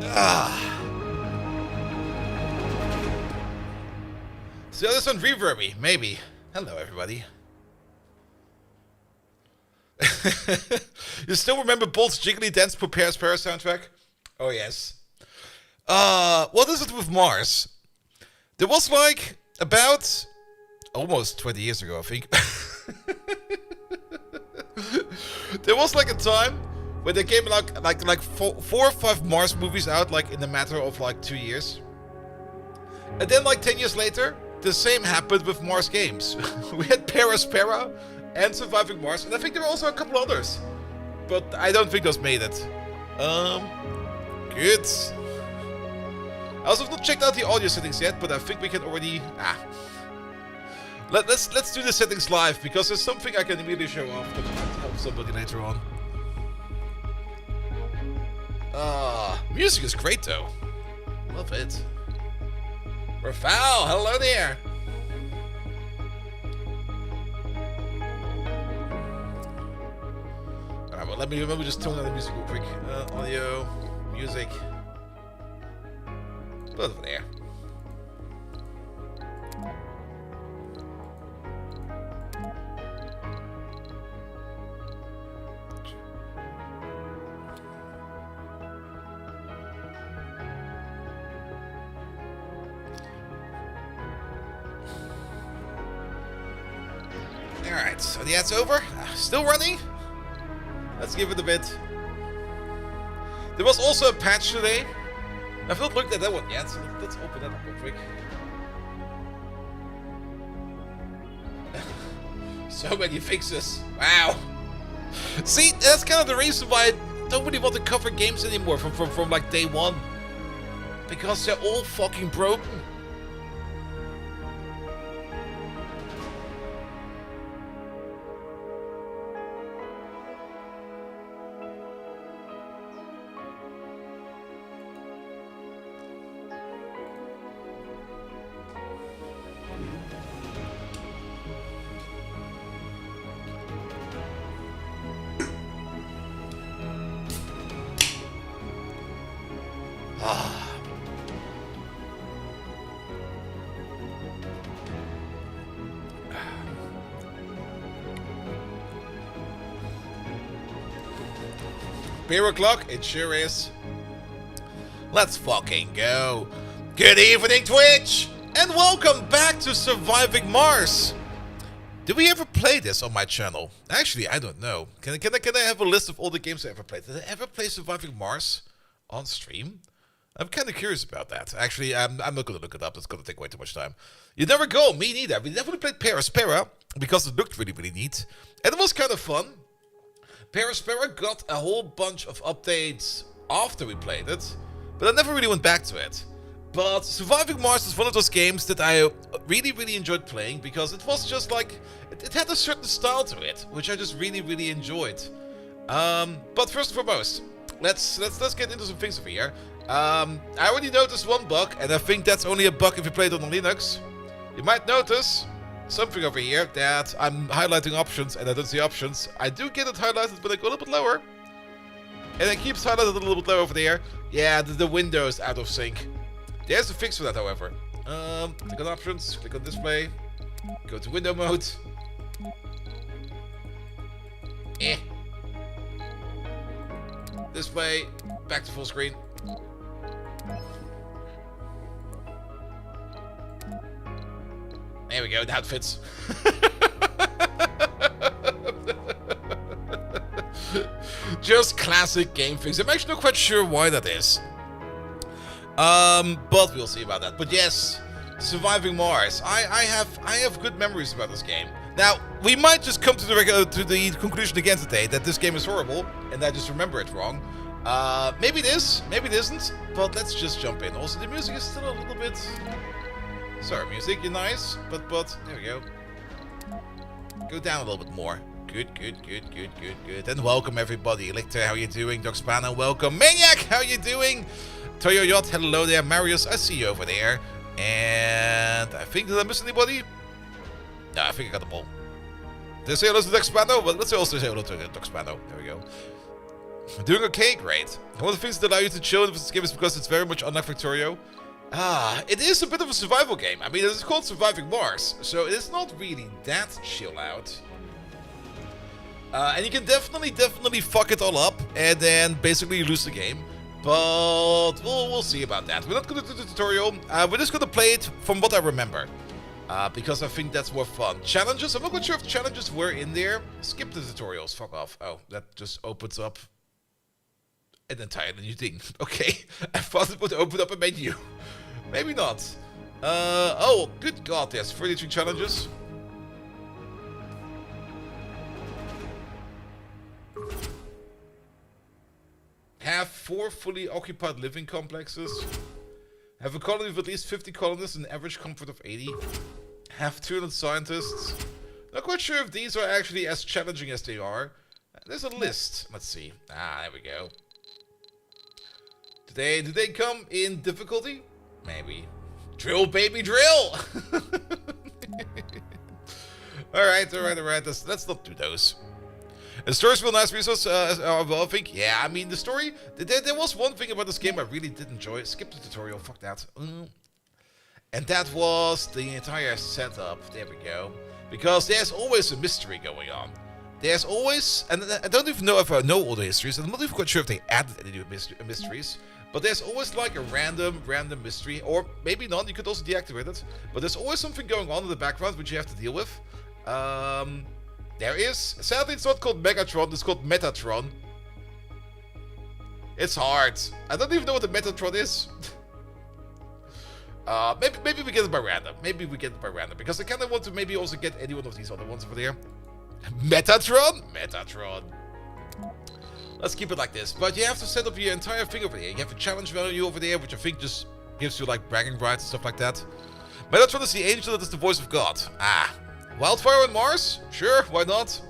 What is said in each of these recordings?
Ah. So this one reverby, maybe. Hello, everybody. You still remember Bolt's Jiggly Dance Prepares Para soundtrack? Oh yes. What is it with Mars? There was like about almost 20 years ago, I think. There was like a time when there came like four or five Mars movies out like in a matter of like 2 years. And then like 10 years later, the same happened with Mars games. We had Para and Surviving Mars, and I think there were also a couple others. But I don't think those made it. Good. I also have not checked out the audio settings yet, but I think we can already... Let's do the settings live, because there's something I can immediately show off that might help somebody later on. Music is great though. Love it. Rafal, hello there. Alright, well let me just tone down the music real quick. Audio, music. Put it over there. Alright, so the ad's over. Still running. Let's give it a bit. There was also a patch today. I've not looked at that one yet, so let's open that up real quick. So many fixes. Wow. See, that's kind of the reason why I don't really want to cover games anymore from like day one. Because they're all fucking broken. Beer o'clock? It sure is. Let's fucking go. Good evening, Twitch! And welcome back to Surviving Mars! Did we ever play this on my channel? Actually, I don't know. Can I have a list of all the games I ever played? Did I ever play Surviving Mars on stream? I'm kind of curious about that. Actually, I'm not going to look it up. It's going to take way too much time. You never go. Me neither. We definitely played Para because it looked really, really neat. And it was kind of fun. Para got a whole bunch of updates after we played it, but I never really went back to it. But Surviving Mars is one of those games that I really, really enjoyed playing because it was just like, it had a certain style to it, which I just really, really enjoyed. But first and foremost, let's get into some things over here. I already noticed one bug, and I think that's only a bug if you play it on Linux. You might notice something over here that I'm highlighting options and I don't see options. I do get it highlighted, but I go a little bit lower. And it keeps highlighted a little bit lower over there. Yeah, the window is out of sync. There's a fix for that, however. Click on options, click on display, go to window mode. Display, back to full screen. There we go, that fits. Just classic game fix. I'm actually not quite sure why that is. But we'll see about that. But yes, Surviving Mars. I have good memories about this game. Now, we might just come to the conclusion again today that this game is horrible, and I just remember it wrong. Maybe it is, maybe it isn't, but let's just jump in. Also, the music is still a little bit... Sorry, music, you're nice, but, there we go. Go down a little bit more. Good. And welcome everybody. Lictor, how you doing? Doxpana, welcome. Maniac, how you doing? Toyo Yacht, hello there. Marius, I see you over there. And I think, did I miss anybody? No, I think I got them all. Did I say hello to Doxpano? Well, let's also say hello to Doxpano. There we go. Doing okay, great. One of the things that allow you to chill in this game is because it's very much unlike Victorio. It is a bit of a survival game. I mean, it's called Surviving Mars, so it is not really that chill out. And you can definitely fuck it all up, and then basically lose the game. But we'll see about that. We're not going to do the tutorial. We're just going to play it from what I remember. Because I think that's more fun. Challenges? I'm not quite sure if challenges were in there. Skip the tutorials. Fuck off. Oh, that just opens up an entirely new thing. Okay. I thought it would open up a menu. Maybe not. Oh, good god, there's 33 challenges. Have 4 fully occupied living complexes. Have a colony of at least 50 colonists and an average comfort of 80. Have 200 scientists. Not quite sure if these are actually as challenging as they are. There's a list. Let's see. There we go. Do they come in difficulty? Maybe. Drill, baby, drill! Alright. Let's not do those. The story's real nice resource, I think. Yeah, I mean, the story... There was one thing about this game I really did enjoy. Skip the tutorial, fuck that. And that was the entire setup. There we go. Because there's always a mystery going on. There's always... And I don't even know if I know all the histories. I'm not even quite sure if they added any new mysteries. But there's always like a random mystery. Or maybe not, you could also deactivate it. But there's always something going on in the background which you have to deal with. There is. Sadly, it's not called Megatron, it's called Metatron. It's hard. I don't even know what the Metatron is. Maybe we get it by random. Because I kind of want to maybe also get any one of these other ones over there. Metatron? Metatron. Let's keep it like this. But you have to set up your entire thing over there. You have a challenge value over there, which I think just gives you like bragging rights and stuff like that. Metatron is the angel that is the voice of God. Wildfire on Mars? Sure, why not?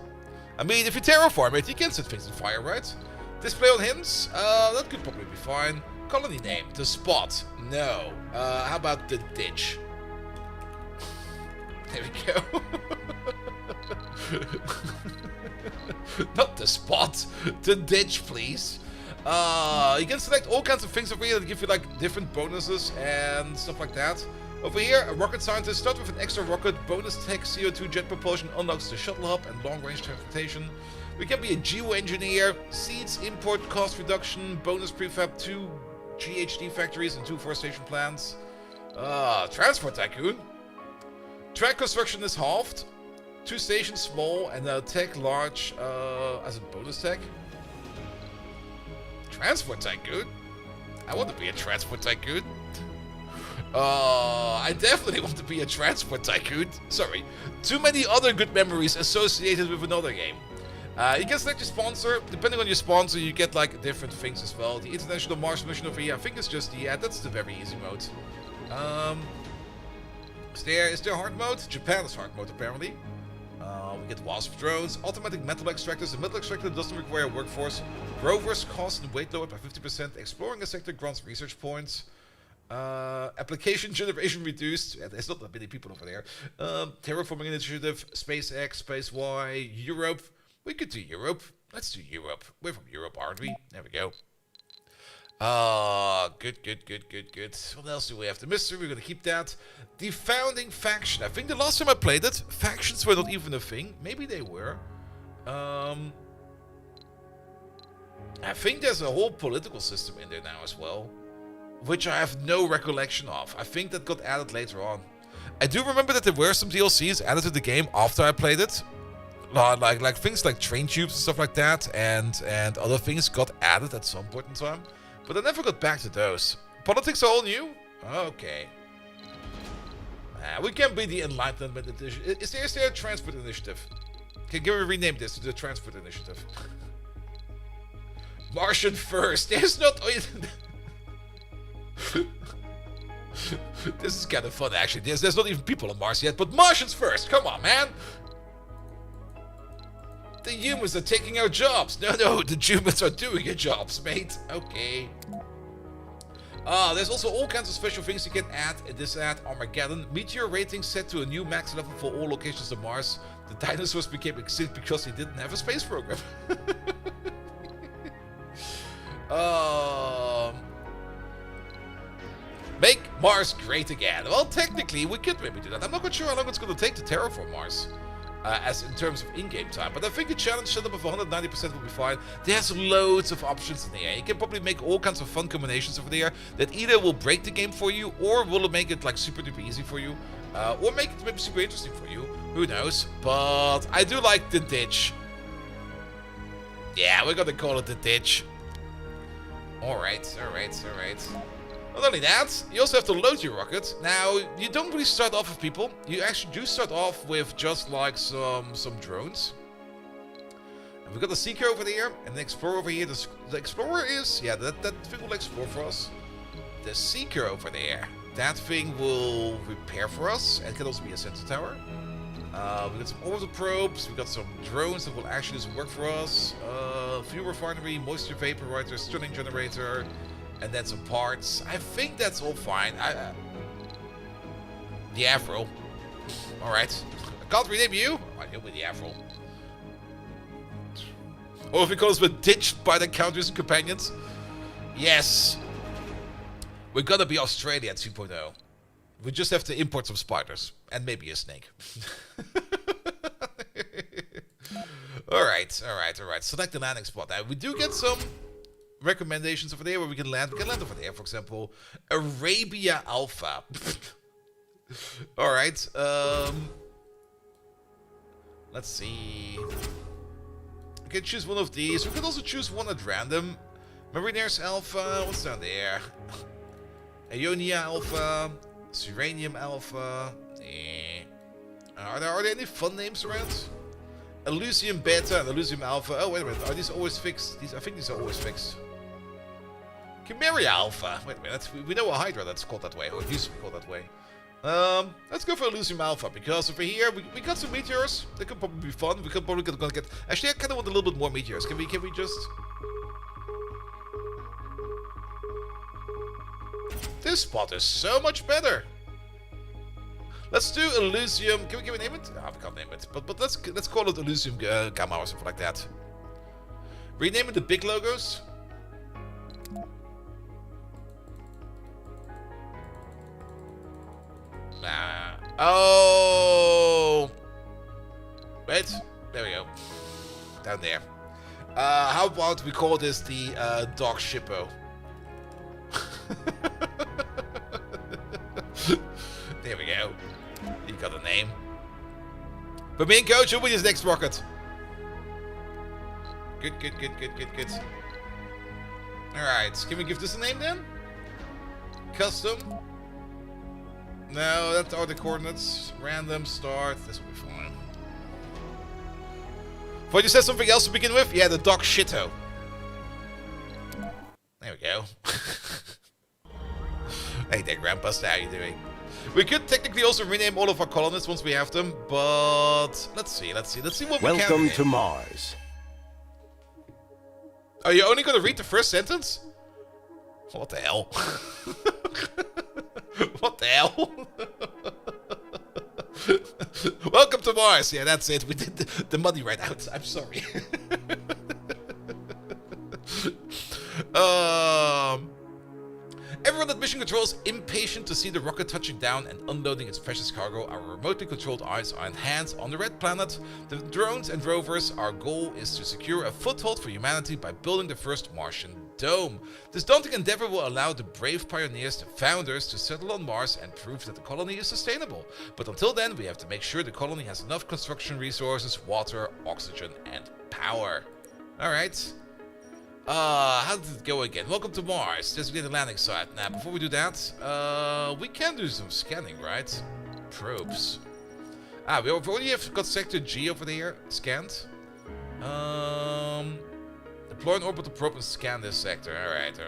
I mean, if you terraform it, you can set things on fire, right? Display on hints? That could probably be fine. Colony name? The Spot? No. How about the Ditch? There we go. Not the Spot. The Ditch, please. You can select all kinds of things over here that give you like different bonuses and stuff like that. Over here, a rocket scientist starts with an extra rocket, bonus tech, CO2 jet propulsion, unlocks the shuttle hub and long-range transportation. We can be a geoengineer, seeds, import, cost reduction, bonus prefab, 2 GHD factories and 2 forestation plants. Transport tycoon. Track construction is halved. 2 stations small and a tech large as a bonus tech. Transport tycoon? I want to be a transport tycoon. I definitely want to be a transport tycoon. Sorry. Too many other good memories associated with another game. You can select your sponsor. Depending on your sponsor, you get like different things as well. The International Mars mission over here, I think it's just that's the very easy mode. Is there hard mode? Japan is hard mode apparently. We get wasp drones, automatic metal extractors. The metal extractor doesn't require a workforce. Rovers cost and weight lowered by 50%. Exploring a sector grants research points. Application generation reduced. Yeah, there's not that many people over there. Terraforming initiative. SpaceX, Space Y, Europe. We could do Europe. Let's do Europe. We're from Europe, aren't we? There we go. Good. What else do we have? The mystery, we're gonna keep that. The founding faction. I think the last time I played it, factions were not even a thing. Maybe they were. I think there's a whole political system in there now as well, which I have no recollection of. I think that got added later on. I do remember that there were some DLCs added to the game after I played it. Like things like train tubes and stuff like that, and other things got added at some point in time. But I never got back to those. Politics are all new? Okay. We can be the Enlightenment Edition. Is there a Transport Initiative? Can we rename this to the Transport Initiative? Martian first. There's not... This is kind of fun actually. There's not even people on Mars yet, but Martians first. Come on, man. The humans are taking our jobs. No, the humans are doing your jobs, mate. Okay. There's also all kinds of special things you can add in this Armageddon. Meteor rating set to a new max level for all locations on Mars. The dinosaurs became extinct because they didn't have a space program. Make Mars great again. Well, technically, we could maybe do that. I'm not quite sure how long it's going to take to terraform Mars. As in terms of in-game time, but I think a challenge setup of 190% will be fine. There's loads of options in there. You can probably make all kinds of fun combinations over there that either will break the game for you, or will make it like super duper easy for you, or make it maybe super interesting for you. Who knows? But I do like the ditch. Yeah, we're gonna call it the ditch. Alright. Not only that, you also have to load your rocket. Now, you don't really start off with people. You actually do start off with just like some drones. And we've got the Seeker over there, and the Explorer over here. The Explorer is, yeah, that thing will explore for us. The Seeker over there, that thing will repair for us, and can also be a sensor tower. We got some orbital probes, we got some drones that will actually do some work for us. Fuel refinery, moisture vaporizer, stunning generator. And then some parts. I think that's all fine. The Afro. Alright. I can't rename you. I know with the Afro. Or because we're ditched by the counters and companions. Yes. We're gonna be Australia 2.0. We just have to import some spiders. And maybe a snake. Alright. Select the landing spot. Now, we do get some recommendations over there where we can land. We can land over there, for example, Arabia Alpha. Alright, let's see. We can choose one of these. We can also choose one at random. Mariners Alpha, what's down there? Ionia Alpha, Serenium Alpha. Are there any fun names around? Elysium Beta and Elysium Alpha. Oh, wait a minute. Are these always fixed? I think these are always fixed. Chimeria Alpha. Wait a minute. We know a Hydra that's called that way, or it used to be called that way. Let's go for Elysium Alpha, because over here we got some meteors. They could probably be fun. We could probably gonna get. Actually, I kind of want a little bit more meteors. Can we just? This spot is so much better. Let's do Elysium. Can we name it? Oh, we can't name it. But let's call it Elysium Gamma or something like that. Rename it the big logos. Oh. Wait. There we go. Down there. How about we call this the Dog Shippo? There we go. You got a name. But me and Coach, who will be his next rocket? Good. Alright, can we give this a name then? Custom? No, that's all the coordinates. Random, start. This will be fine. Thought you said something else to begin with? Yeah, the Dog Shitto. There we go. Hey there, Grandpa. How you doing? We could technically also rename all of our colonists once we have them, but let's see what we can. Welcome to Mars. Are you only going to read the first sentence? What the hell? What the hell? Welcome to Mars. Yeah, that's it. We did the money right out. I'm sorry. Everyone at Mission Control is impatient to see the rocket touching down and unloading its precious cargo. Our remotely controlled eyes are and hands on the Red Planet. The drones and rovers, our goal is to secure a foothold for humanity by building the first Martian dome. This daunting endeavor will allow the brave pioneers, the founders, to settle on Mars and prove that the colony is sustainable. But until then, we have to make sure the colony has enough construction resources, water, oxygen, and power. Alright. How did it go again? Welcome to Mars. Designated landing site. Now, before we do that, we can do some scanning, right? Probes. We already have got Sector G over there scanned. Deploy an orbital probe and scan this sector. Alright.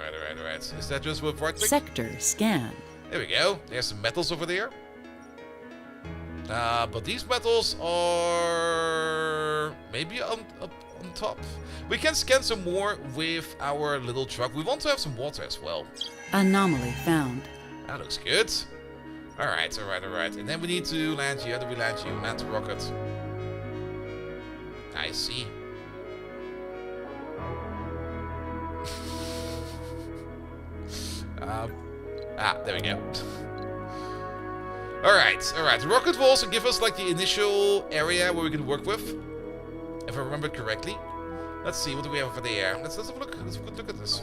Is that just with right click? Sector scan. There we go. There's some metals over there. But these metals are maybe on top. We can scan some more with our little truck. We want to have some water as well. Anomaly found. That looks good. Alright. And then we need to land you. How do we land you? Land the rocket. I see. There we go. Alright. The rocket will also give us like the initial area where we can work with. If I remember correctly. Let's see, what do we have over there? Let's have a look. Let's have a good look at this.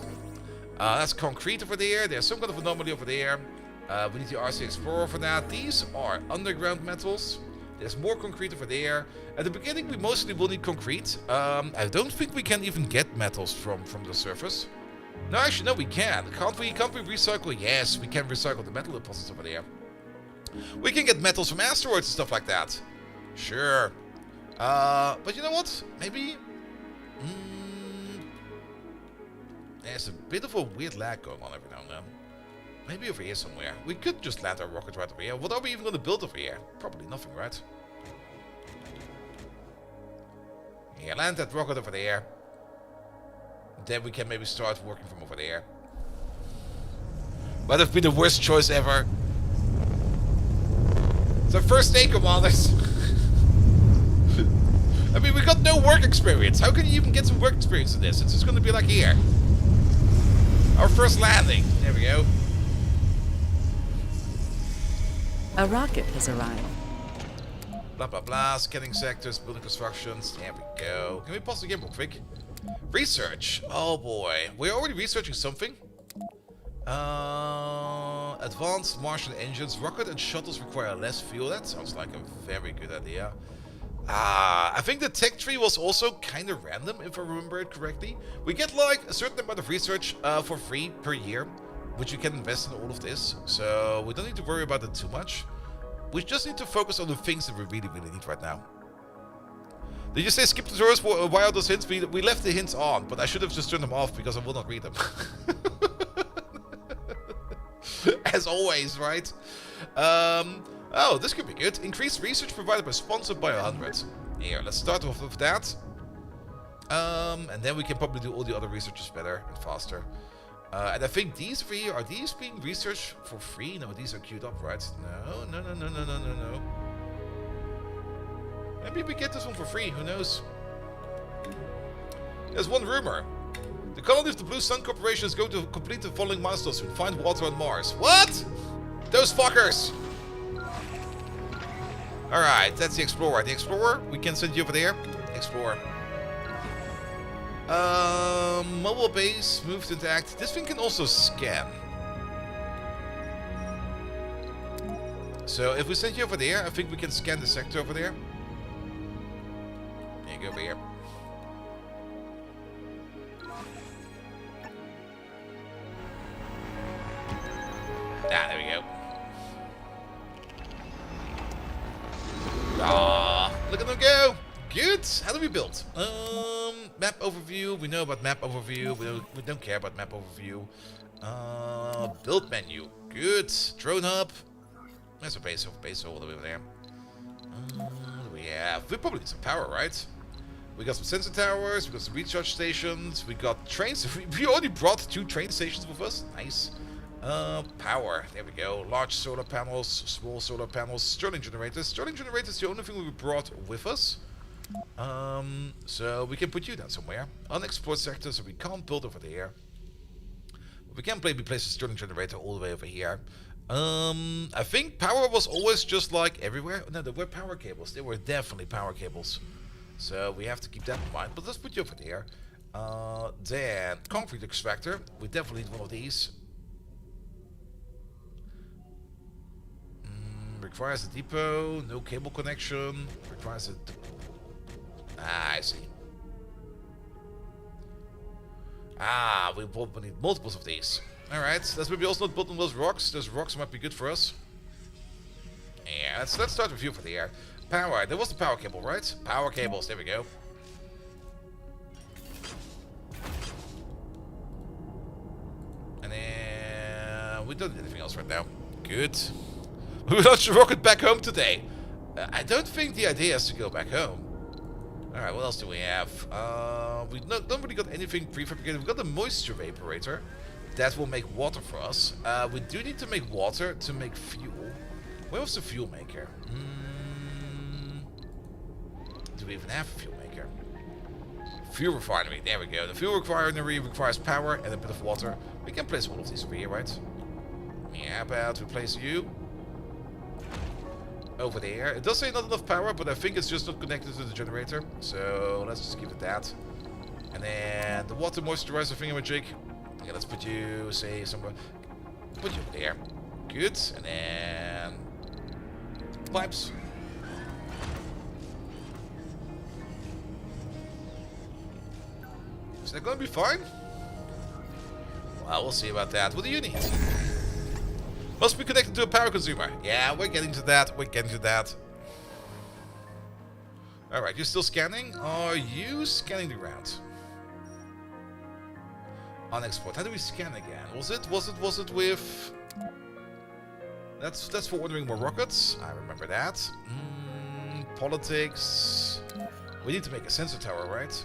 That's concrete over there. There's some kind of anomaly over there. We need the RC Explorer for that. These are underground metals. There's more concrete over there. At the beginning, we mostly will need concrete. I don't think we can even get metals from the surface. No, actually, no, we can. Can't we recycle? Yes, we can recycle the metal deposits over there. We can get metals from asteroids and stuff like that. Sure. But you know what? Maybe... there's a bit of a weird lag going on every now and then. Maybe over here somewhere. We could just land our rocket right over here. What are we even going to build over here? Probably nothing, right? Yeah, land that rocket over there. Then we can maybe start working from over there. Might have been the worst choice ever. It's our first day, commanders. I mean, we got no work experience. How can you even get some work experience in this? It's just going to be like here. Our first landing. There we go. A rocket has arrived. Blah, blah, blah. Scanning sectors, building constructions. There we go. Can we pause the game real quick? Research. Oh, boy. We're already researching something. Advanced Martian engines. Rocket and shuttles require less fuel. That sounds like a very good idea. I think the tech tree was also kind of random, if I remember it correctly. We get like a certain amount of research for free per year, which you can invest in all of this. So we don't need to worry about it too much. We just need to focus on the things that we really, really need right now. Did you say skip tutorials? Why are those hints? We left the hints on, but I should have just turned them off because I will not read them. As always, right? Oh, this could be good. Increased research provided by Sponsored by 100. Here, let's start off with that. And then we can probably do all the other researches better and faster. And I think these three, are these being researched for free? No, these are queued up, right? No. Maybe we get this one for free, who knows? There's one rumor. The colony of the Blue Sun Corporation is going to complete the following milestones soon. Find water on Mars. What? Those fuckers! Alright, that's the Explorer. The Explorer, we can send you over there. Explorer. Mobile base, move to interact. This thing can also scan. So if we send you over there, I think we can scan the sector over there. There you go, over here. There we go. Look at them go! Good! How do we build? Map overview. We know about map overview. We don't care about map overview. Build menu. Good. Drone hub. There's a base all the way over there. What do we have? We probably need some power, right? We got some sensor towers. We got some recharge stations. We got trains. We already brought 2 train stations with us. Nice. Power. There we go. Large solar panels, small solar panels, Stirling generators. Stirling generators is the only thing we brought with us. So we can put you down somewhere. Unexplored sector, so we can't build over there. We can maybe place a Stirling generator all the way over here. I think power was always just like everywhere. No, there were power cables. There were definitely power cables. So we have to keep that in mind. But let's put you over there. Then concrete extractor. We definitely need one of these. Requires a depot, no cable connection. Requires a... I see. We probably need multiples of these. Alright, let's maybe also not build on those rocks. Those rocks might be good for us. Yeah, let's start with you for the air. Power, there was the power cable, right? Power cables, there we go. And then... we don't need anything else right now. Good. We launched a rocket back home today. I don't think the idea is to go back home. Alright, what else do we have? We don't really got anything prefabricated. We've got the moisture evaporator. That will make water for us. We do need to make water to make fuel. Where was the fuel maker? Do we even have a fuel maker? Fuel refinery. There we go. The fuel refinery requires power and a bit of water. We can place all of these over here, right? Yeah, how about we place you over there. It does say not enough power, but I think it's just not connected to the generator. So let's just give it that. And then the water moisturizer thingamajig. Okay, let's put you, say, somewhere. Put you over there. Good. And then pipes. Is that gonna be fine? Well, we'll see about that. What do you need? Must be connected to a power consumer. Yeah, we're getting to that. We're getting to that. Alright, you're still scanning? Are you scanning the ground? On export. How do we scan again? Was it with... That's for ordering more rockets. I remember that. Politics. We need to make a sensor tower, right?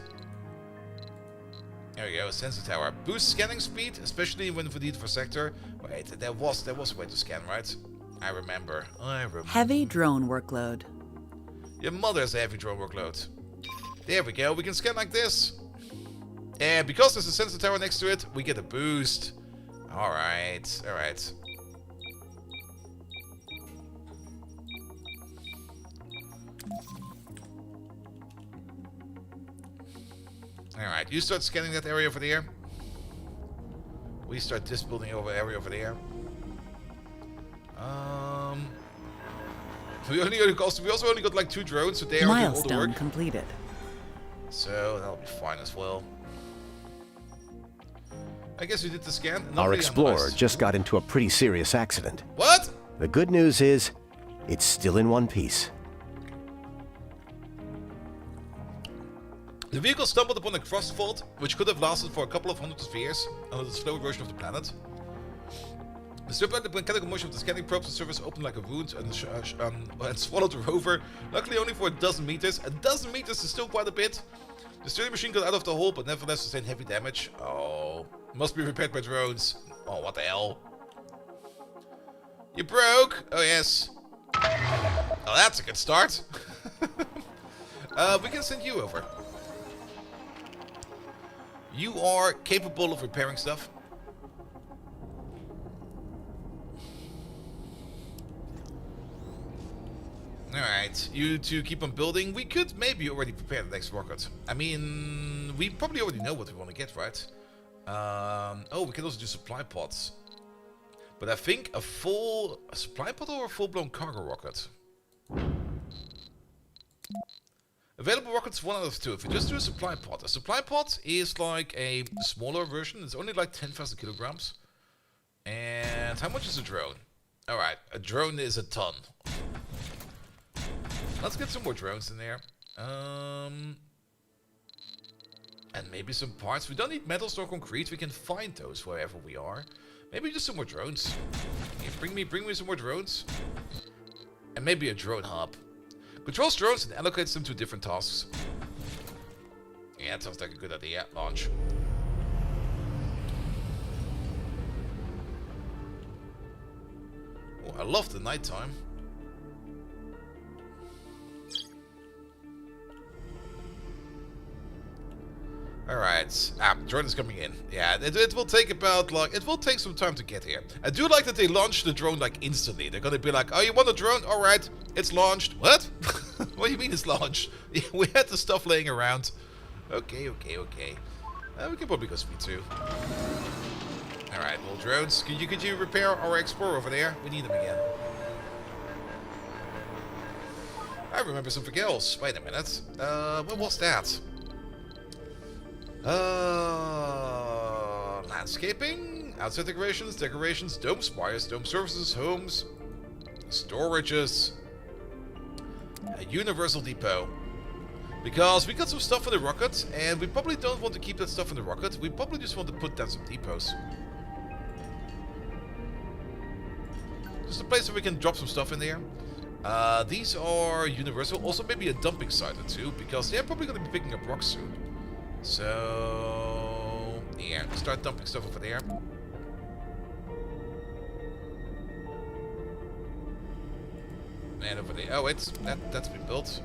There we go, sensor tower. Boost scanning speed, especially when for need for sector. Wait, there was a way to scan, right? I remember. Heavy drone workload. Your mother has a heavy drone workload. There we go, we can scan like this. And because there's a sensor tower next to it, we get a boost. Alright, alright. Alright, you start scanning that area over there. We start this building area over there. We also only got like 2 drones, so they are doing all the Milestone work. completed. So that'll be fine as well. I guess we did the scan. Our explorer just got into a pretty serious accident. What? The good news is, it's still in one piece. The vehicle stumbled upon a frost fault, which could have lasted for a couple of hundred years under the slow erosion of the planet. Disturbed the mechanical motion of the scanning probes, the surface opened like a wound and swallowed the rover. Luckily only for a dozen meters. A dozen meters is still quite a bit. The steering machine got out of the hole, but nevertheless sustained heavy damage. Oh, must be repaired by drones. Oh, what the hell? You broke? Oh, yes. Oh, that's a good start. We can send you over. You are capable of repairing stuff. Alright, you two keep on building. We could maybe already prepare the next rocket. I mean, we probably already know what we want to get, right? Oh, we can also do supply pods. But I think a supply pod or a full-blown cargo rocket? Available rockets, 1 out of 2. If we just do a supply pod is like a smaller version. It's only like 10,000 kilograms. And how much is a drone? Alright, a drone is a ton. Let's get some more drones in there. And maybe some parts. We don't need metals nor concrete. We can find those wherever we are. Maybe just some more drones. Okay, bring me some more drones. And maybe a drone hub. Controls drones and allocates them to different tasks. Yeah, that sounds like a good idea. Launch. Oh, I love the nighttime. Alright. Jordan's coming in. Yeah, it will take about, like, it will take some time to get here. I do like that they launched the drone, like, instantly. They're gonna be like, oh, you want a drone? Alright, it's launched. What? What do you mean it's launched? We had the stuff laying around. Okay. We can probably go speed 2. Alright, little drones. Could you repair our Explorer over there? We need them again. I remember something else. Wait a minute. What was that? Landscaping, outside decorations, dome spires, dome surfaces, homes, storages, a universal depot. Because we got some stuff in the rocket, and we probably don't want to keep that stuff in the rocket. We probably just want to put down some depots. Just a place where we can drop some stuff in there. These are universal. Also maybe a dumping site or 2, because they're probably going to be picking up rocks soon. So, yeah, start dumping stuff over there. And over there. Oh, that's been built.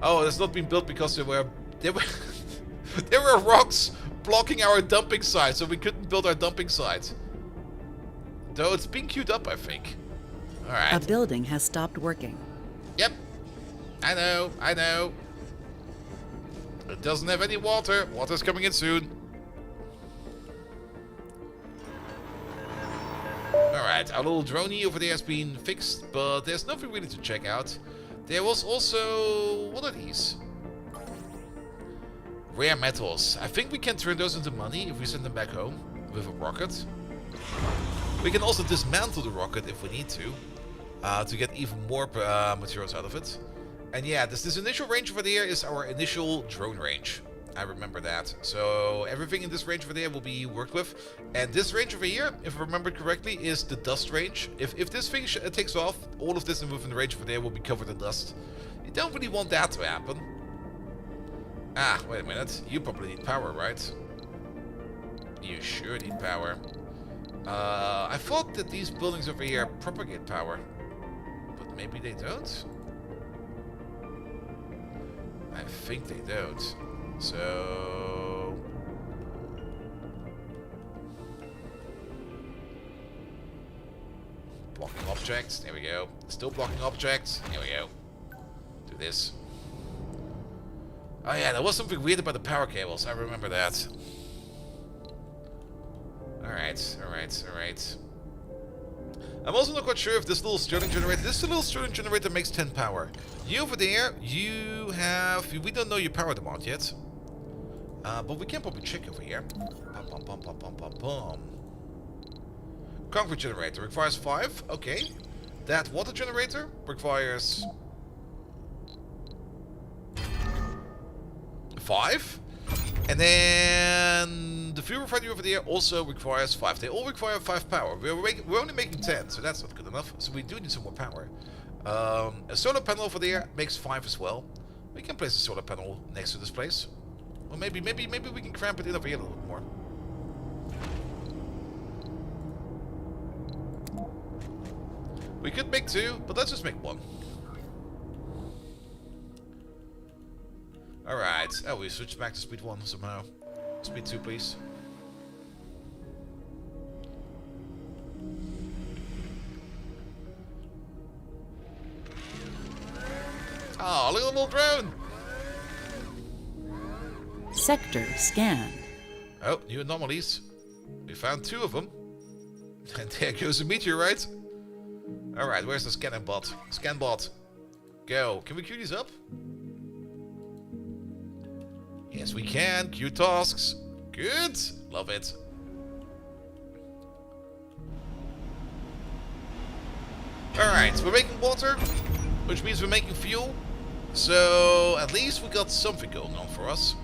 Oh, that's not been built because they were There were rocks blocking our dumping site, so we couldn't build our dumping site. Though it's being queued up, I think. A Alright. building has stopped working. Yep. I know, I know. It doesn't have any water. Water's coming in soon. Alright, our little droney over there has been fixed, but there's nothing really to check out. There was also... what are these? Rare metals. I think we can turn those into money if we send them back home with a rocket. We can also dismantle the rocket if we need to get even more materials out of it. And yeah, this initial range over there is our initial drone range. I remember that. So everything in this range over there will be worked with. And this range over here, if I remember correctly, is the dust range. If this thing takes off, all of this within the range over there will be covered in dust. You don't really want that to happen. Ah, wait a minute. You probably need power, right? You sure need power. I thought that these buildings over here propagate power. But maybe they don't? I think they don't. So... blocking objects. There we go. Still blocking objects. There we go. Do this. Oh yeah, there was something weird about the power cables. I remember that. Alright, alright, alright. I'm also not quite sure if this little Stirling generator... this little Stirling generator makes 10 power. You over there, you have... we don't know your power demand yet. But we can probably check over here. Pum, pum, pum, pum, pum, pum, pum. Concrete generator requires 5. Okay. That water generator requires... 5. And then the fuel refinery over there also requires 5. They all require 5 power. We're only making 10, so that's not good enough. So we do need some more power. A solar panel over there makes 5 as well. We can place a solar panel next to this place. Well, maybe we can cramp it in over here a little bit more. We could make 2, but let's just make 1. Alright. Oh, we switched back to speed 1 somehow. Speed 2, please. Oh, look at the little drone! Sector scanned. Oh, new anomalies. We found 2 of them. And there goes a meteorite. Alright, where's the scanning bot? Scan bot. Go. Can we queue these up? Yes, we can. Queue tasks. Good. Love it. Alright, we're making water, which means we're making fuel. So, at least we got something going on for us.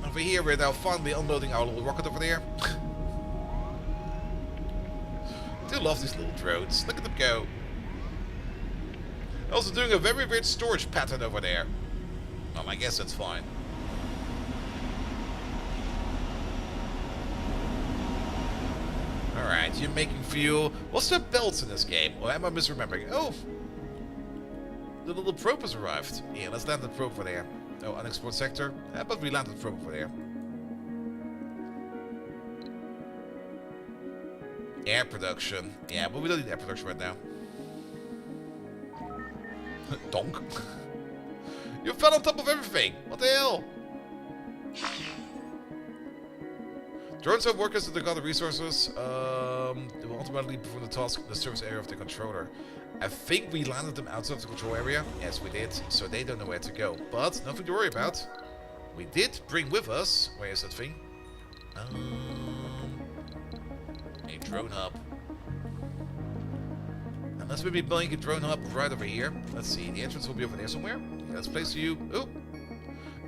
Over here, we're now finally unloading our little rocket over there. I do love these little drones. Look at them go. Also doing a very weird storage pattern over there. Well, I guess that's fine. Alright, you're making fuel. What's the belts in this game? Or am I misremembering? Oh! The little probe has arrived. Yeah, let's land the probe over there. Oh, unexplored sector. But we landed the probe over there. Air production. Yeah, but we don't need air production right now. Donk. You fell on top of everything. What the hell? Drones have workers that gather resources. They will automatically perform the task in the service area of the controller. I think we landed them outside of the control area. Yes, we did. So they don't know where to go. But nothing to worry about. We did bring with us... where is that thing? A drone hub. And let's maybe building a drone hub right over here. Let's see. The entrance will be over there somewhere. Yeah, let's place you... oh!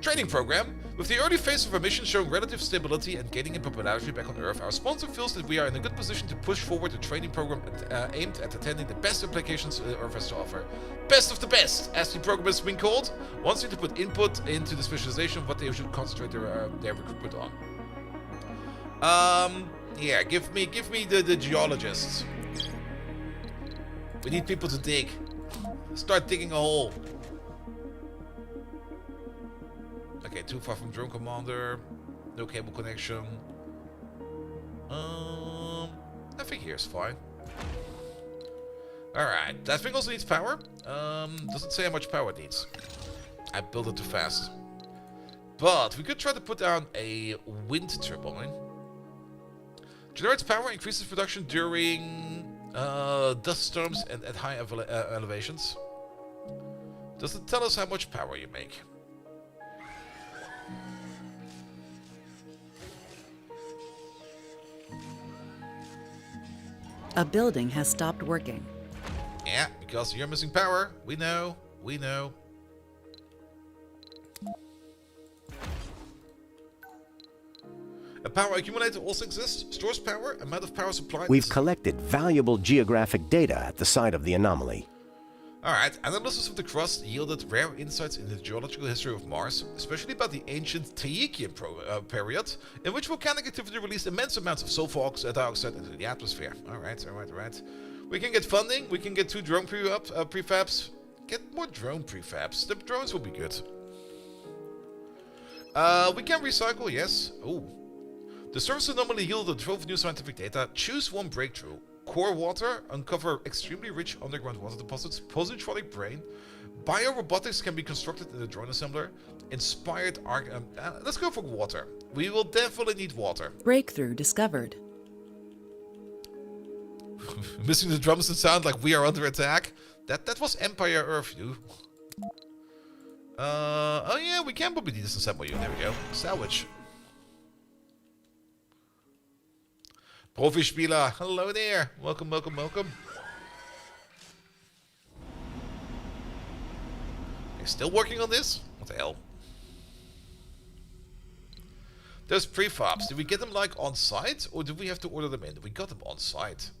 Training program. With the early phase of our mission showing relative stability and gaining in popularity back on Earth, our sponsor feels that we are in a good position to push forward a training program aimed at attending the best applications Earth has to offer. Best of the best, as the program has been called, wants you to put input into the specialization of what they should concentrate their recruitment on. Yeah, give me the geologists. We need people to dig. Start digging a hole. Okay, too far from drone commander. No cable connection. I think here's fine. Alright, that thing also needs power. Doesn't say how much power it needs. I built it too fast. But we could try to put down a wind turbine. Generates power, increases production during dust storms and at high elevations. Doesn't tell us how much power you make. A building has stopped working. Yeah, because you're missing power. We know. We know. A power accumulator also exists. Stores power. Amount of power supplied. We've collected valuable geographic data at the site of the anomaly. Alright, analysis of the crust yielded rare insights into the geological history of Mars, especially about the ancient Taikian period, in which volcanic activity released immense amounts of sulfur dioxide into the atmosphere. Alright. We can get funding, we can get 2 drone prefabs. Get more drone prefabs. The drones will be good. We can recycle, yes. Ooh. The surface anomaly yielded a trove of new scientific data. Choose one breakthrough. Core water, uncover extremely rich underground water deposits, positronic brain, biorobotics can be constructed in the drone assembler, inspired arc. Let's go for water. We will definitely need water. Breakthrough discovered. Missing the drums and sound like we are under attack. That was Empire Earthview. Oh yeah, we can probably disassemble you. There we go. Salvage. Profi-Spieler, hello there. Welcome. You're still working on this? What the hell? Those prefabs, did we get them like on site or did we have to order them in? We got them on site.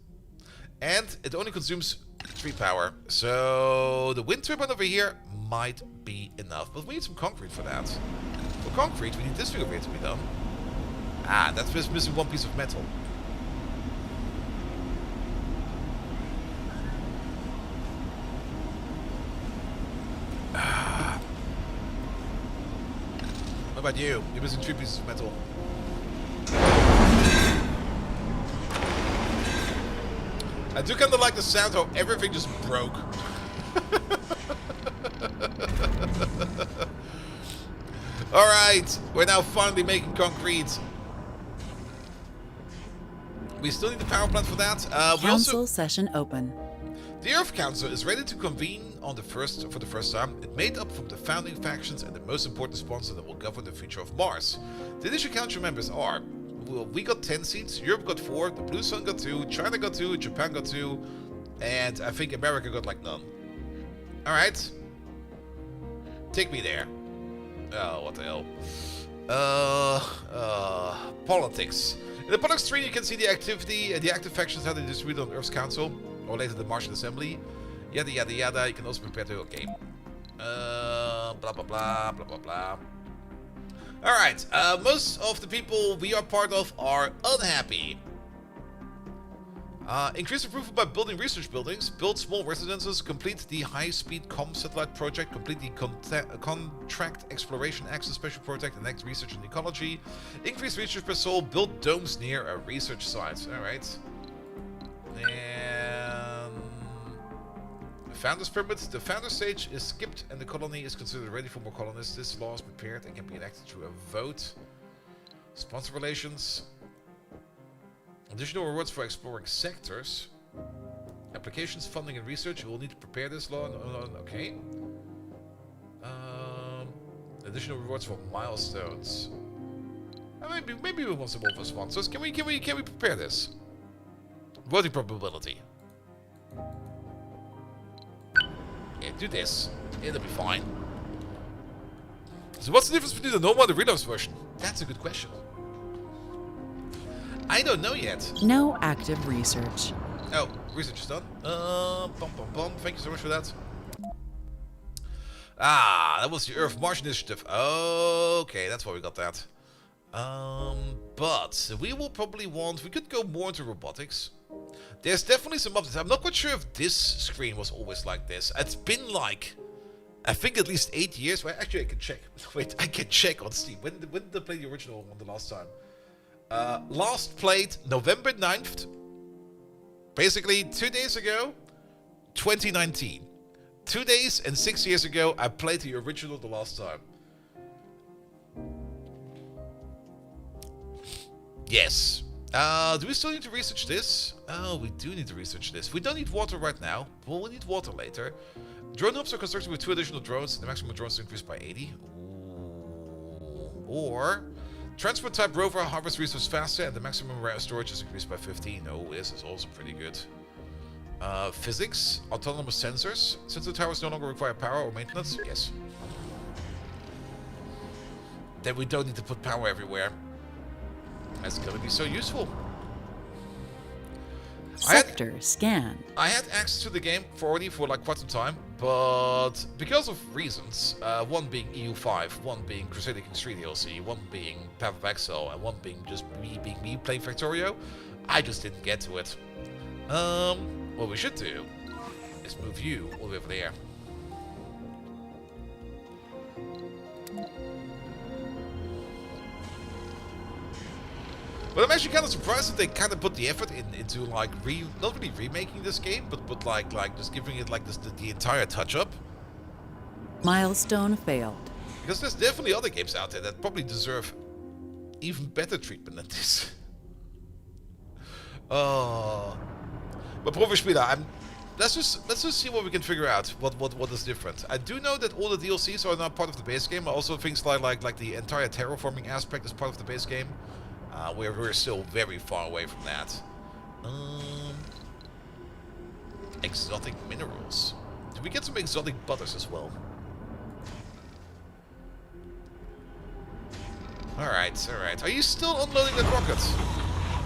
And it only consumes 3 power. So the wind turbine over here might be enough. But we need some concrete for that. For concrete, we need this thing over here to be done. Ah, that's just missing 1 piece of metal. What about you? You're missing 3 pieces of metal. I do kind of like the sound how everything just broke. Alright, we're now finally making concrete. We still need the power plant for that. Council session open. The Earth Council is ready to convene for the first time. It made up from the founding factions and the most important sponsor that will govern the future of Mars. The initial council members are, well, we got 10 seats, Europe got 4, the Blue Sun got 2, China got 2, Japan got 2, and I think America got like none. Alright. Take me there. Oh, what the hell. Politics. In the politics tree you can see the activity and the active factions how they distribute on Earth's Council. Or later the Martian Assembly. Yada yada yada. You can also prepare to okay. Blah blah blah blah blah blah. Alright, most of the people we are part of are unhappy. Increase approval by building research buildings, build small residences, complete the high-speed comm satellite project, complete the contract exploration access special project, and next research in ecology, increase research per soul, build domes near a research site. Alright. And Founders Permit. The Founder stage is skipped and the colony is considered ready for more colonists. This law is prepared and can be enacted through a vote. Sponsor relations. Additional rewards for exploring sectors. Applications, funding, and research. You will need to prepare this law. Okay. Additional rewards for milestones. Maybe we want some more for sponsors. Can we prepare this? Voting probability. Yeah, do this. It'll be fine. So what's the difference between the normal and the relaunched version? That's a good question. I don't know yet. No active research. Oh, research is done. Thank you so much for that. Ah, that was the Earth Mars Initiative. Okay, that's why we got that. But we will probably want... We could go more into robotics. There's definitely some updates. I'm not quite sure if this screen was always like this. It's been like I think at least 8 years. Well, actually, I can check. Wait, I can check on Steam. When did I play the original one the last time? Last played November 9th. Basically, 2 days ago, 2019. 2 days and 6 years ago, I played the original the last time. Yes. Do we still need to research this? Oh, we do need to research this. We don't need water right now. Well, we need water later. Drone hubs are constructed with 2 additional drones. The maximum drones is increased by 80. Ooh. Or transport type rover harvest resources faster and the maximum storage is increased by 15. Oh, this is also pretty good. Physics, autonomous sensors. Sensor towers no longer require power or maintenance. Yes. Then we don't need to put power everywhere. That's going to be so useful. Sector scan. I had access to the game for like quite some time, but because of reasons, one being EU5, one being Crusader Kings 3 DLC, one being Path of Exile, and one being just me playing Factorio, I just didn't get to it. What we should do is move you all the way over there. But I'm actually kind of surprised that they kind of put the effort into like not really remaking this game, but like just giving it like the entire touch up. Milestone failed. Because there's definitely other games out there that probably deserve even better treatment than this. But Profispieler, let's just see what we can figure out. What is different? I do know that all the DLCs are now part of the base game. Also, things like the entire terraforming aspect is part of the base game. We're still very far away from that. Exotic minerals. Did we get some exotic butters as well? Alright. Are you still unloading that rocket?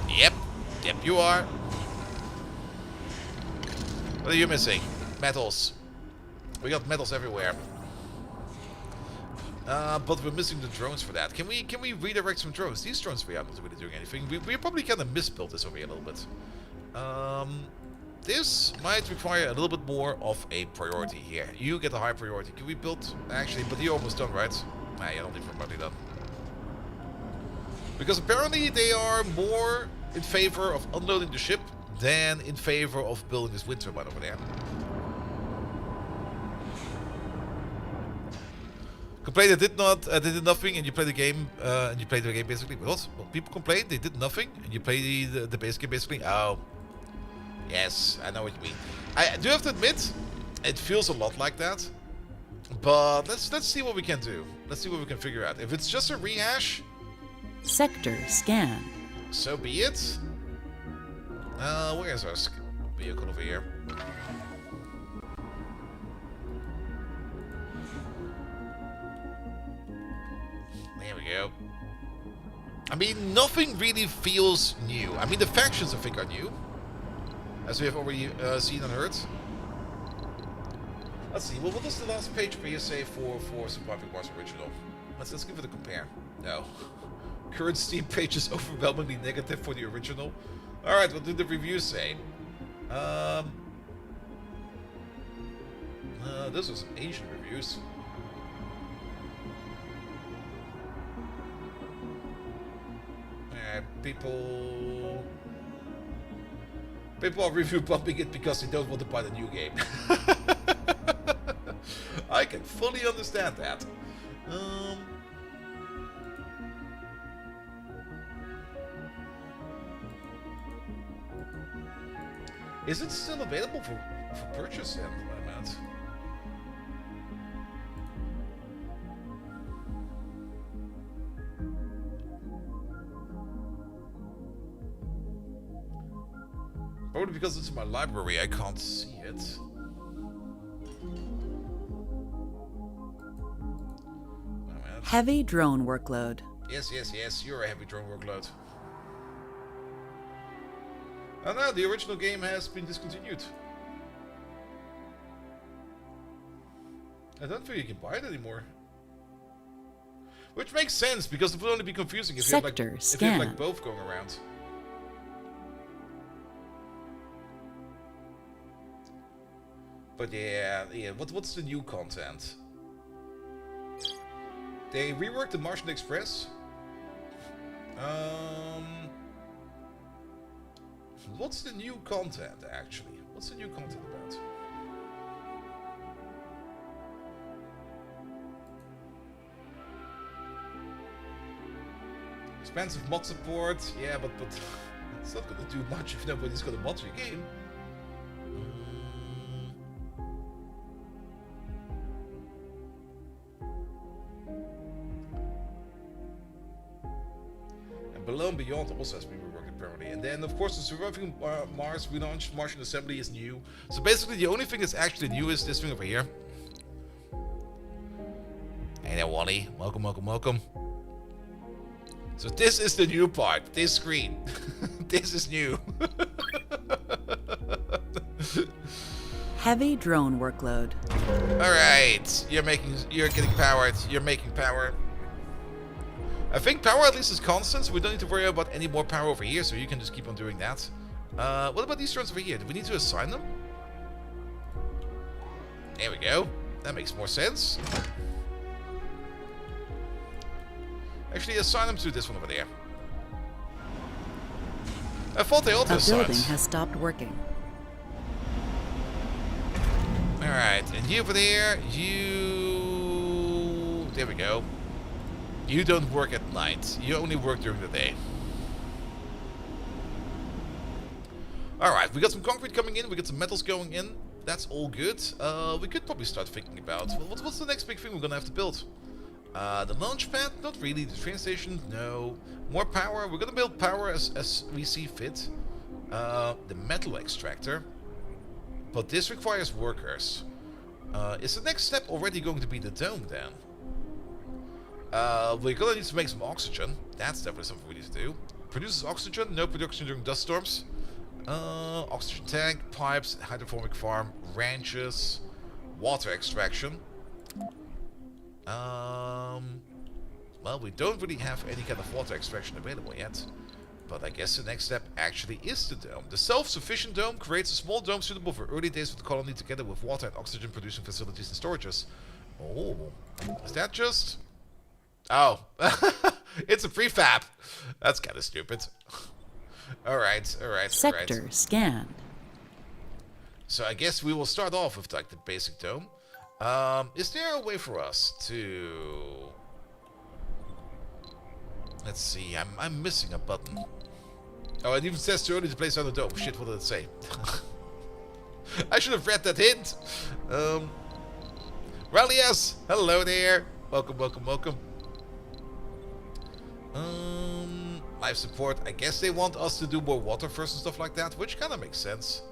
Yep, you are. What are you missing? Metals. We got metals everywhere. But we're missing the drones for that. Can we redirect some drones? These drones we are not really doing anything. We're probably kind of misbuilt this over here a little bit. This might require a little bit more of a priority here. You get a high priority. Can we build... Actually, but you're almost done, right? Nah, you're not even remotely done. Because apparently they are more in favor of unloading the ship than in favor of building this wind turbine over there. Complain they did nothing, and you play the game, basically. What? Well, people complain they did nothing, and you play the base game basically. Oh, yes, I know what you mean. I do have to admit, it feels a lot like that. But let's see what we can do. Let's see what we can figure out. If it's just a rehash, Sector scan. so be it. Where's our vehicle over here? There we go. I mean, nothing really feels new. I mean, the factions, I think, are new. As we have already seen and heard. Let's see. Well, what does the last page PSA for Surviving Mars Original? Let's give it a compare. No. Current Steam page is overwhelmingly negative for the original. Alright, what did the reviews say? This was Asian reviews. People are review bumping it because they don't want to buy the new game. I can fully understand that. Is it still available for purchase then, Matt? Probably because it's in my library, I can't see it. Heavy drone workload. Yes, you're a heavy drone workload. Oh no, the original game has been discontinued. I don't think you can buy it anymore. Which makes sense, because it would only be confusing if you have like both going around. But yeah, what's the new content? They reworked the Martian Express. What's the new content, actually? What's the new content about? Expensive mod support. Yeah, but it's not gonna do much if nobody's gonna mod your game. Below and Beyond also has been reworked apparently. And then of course the Surviving Mars Relaunched Martian Assembly is new. So basically the only thing that's actually new is this thing over here. Hey there, Wally. Welcome, welcome, welcome. So this is the new part. This screen. This is new. Heavy drone workload. Alright. You're getting powered. You're making power. I think power at least is constant, so we don't need to worry about any more power over here, so you can just keep on doing that. What about these turns over here? Do we need to assign them? There we go. That makes more sense. Actually, assign them to this one over there. I thought they also assigned. A building has stopped working. Alright, and you over there, you... There we go. You don't work at night. You only work during the day. Alright, we got some concrete coming in. We got some metals going in. That's all good. We could probably start thinking about... What's the next big thing we're going to have to build? The launch pad? Not really. The train station? No. More power? We're going to build power as we see fit. The metal extractor. But this requires workers. Is the next step already going to be the dome then? We're gonna need to make some oxygen. That's definitely something we need to do. Produces oxygen, no production during dust storms. Oxygen tank, pipes, hydroponic farm, ranches, water extraction. Well, we don't really have any kind of water extraction available yet. But I guess the next step actually is the dome. The self-sufficient dome creates a small dome suitable for early days of the colony together with water and oxygen producing facilities and storages. Oh, is that just... Oh, it's a prefab. That's kind of stupid. Alright. Sector scanned. So I guess we will start off with like the basic dome. Is there a way for us to... Let's see, I'm missing a button. Oh, it even says too early to place on the dome. Shit, what did it say? I should have read that hint. Relias, hello there. Welcome. Life support. I guess they want us to do more water first and stuff like that, which kind of makes sense.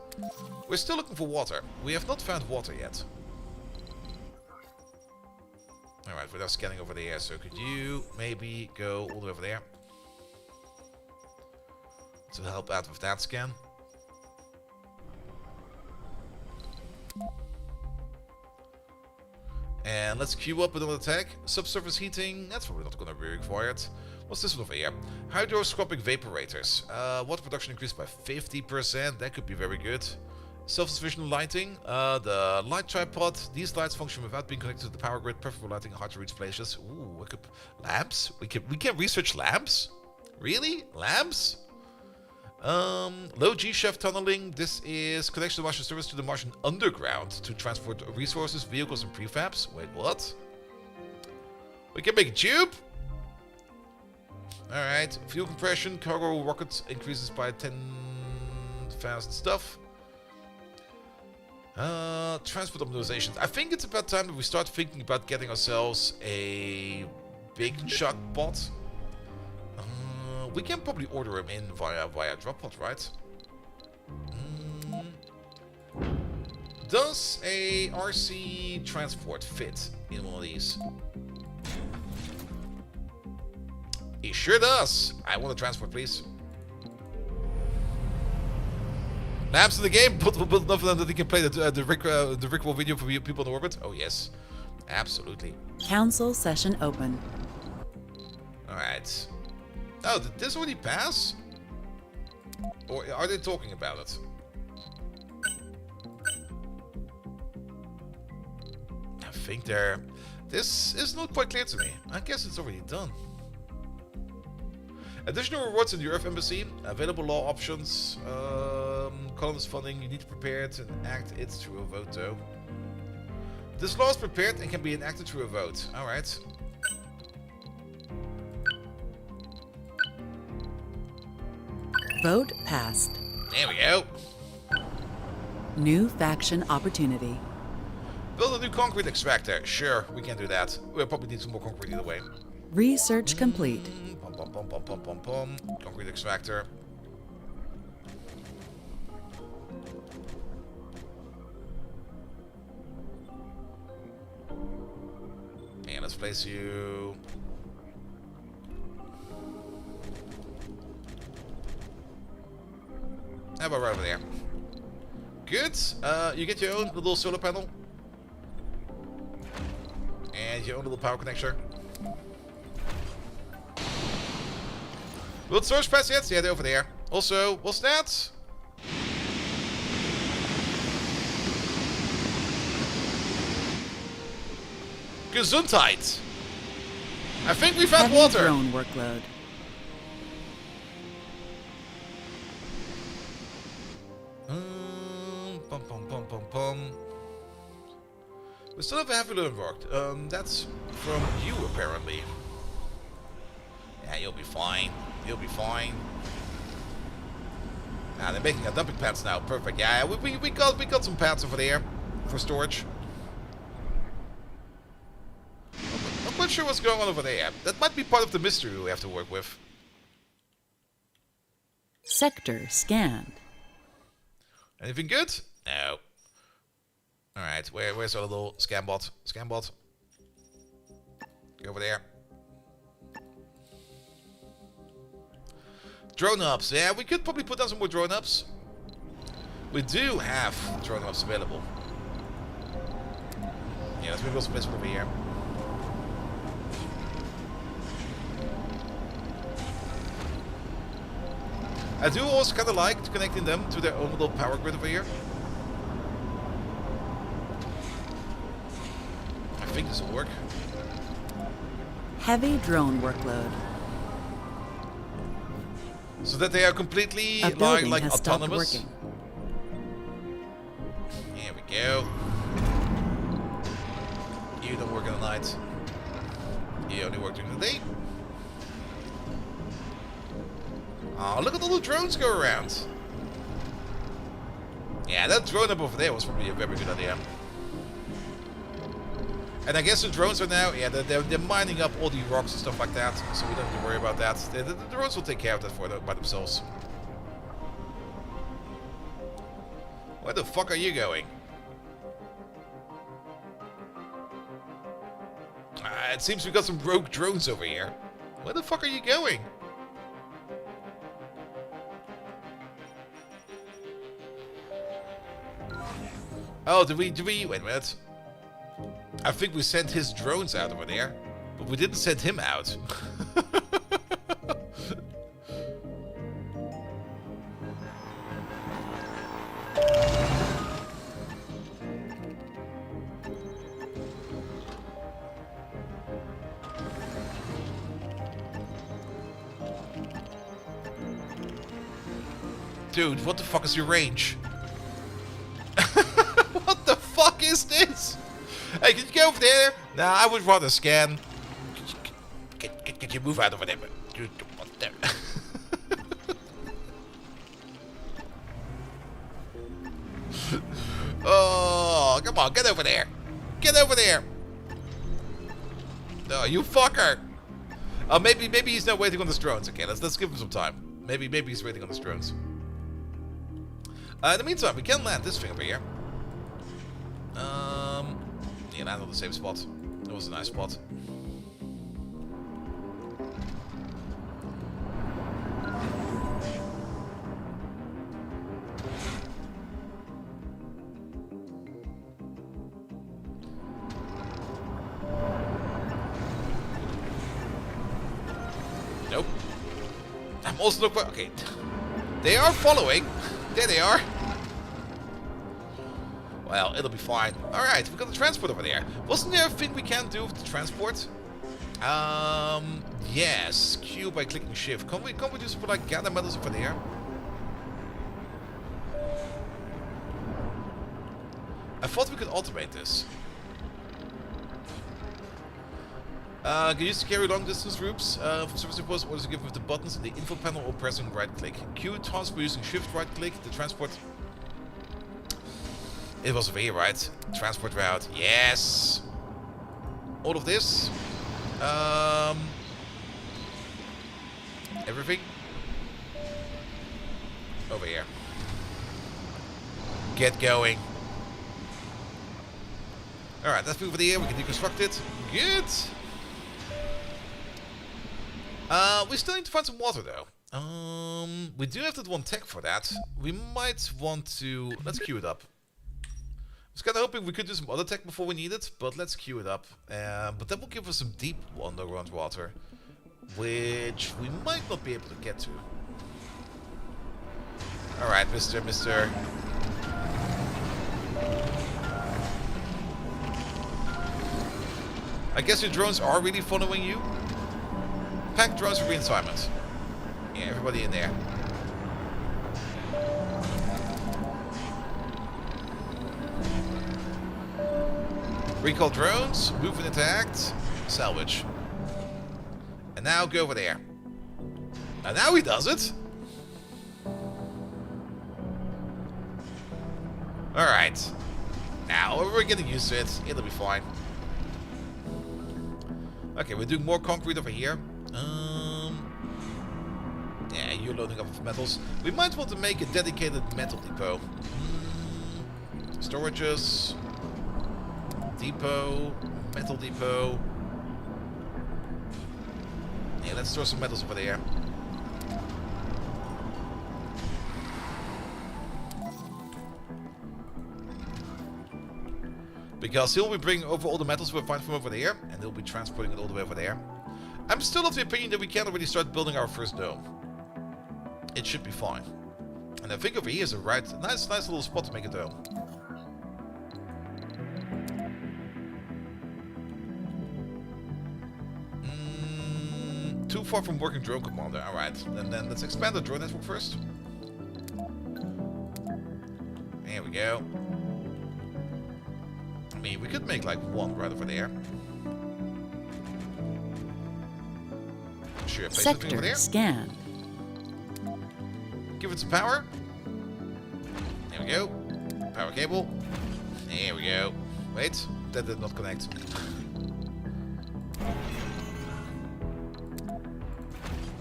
We're still looking for water. We have not found water yet. Alright, we're now scanning over there, so could you maybe go all the way over there to help out with that scan? And let's queue up another tag. Subsurface heating, that's probably not going to be required. What's this one over here? Hydroscopic vaporators. Water production increased by 50%. That could be very good. Self-sufficient lighting. The light tripod. These lights function without being connected to the power grid. Perfect for lighting hard to reach places. Ooh, lamps? We can research lamps? Really? Lamps? Low G-shaft tunneling. This is connection to Martian service to the Martian underground to transport resources, vehicles, and prefabs. Wait, what? We can make a tube? Alright. Fuel compression. Cargo rockets increases by 10,000 stuff. Transport optimizations. I think it's about time that we start thinking about getting ourselves a big chuck bot. We can probably order him in via Droppod, right? Does a RC transport fit in one of these? It sure does. I want a transport, please. Lamps in the game, but enough of them that he can play the Rickroll video for people in orbit. Oh yes, absolutely. Council session open. All right. Oh, did this already pass? Or are they talking about it? I think they're This is not quite clear to me. I guess it's already done. Additional rewards in the Earth Embassy. Available law options. Colonist funding. You need to prepare it and enact it through a vote, though. This law is prepared and can be enacted through a vote. Alright. Vote passed. There we go. New faction opportunity. Build a new concrete extractor. Sure, we can do that. We'll probably need some more concrete either way. Research complete. Pom, pom, pom, pom, pom, pom, pom. Concrete extractor. And let's place you. How about right over there? Good. You get your own little solar panel. And your own little power connector. Will source pass yet? Yeah, they're over there. Also, what's that? Gesundheit. I think we found Heavy water. drone workload. Pum, pum, pum, pum, pum. We still have a heavy load worked. That's from you, apparently. Yeah, you'll be fine. You'll be fine. Ah, they're making a dumping pads now. Perfect. Yeah, we got some pads over there for storage. I'm not sure what's going on over there. That might be part of the mystery we have to work with. Sector scanned. Anything good? No. Alright, where's our little scan bot? Scan bot. Go over there. Drone ups. Yeah, we could probably put down some more drone ups. We do have drone ups available. Yeah, let's move some over here. I do also kind of like connecting them to their own little power grid over here. I think this will work. Heavy drone workload. So that they are completely A building like has stopped autonomous. working. Here we go. You don't work in the night. You only work during the day. Oh, look at all the drones go around. Yeah, that drone up over there was probably a very good idea. And I guess the drones are now, yeah, they're mining up all the rocks and stuff like that, so we don't have to worry about that. The drones will take care of that by themselves. Where the fuck are you going? It seems we got some rogue drones over here. Where the fuck are you going? Oh, did we, wait a minute. I think we sent his drones out over there, but we didn't send him out. Dude, what the fuck is your range? What the fuck is this? Hey, can you go over there? Nah, I would rather scan. Can you move out over there? Oh, come on, get over there. Get over there. No, you fucker. Oh, maybe he's not waiting on the drones. Okay, let's give him some time. Maybe he's waiting on the drones. In the meantime, we can land this thing over here. Yeah, land on the same spot. That was a nice spot. Nope. I'm also looking for... Okay. They are following. There they are. Well, it'll be fine. Alright, we've got the transport over there. Wasn't there a thing we can do with the transport? Yes. Q by clicking shift. Can we do something like gather metals over there? I thought we could automate this. Can use to carry long distance routes. For service reports, orders are given with the buttons in the info panel or pressing right click. Q transfer using shift right click. The transport. It was over here, right? Transport route. Yes. All of this. Everything. Over here. Get going. Alright, let's move over here. We can deconstruct it. Good. We still need to find some water, though. We do have that one tech for that. We might want to... Let's queue it up. I was kind of hoping we could do some other tech before we need it, but let's queue it up. But that will give us some deep underground water, which we might not be able to get to. Alright, mister. I guess your drones are really following you. Pack drones for reassignment. Yeah, everybody in there. Recall drones, move and attacked, salvage. And now go over there. And now he does it. Alright. Now we're getting used to it. It'll be fine. Okay, we're doing more concrete over here. Yeah, you're loading up with metals. We might want to make a dedicated metal depot. Storages. Depot. Metal depot. Yeah, let's store some metals over there. Because he'll be bringing over all the metals we find from over there, and he'll be transporting it all the way over there. I'm still of the opinion that we can already start building our first dome. It should be fine. And I think over here is a nice little spot to make a dome. Too far from working drone commander. Alright, and then let's expand the drone network first. There we go. I mean, we could make like one right over there. Sure, place something over there. Scanned. Give it some power. There we go. Power cable. There we go. Wait, that did not connect.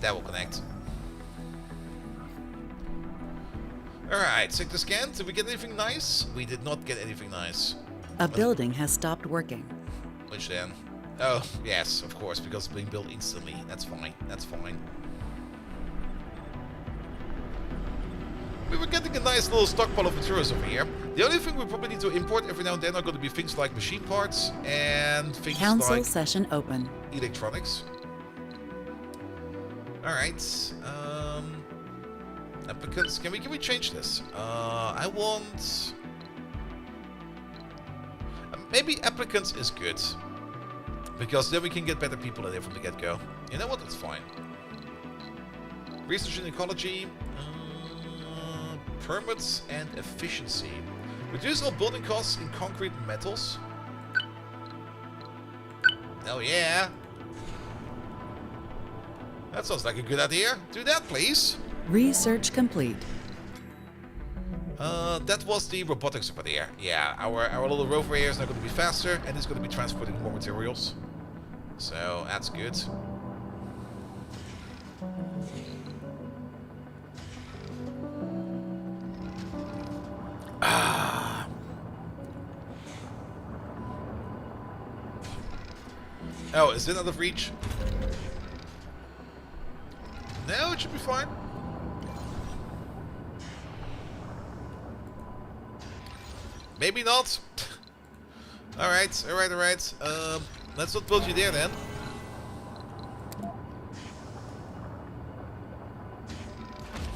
That will connect. Alright, sector scan. Did we get anything nice? We did not get anything nice. A building has stopped working. Which then? Oh, yes, of course, because it's being built instantly. That's fine. That's fine. We were getting a nice little stockpile of materials over here. The only thing we probably need to import every now and then are going to be things like machine parts and things Council like session open. Electronics. Alright. Applicants. Can we change this? I want... maybe applicants is good. Because then we can get better people in there from the get-go. You know what? That's fine. Research in ecology. Permits and efficiency. Reduce all building costs in concrete and metals. Oh yeah. That sounds like a good idea. Do that, please. Research complete. That was the robotics over there. Yeah, our little rover here is now going to be faster, and it's going to be transporting more materials. So that's good. Ah. Oh, is it out of reach? No, it should be fine. Maybe not. Alright. Let's not build you there then.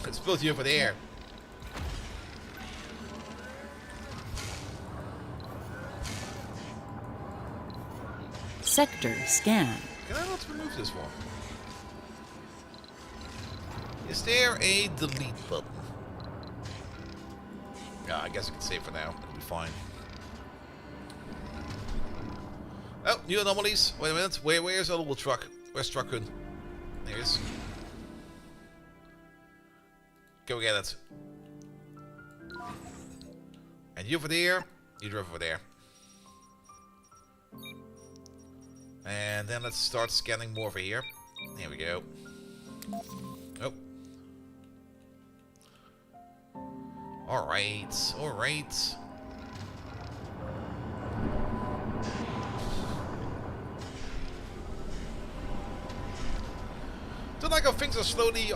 Let's build you over there. Sector scan. Can I not remove this one? Is there a delete button? Yeah, I guess I can save for now. It'll be fine. Oh, new anomalies. Wait a minute. Where's our little truck? Where's Truckun? There he is. Go get it. And you over there. You drove over there. And then let's start scanning more over here. There we go. Oh. Alright, alright. Don't like how things are slowly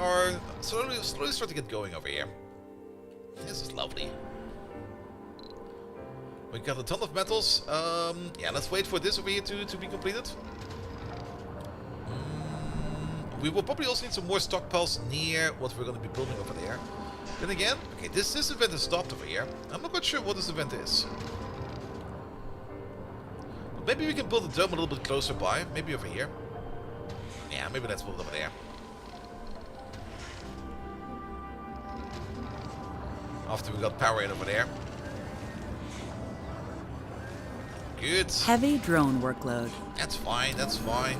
start to get going over here. This is lovely. We got a ton of metals. Yeah, let's wait for this over here to be completed. We will probably also need some more stockpiles near what we're going to be building over there. Then again, okay, this event is stopped over here. I'm not quite sure what this event is. Maybe we can build a dome a little bit closer by. Maybe over here. Yeah, maybe let's build it over there. After we got power in over there. Good. Heavy drone workload. That's fine, that's fine.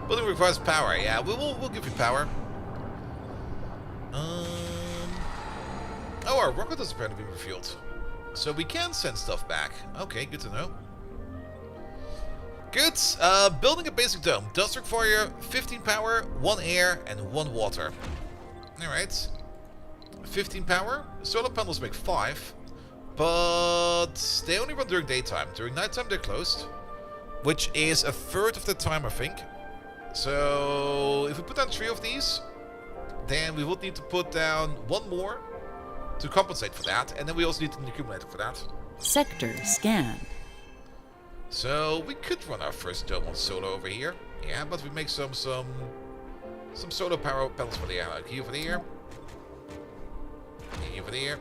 Building requires power, yeah, we'll give you power. Oh, our rocket has apparently been refueled. So we can send stuff back. Okay, good to know. Good. Building a basic dome does require 15 power, 1 air, and 1 water. Alright. 15 power. Solar panels make 5. But they only run during daytime. During nighttime they're closed. Which is a third of the time, I think. So if we put down 3 of these, then we would need to put down 1 more to compensate for that. And then we also need an accumulator for that. Sector scan. So we could run our first dome on solar over here. Yeah, but we make some solar power panels for the air. Like here over there. Here over there.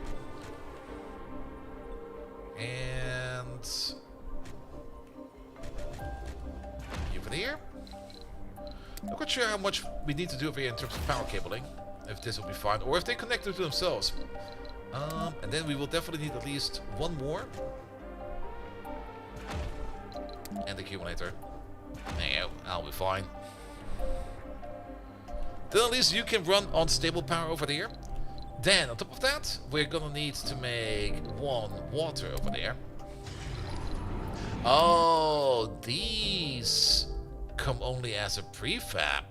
And here over there. Not quite sure how much we need to do over here in terms of power cabling. If this will be fine. Or if they connect them to themselves. And then we will definitely need at least 1 more. And the accumulator. There you go. I'll be fine. Then at least you can run on stable power over there. Then, on top of that, we're gonna need to make 1 water over there. Oh, these come only as a prefab.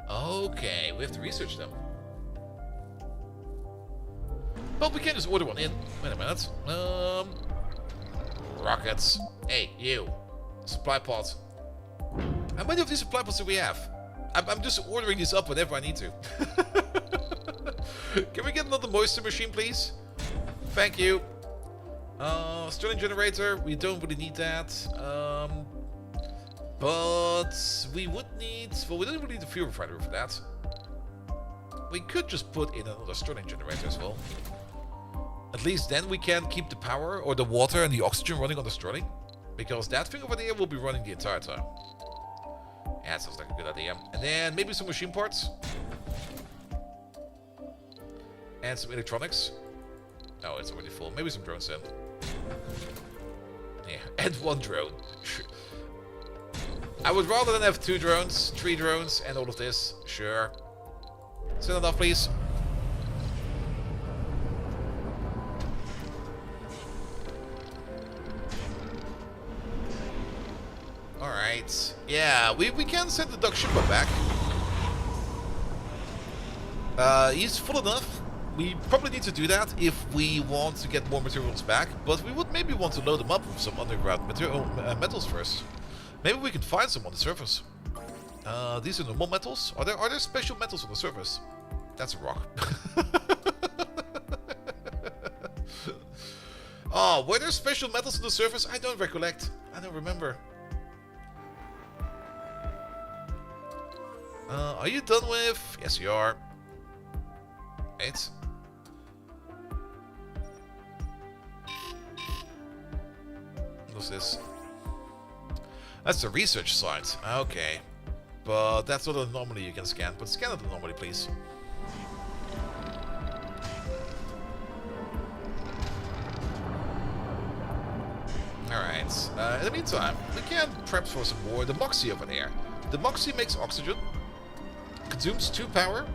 Okay, we have to research them. But we can just order one in. Wait a minute. Rockets. Hey, you. Supply pods. How many of these supply pods do we have? I'm just ordering these up whenever I need to. Can we get another moisture machine, please? Thank you. Stirling generator. We don't really need that. But we would need... Well, we don't really need a fuel refiner for that. We could just put in another Stirling generator as well. At least then we can keep the power or the water and the oxygen running on the Stirling. Because that thing over there will be running the entire time. Yeah, that sounds like a good idea. And then maybe some machine parts. And some electronics. Oh, it's already full. Maybe some drones then. Yeah, and 1 drone. I would rather than have 2 drones, 3 drones, and all of this. Sure. Send it off, please. Alright. Yeah, we can send the Duck Shipper back. He's full enough. We probably need to do that if we want to get more materials back. But we would maybe want to load them up with some underground metals first. Maybe we can find some on the surface. These are normal metals. Are there special metals on the surface? That's a rock. Oh, were there special metals on the surface? I don't recollect. I don't remember. Are you done with? Yes, you are. Right. What's this? That's the research site. Okay. But that's not an anomaly you can scan. But scan an anomaly, please. Alright. In the meantime, we can prep for some more. The Moxie over there. The Moxie makes oxygen. Consumes 2 power.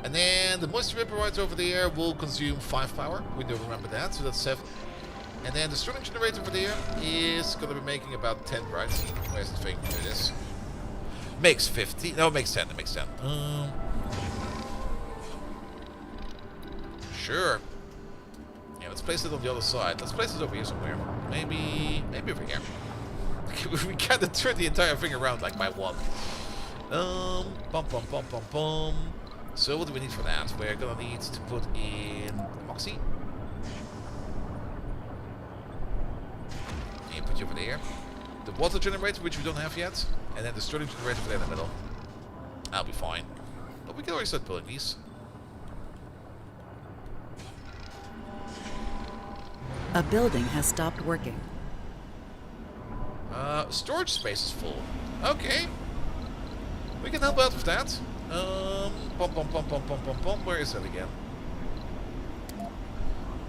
And then the moisture vaporizer over there will consume 5 power. We do remember that, so that's 7. And then the Sterling generator over there is going to be making about 10, right? Where's the thing? Here it is. Makes 50. No, it makes 10. It makes 10. Sure. Yeah, let's place it on the other side. Let's place it over here somewhere. Maybe over here. We kind of turn the entire thing around like by one. So what do we need for that? We're gonna need to put in Moxie. And put you over there. The water generator, which we don't have yet. And then the Sterling generator over there in the middle. That'll be fine. But we can already start building these. A building has stopped working. Storage space is full. Okay. We can help out with that. Where is that again?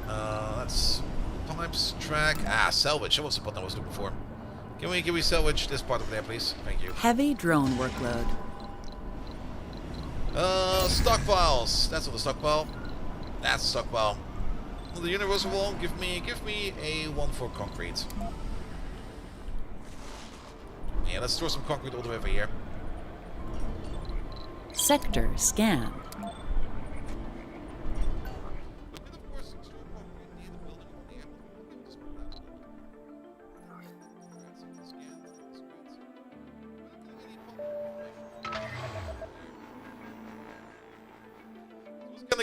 That's pipes, track. Salvage. That was the button I was looking for. Can we salvage this part over there, please? Thank you. Heavy drone workload. Stockpiles. That's on the stockpile. That's a stockpile. On the universal wall, give me a 1 for concrete. Yeah, let's store some concrete all the way over here. Sector scanned.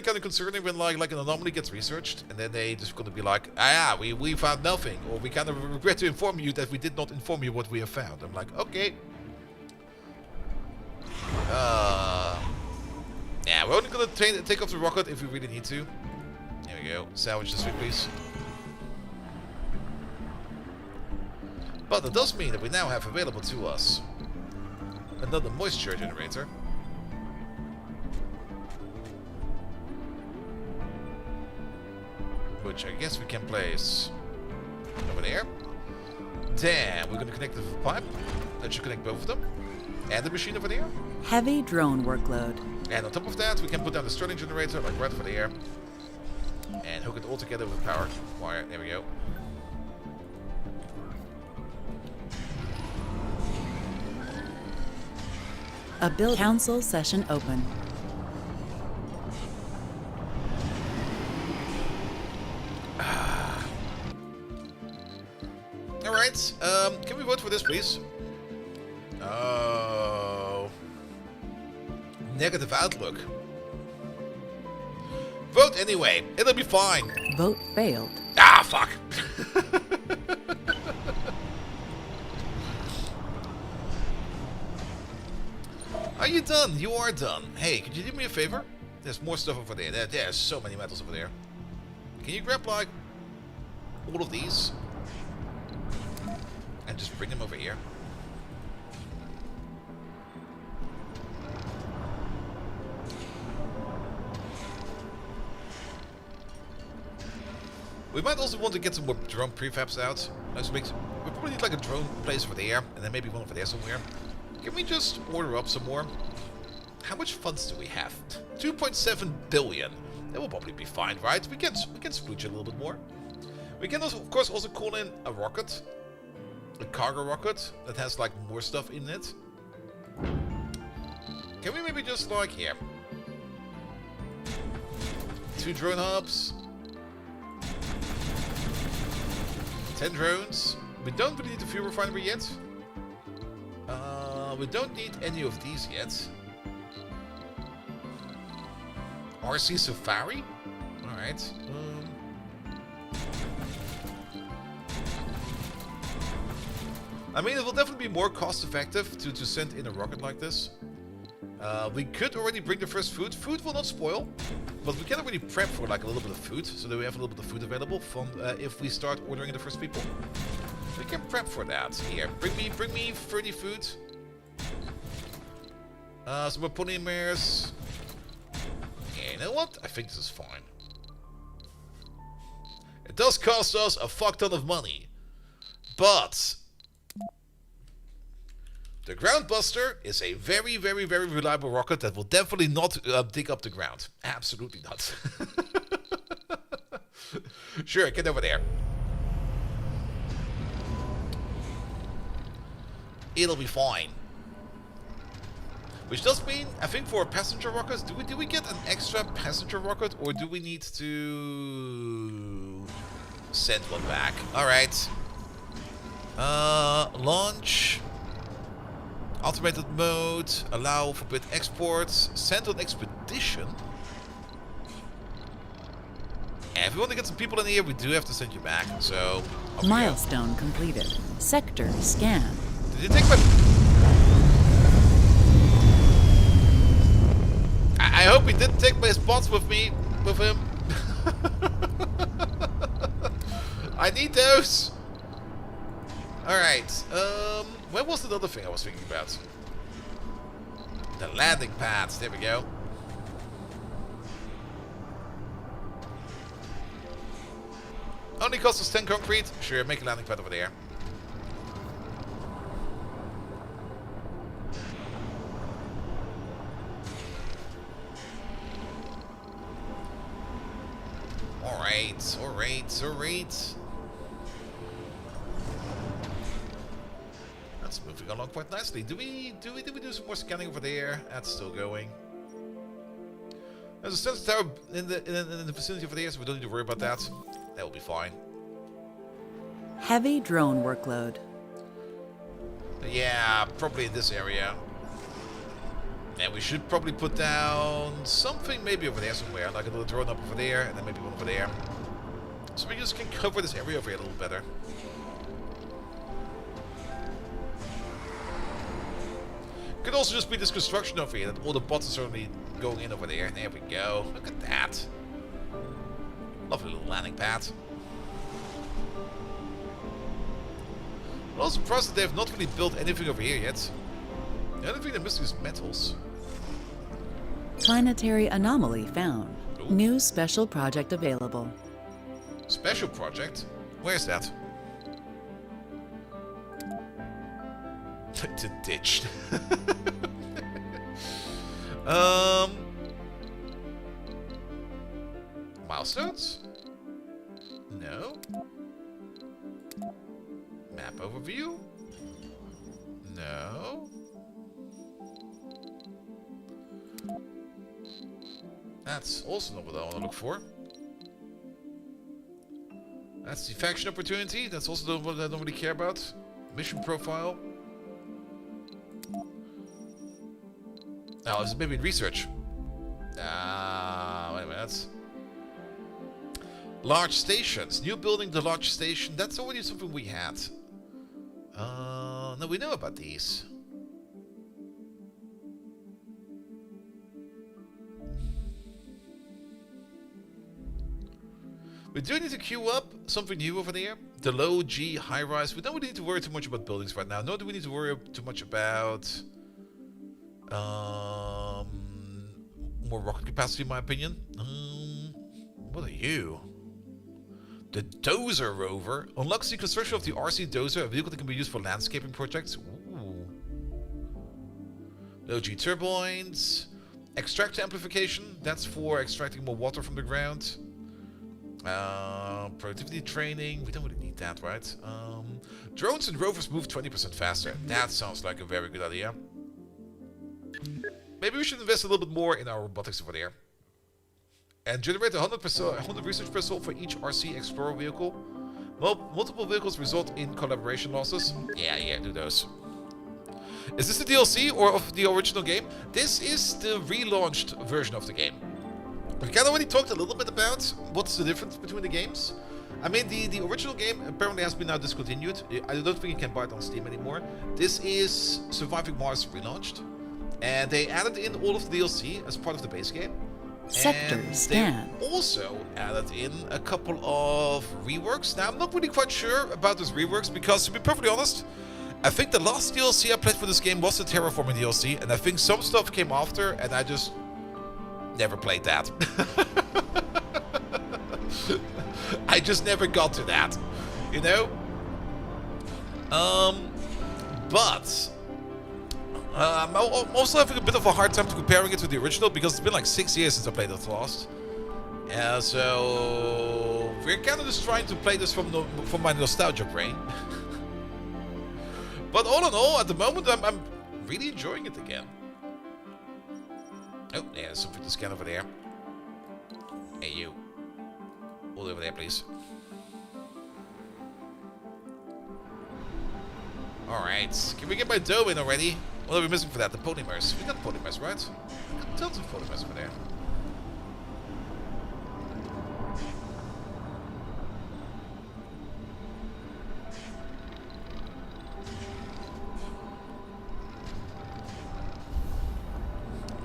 Kind of concerning when like an anomaly gets researched and then they just gonna be like, we found nothing, or we kind of regret to inform you that we did not inform you what we have found. I'm like, okay. Yeah, we're only gonna take off the rocket if we really need to. There we go. Salvage this week, please. But that does mean that we now have available to us another moisture generator. Which I guess we can place over there. Then we're going to connect the pipe. That should connect both of them. And the machine over there. Heavy drone workload. And on top of that, we can put down the Sterling generator, like right over there. And hook it all together with power wire. There we go. A build council session open. Alright, can we vote for this, please? Oh. Negative outlook. Vote anyway, it'll be fine. Vote failed. Ah, fuck! Are you done? You are done. Hey, could you do me a favor? There's more stuff over there. There's so many metals over there. Can you grab, like, all of these? And just bring them over here. We might also want to get some more drone prefabs out. We probably need like a drone place over there, and then maybe one over there somewhere. Can we just order up some more? How much funds do we have? 2.7 billion. That will probably be fine, right? We can splooge a little bit more. We can also, of course, also call in a rocket. A cargo rocket that has like more stuff in it. Can we maybe just like here? 2 drone hubs. 10 drones. We don't really need the fuel refinery yet. We don't need any of these yet. RC Safari? Alright. I mean, it will definitely be more cost effective to send in a rocket like this. We could already bring the first food. Food will not spoil, but we can already prep for like a little bit of food, so that we have a little bit of food available from if we start ordering the first people. We can prep for that. Here, bring me 30 food. Some more polymers. Yeah, you know what? I think this is fine. It does cost us a fuck ton of money. But the Groundbuster is a very, very, very reliable rocket that will definitely not dig up the ground. Absolutely not. Sure, get over there. It'll be fine. Which does mean, I think for passenger rockets, do we get an extra passenger rocket, or do we need to send one back? Alright. Launch. Automated mode. Allow forbid exports. Send on expedition. And if we want to get some people in here, we do have to send you back. So, Milestone completed. Sector scan. Did you take my... I hope he didn't take my spots with me, with him. I need those. Alright, where was the other thing I was thinking about? The landing pads, there we go. Only costs us 10 concrete. Sure, make a landing pad over there. Alright. That's moving along quite nicely. Do we do some more scanning over there? That's still going. There's a sensor tower in the vicinity over there, so we don't need to worry about that. That will be fine. Heavy drone workload. Yeah, probably in this area. And we should probably put down something maybe over there somewhere, like a little drone up over there, and then maybe one over there. So we just can cover this area over here a little better. Could also just be this construction over here, that all the bots are only going in over there. There we go. Look at that. Lovely little landing pad. I'm also surprised that they have not really built anything over here yet. The only thing they're missing is metals. Planetary anomaly found. Ooh. New special project available. Special project? Where's that? It's a ditch. Milestones? No. Map overview? No. That's also not what I want to look for. That's the faction opportunity. That's also what I don't really care about. Mission profile. Oh, this is maybe research. Wait a minute. That's large stations. New building, the large station. That's already something we had. No, we know about these. We do need to queue up something new over there. The low G high rise. We don't really need to worry too much about buildings right now. Nor do we need to worry too much about more rocket capacity, in my opinion. What are you? The Dozer rover unlocks the construction of the RC Dozer, a vehicle that can be used for landscaping projects. Ooh. Low G turbines. Extractor amplification. That's for extracting more water from the ground. Productivity training. We don't really need that, right? Drones and rovers move 20% faster. That sounds like a very good idea. Maybe we should invest a little bit more in our robotics over there. And generate 100 research per soul for each RC Explorer vehicle. Well, multiple vehicles result in collaboration losses. Yeah, do those. Is this the DLC or of the original game? This is the relaunched version of the game. We kind of already talked a little bit about what's the difference between the games. I mean, the original game apparently has been now discontinued. I don't think you can buy it on Steam anymore. This is Surviving Mars Relaunched. And they added in all of the DLC as part of the base game. Sector And scan. they also added in a couple of reworks. Now, I'm not really quite sure about those reworks because, to be perfectly honest, I think the last DLC I played for this game was the Terraforming DLC, and I think some stuff came after, and I just never played that. I just never got to that, you know? But I'm also having a bit of a hard time comparing it to the original because it's been like 6 years since I played it last. So we're kind of just trying to play this from my nostalgia brain. But all in all, at the moment, I'm really enjoying it again. Oh, yeah, there's something to scan over there. Hey, you. Hold over there, please. Alright, can we get my dough in already? What are we missing for that? The polymers. We got polymers, right? We got tons of polymers over there.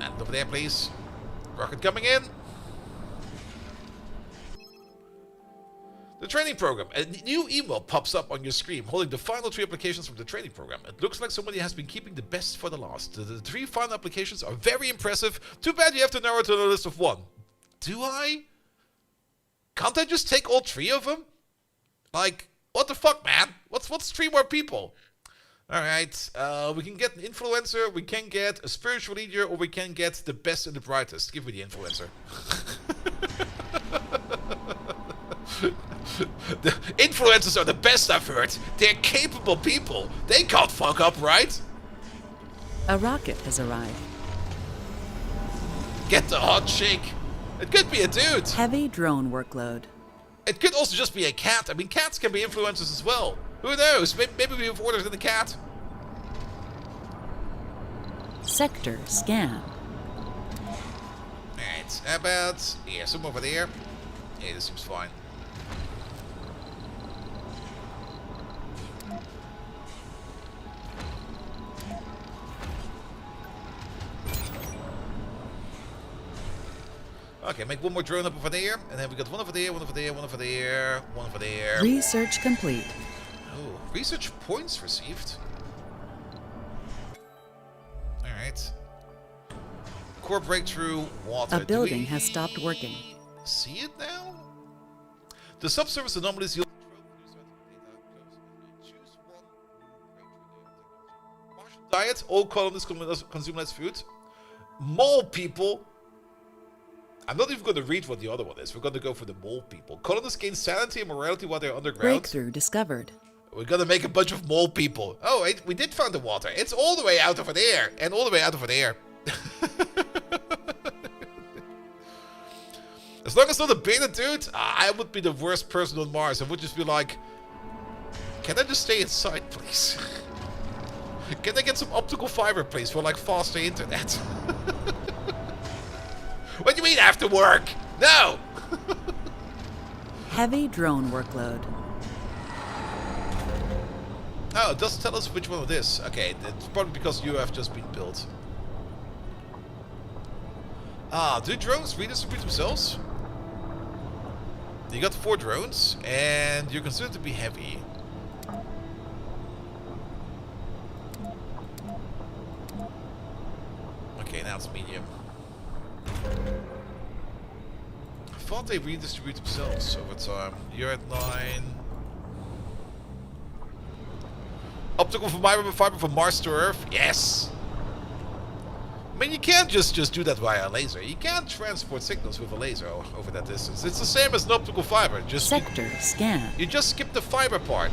And over there, please. Rocket coming in. The training program. A new email pops up on your screen holding the final 3 applications from the training program. It looks like somebody has been keeping the best for the last. The 3 final applications are very impressive. Too bad you have to narrow it to a list of 1. Do I? Can't I just take all 3 of them? Like, what the fuck, man? What's 3 more people? Alright, we can get an influencer, we can get a spiritual leader, or we can get the best and the brightest. Give me the influencer. The influencers are the best I've heard. They're capable people. They can't fuck up, right? A rocket has arrived. Get the hot chick. It could be a dude. Heavy drone workload. It could also just be a cat. I mean, cats can be influencers as well. Who knows? Maybe we've ordered in the cat. Sector scan. Alright, about... Yeah, some over there. Yeah, this seems fine. Okay, make one more drone up over there, and then we got one over there, one over there, one over there, one over there. Research complete. Oh, research points received. Alright. Core breakthrough, water. A building has stopped working. See it now? The subsurface anomalies yield choose one. Partial diet, all colonists consume less food. Mole people. I'm not even going to read what the other one is. We're going to go for the mole people. Colonists gain sanity and morality while they're underground. Breakthrough discovered. We're going to make a bunch of mole people. Oh, wait, we did find the water. It's all the way out over there. And all the way out over there. As long as it's not a beta dude, I would be the worst person on Mars. I would just be like, can I just stay inside, please? Can I get some optical fiber, please, for like faster internet? What do you mean after work? No! Heavy drone workload. Oh, it doesn't tell us which one it is. Okay, it's probably because you have just been built. Ah, do drones redistribute themselves? You got 4 drones, and you're considered to be heavy. Okay, now it's medium. I thought they redistribute themselves over time. You're at 9. Optical fiber from Mars to Earth? Yes! I mean, you can't just do that via a laser. You can't transport signals with a laser over that distance. It's the same as an optical fiber. Just Sector scan. you just skip the fiber part.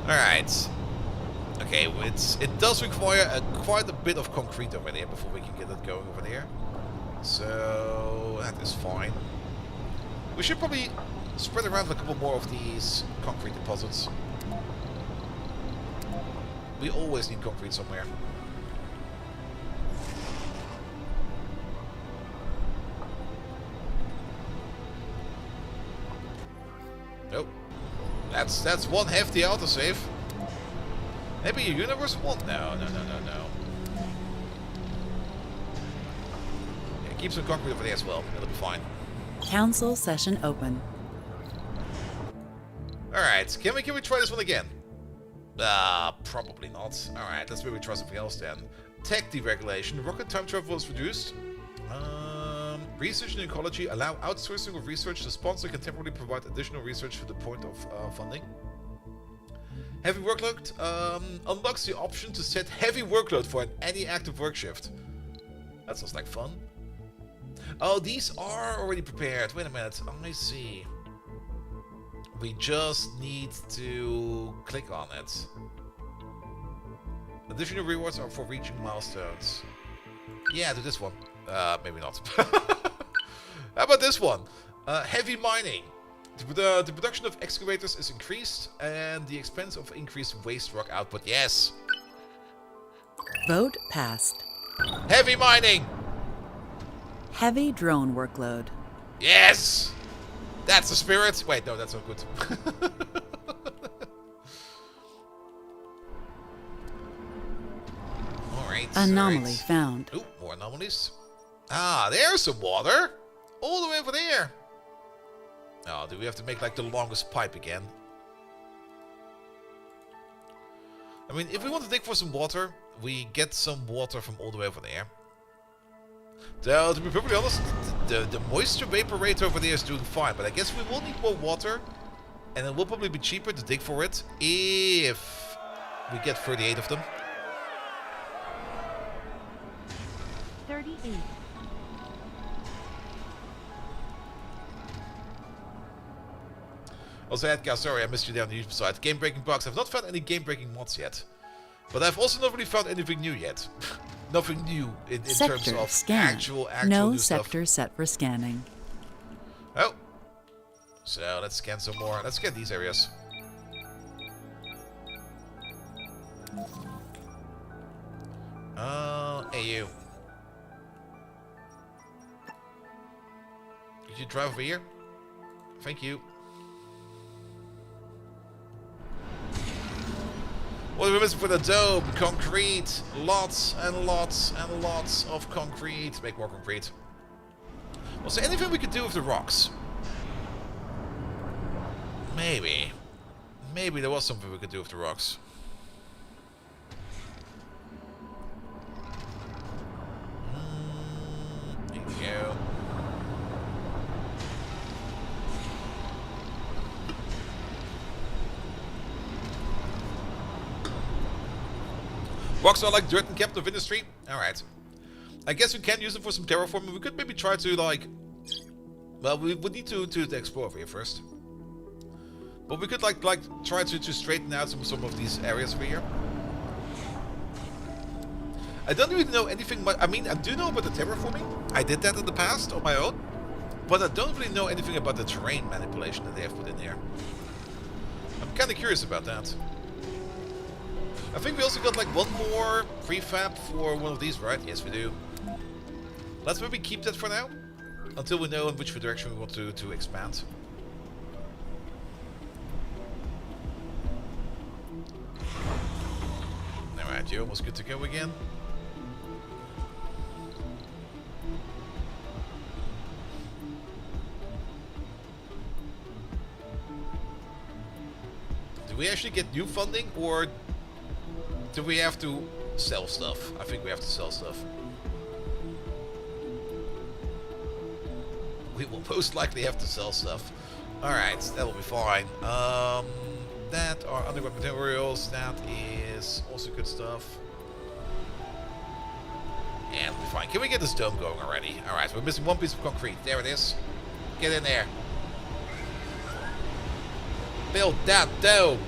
Alright. Okay, it does require quite a bit of concrete over there before we can get it going over there. So that is fine. We should probably spread around a couple more of these concrete deposits. We always need concrete somewhere. Nope. That's one hefty autosave. Maybe a universe one? No. Yeah, keep some concrete over there as well. That'll be fine. Council session open. Alright, can we try this one again? Probably not. Alright, let's maybe try something else then. Tech deregulation. Rocket time travel is reduced. Research in ecology. Allow outsourcing of research. The sponsor can temporarily provide additional research to the point of funding. Heavy workload. Unlocks the option to set heavy workload for any active work shift. That sounds like fun. Oh, these are already prepared. Wait a minute. I see. We just need to click on it. Additional rewards are for reaching milestones. Yeah, do this one. Maybe not. How about this one? Heavy mining. The production of excavators is increased, and the expense of increased waste rock output. Yes. Vote passed. Heavy mining. Heavy drone workload. Yes. That's the spirit. Wait, no, that's not good. Alright. Anomaly found. Ooh, more anomalies. Ah, there's some water. All the way over there. Oh, do we have to make like the longest pipe again? I mean, if we want to dig for some water, we get some water from all the way over there. Though, to be perfectly honest, the moisture vapor rate over there is doing fine, but I guess we will need more water, and it will probably be cheaper to dig for it if we get 38 of them. 38. Also, Edgar, sorry I missed you there on the YouTube side. Game-breaking bugs. I've not found any game-breaking mods yet. But I've also not really found anything new yet. Nothing new in terms of scan. actual no new sector stuff. set for scanning. Oh. So let's scan some more. Let's scan these areas. Hey you. Did you drive over here? Thank you. What are we missing for the dome? Concrete. Lots and lots and lots of concrete. Make more concrete. Was there anything we could do with the rocks? Maybe. Maybe there was something we could do with the rocks. There you go. Rocks are like dirt and kept of industry. Alright. I guess we can use them for some terraforming. We could maybe try to, like... Well, we would need to explore over here first. But we could, like try to straighten out some of these areas over here. I don't really know anything much. I mean, I do know about the terraforming. I did that in the past on my own. But I don't really know anything about the terrain manipulation that they have put in there. I'm kind of curious about that. I think we also got like one more prefab for one of these, right? Yes, we do. Let's maybe keep that for now. Until we know in which direction we want to expand. Alright, you're almost good to go again. Do we actually get new funding, or do we have to sell stuff? I think we have to sell stuff. We will most likely have to sell stuff. Alright, that will be fine. That are underground materials. That is also good stuff. And we'll be fine. Can we get this dome going already? Alright, we're missing one piece of concrete. There it is. Get in there. Build that dome.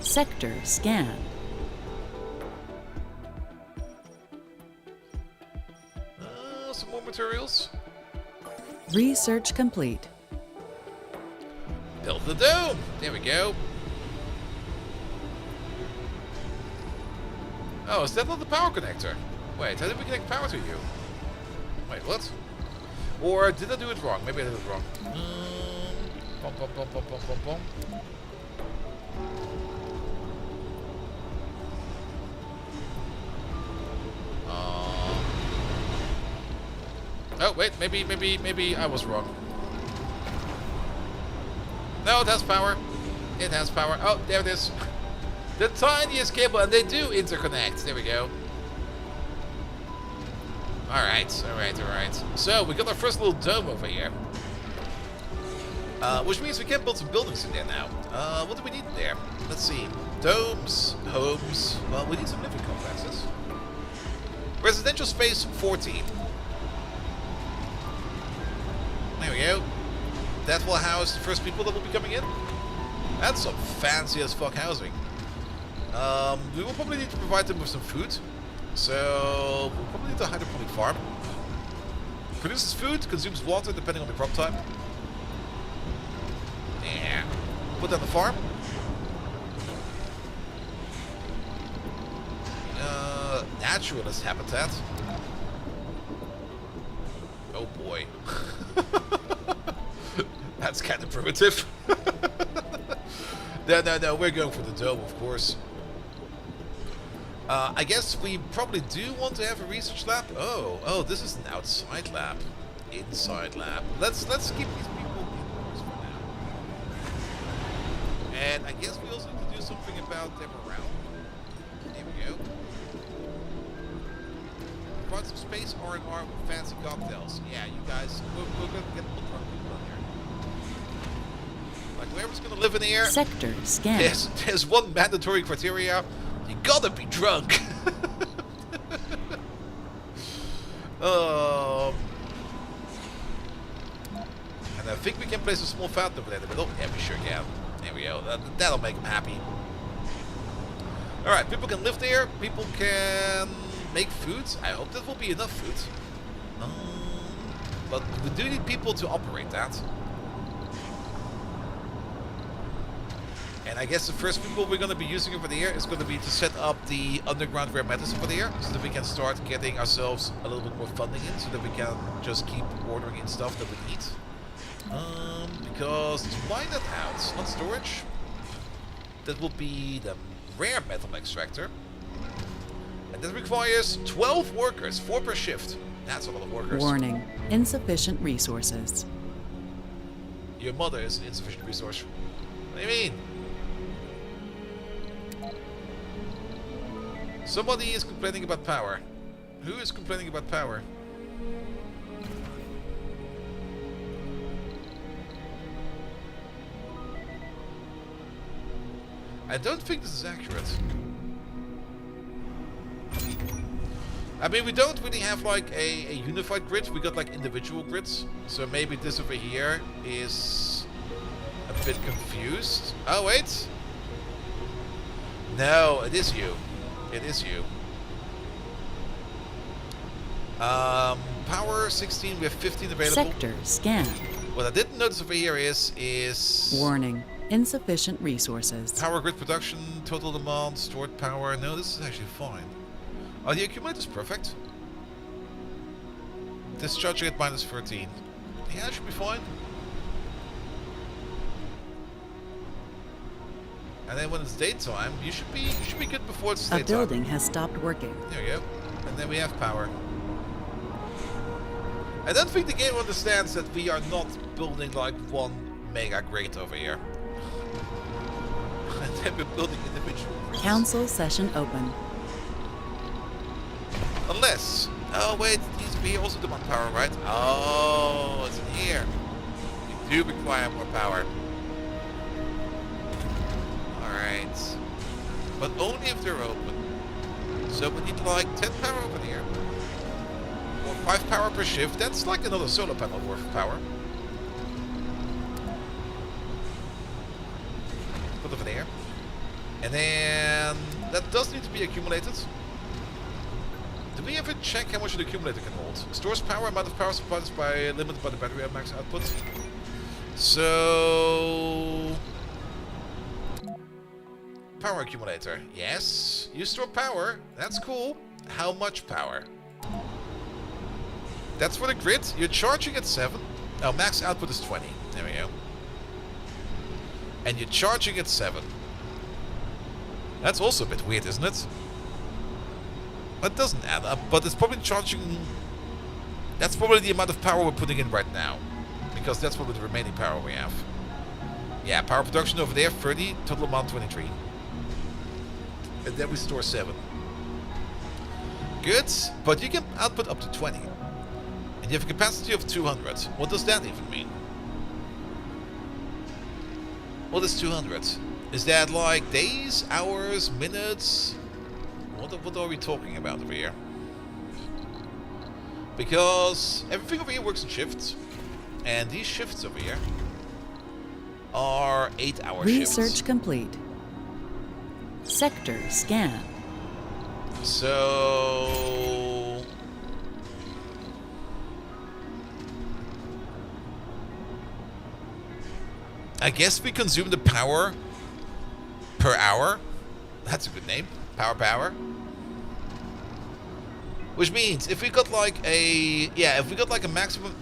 Sector scan. Some more materials. Research complete. Build the dome. There we go. Oh, is that not the power connector? Wait, how did we connect power to you? Wait, what? Or did I do it wrong? Maybe I did it wrong. Bum, bum, bum, bum, bum, bum, bum. Oh, wait, maybe I was wrong. No, it has power. It has power. Oh, there it is. The tiniest cable, and they do interconnect. There we go. Alright, alright. So, we got our first little dome over here. Which means we can build some buildings in there now. What do we need in there? Let's see. Domes, homes. Well, we need some living complexes. Residential space 14. There we go. That will house the first people that will be coming in. That's some fancy as fuck housing. We will probably need to provide them with some food. So, we'll probably need a hydroponic farm. Produces food, consumes water depending on the crop type. Yeah. Put down the farm. Naturalist habitat. Oh boy. That's kind of primitive. No, we're going for the dome, of course. I guess we probably do want to have a research lab. Oh, this is an outside lab. Inside lab. Let's keep these people indoors for now. And I guess we also need to do something about them around. There we go. Provide some space R&R with fancy cocktails. Yeah, you guys, we're gonna get a little drunk people in here. Like whoever's gonna live in here. Sector scan. There's one mandatory criteria. You gotta be drunk. And I think we can place a small fountain over there in the middle. Yeah, we sure can. There we go. That'll make them happy. Alright, people can live there. People can make food. I hope that will be enough food. But we do need people to operate that. And I guess the first people we're going to be using over there is going to be to set up the underground rare metals over there, so that we can start getting ourselves a little bit more funding in, so that we can just keep ordering in stuff that we need. Because to mine that out on storage, that will be the rare metal extractor. And that requires 12 workers, 4 per shift. That's a lot of workers. Warning. Insufficient resources. Your mother is an insufficient resource. What do you mean? Somebody is complaining about power. Who is complaining about power? I don't think this is accurate. I mean, we don't really have like a unified grid. We got like individual grids. So maybe this over here is a bit confused. Oh, wait. No, it is you. It is you. Power 16, we have 15 available. Sector scan. What I didn't notice over here is Warning. Insufficient resources. power grid production, total demand, stored power. No, this is actually fine. Oh, the accumulator's perfect. Discharging at minus 13. Yeah, that should be fine. And then when it's daytime, you should be good before it's A daytime. building has stopped working. There we go. And then we have power. I don't think the game understands that we are not building like one mega grate over here. And then we're building individual grids. Council session open. Unless... Oh wait, these be also demand power, right? Oh, it's in here. We do require more power. Alright. But only if they're open. So we need like 10 power over here. Or 5 power per shift. That's like another solar panel worth of power. Put over there. And then that does need to be accumulated. Do we ever check how much an accumulator can hold? Stores power, amount of power supplied is limited by the battery at max output. So... Power accumulator. Yes. You store power. That's cool. How much power? That's for the grid. You're charging at 7. Oh, max output is 20. There we go. And you're charging at 7. That's also a bit weird, isn't it? That doesn't add up, but it's probably charging... That's probably the amount of power we're putting in right now. Because that's probably the remaining power we have. Yeah, power production over there, 30. Total amount, 23. And then we store 7. Good, but you can output up to 20. And you have a capacity of 200. What does that even mean? What is 200? Is that like days, hours, minutes? What are we talking about over here? Because everything over here works in shifts. And these shifts over here are 8-hour shifts. Research complete. Sector scan. So... I guess we consume the power per hour. That's a good name. Power. Which means if we got like a... Yeah, if we got like a maximum...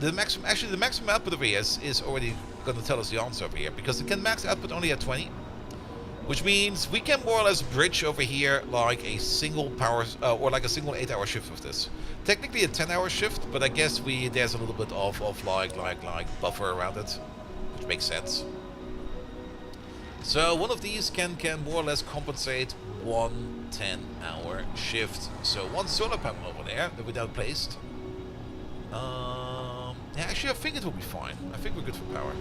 Actually, the maximum output over here is already going to tell us the answer over here. Because it can max output only at 20. Which means we can more or less bridge over here like a single power... or like a single 8-hour shift with this. Technically a 10-hour shift, but I guess there's a little bit of like buffer around it. Which makes sense. So one of these can more or less compensate one 10-hour shift. So one solar panel over there that we now placed. Yeah, actually I think it will be fine. I think we're good for power.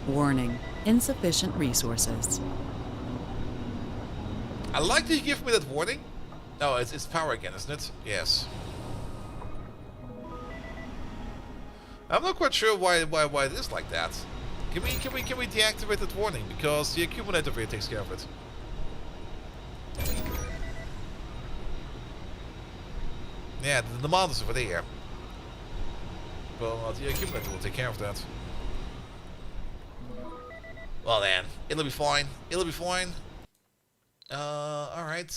Warning. Insufficient resources. I like that you give me that warning. Oh, it's power again, isn't it? Yes. I'm not quite sure why it is like that. Can we deactivate that warning? Because the accumulator here takes care of it. Yeah, the demand is over there. Well, the accumulator will take care of that. Well then, it'll be fine. It'll be fine. Alright.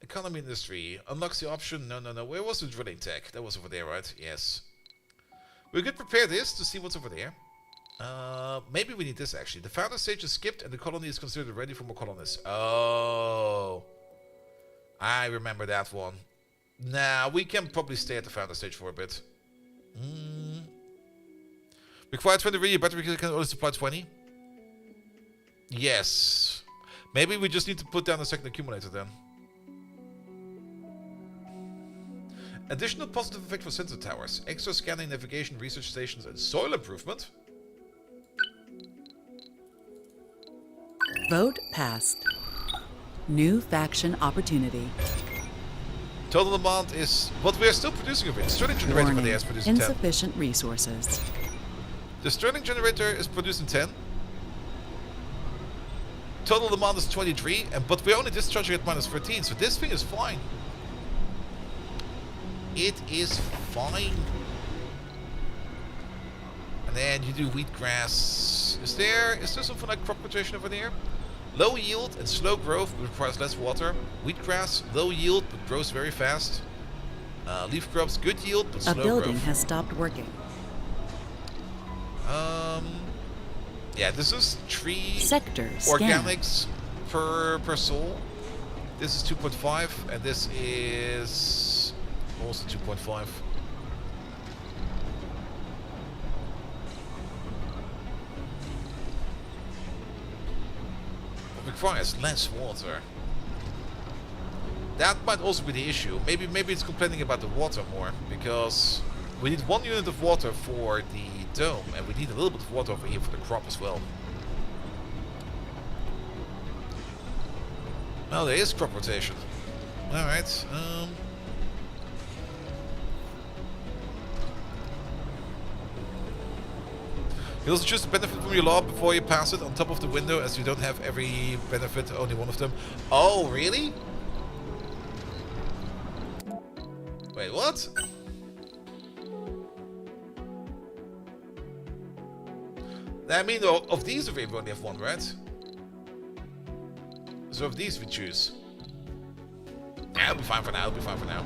Economy industry. Unlocks the option. No. Where was the drilling tech? That was over there, right? Yes. We could prepare this to see what's over there. Maybe we need this actually. The founder stage is skipped and the colony is considered ready for more colonists. Oh. I remember that one. Nah, we can probably stay at the founder stage for a bit. Require 20 really, battery can only supply 20. Yes. Maybe we just need to put down a second accumulator then. Additional positive effect for sensor towers. Extra scanning, navigation, research stations, and soil improvement. Vote passed. New faction opportunity. Total demand is... But we are still producing a bit. The Sterling generator over there is producing 10. Insufficient resources. The Sterling generator is producing 10. Total demand is 23, but we're only discharging at minus 13, so this thing is fine. It is fine. And then you do wheatgrass. Is there something like crop rotation over there? Low yield and slow growth requires less water. Wheatgrass, low yield but grows very fast. Leaf crops, good yield but slow growth. A building has stopped working. Yeah, this is tree Sector organics per soul. This is 2.5 and this is also 2.5. Requires less water. That might also be the issue. Maybe it's complaining about the water more, because we need 1 unit of water for the dome, and we need a little bit of water over here for the crop as well. Oh, there is crop rotation. Alright, you also choose the benefit from your law before you pass it on top of the window, as you don't have every benefit, only one of them. Oh, really? Wait, what? I mean, of these we only have one, right? So of these we choose. Yeah, it'll be fine for now, it'll be fine for now.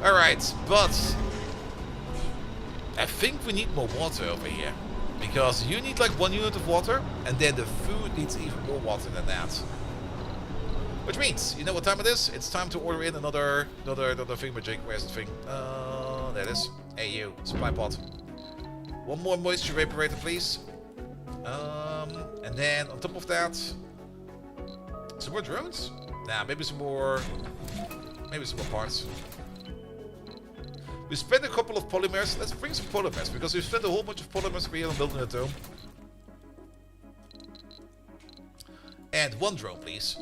Alright, but... I think we need more water over here. Because you need like 1 unit of water, and then the food needs even more water than that. Which means, you know what time it is? It's time to order in another thingamajig. Where's the thing? There it is. Hey you, supply pot. 1 more moisture evaporator, please. And then on top of that, some more drones? Nah, maybe some more parts. We spent a couple of polymers. Let's bring some polymers, because we spent a whole bunch of polymers here on building a dome. And 1 drone, please.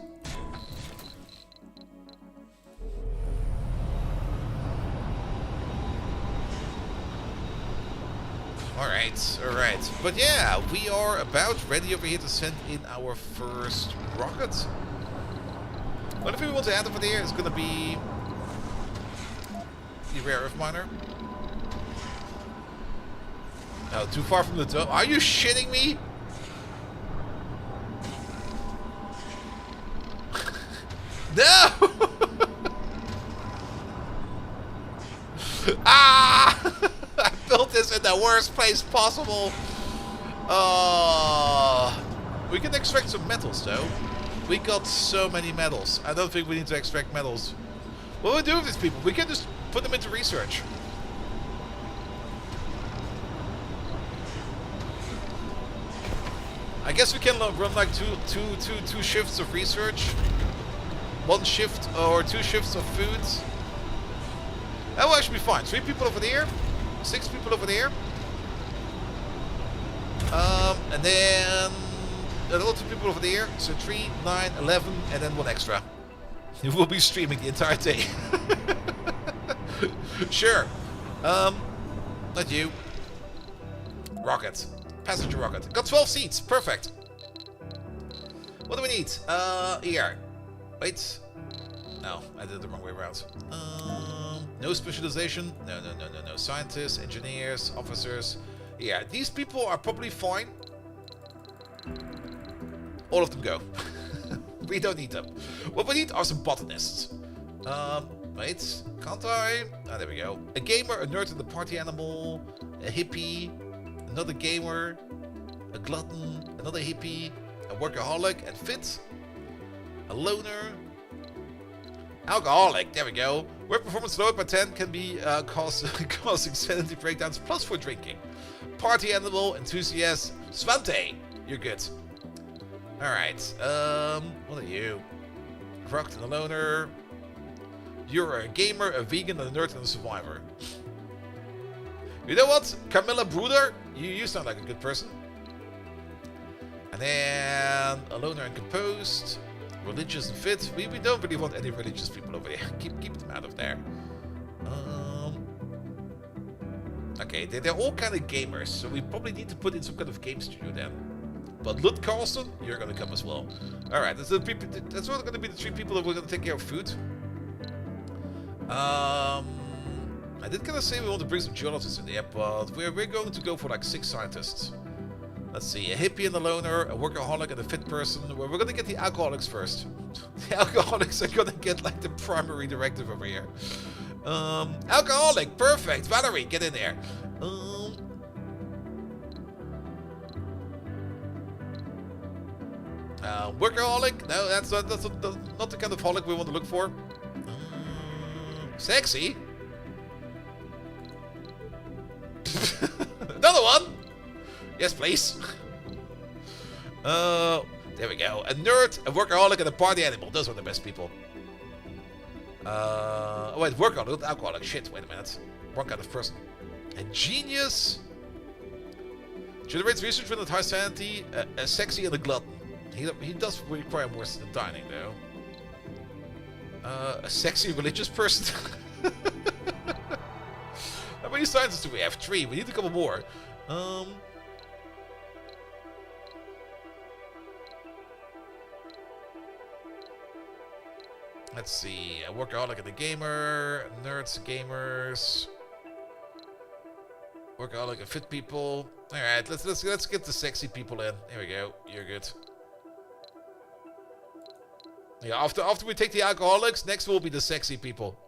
Alright. But yeah, we are about ready over here to send in our first rocket. What if we want to add over there is gonna be the rare earth miner. Oh, too far from the dome. Are you shitting me? No! Ah! I built this in the worst place possible. We can extract some metals though. We got so many metals. I don't think we need to extract metals. What do we do with these people? We can just put them into research. I guess we can run like two shifts of research. 1 shift or 2 shifts of food. That will actually be fine. 3 people over there. 6 people over there. And then another 2 people over there. So 3, 9, 11, and then 1 extra. You will be streaming the entire day. Sure. Not you. Rocket. Passenger rocket. Got 12 seats. Perfect. What do we need? Here. Wait. No, I did it the wrong way around. No specialization. No. Scientists, engineers, officers. Yeah, these people are probably fine. All of them go. We don't need them. What we need are some botanists. Wait, can't I? Ah, there we go. A gamer, a nerd and a party animal, a hippie, another gamer, a glutton, another hippie, a workaholic and fit, a loner, alcoholic, there we go. Work performance lowered by 10 can be causing sanity breakdowns plus for drinking. Party animal, enthusiast, Svante, you're good. Alright, what are you? Crocked and a loner. You're a gamer, a vegan, a nerd, and a survivor. You know what? Camilla Bruder, you sound like a good person. And then a loner and composed. Religious and fit. We don't really want any religious people over here. Keep them out of there. Okay, they're all kind of gamers, so we probably need to put in some kind of game studio then. But Lut Carlson, you're gonna come as well. Alright, that's all gonna be the 3 people that we're gonna take care of food. I did kind of say we want to bring some geologists in there, but we're going to go for like 6 scientists. Let's see, a hippie and a loner, a workaholic and a fit person. We're gonna get the alcoholics first. The alcoholics are gonna get like the primary directive over here. Alcoholic, perfect. Valerie, get in there. Workaholic? No, that's not the kind of holic we want to look for. Sexy? Another one? Yes, please. There we go. A nerd, a workaholic, and a party animal. Those are the best people. Oh wait, workaholic, not alcoholic. Shit, wait a minute. Wrong kind of person. A genius. Generates research with high sanity, a sexy, and a glutton. He does require more than dining, though. A sexy religious person. How many scientists do we have? 3. We need a couple more. Let's see. A workaholic and a gamer. Nerds, gamers. Workaholic and fit people. All right, let's get the sexy people in. There we go. You're good. Yeah, after we take the alcoholics, next will be the sexy people.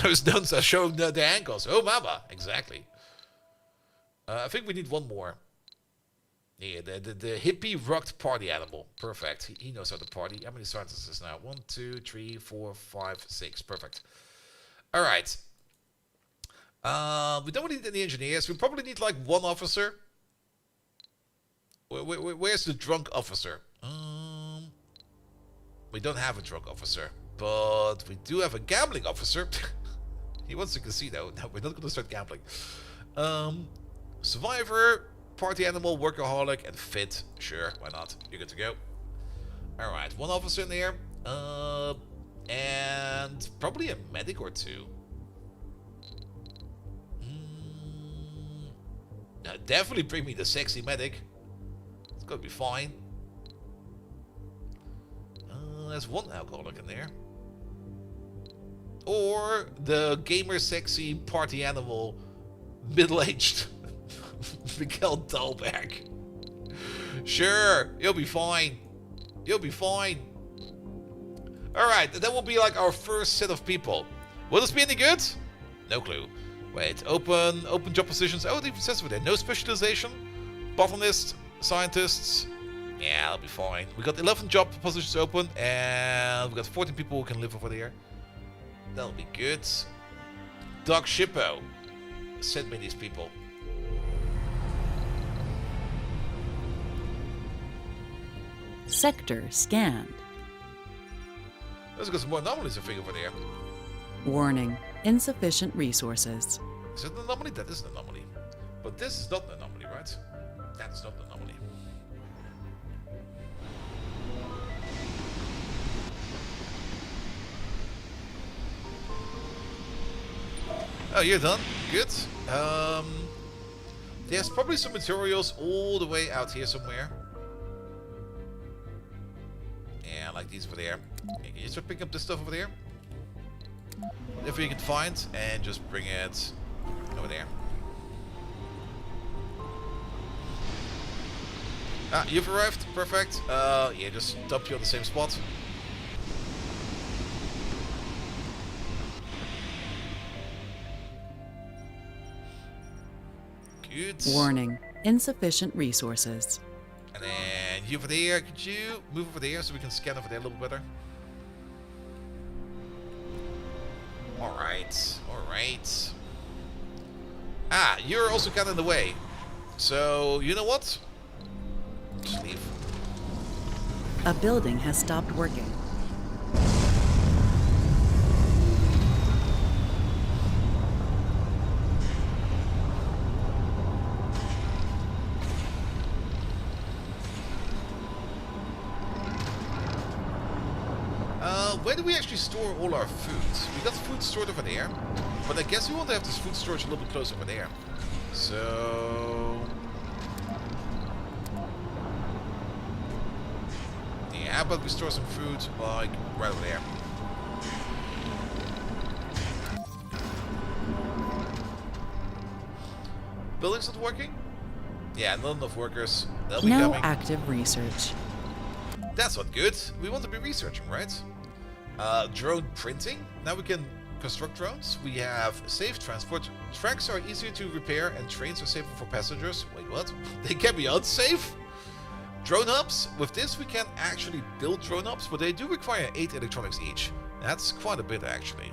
Those nuns are showing their ankles. Oh, mama. Exactly. I think we need one more. Yeah, the hippie rocked party animal. Perfect. He knows how to party. How many scientists is now? 1, 2, 3, 4, 5, 6. Perfect. All right. We don't need any engineers. We probably need like one officer. Where's the drunk officer? We don't have a drunk officer, but we do have a gambling officer. He wants a casino. No, we're not going to start gambling. Survivor, party animal, workaholic, and fit. Sure, why not? You're good to go. All right, one officer in there, and probably a medic or two. Definitely bring me the sexy medic. It's gonna be fine. There's one alcoholic in there. Or the gamer sexy party animal middle-aged Miguel Dahlberg. Sure, you'll be fine. You'll be fine. Alright, that will be like our first set of people. Will this be any good? No clue. Wait, open job positions. Oh, it even says over there. No specialization. Botanist, scientists. Yeah, that'll be fine. We got 11 job positions open, and we got 14 people who can live over there. That'll be good. Doc Shippo. Send me these people. Sector scanned. Let's get some more anomalies I think over there. Warning, insufficient resources. Is it an anomaly? That is an anomaly. But this is not an anomaly, right? That's not an anomaly. Oh, you're done. Good. There's probably some materials all the way out here somewhere. Yeah, like these over there. Can you start picking up this stuff over there? Whatever you can find, and just bring it over there. Ah, you've arrived. Perfect. Yeah, just dump you on the same spot. Good. Warning, insufficient resources. And then you over there. Could you move over there so we can scan over there a little better? Alright, alright. Ah, you're also kind of in the way. So, you know what? Just leave. A building has stopped working. Where do we actually store all our food? We got food stored over there, but I guess we want to have this food storage a little bit closer over there. So... yeah, how about we store some food, like, right over there? Building's not working? Yeah, not enough workers. They'll be No coming. active research. That's not good. We want to be researching, right? Drone printing. Now we can construct drones. We have safe transport. Tracks are easier to repair and trains are safer for passengers. Wait, what? They can be unsafe? Drone hubs. With this we can actually build drone hubs, but they do require 8 electronics each. That's quite a bit actually.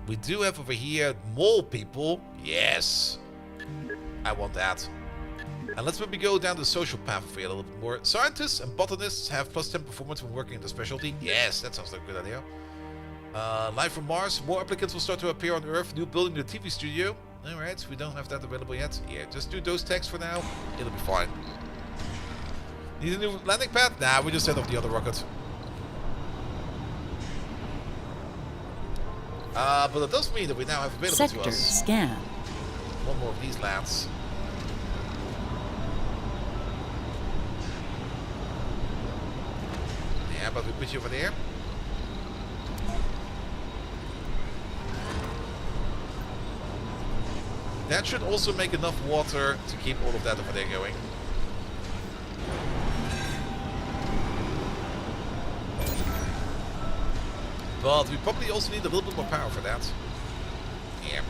We do have over here mole people. Yes. I want that. And let's maybe go down the social path for you a little bit more. Scientists and botanists have +10 performance when working in the specialty. Yes, that sounds like a good idea. Live from Mars. More applicants will start to appear on Earth. New building the TV studio. Alright, we don't have that available yet. Yeah, just do those texts for now. It'll be fine. Need a new landing pad? Nah, we just set off the other rocket. But it does mean that we now have available to Sector us scan. one more of these lads. Yeah, but we put you over there. That should also make enough water to keep all of that over there going. But we probably also need a little bit more power for that. Yeah.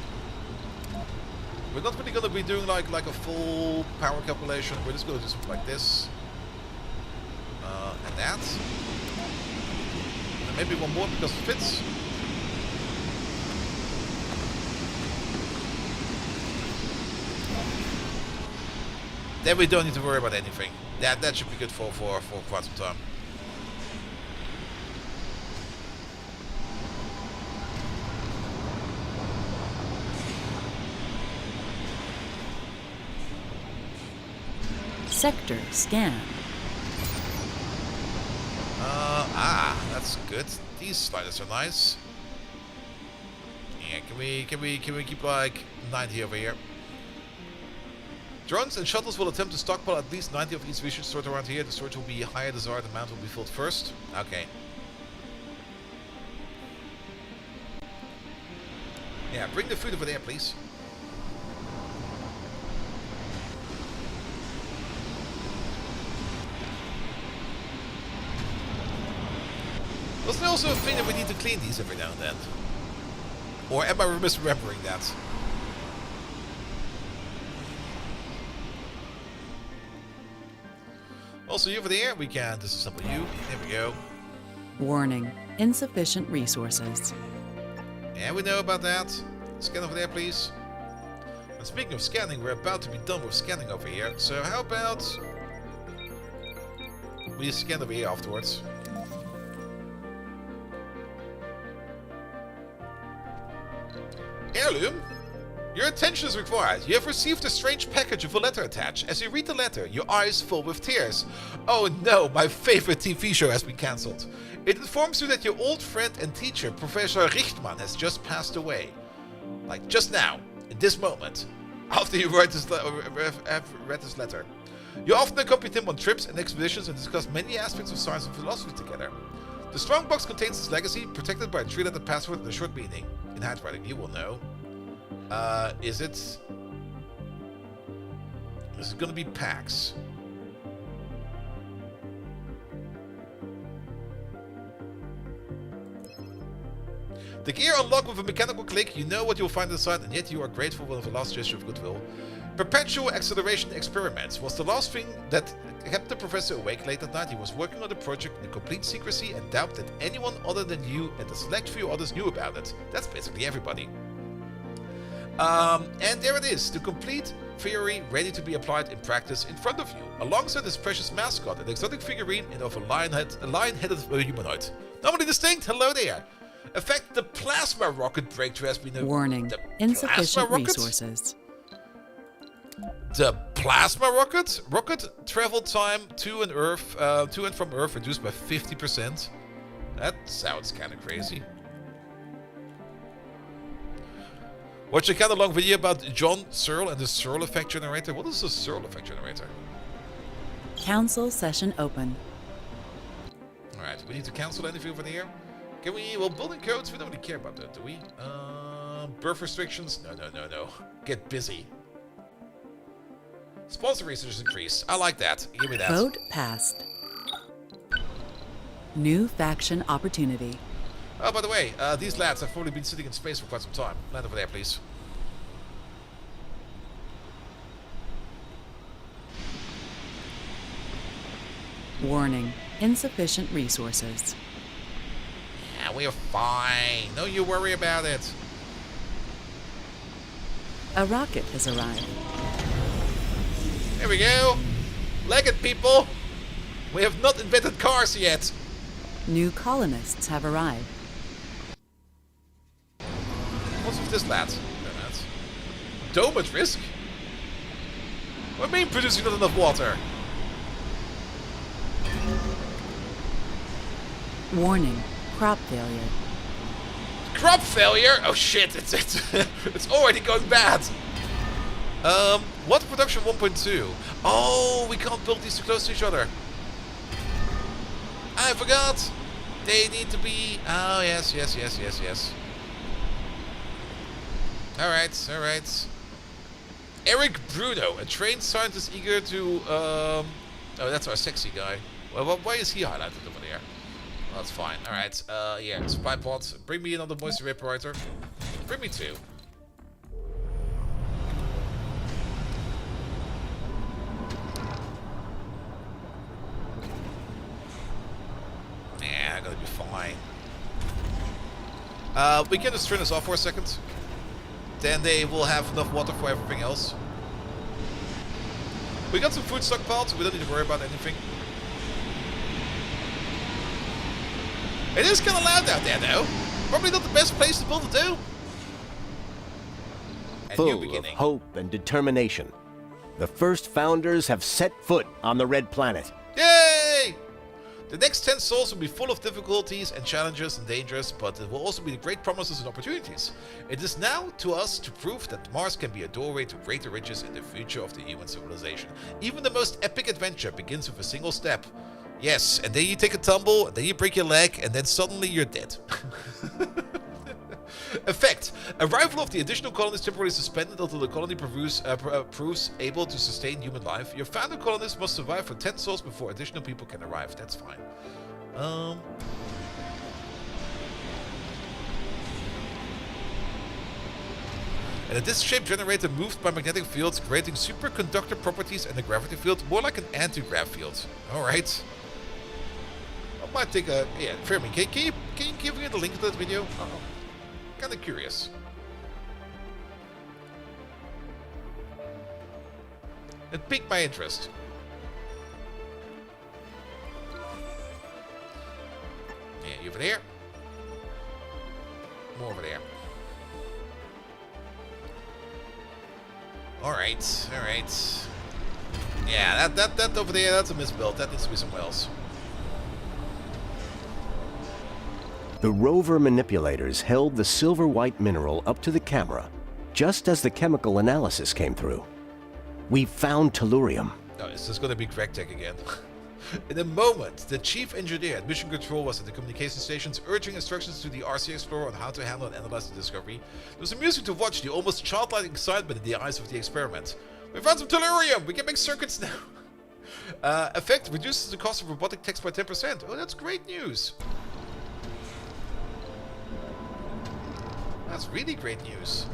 We're not really gonna be doing like a full power calculation. We're just gonna do something like this. And that. And maybe one more because it fits. Then we don't need to worry about anything. That should be good for quite some time. Sector scan. That's good. These sliders are nice. Yeah, can we keep like 90 over here? Drones and shuttles will attempt to stockpile at least 90 of each research stored around here. The storage will be higher, desired amount will be filled first. Okay. Yeah, bring the food over there, please. Wasn't there also a thing that we need to clean these every now and then? Or am I misremembering that? Also, you over there, we can disassemble you. There we go. Warning. Insufficient resources. Yeah, we know about that. Scan over there, please. And speaking of scanning, we're about to be done with scanning over here. So how about we scan over here afterwards? Heirloom? Your attention is required. You have received a strange package with a letter attached. As you read the letter, your eyes fill with tears. Oh no, my favorite TV show has been cancelled. It informs you that your old friend and teacher, Professor Richtmann, has just passed away. Like just now, in this moment, after you read this letter. You often accompanied him on trips and expeditions and discussed many aspects of science and philosophy together. The strongbox contains his legacy, protected by a 3-letter password and a short meaning. In handwriting, you will know. Is it gonna be PAX? The gear unlocked with a mechanical click, you know what you'll find inside, and yet you are grateful for the last gesture of goodwill. Perpetual acceleration experiments was the last thing that kept the professor awake late at night. He was working on the project in complete secrecy and doubt that anyone other than you and a select few others knew about it. That's basically everybody. And there it is, the complete theory ready to be applied in practice in front of you, alongside this precious mascot, an exotic figurine of a lion-headed humanoid. Normally distinct, hello there. In fact, the plasma rocket breakthrough has been a... Warning, insufficient resources. The plasma rocket? Rocket travel time to and from Earth reduced by 50%. That sounds kind of crazy. Watch a kind of long video about John Searle and the Searle effect generator. What is the Searle effect generator? Council session open. Alright, we need to cancel anything over here. Can we... Well, building codes, we don't really care about that, do we? Birth restrictions? No. Get busy. Sponsor research increase. I like that. Give me that. Vote passed. New faction opportunity. Oh, by the way, these lads have probably been sitting in space for quite some time. Land over there, please. Warning, insufficient resources. Yeah, we are fine. No, you worry about it. A rocket has arrived. There we go. Leg it, people. We have not invented cars yet. New colonists have arrived. What's with this lad? Dome at risk? What do you mean producing not enough water? Warning, crop failure. Crop failure? Oh shit, it's it's already going bad. Water production 1.2. Oh, we can't build these too close to each other. I forgot. They need to be... Oh, yes. Alright. Eric Bruno, a trained scientist eager to... Oh, that's our sexy guy. Well, why is he highlighted over there? Well, that's fine. Alright, yeah, supply pot. Bring me another moisture evaporator. Bring me 2. We can just turn this off for a second. Then they will have enough water for everything else. We got some food stockpiled, so we don't need to worry about anything. It is kind of loud out there, though. Probably not the best place to build a do. Full of hope and determination, the first founders have set foot on the Red Planet. Yay! The next 10 sols will be full of difficulties and challenges and dangers, but it will also be great promises and opportunities. It is now to us to prove that Mars can be a doorway to greater riches in the future of the human civilization. Even the most epic adventure begins with a single step. Yes, and then you take a tumble, and then you break your leg, and then suddenly you're dead. Effect. Arrival of the additional colony is temporarily suspended until the colony proves able to sustain human life. Your founder colonists must survive for 10 sols before additional people can arrive. That's fine. And a disc-shaped generator moved by magnetic fields, creating superconductor properties and a gravity field, more like an anti-grav field. Alright. I might take a... Yeah, Fermi, can you give me the link to that video? Kind of curious. It piqued my interest. Yeah, you over there. More over there. Alright, alright. Yeah, that over there, that's a misbuilt. That needs to be somewhere else. The rover manipulators held the silver-white mineral up to the camera, just as the chemical analysis came through. We found tellurium. Oh, is this going to be Greg Tech again? In a moment, the chief engineer at Mission Control was at the communication stations urging instructions to the RC Explorer on how to handle and analyze the discovery. It was amusing to watch the almost childlike excitement in the eyes of the experiment. We found some tellurium! We can make circuits now! Effect reduces the cost of robotic techs by 10%. Oh, that's great news! That's really great news.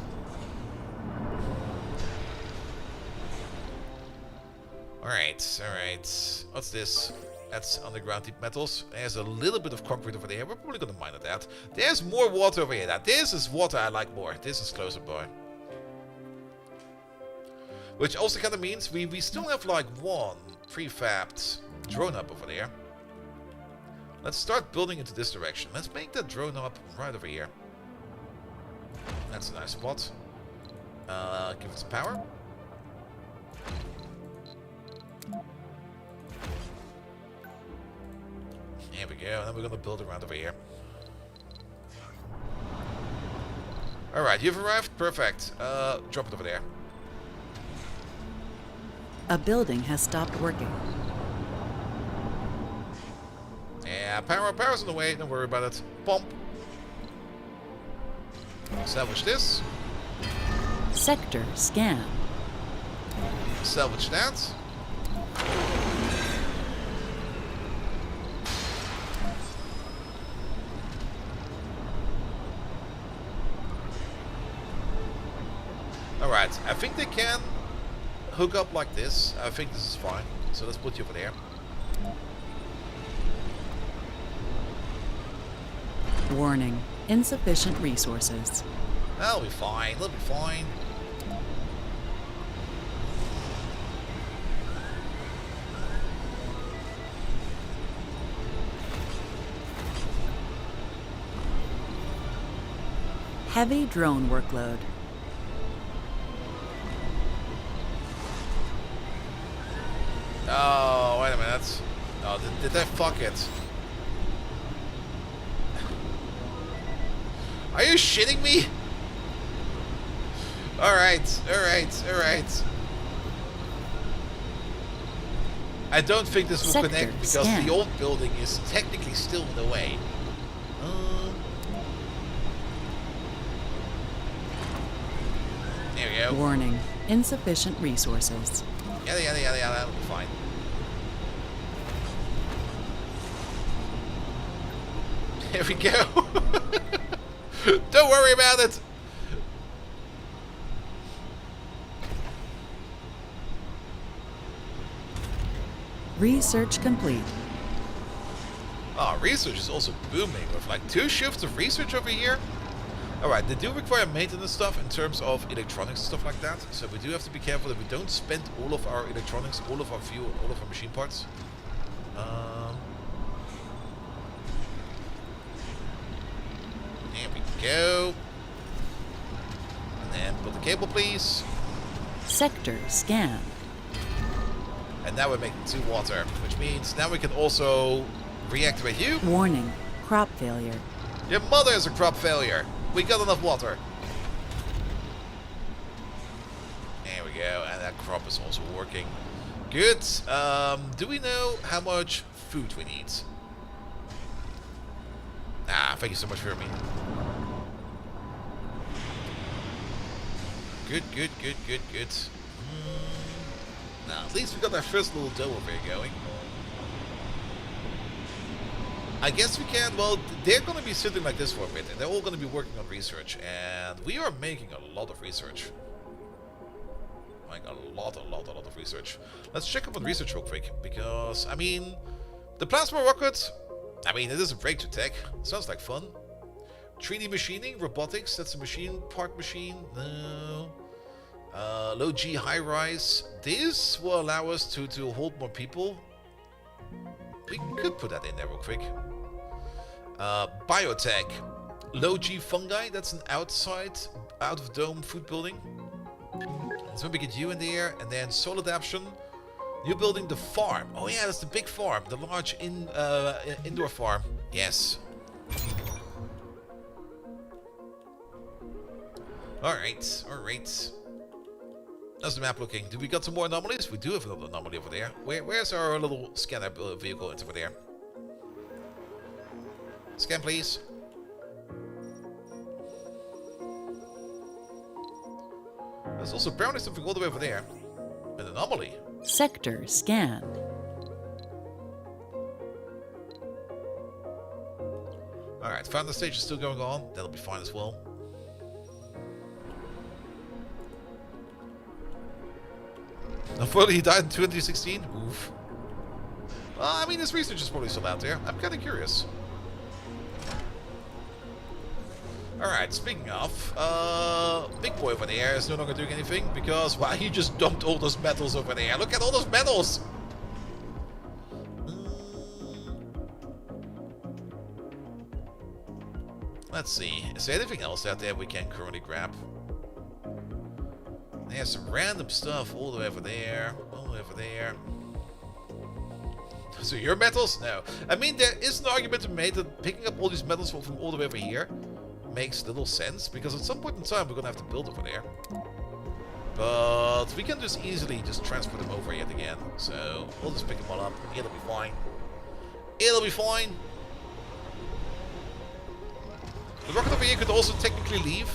Alright, alright. What's this? That's underground deep metals. There's a little bit of concrete over there. We're probably gonna mine at that. There's more water over here. Now, this is water I like more. This is closer by. Which also kind of means we still have like one prefabbed drone up over there. Let's start building into this direction. Let's make that drone up right over here. That's a nice spot. Give it some power. There we go. And then we're gonna build around over here. Alright, you've arrived. Perfect. Drop it over there. A building has stopped working. Yeah, power's on the way. Don't worry about it. Pump. Salvage this. Sector scan. Salvage that. Alright, I think they can hook up like this. I think this is fine. So let's put you over there. Warning. Insufficient resources. That'll be fine. That'll be fine. Heavy drone workload. Oh, wait a minute. Oh, did they fuck it? Are you shitting me? Alright, alright, alright. I don't think this will connect because the old building is technically still in the way. There we go. Warning. Insufficient resources. Yada yada yada yada, that'll be fine. There we go. Don't worry about it. Research complete. Oh, research is also booming with like 2 shifts of research over here. Alright, they do require maintenance stuff in terms of electronics and stuff like that. So we do have to be careful that we don't spend all of our electronics, all of our fuel, all of our machine parts. There we go. And then put the cable, please. Sector scanned. And now we're making 2 water, which means now we can also reactivate you. Warning, crop failure. Your mother is a crop failure. We got enough water. There we go, and that crop is also working. Good. Do we know how much food we need? Ah, thank you so much for me. Good, good, good, good, good. Now, at least we got our first little dough over here going. I guess we can, well, they're going to be sitting like this for a bit, and they're all going to be working on research, and we are making a lot of research. Like a lot of research. Let's check up on research real quick, because, I mean, the plasma rocket, I mean, it is a breakthrough tech. Sounds like fun. 3D machining, robotics, that's a machine, part machine, no. Low G high rise, this will allow us to hold more people. We could put that in there real quick. Biotech, low G fungi, that's an outside, out of dome food building. So we get you in there, and then soil adaptation. New building, the farm. Oh yeah, that's the big farm, the large indoor farm. Yes. Alright, alright. How's the map looking? Do we got some more anomalies? We do have another anomaly over there. Where's our little scanner vehicle? It's over there. Scan, please. There's also apparently something all the way over there. An anomaly. Sector scanned. Alright, founder stage is still going on. That'll be fine as well. Unfortunately, he died in 2016. Oof. Well, I mean, his research is probably still out there. I'm kind of curious. Alright, speaking of, big boy over there is no longer doing anything because, wow, he just dumped all those metals over there. Look at all those metals! Let's see. Is there anything else out there we can currently grab? There's some random stuff all the way over there. All the way over there. So your metals? No. I mean, there is an argument to be made that picking up all these metals from all the way over here makes little sense, because at some point in time we're going to have to build over there. But we can just easily just transfer them over yet again. So we'll just pick them all up. It'll be fine. It'll be fine. The rocket over here could also technically leave.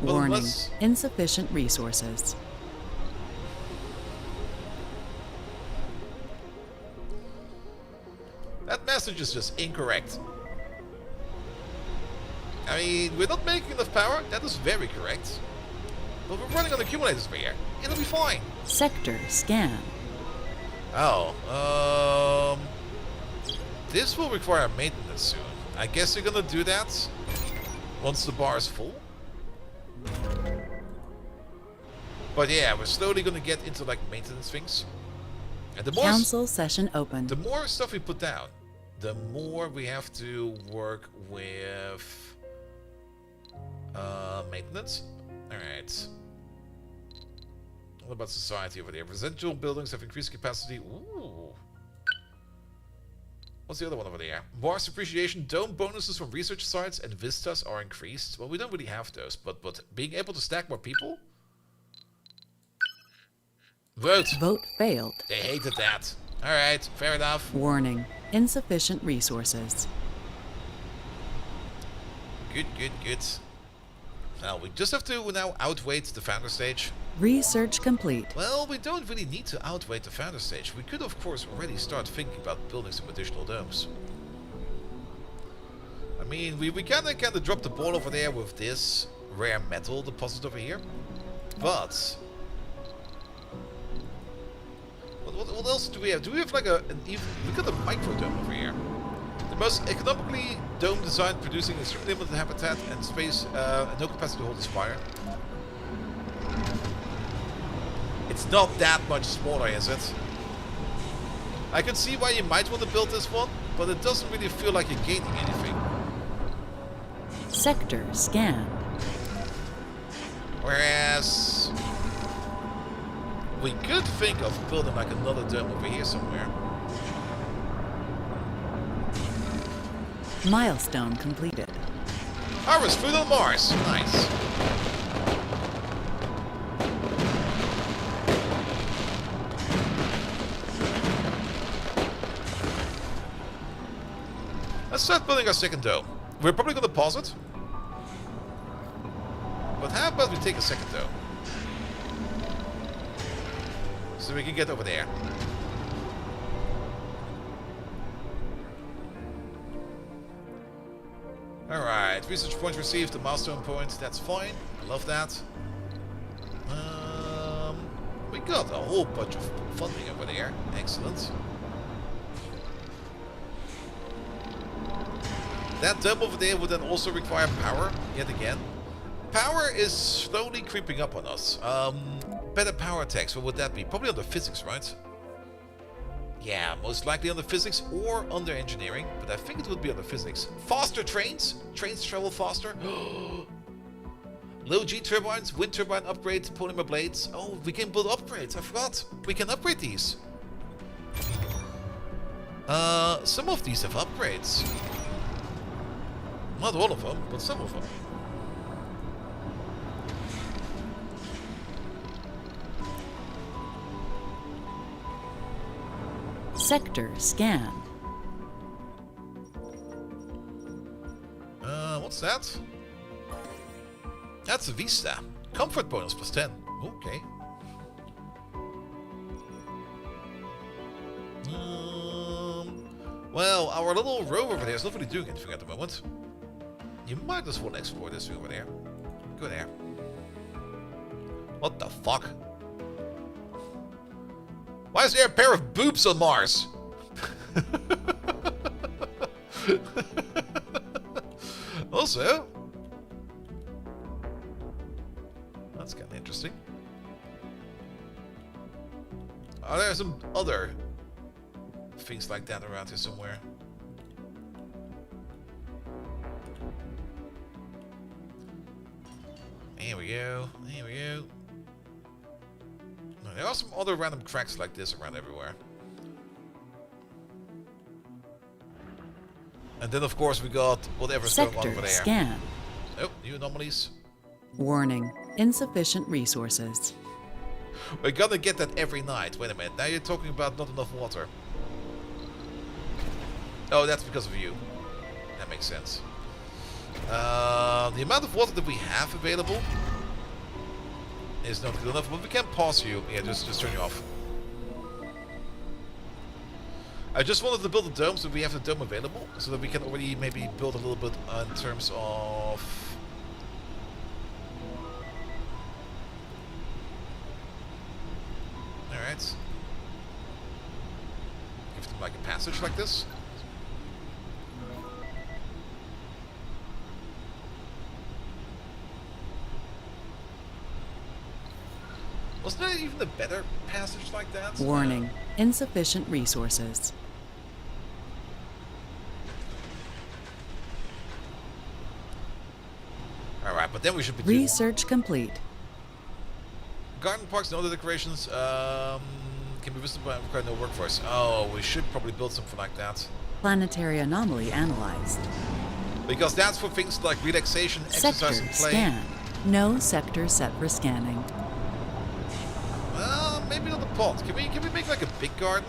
Warning, insufficient resources. That message is just incorrect. I mean, we're not making enough power. That is very correct. But we're running on accumulators over here. It'll be fine. Sector scan. Oh, this will require maintenance soon. I guess you're gonna do that once the bar is full. But yeah, we're slowly gonna get into like maintenance things. And the more Council session open. the more stuff we put down, the more we have to work with maintenance. Alright. What about society over there? Residential buildings have increased capacity. Ooh. What's the other one over there? Mars appreciation, dome bonuses from research sites and vistas are increased. Well, we don't really have those, but being able to stack more people? Vote. Vote failed. They hated that. Alright, fair enough. Warning, insufficient resources. Good, good, good. Now, we just have to now outweight the founder stage. Research complete. Well, we don't really need to outweight the founder stage. We could, of course, already start thinking about building some additional domes. I mean, we kind of dropped the ball over there with this rare metal deposit over here. But what else do we have? Do we have like we got a micro dome over here. The Most economically dome design, producing extremely limited habitat and space, and no capacity to hold this fire. It's not that much smaller, is it? I can see why you might want to build this one, but it doesn't really feel like you're gaining anything. Sector scanned. Whereas we could think of building like another dome over here somewhere. Milestone completed. Harvest food on Mars. Nice. Let's start building our second dome. We're probably going to pause it. But how about we take a second dome? So we can get over there. Alright, research point received, a milestone point, that's fine. I love that. We got a whole bunch of funding over there. Excellent. That dome over there would then also require power, yet again. Power is slowly creeping up on us. Better power techs, what would that be? Probably under physics, right? Yeah, most likely under physics or under engineering, but I think it would be under physics. Faster trains? Trains travel faster? Low G turbines, wind turbine upgrades, polymer blades. Oh, we can build upgrades, I forgot. We can upgrade these. Some of these have upgrades. Not all of them, but some of them. Sector scanned. What's that? That's a Vista. Comfort bonus plus 10. Okay. Well, our little rover over there is not really doing anything at the moment. You might as well explore this thing over there. Go there. What the fuck? Why is there a pair of boobs on Mars? Also, that's kind of interesting. Are there some other things like that around here somewhere? Here we go. Here we go. There are some other random cracks like this around everywhere. And then, of course, we got whatever's going on over there. Sector scan. Oh, new anomalies. Warning. Insufficient resources. We're gonna get that every night. Wait a minute. Now you're talking about not enough water. Oh, that's because of you. That makes sense. The amount of water that we have available is not good enough, but we can pause you. Yeah, just turn you off. I just wanted to build a dome so we have the dome available, so that we can already maybe build a little bit in terms of... Alright. Give them like a passage like this. Wasn't there even a better passage like that? Warning. Insufficient resources. Alright, but then we should be doing Research complete. garden parks and other decorations can be visited by require no workforce. Oh, we should probably build something like that. Planetary anomaly analyzed. Because that's for things like relaxation, exercise, Sector and play. scan. No sector set for scanning. Well, maybe not a pond. Can we make like a big garden?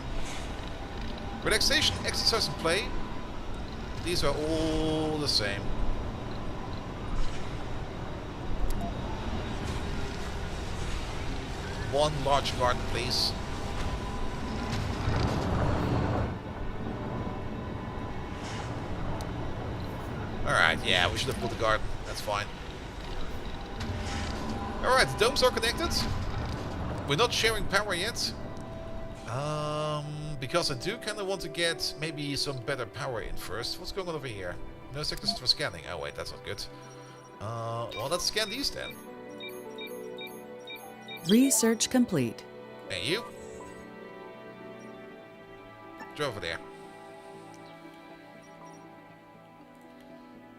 Relaxation, exercise, and play. These are all the same. One large garden, please. Alright, yeah, we should have built a garden. That's fine. Alright, the domes are connected. We're not sharing power yet. Because I do kind of want to get maybe some better power in first. What's going on over here? No sectors for scanning. Oh wait, that's not good. Well, let's scan these then. Research complete. And you? Go over there.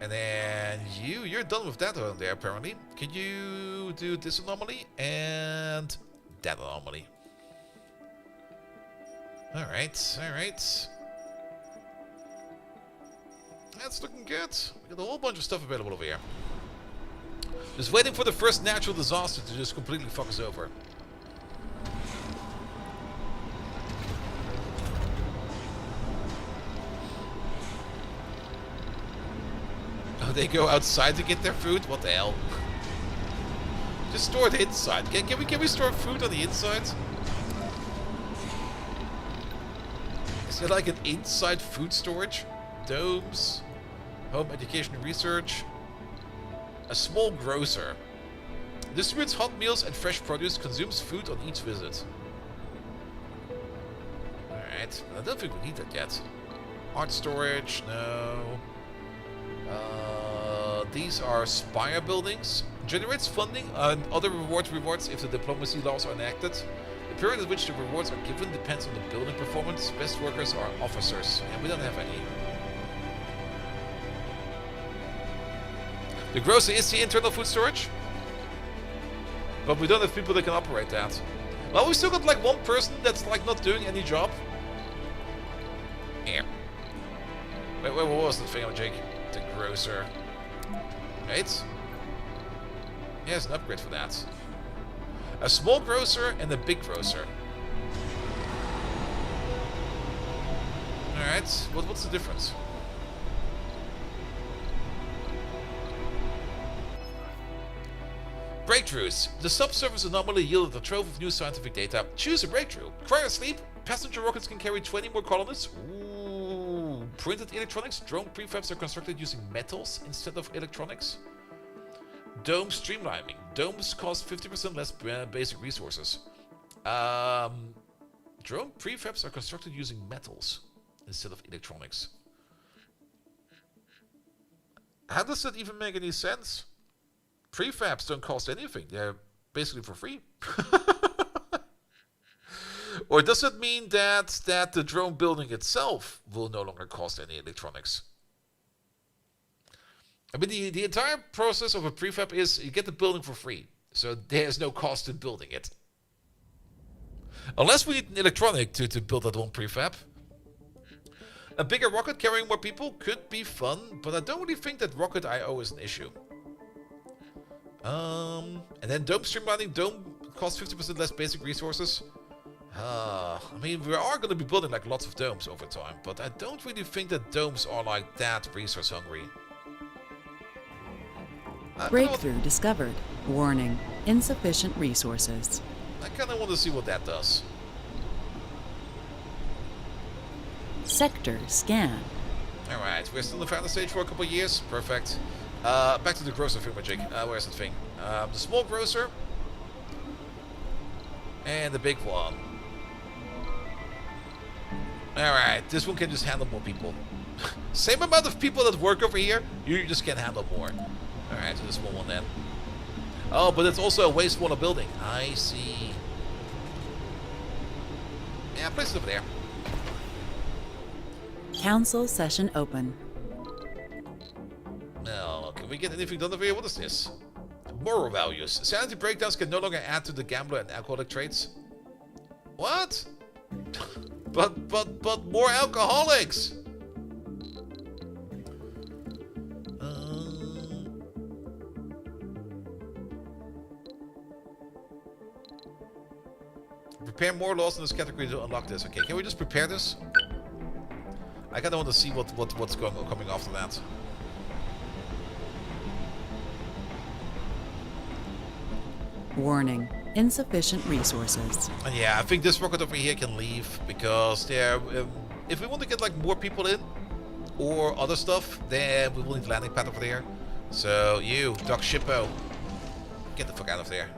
And then you're done with that over there apparently. Can you do this anomaly and that anomaly? Alright, alright. That's looking good. We got a whole bunch of stuff available over here. Just waiting for the first natural disaster to just completely fuck us over. Oh, they go outside to get their food? What the hell? Just store it inside. Can we store food on the inside? Is there like an inside food storage? Domes, home education and research. A small grocer. Distributes hot meals and fresh produce, consumes food on each visit. Alright, I don't think we need that yet. Art storage, no. These are spire buildings. Generates funding and other rewards if the diplomacy laws are enacted. The period at which the rewards are given depends on the building performance. Best workers are officers, and we don't have any. The grocer is the internal food storage, but we don't have people that can operate that. Well, we still got like one person that's like not doing any job. Here. Wait, what was the thing on Jake? The grocer. Right? Yeah, there's an upgrade for that. A small grocer and a big grocer. Alright, what's the difference? Breakthroughs. The subsurface anomaly yielded a trove of new scientific data. Choose a breakthrough. Cryosleep. Passenger rockets can carry 20 more colonists. Ooh. Printed electronics. Drone prefabs are constructed using metals instead of electronics. Dome streamlining. Domes cost 50% less basic resources. Drone prefabs are constructed using metals instead of electronics. How does that even make any sense? Prefabs don't cost anything. They're basically for free. Or does it mean that the drone building itself will no longer cost any electronics? I mean, the entire process of a prefab is you get the building for free. So there's no cost in building it. Unless we need an electronic to build that one prefab. A bigger rocket carrying more people could be fun, but I don't really think that rocket I/O is an issue. And then dome streamlining. Dome costs 50% less basic resources. I mean, we are going to be building like lots of domes over time, but I don't really think that domes are like that resource hungry. Breakthrough discovered. Warning. Insufficient resources. I kind of want to see what that does. Sector scan. Alright, we're still in the founder stage for a couple of years. Perfect. Back to the grocer thing, Magic. Where's the thing? The small grocer. And the big one. Alright, this one can just handle more people. Same amount of people that work over here, you just can't handle more. Alright, so the small one then. Oh, but it's also a wastewater building. I see. Yeah, place it over there. Council session open. Now, can we get anything done over here? What is this? Moral values. Sanity breakdowns can no longer add to the gambler and alcoholic traits. What? but more alcoholics. Prepare more laws in this category to unlock this. Okay, can we just prepare this? I kind of want to see what's coming after that. Warning. Insufficient resources. And yeah, I think this rocket over here can leave because there. If we want to get like more people in or other stuff, then we will need landing pad over there. So you, Doc Shippo, get the fuck out of there.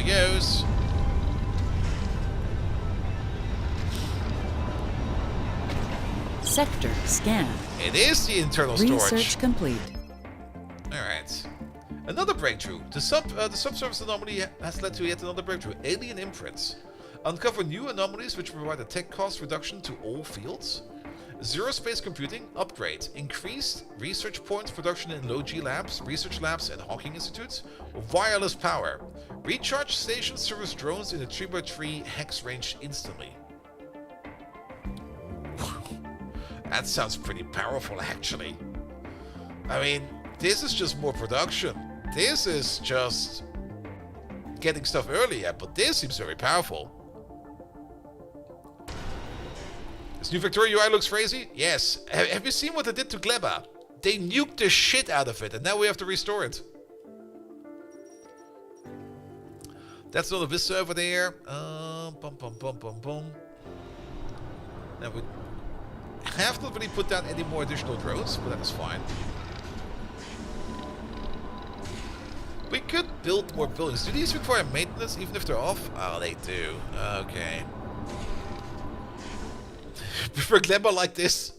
he goes. Sector scan. It is the internal storage. Research complete. Alright. Another breakthrough. The subsurface anomaly has led to yet another breakthrough. Alien imprints. Uncover new anomalies which provide a tech cost reduction to all fields. Zero space computing upgrade. Increased research points production in low G labs, research labs, and Hawking institutes. Wireless power. Recharge station service drones in a 3x3 hex range instantly. That sounds pretty powerful, actually. I mean, this is just more production. This is just getting stuff earlier, but this seems very powerful. This new Victoria UI looks crazy? Yes. Have you seen what they did to Gleba? They nuked the shit out of it, and now we have to restore it. That's another Vista over there. Bum. Now we have not really put down any more additional drones, but that is fine. We could build more buildings. Do these require maintenance even if they're off? Oh, they do. Okay. Prefer Gleba like this.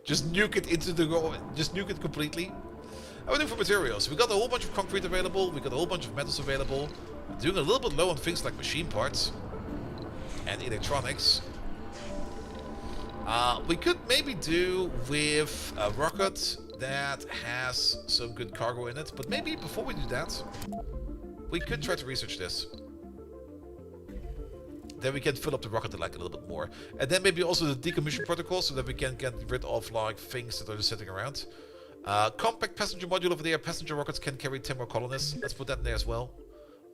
Just nuke it into the... Just nuke it completely. How are we doing for materials? We got a whole bunch of concrete available. We got a whole bunch of metals available. I'm doing a little bit low on things like machine parts. And electronics. We could maybe do with a rocket that has some good cargo in it. But maybe before we do that, we could try to research this. Then we can fill up the rocket like a little bit more. And then maybe also the decommission protocol so that we can get rid of like things that are just sitting around. Compact passenger module over there. Passenger rockets can carry 10 more colonists. Let's put that in there as well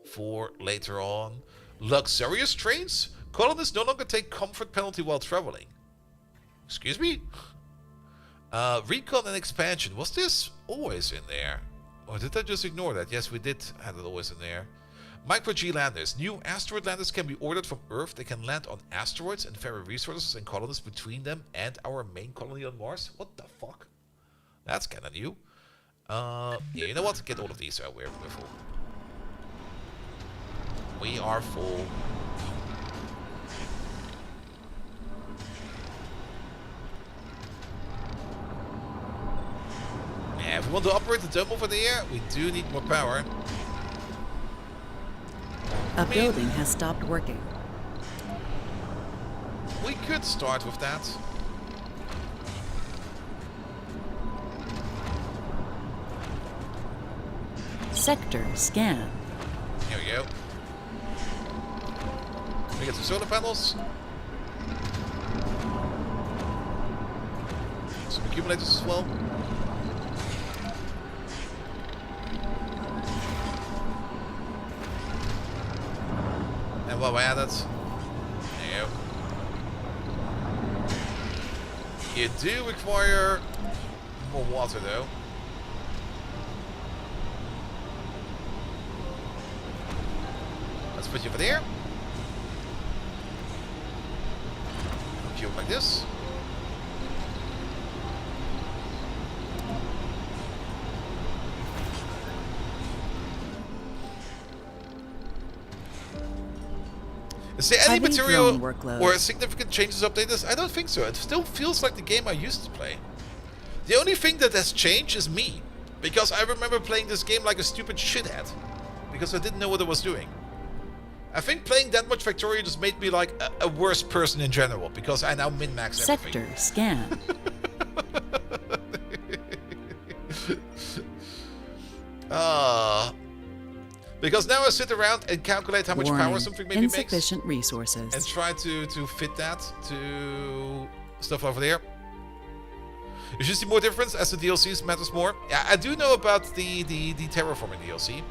for later on. Luxurious trains. Colonists no longer take comfort penalty while traveling. Excuse me? Recon and expansion. Was this always in there? Or did I just ignore that? Yes, we did have it always in there. Micro-G landers. New asteroid landers can be ordered from Earth. They can land on asteroids and ferry resources and colonists between them and our main colony on Mars. What the fuck? That's kind of new. Yeah, you know what? Get all of these. We're full. We are full. Yeah, if we want to operate the dome over there, we do need more power. A building has stopped working. We could start with that. Sector scan. Here we go. We get some solar panels. Some accumulators as well. And while we're at it, there you go. You do require more water though. Let's put you over there. Put you like this. Is there any Heavy material drone workload. or significant changes updated? I don't think so. It still feels like the game I used to play. The only thing that has changed is me. Because I remember playing this game like a stupid shithead. Because I didn't know what I was doing. I think playing that much Victoria just made me like a worse person in general. Because I now min-max everything. Sector scan. Because now I sit around and calculate how much Warning. power something maybe makes. Insufficient resources. And try to fit that to stuff over there. You should see more difference as the DLCs matters more. Yeah, I do know about the terraforming DLC.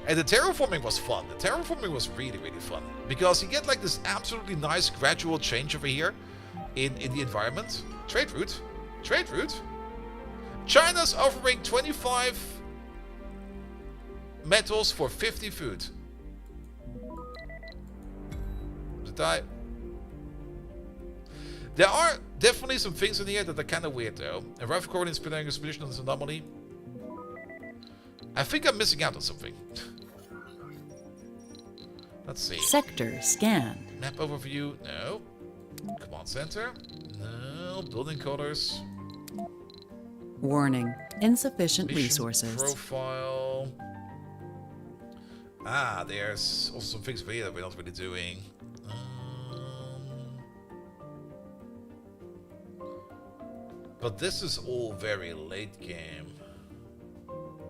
And the terraforming was fun. The terraforming was really, really fun. Because you get like this absolutely nice gradual change over here in the environment. Trade route. Trade route. China's offering 25 metals for 50 food. There are definitely some things in here that are kind of weird though. A rough coordinates preparing expedition on this anomaly. I think I'm missing out on something. Let's see. Sector scanned. Map overview. No. Command center. No. Building colors. Warning. Insufficient Mission resources. Profile. Ah, there's also some things over here that we're not really doing. But this is all very late game.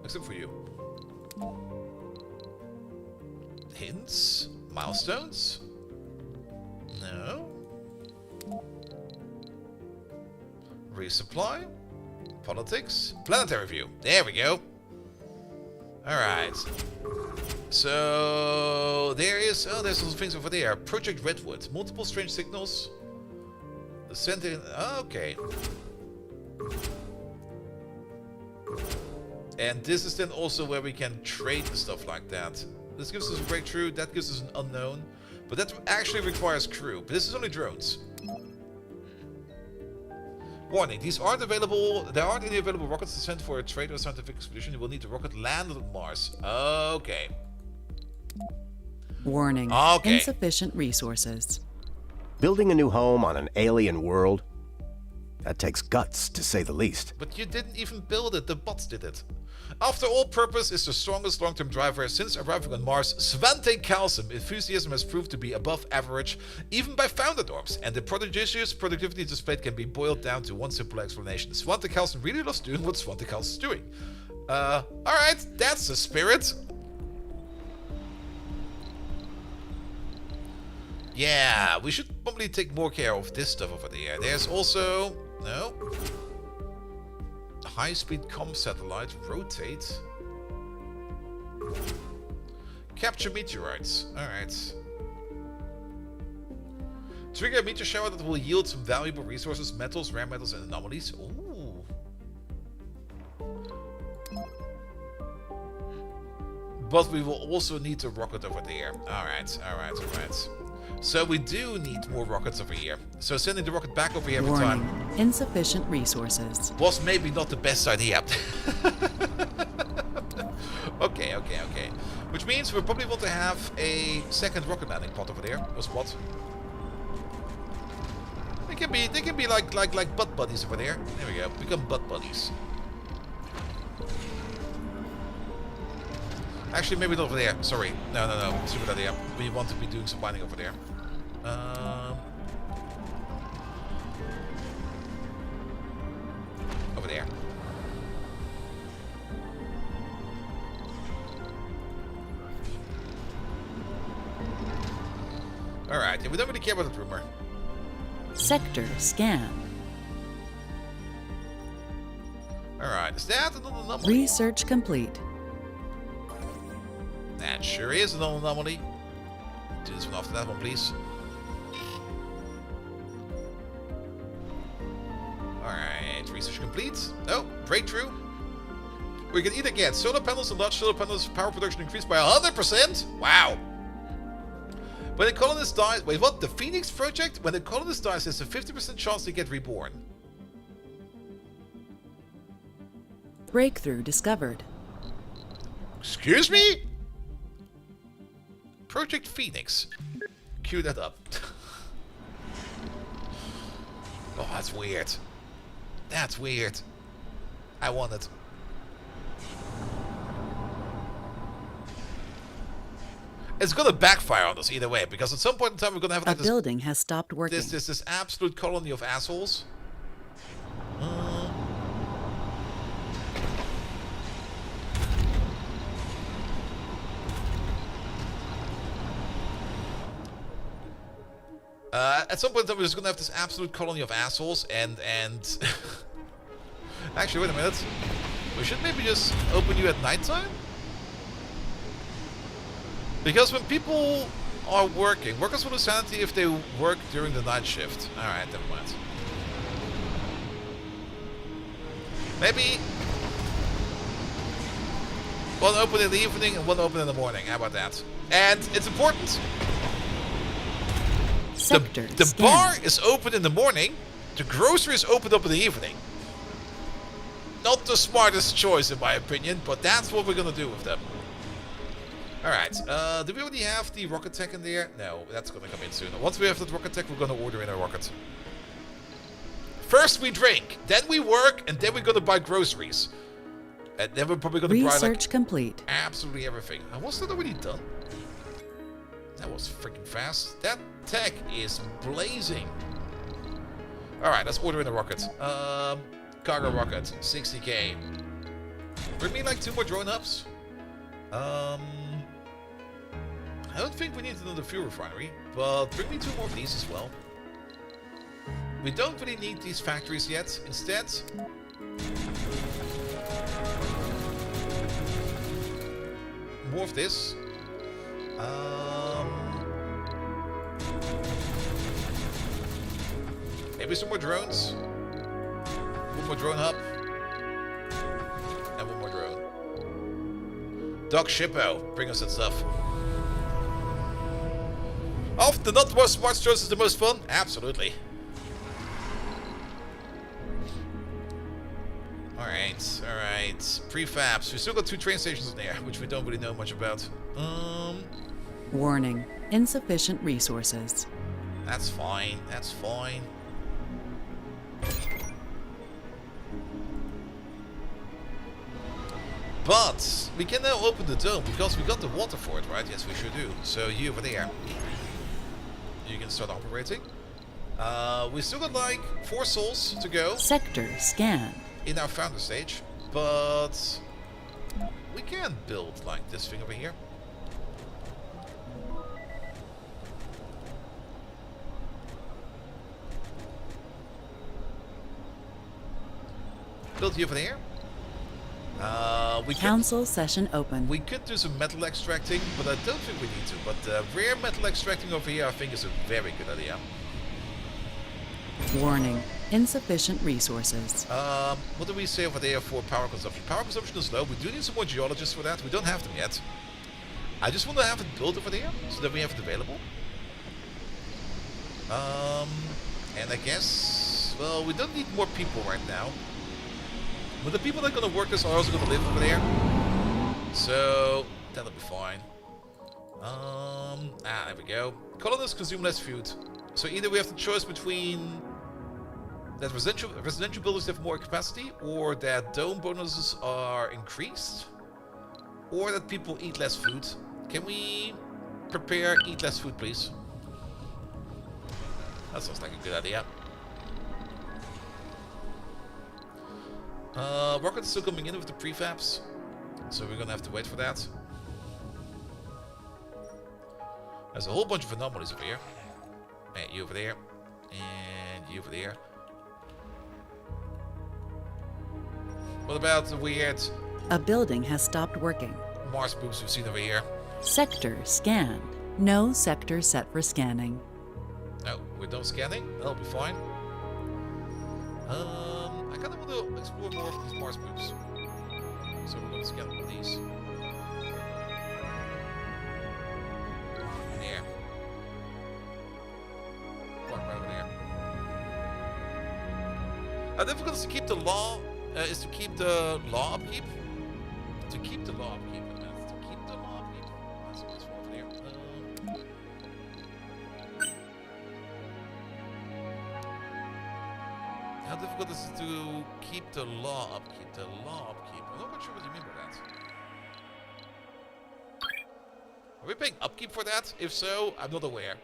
Except for you. Hints? Milestones? No. Resupply? Politics? Planetary view. There we go. Alright. So there is there's some things over there. Project Redwood. Multiple strange signals. The center okay. And this is then also where we can trade and stuff like that. This gives us a breakthrough, that gives us an unknown. But that actually requires crew. But this is only drones. Warning, these aren't available. There aren't any available rockets to send for a trade or scientific expedition. You will need a rocket landed on Mars. Okay. Warning. Okay. Insufficient resources. Building a new home on an alien world? That takes guts, to say the least. But you didn't even build it, the bots did it. After all, purpose is the strongest long-term driver. Since arriving on Mars, Svante Kalsum enthusiasm has proved to be above average, even by founder norms, and the prodigious productivity displayed can be boiled down to one simple explanation. Svante Kalsum really loves doing what Svante Kalsum is doing. Alright, that's the spirit. Yeah, we should probably take more care of this stuff over there. There's also... No. High-speed comm satellite. Rotate. Capture meteorites. Alright. Trigger a meteor shower that will yield some valuable resources, metals, rare metals, and anomalies. Ooh. But we will also need a rocket over there. Alright, alright, alright. So we do need more rockets over here. So sending the rocket back over here every Warning. time Insufficient resources. was maybe not the best idea. Okay. Which means we probably want to have a second rocket landing pod over there. Or spot. They can be like butt buddies over there. There we go. Become butt buddies. Actually, maybe not over there. Sorry. No. Stupid idea. We want to be doing some mining over there. Over there. Alright, yeah, we don't really care about the rumor. Sector scan. Alright, is that another anomaly? Research complete. That sure is an anomaly. Do this one after that one, please. Alright, research complete. Oh, breakthrough. We can either get solar panels and large solar panels power production increased by 100%. Wow. When a colonist dies... Wait, what? The Phoenix Project? When a colonist dies, there's a 50% chance to get reborn. Breakthrough discovered. Excuse me? Project Phoenix. Cue that up. Oh, that's weird. That's weird. I want it. It's gonna backfire on us either way, because at some point in time we're gonna have A like building has stopped working. this absolute colony of assholes. At some point in time we're just gonna have this absolute colony of assholes, and actually, wait a minute. We should maybe just open you at nighttime? Because when people are working, workers will lose sanity if they work during the night shift. Alright, never mind. Maybe one open in the evening and one open in the morning. How about that? And it's important. Sector The scan. bar is open in the morning. The grocery is opened up in the evening. Not the smartest choice in my opinion, but that's what we're gonna do with them. Alright, do we already have the rocket tech in there? No, that's gonna come in soon. Once we have that rocket tech, we're gonna order in a rocket. First we drink, then we work, and then we're gonna buy groceries. And then we're probably gonna buy like... Research complete. Absolutely everything. Was that already done? That was freaking fast. That tech is blazing. Alright, let's order in a rocket. Cargo rocket, 60k. Bring me like 2 more drone hubs. I don't think we need another fuel refinery, but bring me 2 more of these as well. We don't really need these factories yet. Instead, more of this. Maybe some more drones. 1 more drone hub. And 1 more drone. Doc Shippo, bring us that stuff. Of the not most smart drones is the most fun? Absolutely. Alright, alright. Prefabs. We still got 2 train stations in there, which we don't really know much about. Warning. Insufficient resources. That's fine, that's fine. But we can now open the dome because we got the water for it, right? Yes, we sure do. So you over there, you can start operating. We still got like 4 souls to go Sector scanned. in our founder stage, but we can build like this thing over here. Build you over there. Council session open. We could do some metal extracting, but I don't think we need to. But rare metal extracting over here, I think, is a very good idea. Warning. Insufficient resources. What do we say over there for power consumption? Power consumption is low. We do need some more geologists for that. We don't have them yet. I just want to have it built over there so that we have it available. And I guess, well, we don't need more people right now. But the people that are going to work this are also going to live over there. So, that'll be fine. There we go. Colonists consume less food. So either we have the choice between that residential buildings have more capacity, or that dome bonuses are increased, or that people eat less food. Can we prepare eat less food, please? That sounds like a good idea. Rocket's still coming in with the prefabs, so we're gonna have to wait for that. There's a whole bunch of anomalies over here. Hey, you over there, and you over there. What about the weird A building has stopped working. Mars boobs we've seen over here? Sector scanned. No sector set for scanning. No, we're done scanning. That'll be fine. I kind of want to explore more of these Mars boobs, so we're going to scan all these. There. One right over there. Our difficulty is to keep the law. Is to keep the law upkeep. To keep the law upkeep. To keep the law upkeep. That's this one over there. How difficult is it to keep the law upkeep? The law upkeep. I'm not quite sure what you mean by that. Are we paying upkeep for that? If so, I'm not aware.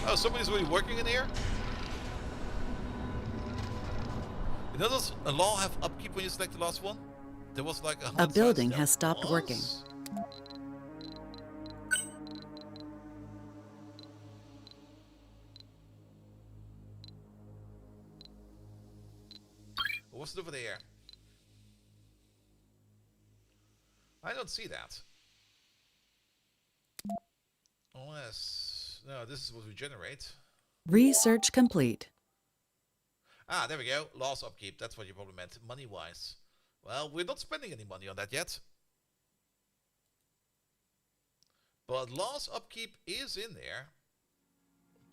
Oh, somebody's really working in here? You know, does a law have upkeep when you select the last one? There was like A building has stopped working. What's it over there? I don't see that. Unless... No, this is what we generate. Research complete. Ah, there we go. Loss upkeep. That's what you probably meant. Money-wise. Well, we're not spending any money on that yet. But loss upkeep is in there.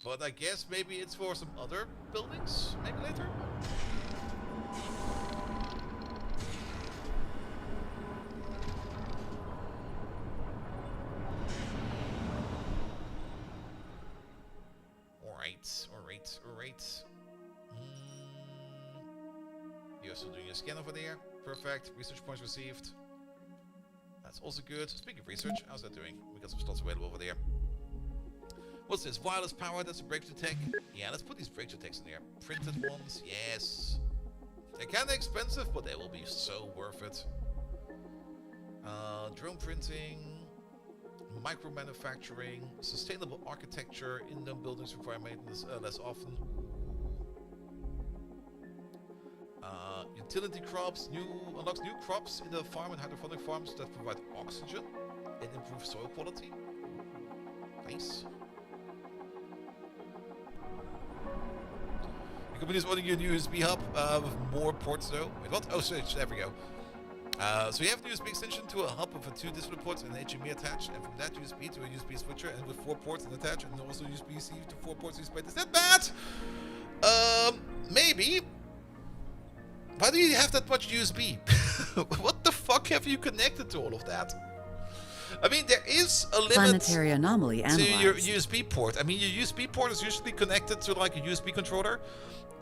But I guess maybe it's for some other buildings? Maybe later? you're still doing a scan over there. Perfect. Research points received. That's also good. Speaking of research, how's that doing? We got some slots available over there. What's this? Wireless power, that's a breakthrough tech. Yeah, let's put these breakthrough techs in there. Printed ones, yes. They're kind of expensive, but they will be so worth it. Drone printing, micro manufacturing, sustainable architecture, indoor buildings require maintenance less often. Utility crops, unlocks new crops in the farm and hydroponic farms that provide oxygen and improve soil quality. Nice. You can use only a USB hub with more ports though. Wait, what? Oh, switch. There we go. So you have the USB extension to a hub with 2 display ports and HDMI attached, and from that USB to a USB switcher, and with 4 ports and attached, and also USB-C to 4 ports displayed. Is that bad? Maybe. Why do you have that much USB? What the fuck have you connected to all of that? I mean, there is a limit Planetary anomaly to analyzed. your USB port. I mean, your USB port is usually connected to like a USB controller,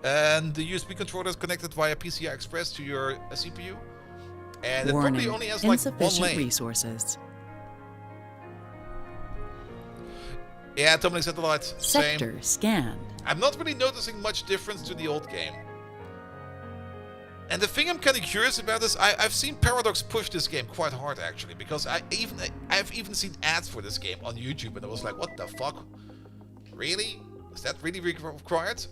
and the USB controller is connected via PCI Express to your CPU. And it Warning, probably only has like one insufficient lane. resources. Yeah, Dominic Satellite, same. Sector scanned. I'm not really noticing much difference to the old game. And the thing I'm kind of curious about is I've seen Paradox push this game quite hard actually, because I've even seen ads for this game on YouTube, and I was like, what the fuck? Really? Is that really required?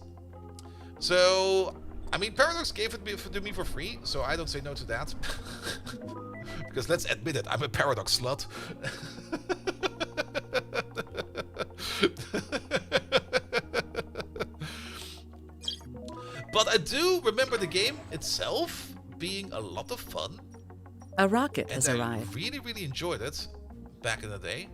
So, I mean, Paradox gave it to me for free, so I don't say no to that. Because let's admit it, I'm a Paradox slut. But I do remember the game itself being a lot of fun. A rocket And has I arrived. really enjoyed it back in the day.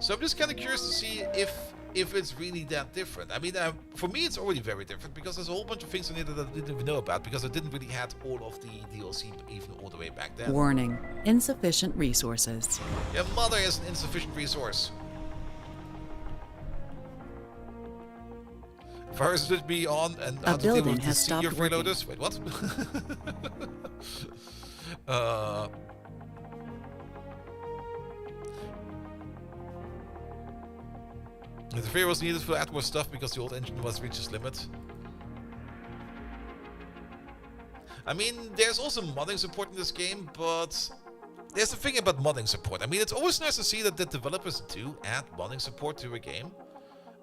So I'm just kind of curious to see if it's really that different. I mean, for me it's already very different, because there's a whole bunch of things in it that I didn't even know about, because I didn't really have all of the DLC even all the way back then. Warning, insufficient resources. Your mother is an insufficient resource. First would be on and how to deal building with the has senior stopped working. freeloaders. Wait, what? The fair was needed for add more stuff because the old engine was reached its limit. I mean, there's also modding support in this game, but there's the thing about modding support. I mean, it's always nice to see that the developers do add modding support to a game.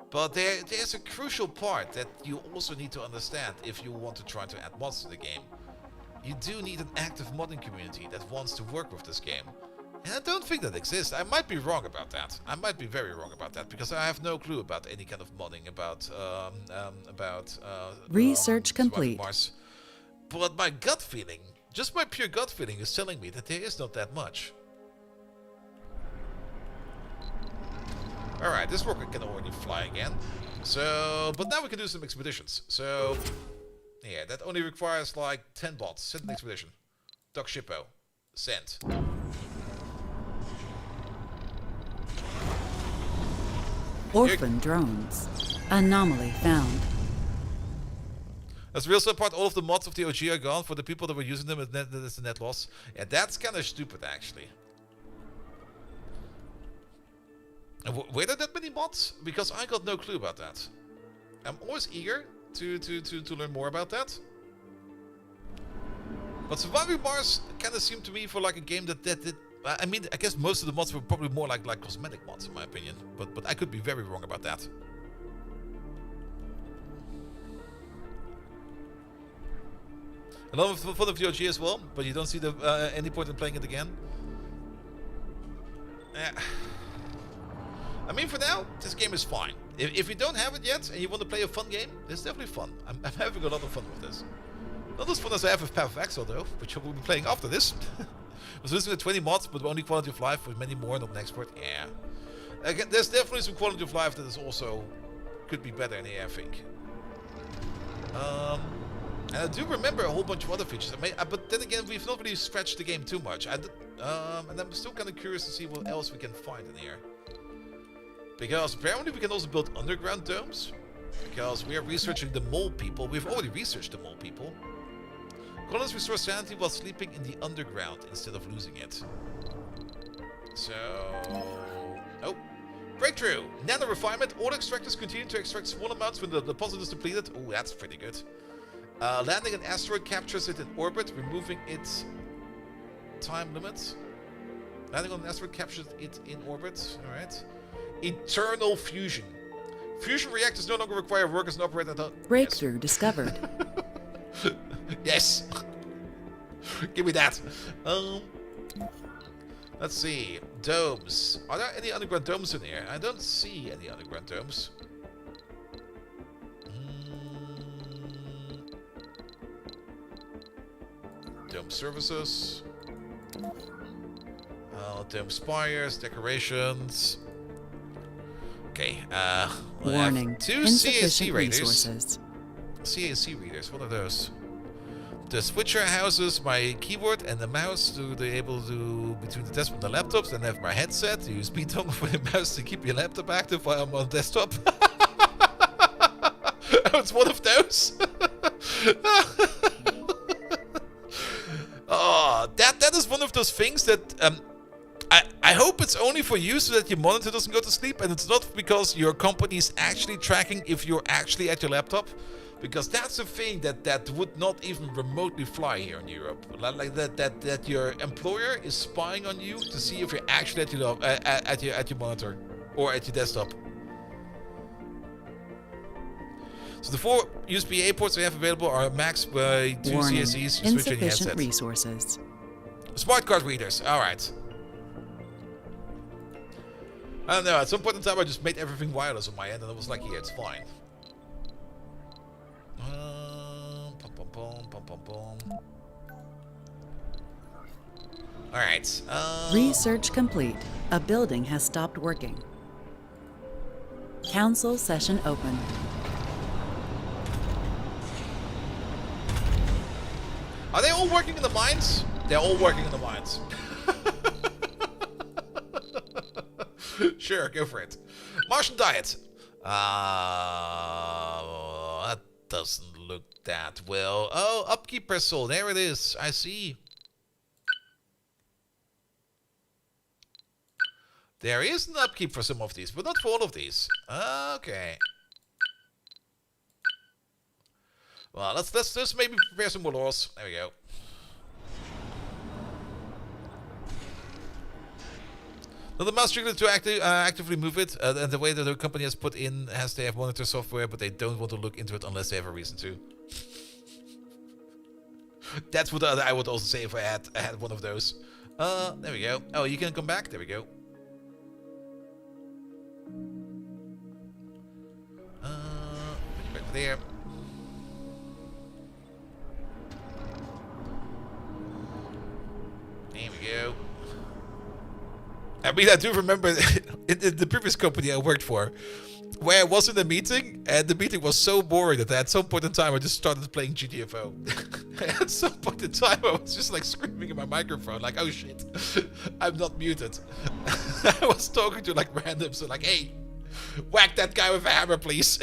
But there's a crucial part that you also need to understand if you want to try to add mods to the game. You do need an active modding community that wants to work with this game. And I don't think that exists. I might be wrong about that. I might be very wrong about that, because I have no clue about any kind of modding about Research complete. Mars. But my gut feeling, just my pure gut feeling, is telling me that there is not that much. Alright, this rocket can already fly again. So, but now we can do some expeditions. So, yeah, that only requires like 10 bots. Send an expedition. Doc Shippo. Send. Orphan drones. Anomaly found. That's the real sad part. All of the mods of the OG are gone. For the people that were using them, it's a net loss. Yeah, that's kind of stupid, actually. And were there that many mods? Because I got no clue about that. I'm always eager to learn more about that. But Surviving Mars kind of seemed to me for like a game that did. I mean, I guess most of the mods were probably more like cosmetic mods, in my opinion. But I could be very wrong about that. A lot of fun of the OG as well, but you don't see the any point in playing it again. I mean, for now, this game is fine. If you don't have it yet and you want to play a fun game, it's definitely fun. I'm having a lot of fun with this. Not as fun as I have with Path of Exile, though, which I will be playing after this. I was listening to 20 mods, but only quality of life with many more, not an expert. Yeah. Again, there's definitely some quality of life that is also could be better in here, I think. And I do remember a whole bunch of other features. But then again, we've not really stretched the game too much. And I'm still kind of curious to see what else we can find in here. Because apparently we can also build underground domes. Because we are researching the mole people. We've already researched the mole people. Colonists restore sanity while sleeping in the underground instead of losing it. So... Oh. Breakthrough! Nano refinement. All extractors continue to extract small amounts when the deposit is depleted. Oh, that's pretty good. Landing an asteroid captures it in orbit, removing its time limits. Landing on an asteroid captures it in orbit. Alright. Eternal fusion. Fusion reactors no longer require workers and operate at the... Breakthrough discovered. Yes! Give me that! Let's see. Domes. Are there any underground domes in here? I don't see any underground domes. Dome services. Dome spires, decorations. Okay, we'll Warning. have 2 Insufficient CAC raiders. resources. CAC readers, what are those? The switcher houses my keyboard and the mouse to be able to between the desktop and the laptops, and have my headset, the USB dongle for the mouse to keep your laptop active while I'm on desktop. Oh, it's one of those. Oh, that is one of those things that I hope it's only for you so that your monitor doesn't go to sleep, and it's not because your company is actually tracking if you're actually at your laptop. Because that's a thing that would not even remotely fly here in Europe. Like that your employer is spying on you to see if you're actually at your monitor or at your desktop. So the 4 USB-A ports I have available are maxed by 2 Warning. CSEs. You switch any Insufficient headset. resources. Smart card readers. All right. I don't know. At some point in time, I just made everything wireless on my end, and I was like, yeah, it's fine. Alright. Research complete. A building has stopped working. Council session open. Are they all working in the mines? They're all working in the mines. Sure, go for it. Martian diet. That doesn't look that well. Oh, upkeep per soul. There it is. I see. There is an upkeep for some of these, but not for all of these. Okay. Well, let's maybe prepare some more laws. There we go. Now the mouse trigger to actively move it, and the way that the company has put in has they have monitor software, but they don't want to look into it unless they have a reason to. That's what I would also say if I had one of those. There we go. Oh, you can come back. There we go. Put you back there. There we go. I mean, I do remember in the previous company I worked for, where I was in a meeting, and the meeting was so boring that at some point in time I just started playing GTFO. At some point in time I was just like screaming in my microphone, like, oh shit, I'm not muted. I was talking to like randoms, so like, hey, whack that guy with a hammer, please.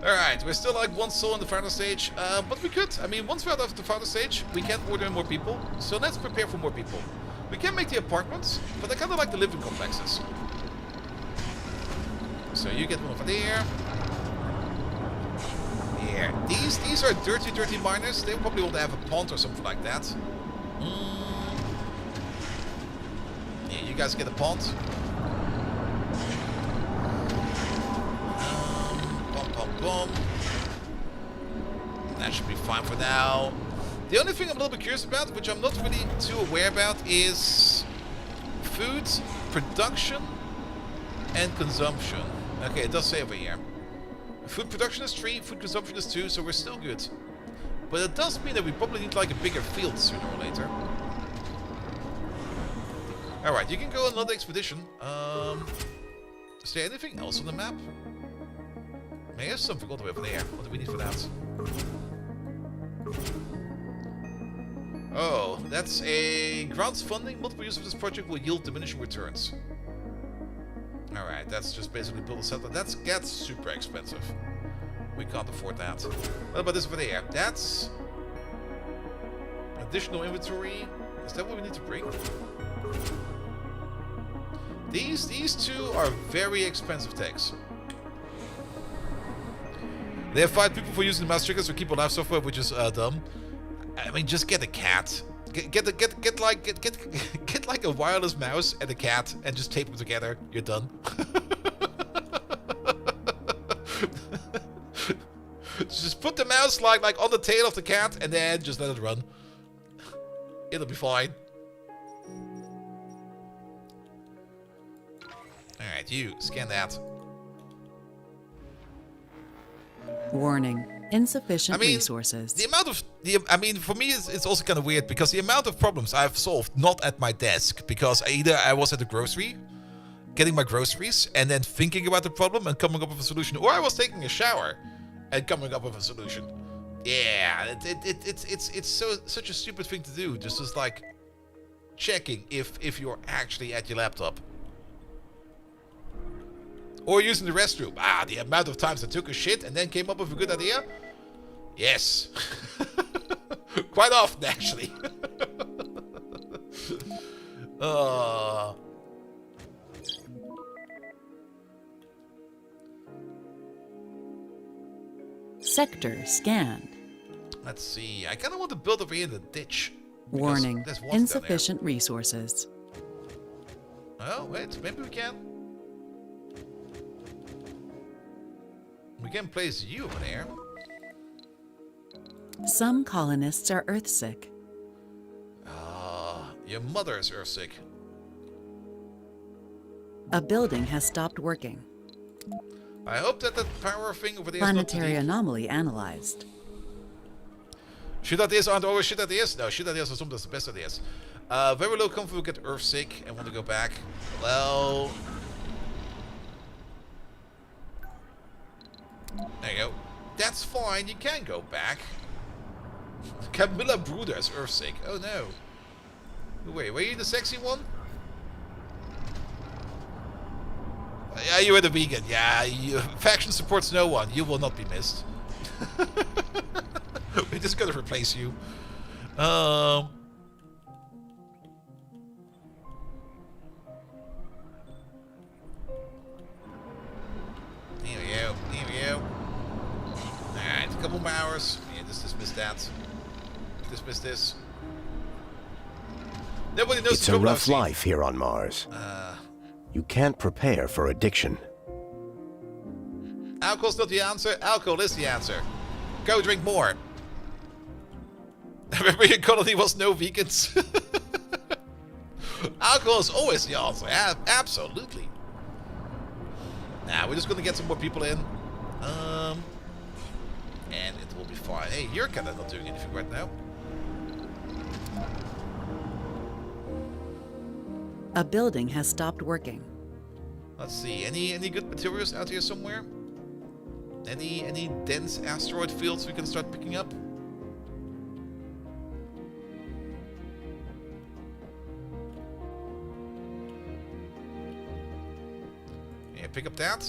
Alright, we're still like 1 soul in the final stage, but we could. I mean, once we're out of the final stage, we can order in more people, so let's prepare for more people. We can make the apartments, but I kind of like the living complexes. So you get one over there. Yeah, these are dirty miners. They probably want to have a pond or something like that. Yeah, you guys get a pond. Boom. That should be fine for now. The only thing I'm a little bit curious about, which I'm not really too aware about, is food production and consumption. Okay, it does say over here. Food production is 3, food consumption is 2, so we're still good. But it does mean that we probably need like a bigger field sooner or later. Alright, you can go on another expedition. Is there anything else on the map? There's something all the way over there. What do we need for that? Oh, that's a grants funding. Multiple use of this project will yield diminishing returns. Alright, that's just basically build a settlement. That's super expensive. We can't afford that. What about this over there? That's additional inventory. Is that what we need to bring? These two are very expensive techs. They have 5 people for using the mouse triggers or keep alive software, which is dumb. I mean, just get a cat. Get like a wireless mouse and a cat, and just tape them together. You're done. Just put the mouse like on the tail of the cat, and then just let it run. It'll be fine. All right, you scan that. Warning. Insufficient resources. The amount of for me it's also kind of weird because the amount of problems I've solved not at my desk, because either I was at the grocery getting my groceries and then thinking about the problem and coming up with a solution, or I was taking a shower and coming up with a solution. Yeah, it's such a stupid thing to do. Just like checking if you're actually at your laptop. Or using the restroom. The amount of times I took a shit and then came up with a good idea? Yes. Quite often, actually. Sector scanned. Let's see. I kind of want to build over here in the ditch. Warning. Insufficient resources. Oh, wait. Maybe we can. We can place you over there. Some colonists are earthsick. Your mother is earthsick. A building has stopped working. I hope that power thing over there Planetary is not anomaly analyzed. Shit ideas aren't always shit ideas. No, shit ideas are sometimes the best ideas. Very low comfort will get earthsick and want to go back. Well... There you go. That's fine, you can go back. Camilla Bruder is earthsick. Oh no. Wait, were you the sexy one? Yeah, you were the vegan. Yeah, faction supports no one. You will not be missed. We're just gonna replace you. Here we go. Here we go. Alright, a couple more hours. Yeah, just dismiss that. Dismiss this. Nobody knows it's a rough life here on Mars. You can't prepare for addiction. Alcohol's not the answer. Alcohol is the answer. Go drink more. Remember your colony was no vegans? Alcohol is always the answer. Absolutely. Nah, we're just gonna get some more people in. And it will be fine. Hey, you're kinda not doing anything right now. A building has stopped working. Let's see. Any good materials out here somewhere? Any dense asteroid fields we can start picking up? Yeah, pick up that.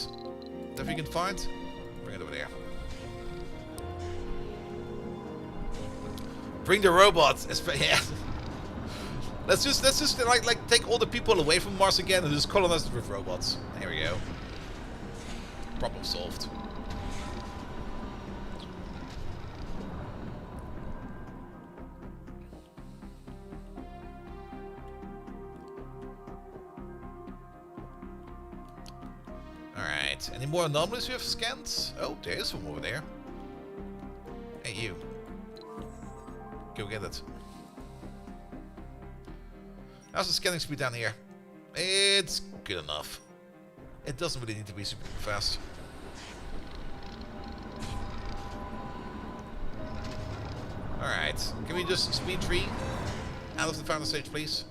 If you can find, bring it over there. Bring the robots. Yeah. Let's just like take all the people away from Mars again and just colonize it with robots. There we go. Problem solved. Alright, any more anomalies we have scanned? Oh, there is one over there. Hey, you. Go get it. How's the scanning speed down here? It's good enough. It doesn't really need to be super fast. Alright, can we just speed tree out of the final stage, please?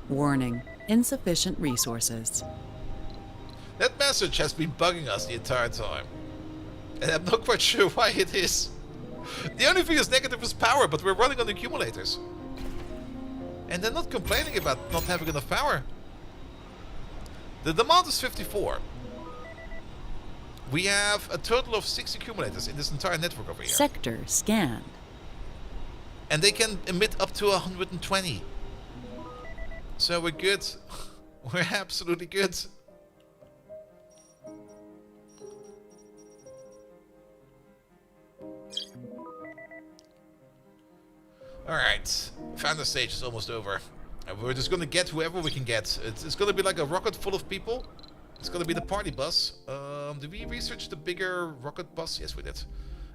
Warning. Insufficient resources. That message has been bugging us the entire time. And I'm not quite sure why it is. The only thing is negative is power, but we're running on accumulators. And they're not complaining about not having enough power. The demand is 54. We have a total of 6 accumulators in this entire network over here. Sector scanned. And they can emit up to 120. So we're good. We're absolutely good. Alright, Founder stage is almost over. And we're just gonna get whoever we can get. It's gonna be like a rocket full of people. It's gonna be the party bus. Did we research the bigger rocket bus? Yes, we did.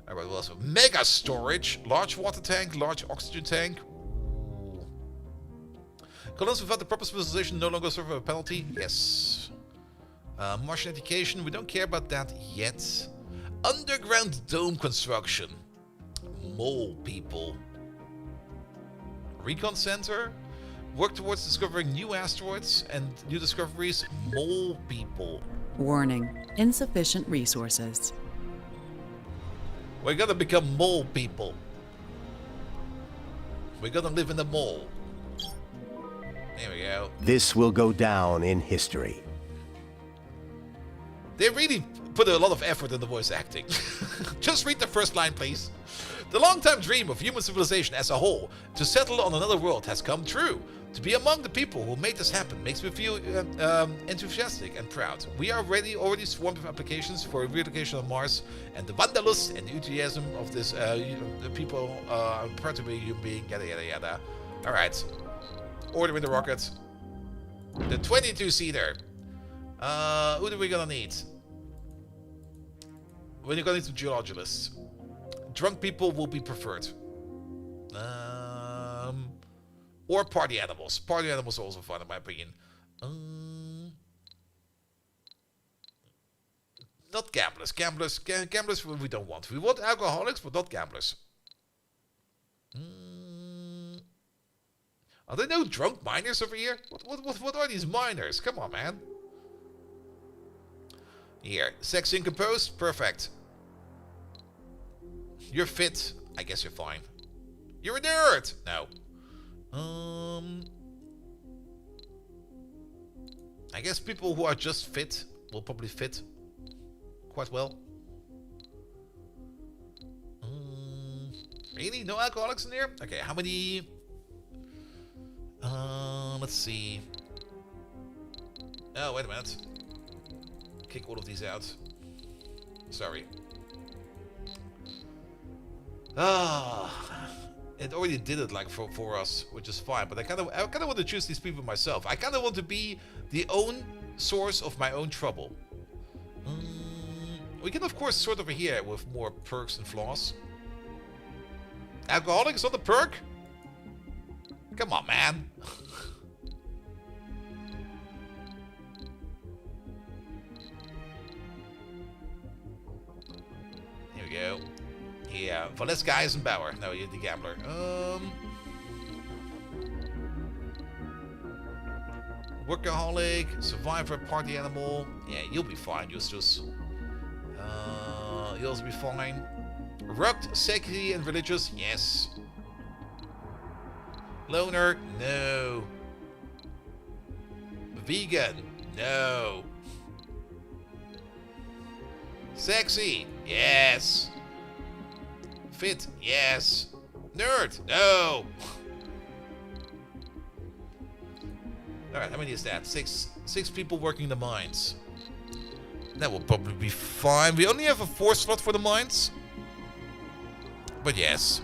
Alright, what else? Mega storage, large water tank, large oxygen tank. Ooh. Colonists without the proper specialization no longer serve a penalty. Yes. Martian education, we don't care about that yet. Underground dome construction. Mole people. Recon center. Work towards discovering new asteroids and new discoveries. Mole people. Warning, insufficient resources. We're gonna become mole people. We're gonna live in the mole. There we go. This will go down in history. They really put a lot of effort in the voice acting. Just read the first line, please. The long-time dream of human civilization as a whole to settle on another world has come true. To be among the people who made this happen makes me feel enthusiastic and proud. We are already swarmed with applications for a relocation on Mars, and the wanderlust and enthusiasm of this the people are proud to be a human being, yada yada yada. Alright. Ordering the rocket. The 22-seater. Who are we gonna need? We're gonna need some geologists. Drunk people will be preferred. Or party animals. Party animals are also fun, in my opinion. Not gamblers. Gamblers we don't want. We want alcoholics, but not gamblers. Are there no drunk miners over here? What are these miners? Come on, man. Here. Sexy and composed? Perfect. You're fit. I guess you're fine. You're a nerd! No. I guess people who are just fit will probably fit quite well. Really? No alcoholics in here? Okay, how many? Let's see. Oh, wait a minute. Kick all of these out. Sorry. It already did it like for us, which is fine. But I kind of want to choose these people myself. I kind of want to be the own source of my own trouble. We can of course sort over here with more perks and flaws. Alcoholic is not a perk. Come on, man. Here we go. Yeah, Valeska Eisenbauer. No, you're the gambler. Workaholic, survivor, party animal. Yeah, you'll be fine, Justus. You'll also be fine. Rugged, sexy, and religious. Yes. Loner. No. Vegan. No. Sexy. Yes. Fit, yes. Nerd, no. Alright, how many is that? Six people working the mines. That will probably be fine. We only have a 4 slot for the mines. But yes.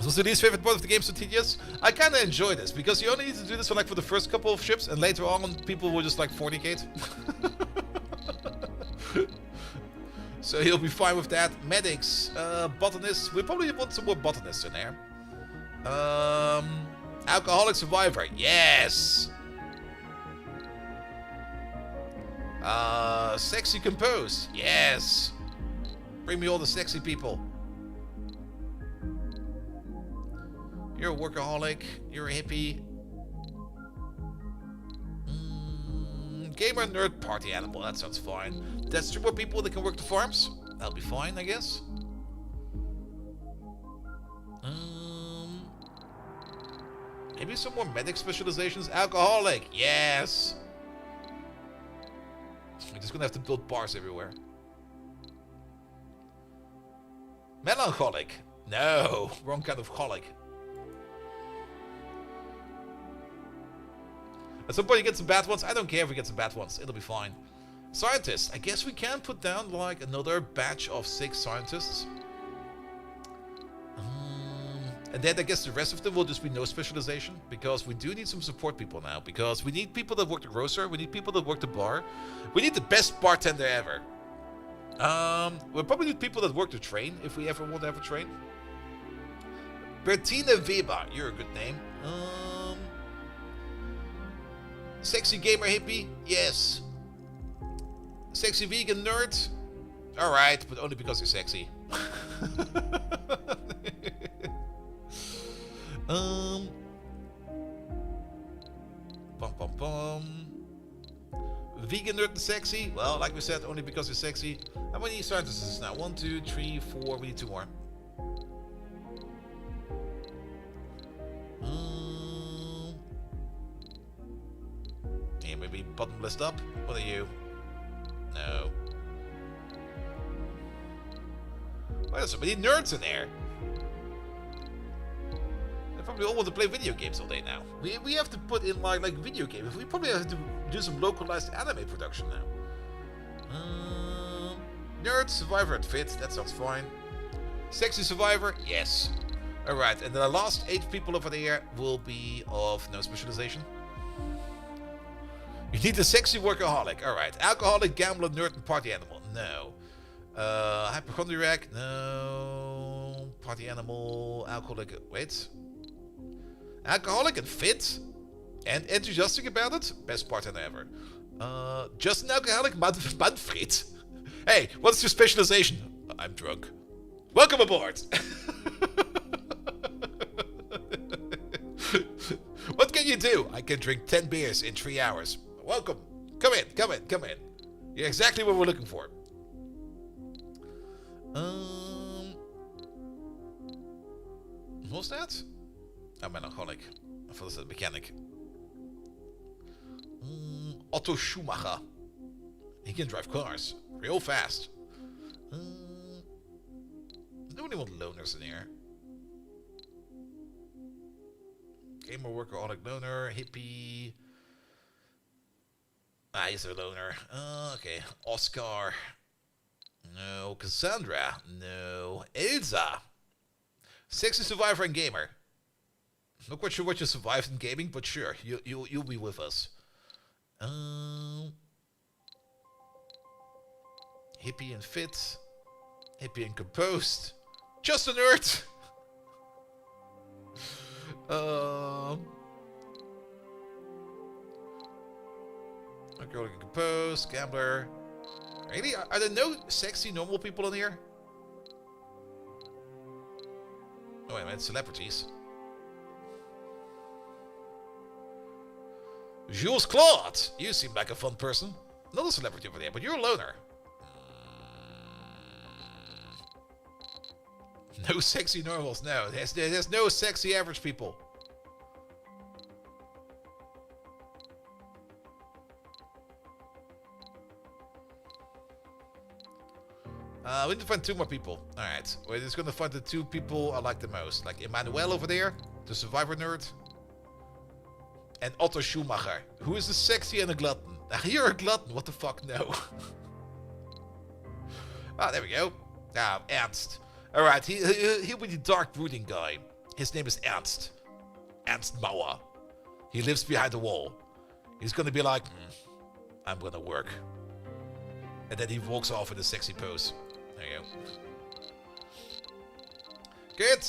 So the least favorite part of the game, so tedious. I kinda enjoy this because you only need to do this for the first couple of ships, and later on people will just fornicate. So he'll be fine with that. Medics, botanists. We probably want some more botanists in there. Alcoholic survivor. Yes. Sexy composed. Yes. Bring me all the sexy people. You're a workaholic. You're a hippie. Gamer, nerd, party animal. That sounds fine. That's 2 more people that can work the farms. That'll be fine, I guess. Maybe some more medic specializations. Alcoholic, yes. We're just gonna have to build bars everywhere. Melancholic. No, wrong kind of colic. At some point you get some bad ones. I don't care if we get some bad ones. It'll be fine. Scientists. I guess we can put down like another batch of 6 scientists. And then I guess the rest of them will just be no specialization. Because we do need some support people now. Because we need people that work the grocer. We need people that work the bar. We need the best bartender ever. We'll probably need people that work the train. If we ever want to have a train. Bertina Weber. You're a good name. Sexy gamer hippie? Yes. Sexy vegan nerd? Alright, but only because you're sexy. Vegan nerd and sexy? Well, like we said, only because you're sexy. How many scientists is this now? 1, 2, 3, 4. We need 2 more. Yeah, maybe bottomless up. What are you? No. Why are so many nerds in there? They probably all want to play video games all day now. We have to put in like video games. We probably have to do some localized anime production now. Nerd, survivor, and fit. That sounds fine. Sexy survivor, yes. Alright, and the last 8 people over there will be of no specialization. You need a sexy workaholic. Alright. Alcoholic, gambler, nerd, and party animal. No. Hypochondriac. No. Party animal. Alcoholic. Wait. Alcoholic and fit. And enthusiastic about it. Best bartender ever. Just an alcoholic, Manfred. Hey, what's your specialization? I'm drunk. Welcome aboard. What can you do? I can drink 10 beers in 3 hours. Welcome. Come in, come in, come in. You're exactly what we're looking for. What's that? Oh, melancholic. I thought it was a mechanic. Otto Schumacher. He can drive cars. Real fast. Nobody want loners in here. Gamer, workaholic, loner, hippie. Ah, he's a loner. Okay. Oscar. No. Cassandra. No. Elsa. Sexy survivor and gamer. Not quite sure what you survived in gaming, but sure, you'll be with us. Hippie and fit. Hippie and composed. Just a nerd. Alcoholic and composed. Gambler. Really? Are there no sexy normal people in here? Oh wait a minute, celebrities. Jules Claude! You seem like a fun person. Not a celebrity over there, but you're a loner. No sexy normals, no. There's no sexy average people. We need to find 2 more people. Alright. We're just gonna find the 2 people I like the most. Like Emmanuel over there, the survivor nerd. And Otto Schumacher, who is a sexy and a glutton. You're a glutton, what the fuck, no. Ah, there we go. Ah, Ernst. Alright, he'll be the dark brooding guy. His name is Ernst. Ernst Mauer. He lives behind the wall. He's gonna be like, I'm gonna work. And then he walks off in a sexy pose. There you go. Good.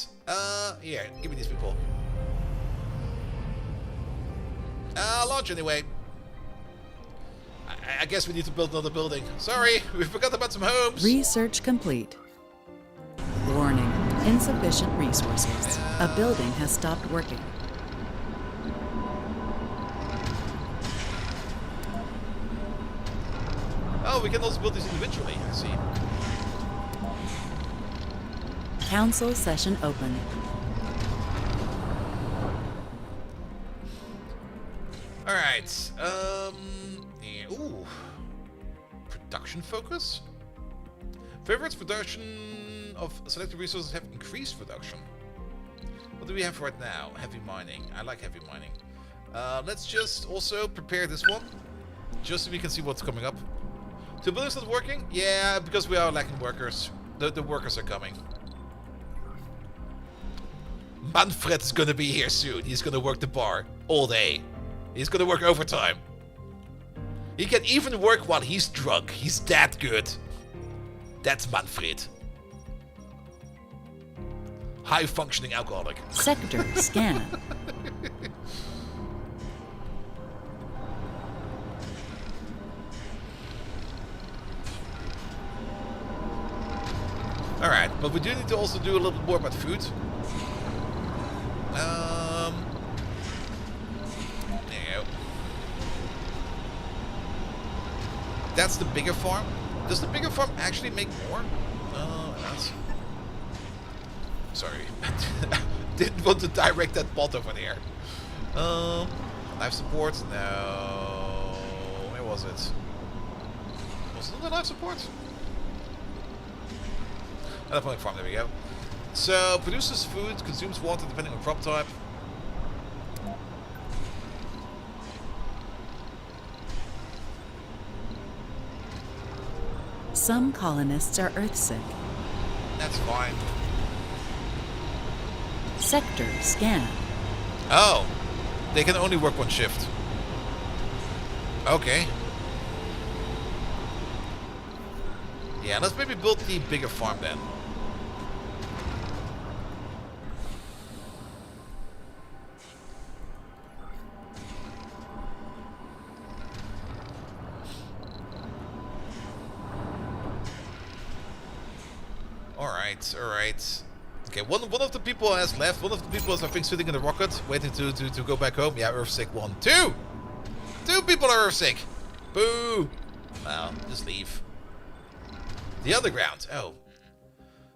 Here, give me these people. Launch anyway. I guess we need to build another building. Sorry, we forgot about some homes. Research complete. Warning, insufficient resources. A building has stopped working. Oh, we can also build these individually, I see. Council session open. Alright, yeah, ooh. Production focus? Favorites production of selected resources have increased production. What do we have right now? Heavy mining. I like heavy mining. Let's just also prepare this one. Just so we can see what's coming up. So building's not working? Yeah, because we are lacking workers. The workers are coming. Manfred's gonna be here soon. He's gonna work the bar all day. He's gonna work overtime. He can even work while he's drunk. He's that good. That's Manfred. High-functioning alcoholic. Sector scan. Alright, but we do need to also do a little bit more about food. There you go. That's the bigger farm. Does the bigger farm actually make more? That's... Sorry. Didn't want to direct that bot over there. Life support? No. Where was it? Was it the life support? Another farm, there we go. So, produces food, consumes water depending on crop type. Some colonists are earthsick. That's fine. Sector scan. Oh, they can only work one shift. Okay. Yeah, let's maybe build the bigger farm then. Alright. Okay, one of the people has left. One of the people is, I think, sitting in the rocket, waiting to go back home. Yeah, Earthsick 1. 2! 2 people are Earthsick! Boo! Well, just leave. The underground. Oh.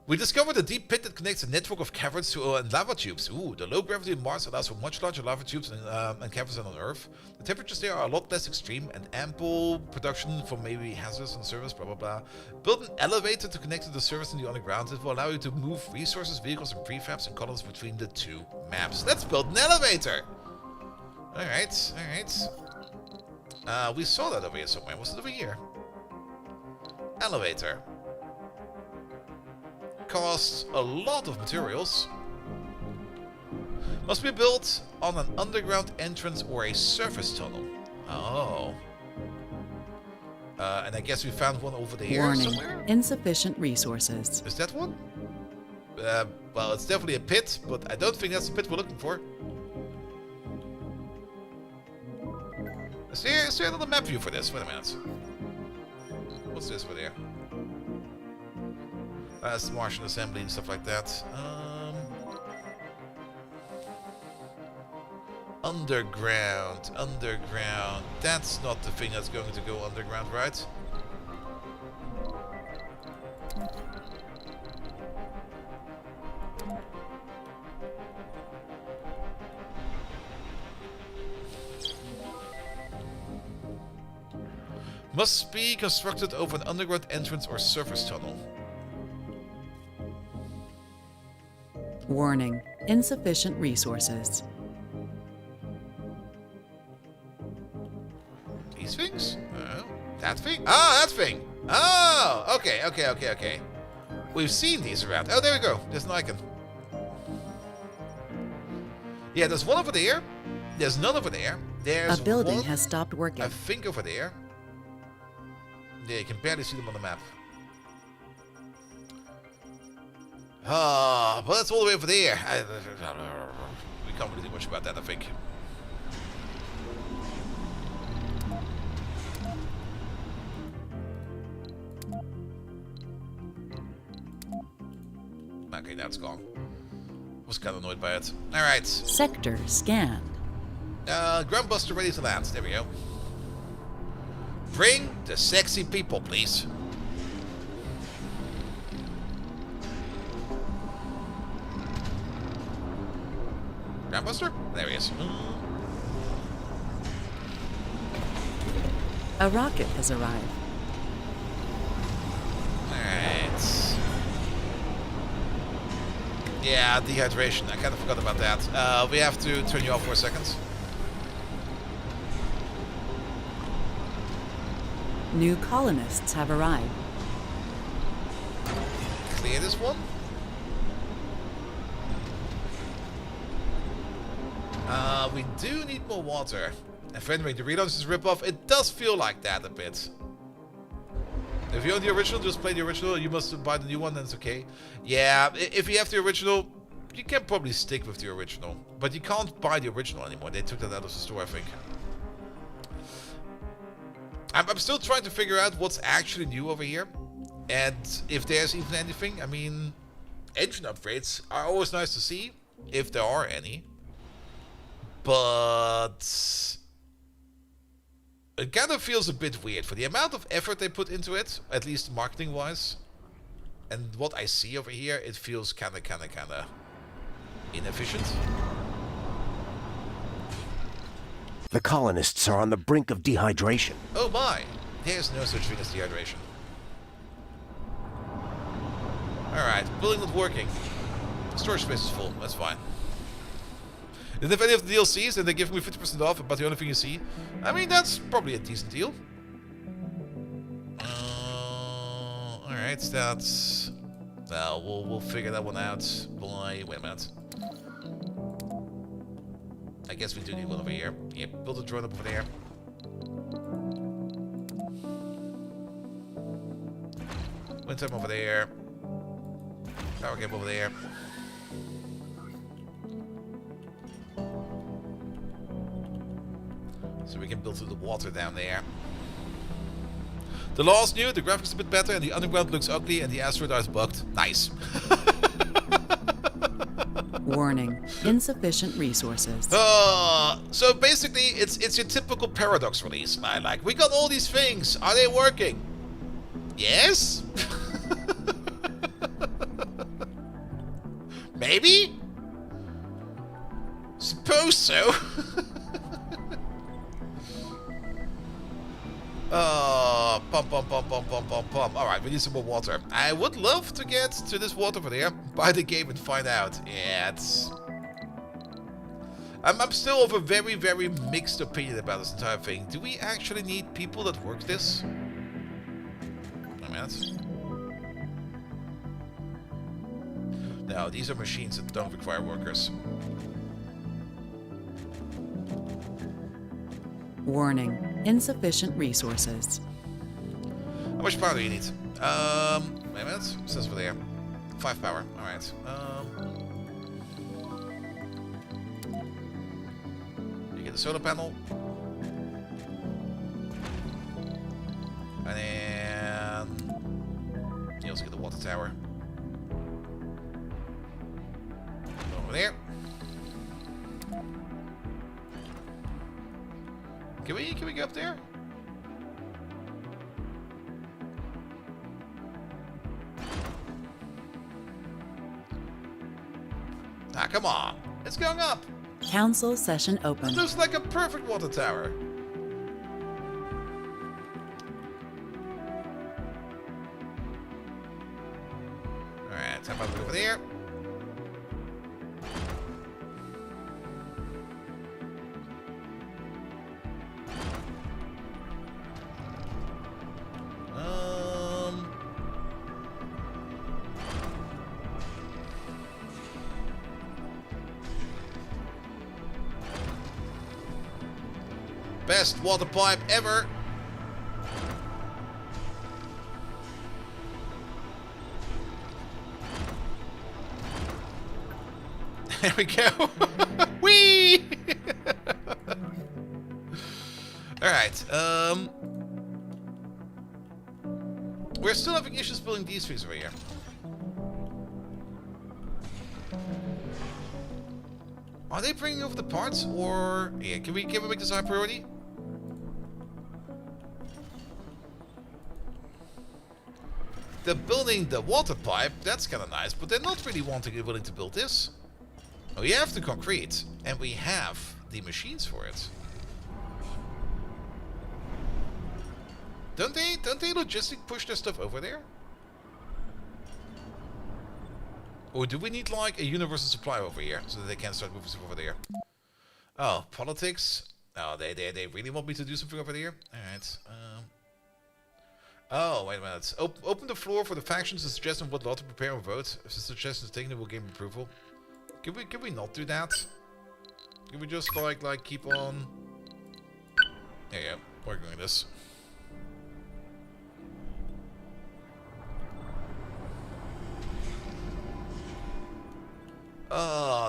We discovered a deep pit that connects a network of caverns to and lava tubes. Ooh, the low gravity of Mars allows for much larger lava tubes and caverns than on Earth. The temperatures there are a lot less extreme and ample production for maybe hazardous and service, blah blah blah. Build an elevator to connect to the surface in the underground. It will allow you to move resources, vehicles, and prefabs and columns between the two maps. Let's build an elevator! Alright. We saw that over here somewhere. Was it over here? Elevator. Costs a lot of materials. Must be built on an underground entrance or a surface tunnel. Oh. And I guess we found one over there Warning. somewhere? Insufficient resources. Is that one? Well, it's definitely a pit, but I don't think that's the pit we're looking for. Is there another map view for this? Wait a minute. What's this over there? That's the Martian assembly and stuff like that. Underground. That's not the thing that's going to go underground, right? Must be constructed over an underground entrance or surface tunnel. Warning. Insufficient resources. These things? That thing? Oh, that thing! Oh! Okay. We've seen these around. Oh, there we go. There's an icon. Yeah, there's one over there. There's none over there. There's A building one, has stopped working. I think, over there. Yeah, you can barely see them on the map. Ah, but that's all the way over there. We can't really do much about that, I think. Okay, that's gone. Was kind of annoyed by it. Alright. Sector scanned. Groundbuster ready to land. There we go. Bring the sexy people, please. Groundbuster? There he is. A rocket has arrived. Alright. Yeah, dehydration. I kind of forgot about that. We have to turn you off for a second. New colonists have arrived. Clear this one. We do need more water. And for anyway, the relaunch is a rip-off. It does feel like that a bit. If you own the original, just play the original. You must buy the new one, then it's okay. Yeah, if you have the original, you can probably stick with the original. But you can't buy the original anymore. They took that out of the store, I think. I'm still trying to figure out what's actually new over here. And if there's even anything. I mean, engine upgrades are always nice to see, if there are any. But it kind of feels a bit weird for the amount of effort they put into it, at least marketing-wise. And what I see over here, it feels kind of inefficient. The colonists are on the brink of dehydration. Oh my! There's no such thing as dehydration. Alright, building not working. Storage space is full, that's fine. And if any of the DLCs, then they give me 50% off about the only thing you see. I mean, that's probably a decent deal. Alright, that's... Well, we'll figure that one out. Wait a minute. I guess we do need one over here. Yeah, build a drone up over there. Wind time over there. Power cable over there. So we can build through the water down there. The law's new, the graphics a bit better, and the underground looks ugly, and the asteroid is bugged. Nice. Warning, insufficient resources. So basically, it's your typical Paradox release. Like, we got all these things. Are they working? Yes? Maybe? Suppose so. Pump. Alright, we need some more water. I would love to get to this water over there, buy the game and find out. Yeah, it's... I'm still of a very, very mixed opinion about this entire thing. Do we actually need people that work this? I mean, no, these are machines that don't require workers. Warning, insufficient resources. How much power do you need? Wait a minute. It says over there. 5 power. Alright. You get the solar panel. And then you also get the water tower. Over there. Can we go up there? Ah, come on. It's going up. Council session It open. looks like a perfect water tower. Alright, how about over there? Best water pipe ever. There we go. Whee! Alright, we're still having issues building these things over here. Are they bringing over the parts, or... Yeah, can we make this a high priority? They're building the water pipe. That's kind of nice, but they're not really willing to build this. Oh, we have the concrete, and we have the machines for it. Don't they logistic push their stuff over there? Or do we need like a universal supply over here so that they can start moving stuff over there? Oh, politics. Oh, they really want me to do something over there? Alright. Oh, wait a minute. Open the floor for the factions to suggest on what law to prepare and vote. If the suggestion is taken, it will gain approval. Can we not do that? Can we just like keep on? There you go. Working on this.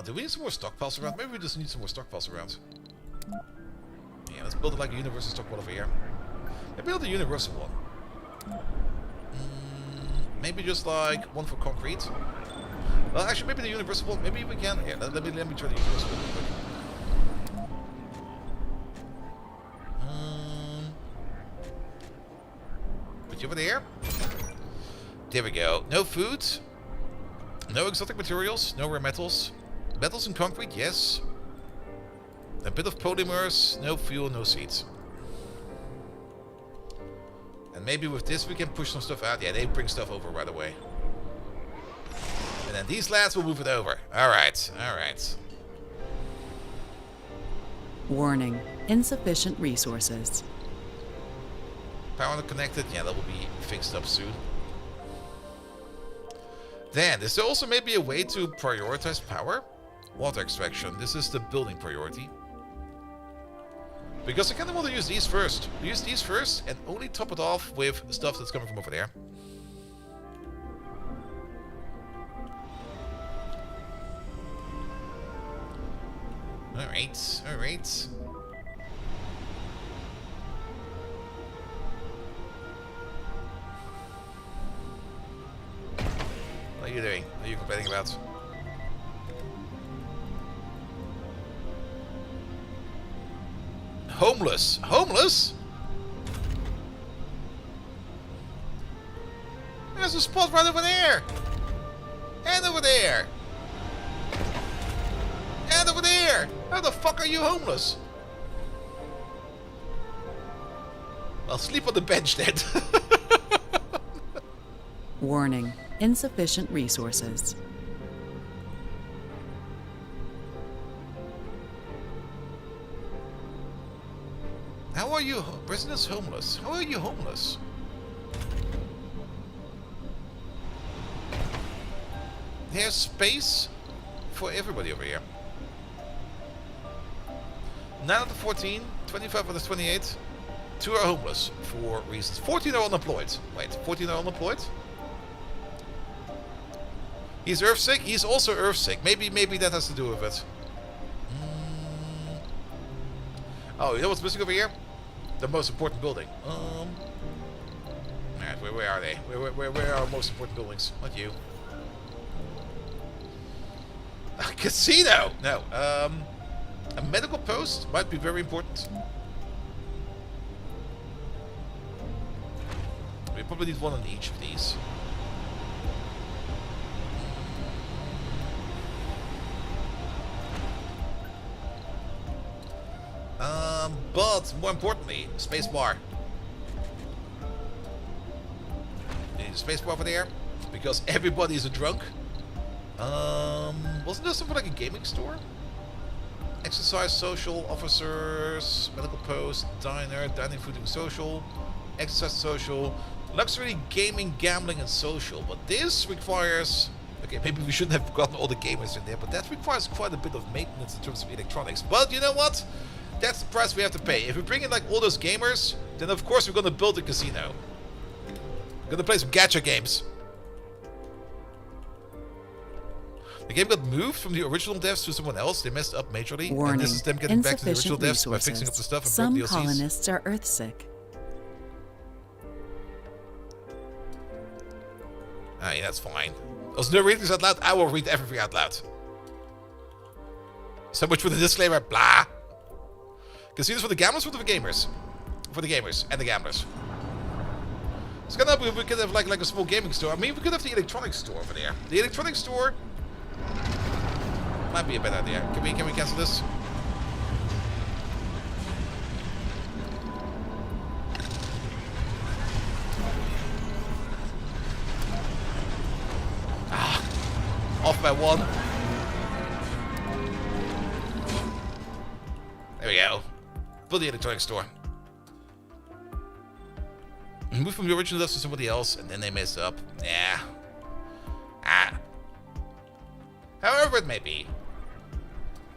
Do we need some more stockpiles around? Maybe we just need some more stockpiles around. Yeah, let's build it like a universal stockpile over here. Maybe build a universal one. Maybe just like one for concrete. Well, actually, maybe the universal one. Maybe we can. Yeah, let me try the universal one real quick. Put you over there. There we go. No food. No exotic materials. No rare metals. Metals and concrete, yes. A bit of polymers. No fuel, no seeds. And maybe with this we can push some stuff out. Yeah, they bring stuff over right away. And then these lads will move it over. Alright, alright. Warning, insufficient resources. Power not connected. Yeah, that will be fixed up soon. Then, is there also maybe a way to prioritize power? Water extraction. This is the building priority. Because I kind of want to use these first. Use these first and only top it off with stuff that's coming from over there. Alright, alright. What are you doing? What are you complaining about? Homeless. Homeless? There's a spot right over there. And over there. And over there. How the fuck are you homeless? I'll sleep on the bench then. Warning, insufficient resources. How are you residents homeless? How are you homeless? There's space for everybody over here. 9 out of 14, 25 out of 28. 2 are homeless for reasons. 14 are unemployed. Wait, 14 are unemployed? He's earth sick? He's also earth sick. Maybe that has to do with it. Oh, you know what's missing over here? The most important building. Alright, where are they? Where are our most important buildings? Not you. A casino! No. A medical post might be very important. We probably need one on each of these. But more importantly, space bar. You need a space bar over there because everybody is a drunk. Wasn't there something like a gaming store? Exercise, social, officers, medical post, diner, dining, food, and social, exercise, social, luxury, gaming, gambling, and social. But this requires. Okay, maybe we shouldn't have gotten all the gamers in there, but that requires quite a bit of maintenance in terms of electronics. But you know what? That's the price we have to pay. If we bring in like all those gamers, then of course we're gonna build a casino. We're gonna play some gacha games. The game got moved from the original devs to someone else. They messed up majorly. Warning, and this is them getting back to the original insufficient devs by fixing up the stuff and Some putting DLCs. colonists are earthsick. Hey, that's fine. Als no read this out loud, I will read everything out loud. So much for the disclaimer, blah. Casinos for the gamblers or for the gamers? For the gamers and the gamblers. It's gonna be, we could have like a small gaming store. I mean, we could have the electronics store over there. The electronics store might be a better idea. Can we cancel this? Off by 1. There we go. For the electronics store. Move from the original dust to somebody else, and then they mess up. Yeah. However it may be.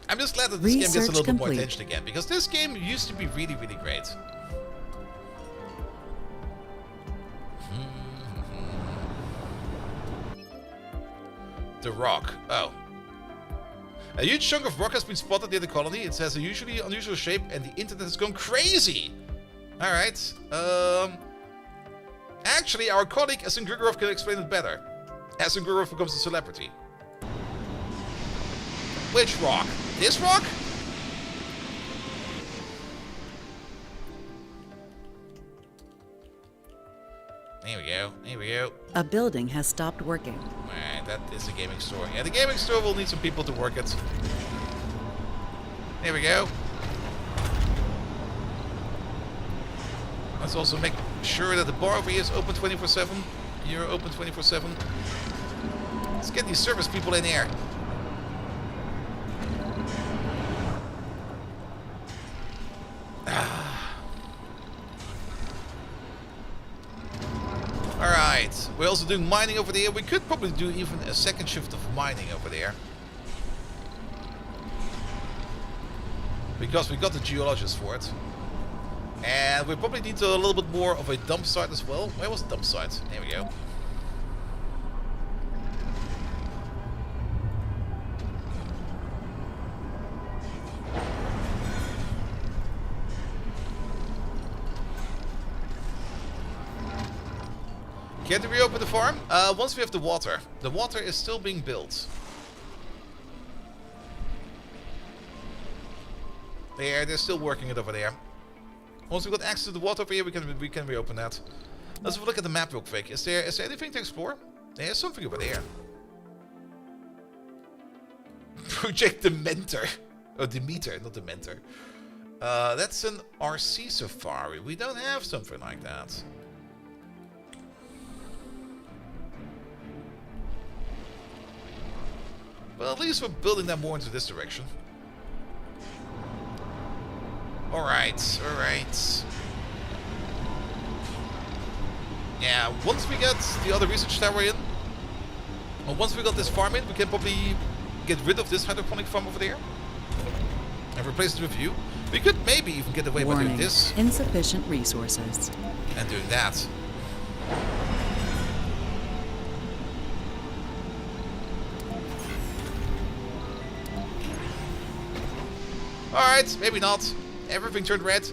I'm just glad that this game gets a little bit more attention again, because this game used to be really, really great. The rock. Oh. A huge chunk of rock has been spotted near the colony. It has a usually unusual shape, and the internet has gone crazy. Alright. Actually, our colleague Asin Grigorov can explain it better. Asin Grigorov becomes a celebrity. Which rock? This rock? There we go. Here we go. A building has stopped working. Alright, that is the gaming store. Yeah, the gaming store will need some people to work it. There we go. Let's also make sure that the bar over here is open 24/7. You're open 24/7. Let's get these service people in here. Alright, we're also doing mining over there. We could probably do even a second shift of mining over there. Because we got the geologist for it. And we probably need a little bit more of a dump site as well. Where was the dump site? There we go. Can we reopen the farm? Once we have the water. The water is still being built. They're still working it over there. Once we've got access to the water over here, we can reopen that. Let's have a look at the map real quick. Is there anything to explore? There's something over there. Project Dementor. Oh, Demeter, not Dementor. That's an RC safari. We don't have something like that. Well, at least we're building that more into this direction. Alright, alright. Yeah, once we get the other research tower in, or once we got this farm in, we can probably get rid of this hydroponic farm over there and replace it with you. We could maybe even get away by doing this. Insufficient resources. And doing that. Alright, maybe not. Everything turned red.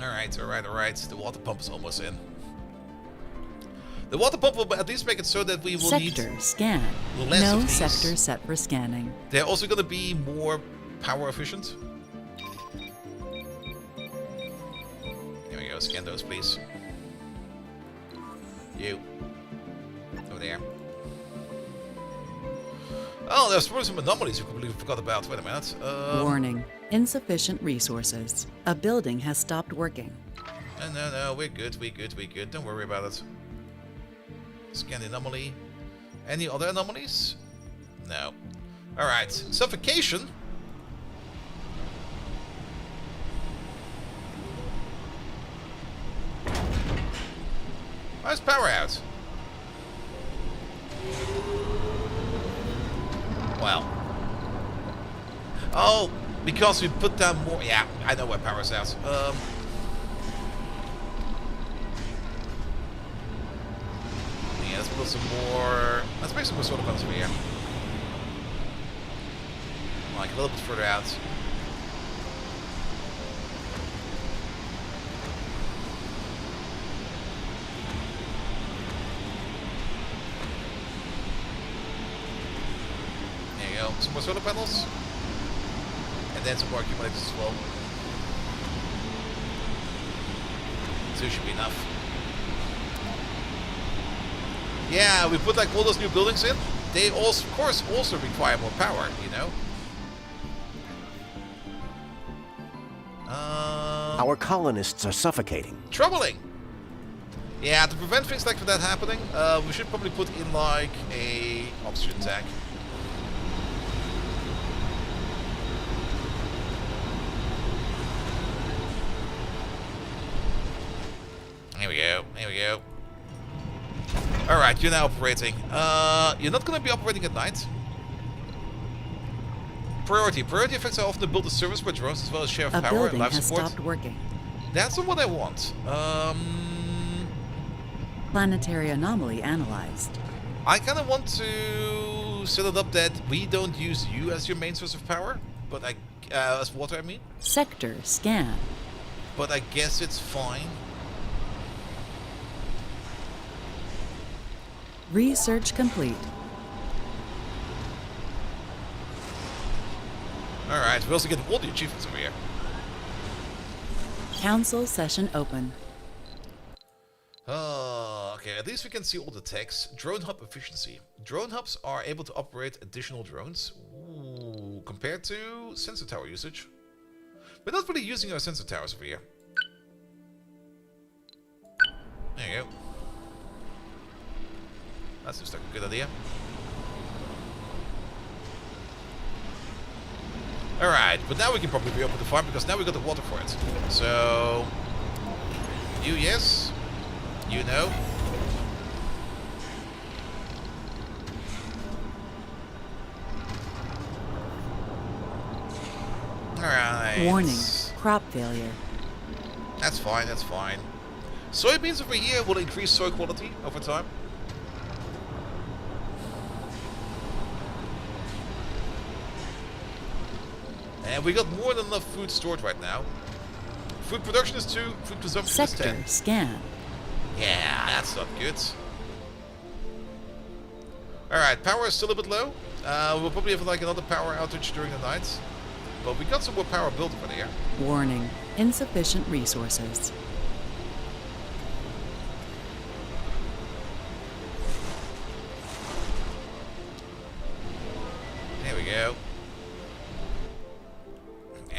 Alright, alright, alright. The water pump is almost in. The water pump will at least make it so that we will need scan. less no of these. sector set for scanning. They're also going to be more power efficient. There we go. Scan those, please. You. Over there. Oh, there's probably some anomalies we completely forgot about. Wait a minute. Warning. Insufficient resources. A building has stopped working. No, we're good, we're good. Don't worry about it. Scan the anomaly. Any other anomalies? No. Alright. Suffocation. Why's power out? Well. Oh, because we put down more. Yeah, I know why power's out. Yeah, let's put some more. Let's make some more solar panels over here. Like a little bit further out. There you go. Some more solar panels. And then some more accumulators as well. 2 should be enough. Yeah, we put like all those new buildings in. They also, of course, also require more power, you know? Our colonists are suffocating. Troubling. Yeah, to prevent things like that happening, we should probably put in like a oxygen tank. Here we go. Here we go. Alright, you're now operating. You're not going to be operating at night. Priority. Priority effects are often to build a service by drones as well as share of A power and building life has support. stopped working. That's not what I want. Planetary anomaly analyzed. I kind of want to set it up that we don't use you as your main source of power, but as water, I mean. Sector scan. But I guess it's fine. Research complete. Alright, we also get all the achievements over here. Council session open. Oh, okay, at least we can see all the text. Drone hub efficiency. Drone hubs are able to operate additional drones. Ooh, compared to sensor tower usage. We're not really using our sensor towers over here. There you go. That seems like a good idea. Alright, but now we can probably reopen the farm because now we got the water for it. So, you yes, you no. Alright. Warning, crop failure. That's fine, that's fine. Soybeans over here will increase soil quality over time. And we got more than enough food stored right now. Food production is 2, food consumption is 10. Sector scan. Yeah, that's not good. Alright, power is still a bit low. We'll probably have like another power outage during the night. But we got some more power built over there. Warning, insufficient resources. There we go.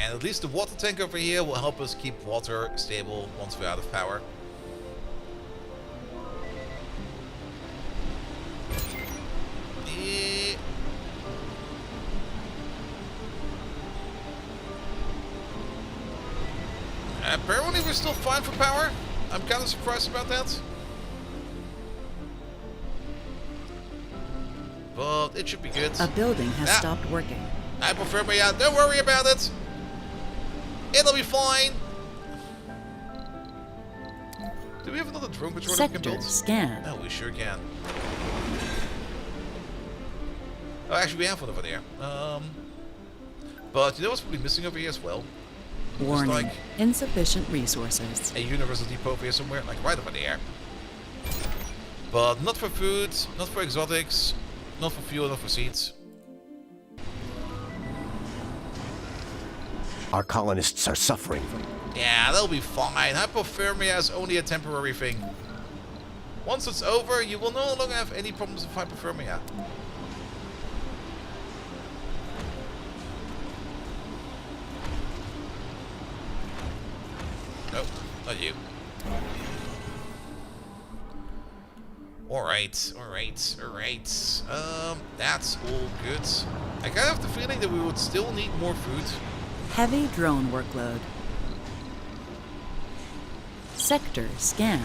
And at least the water tank over here will help us keep water stable once we're out of power. Apparently we're still fine for power. I'm kind of surprised about that. But it should be good. A building has stopped working. I prefer me out. Don't worry about it. It'll be fine. Do we have another drone controller we can Sector build? scan. No, we sure can. Oh, actually, we have one over there. But you know what's probably missing over here as well? Warning, like insufficient resources. a universal depot over here somewhere, like right over there. But not for food, not for exotics, not for fuel, not for seeds. Our colonists are suffering. Yeah, they'll be fine. Hypothermia is only a temporary thing. Once it's over, you will no longer have any problems with hypothermia. Nope, not you. Alright, alright, alright. That's all good. I kind of have the feeling that we would still need more food. Heavy drone workload. Sector scan.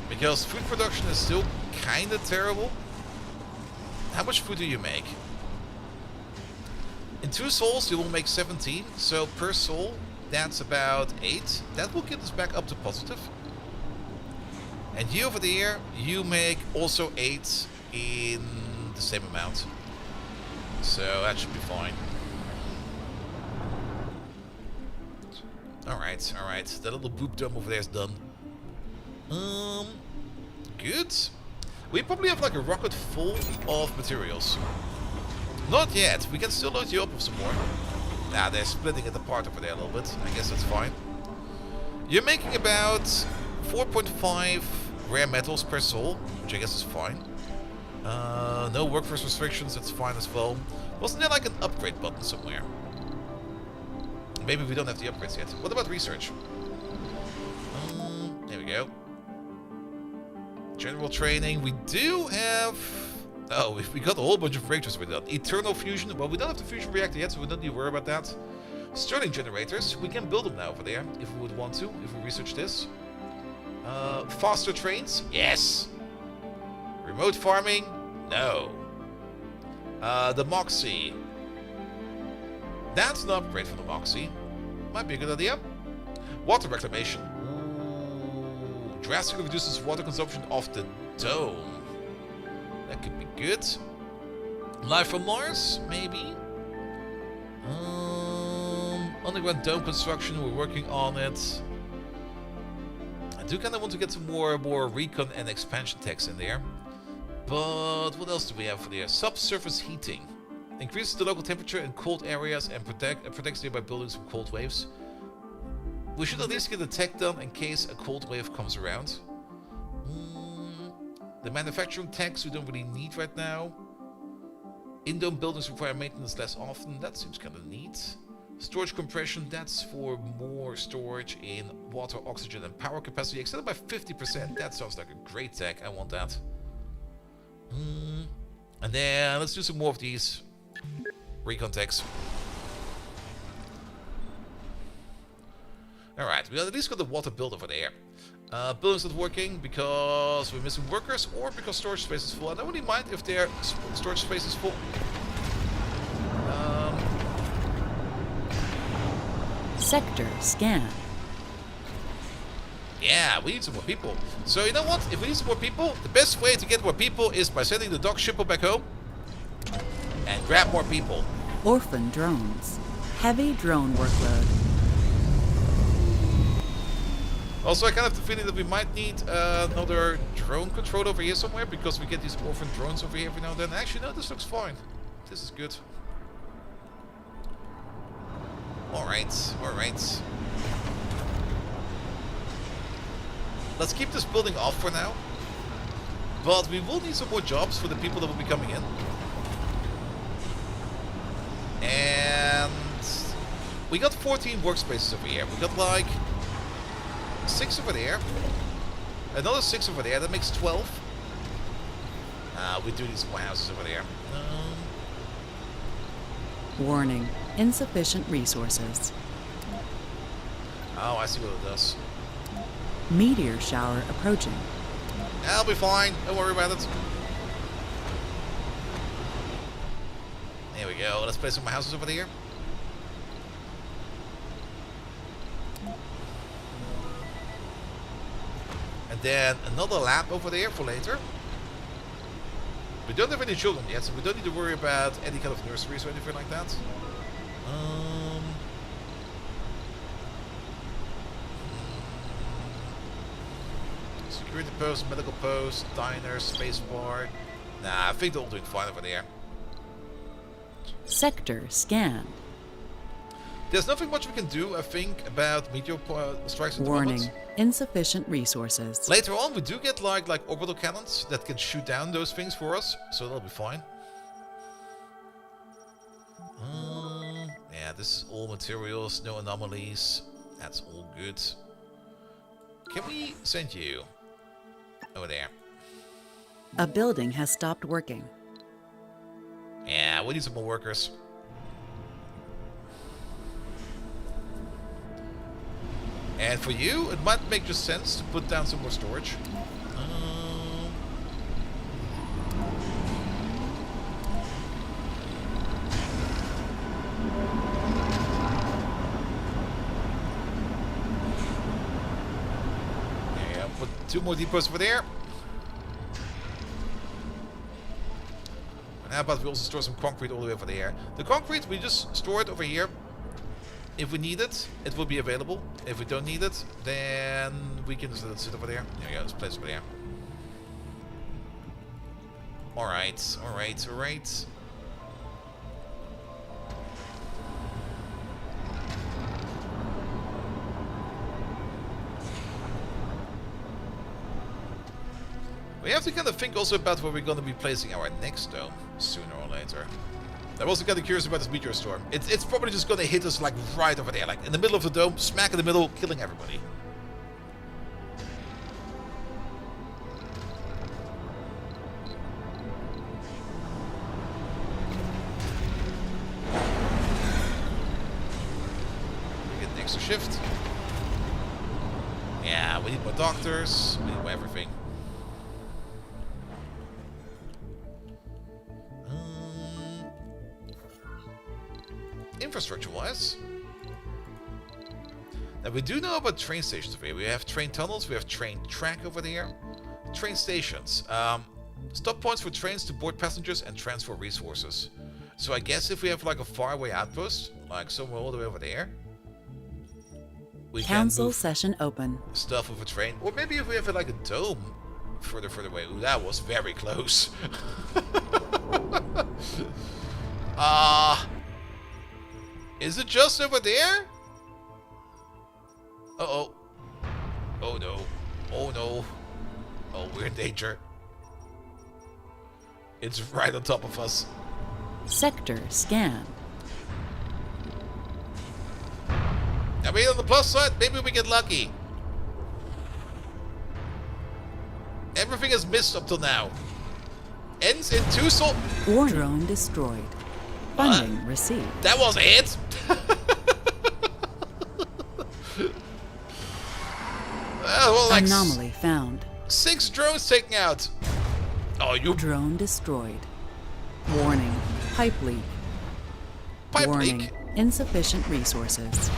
Because food production is still kind of terrible. How much food do you make? In 2 souls you will make 17, so per soul that's about 8. That will get us back up to positive. And you over there, you make also 8 in the same amount. So that should be fine. Alright, alright. That little boop dome over there is done. Good. We probably have like a rocket full of materials. Not yet. We can still load you up with some more. Ah, they're splitting it apart over there a little bit. I guess that's fine. You're making about 4.5 rare metals per soul, which I guess is fine. No workforce restrictions, that's fine as well. Wasn't there like an upgrade button somewhere? Maybe we don't have the upgrades yet. What about research? There we go. General training. We do have... Oh, we got a whole bunch of breakthroughs with that. Eternal fusion. Well, we don't have the fusion reactor yet, so we don't need to worry about that. Stirling generators. We can build them now over there if we would want to, if we research this. Faster trains. Yes. Remote farming. No. The Moxie. That's an upgrade for the Moxie. Might be a good idea. Water reclamation. Ooh. Drastically reduces water consumption of the dome. That could be good. Life from Mars, maybe. Underground dome construction, we're working on it. I do kind of want to get some more recon and expansion techs in there. But what else do we have for there? Subsurface heating. Increases the local temperature in cold areas and protects nearby buildings from cold waves. We should at least get a tech done in case a cold wave comes around. The manufacturing techs we don't really need right now. In-dome buildings require maintenance less often. That seems kind of neat. Storage compression, that's for more storage in water, oxygen, and power capacity. Extended by 50%. That sounds like a great tech. I want that. And then let's do some more of these recon techs. Alright, we at least got the water build over there. Buildings not working because we're missing workers or because storage space is full. I don't really mind if their storage space is full. Sector scan. Yeah, we need some more people. So you know what? If we need some more people, the best way to get more people is by sending the dock shipper back home and grab more people. Orphan drones. Heavy drone workload. Also, I kind of have the feeling that we might need another drone control over here somewhere because we get these orphan drones over here every now and then. Actually, no, this looks fine. This is good. Alright, alright. Let's keep this building off for now. But we will need some more jobs for the people that will be coming in. And we got 14 workspaces over here. We got like 6 over there. Another 6 over there. That makes 12. We do need some more houses over there. Warning. Insufficient resources. Oh, I see what it does. Meteor shower approaching. I'll be fine. Don't worry about it. There we go. Let's place some more houses over there. And then another lab over there for later. We don't have any children yet, so we don't need to worry about any kind of nurseries or anything like that. Security post, medical post, diner, space bar. Nah, I think they're all doing fine over there. Sector scanned. There's nothing much we can do, I think, about meteor strikes at the Warning. moment. Insufficient resources. Later on, we do get like orbital cannons that can shoot down those things for us, so that'll be fine. Yeah, this is all materials, no anomalies. That's all good. Can we send you over there? A building has stopped working. Yeah, we need some more workers. And for you, it might make just sense to put down some more storage. Yeah, put 2 more depots over there. And how about we also store some concrete all the way over there? The concrete, we just store it over here. If we need it, it will be available. If we don't need it, then we can just let it sit over there. There we go, let's place it over there. Alright, alright, alright. We have to kind of think also about where we're going to be placing our next dome sooner or later. I'm also kind of curious about this meteor storm. It's probably just going to hit us like right over there, like in the middle of the dome, smack in the middle, killing everybody. We get an extra shift. Yeah, we need more doctors. We need more everything. Infrastructure-wise. Now we do know about train stations over here. We have train tunnels, we have train track over there. Train stations. Stop points for trains to board passengers and transfer resources. So I guess if we have like a faraway outpost, like somewhere all the way over there, we Council can move session open. stuff with a train. Or maybe if we have like a dome further away. Ooh, that was very close. Is it just over there? Uh-oh. Oh no. Oh no. Oh, we're in danger. It's right on top of us. Sector scan. I mean, on the plus side, maybe we get lucky. Everything is missed up till now. Ends in 2 soul. Drone destroyed. Funding received. That was a hit. Well, like Anomaly found. 6 drones taken out. Oh, you Drone destroyed. Warning. Pipe leak. pipe Warning. leak. Insufficient resources.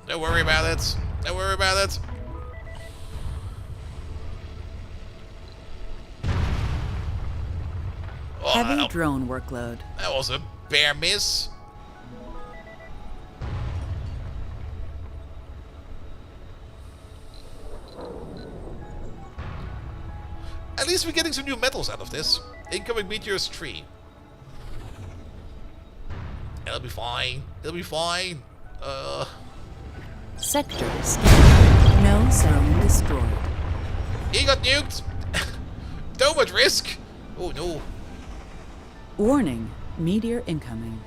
Don't worry about it. Don't worry about it. Oh, Heavy drone workload. that was a bare miss. At least we're getting some new metals out of this. Incoming meteors 3. It'll be fine. It'll be fine. Sector scan. No zone destroyed. He got nuked. Too much risk. Oh no. Warning. Meteor incoming.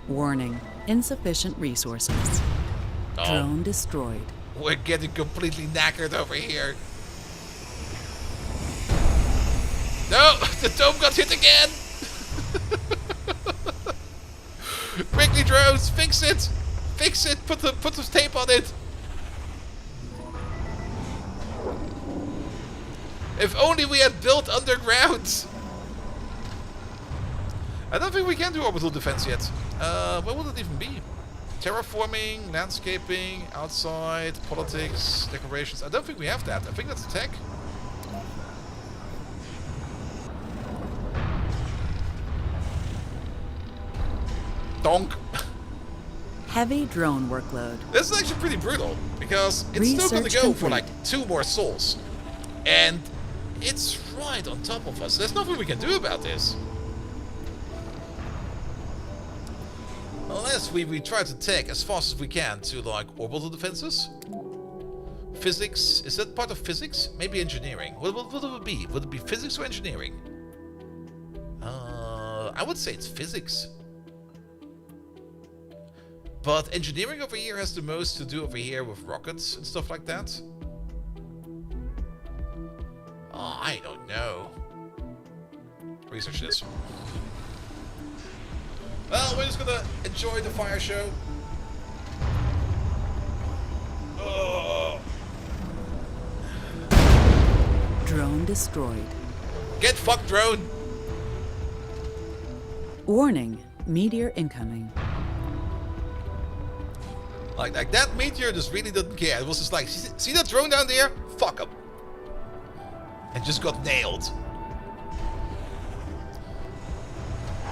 Warning. Insufficient resources. Oh, Drone destroyed. we're getting completely knackered over here. No, the dome got hit again. Quickly, drones, fix it. Fix it. Put the tape on it. If only we had built underground. I don't think we can do orbital defense yet. What would it even be? Terraforming, landscaping, outside, politics, decorations. I don't think we have that. I think that's tech. Donk. Heavy drone workload. This is actually pretty brutal because it's still going to Research go for complete. like 2 more souls. And it's right on top of us. There's nothing we can do about this. Unless we try to take as fast as we can to like orbital defenses. Physics, is that part of physics? Maybe engineering. What would it be? Would it be physics or engineering? I would say it's physics. But engineering over here has the most to do over here with rockets and stuff like that. Oh, I don't know. Research this. Well, we're just gonna enjoy the fire show. Oh. Drone destroyed. Get fucked, drone! Warning. Meteor incoming. Like that meteor just really didn't care. It was just like, see that drone down there? Fuck him. And just got nailed.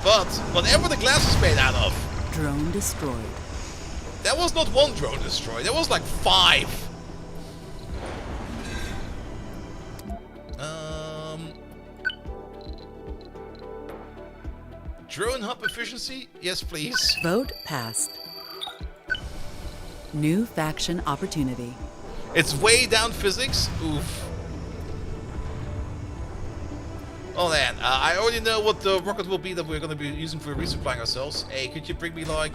But whatever the glass is made out of, Drone destroyed. that was not 1 drone destroyed. That was like 5. Drone hub efficiency? Yes, please. Vote passed. New faction opportunity. It's way down physics. Oof. Oh man, I already know what the rocket will be that we're going to be using for resupplying ourselves. Hey, could you bring me like...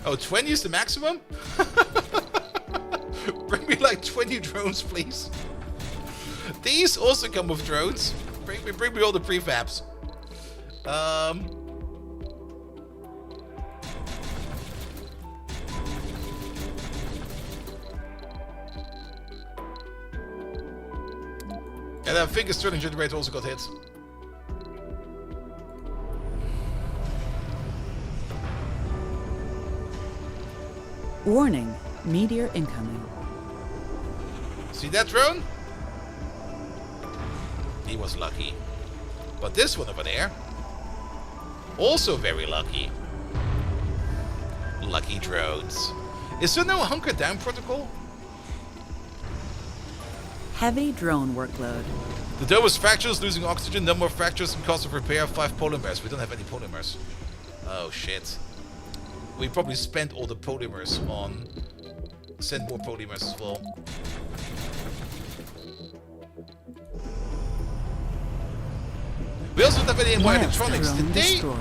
Oh, 20 is the maximum? Bring me like 20 drones, please. These also come with drones. Bring me all the prefabs. And I think a Sterling generator also got hit. Warning, meteor incoming. See that drone? He was lucky. But this one over there, also very lucky. Lucky drones. Is there no hunker down protocol? Heavy drone workload. The dome was fractures, losing oxygen, no more fractures, and cost of repair 5 polymers. We don't have any polymers. Oh shit. We probably spent all the polymers on... Send more polymers as well. We also don't have any more electronics. Did they? Destroyed.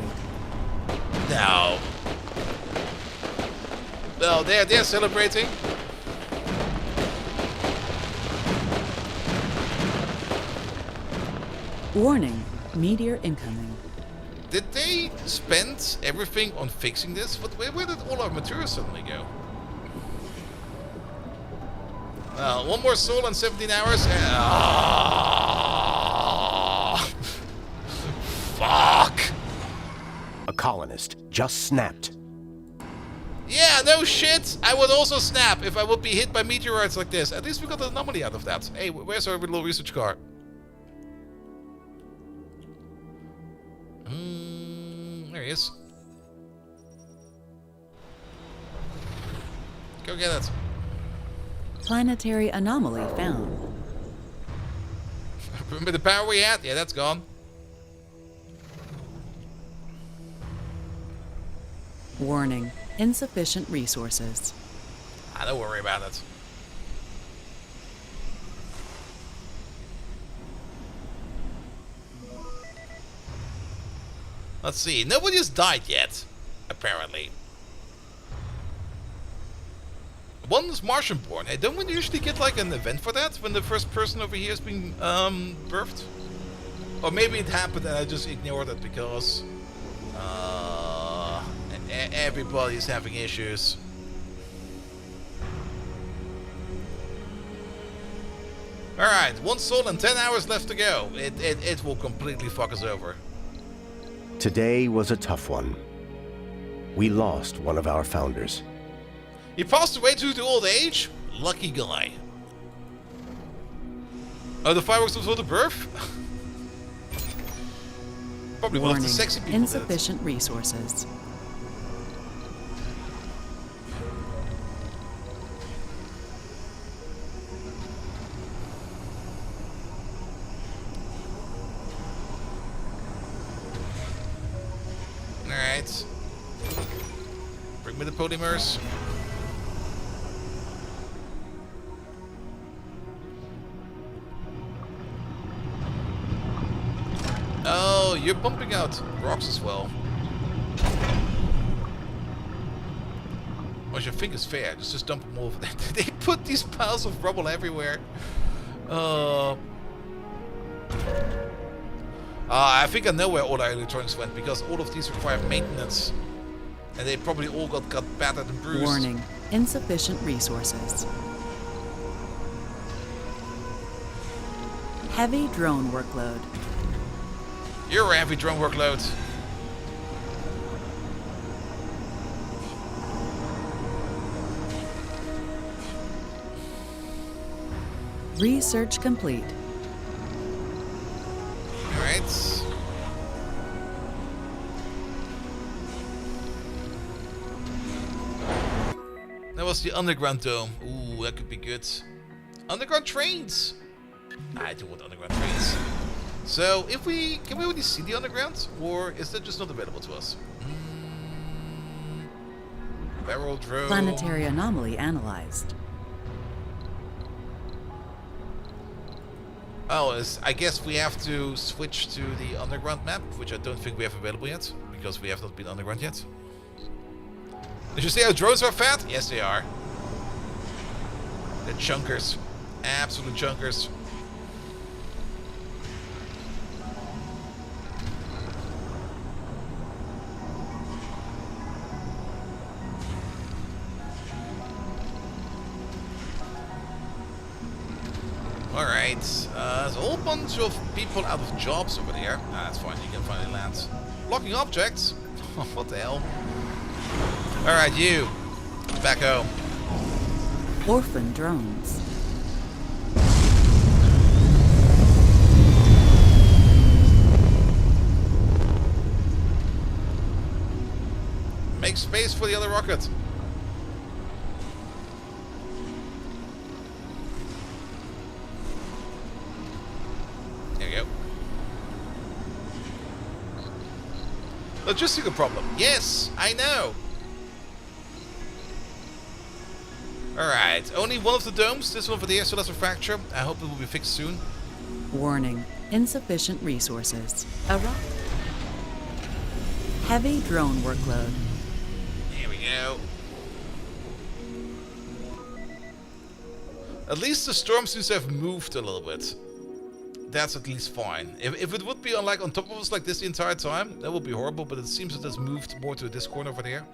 No. Well, they're celebrating. Warning, meteor incoming. Did they spend everything on fixing this? Where did all our materials suddenly go? One more soul in 17 hours. Fuck! A colonist just snapped. Yeah, no shit! I would also snap if I would be hit by meteorites like this. At least we got an anomaly out of that. Hey, where's our little research car? There he is. Go get it. Planetary anomaly found. Remember the power we had? Yeah, that's gone. Warning, insufficient resources. Don't worry about it. Let's see. Nobody has died yet, apparently. One is Martian born. Hey, don't we usually get like an event for that when the first person over here is being birthed? Or maybe it happened and I just ignored it because everybody's having issues. Alright, 1 soul and 10 hours left to go. It will completely fuck us over. Today was a tough one. We lost one of our founders. He passed away due to old age? Lucky guy. Oh, the fireworks before the birth? Probably one of the sexy people. Insufficient resources. Alright. Bring me the polymers. Oh, you're pumping out rocks as well. Which I think is fair. Just dump them over there. They put these piles of rubble everywhere. I think I know where all our electronics went because all of these require maintenance. And they probably all got battered and bruised. Warning, insufficient resources. Heavy drone workload. You're a heavy drone workload. Research complete. Alright. That was the underground dome. Ooh, that could be good. Underground trains! I do want underground trains. So, if we... Can we already see the underground? Or is that just not available to us? Barrel drone... Planetary anomaly analyzed. Oh, I guess we have to switch to the underground map, which I don't think we have available yet, because we have not been underground yet. Did you see how drones are fat? Yes, they are. They're chunkers. Absolute chunkers. Alright, there's a whole bunch of people out of jobs over there. That's fine, you can finally land. Blocking objects? What the hell? Alright, you. Back home. Orphan drones. Make space for the other rocket. There you go. Logistical problem. Yes, I know. Alright, only one of the domes. This one over there, so that's a fracture. I hope it will be fixed soon. Warning. Insufficient resources. Heavy drone workload. Here we go. At least the storm seems to have moved a little bit. That's at least fine. If it would be on top of us like this the entire time, that would be horrible, but it seems it has moved more to this corner over there.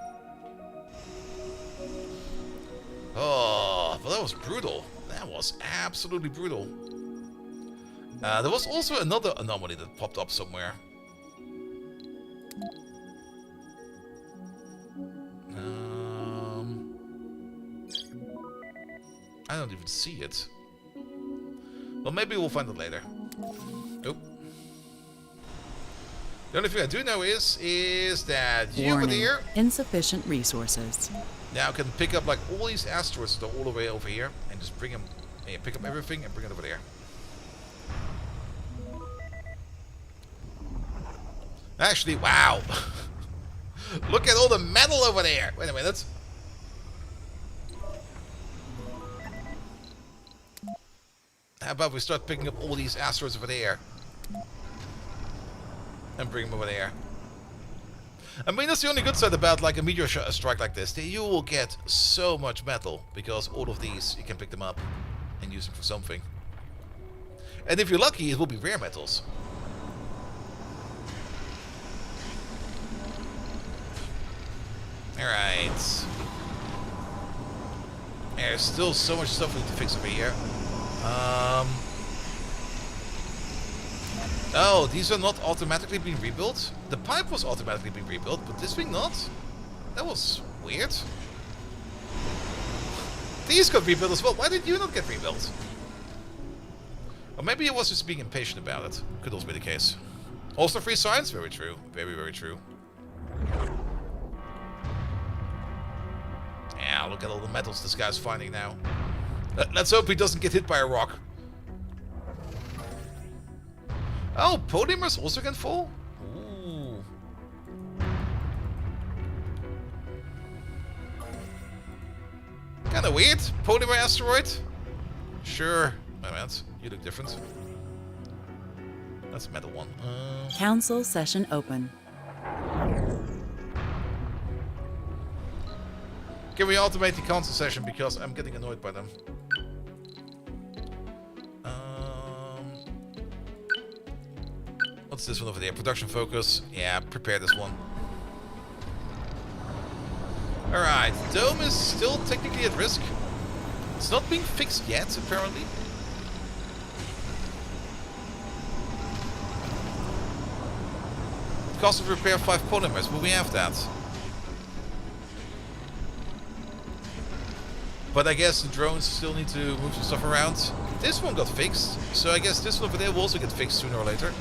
Oh, well, that was brutal. That was absolutely brutal. There was also another anomaly that popped up somewhere. I don't even see it. Well, maybe we'll find it later. Nope. The only thing I do know is that you over there Insufficient resources. now can pick up like all these asteroids that are all the way over here and just bring them, and pick up everything and bring it over there. Actually, wow. Look at all the metal over there. Wait a minute. How about we start picking up all these asteroids over there and bring them over there? I mean, that's the only good side about like a meteor strike like this. That you will get so much metal because all of these, you can pick them up and use them for something. And if you're lucky, it will be rare metals. Alright. There's still so much stuff we need to fix over here. Oh, these are not automatically being rebuilt? The pipe was automatically being rebuilt, but this thing not? That was weird. These got rebuilt as well. Why did you not get rebuilt? Or maybe it was just being impatient about it. Could also be the case. Also free science? Very true. Very, very true. Yeah, look at all the metals this guy's finding now. Let's hope he doesn't get hit by a rock. Oh, polymers also can fall? Ooh. Kinda weird. Polymer asteroid? Sure. Wait a minute. You look different. That's a metal one. Council session open. Can we automate the council session because I'm getting annoyed by them? What's this one over there? Production focus. Yeah, prepare this one. Alright, dome is still technically at risk. It's not being fixed yet, apparently. Cost of repair 5 polymers. Will we have that? But I guess the drones still need to move some stuff around. This one got fixed, so I guess this one over there will also get fixed sooner or later.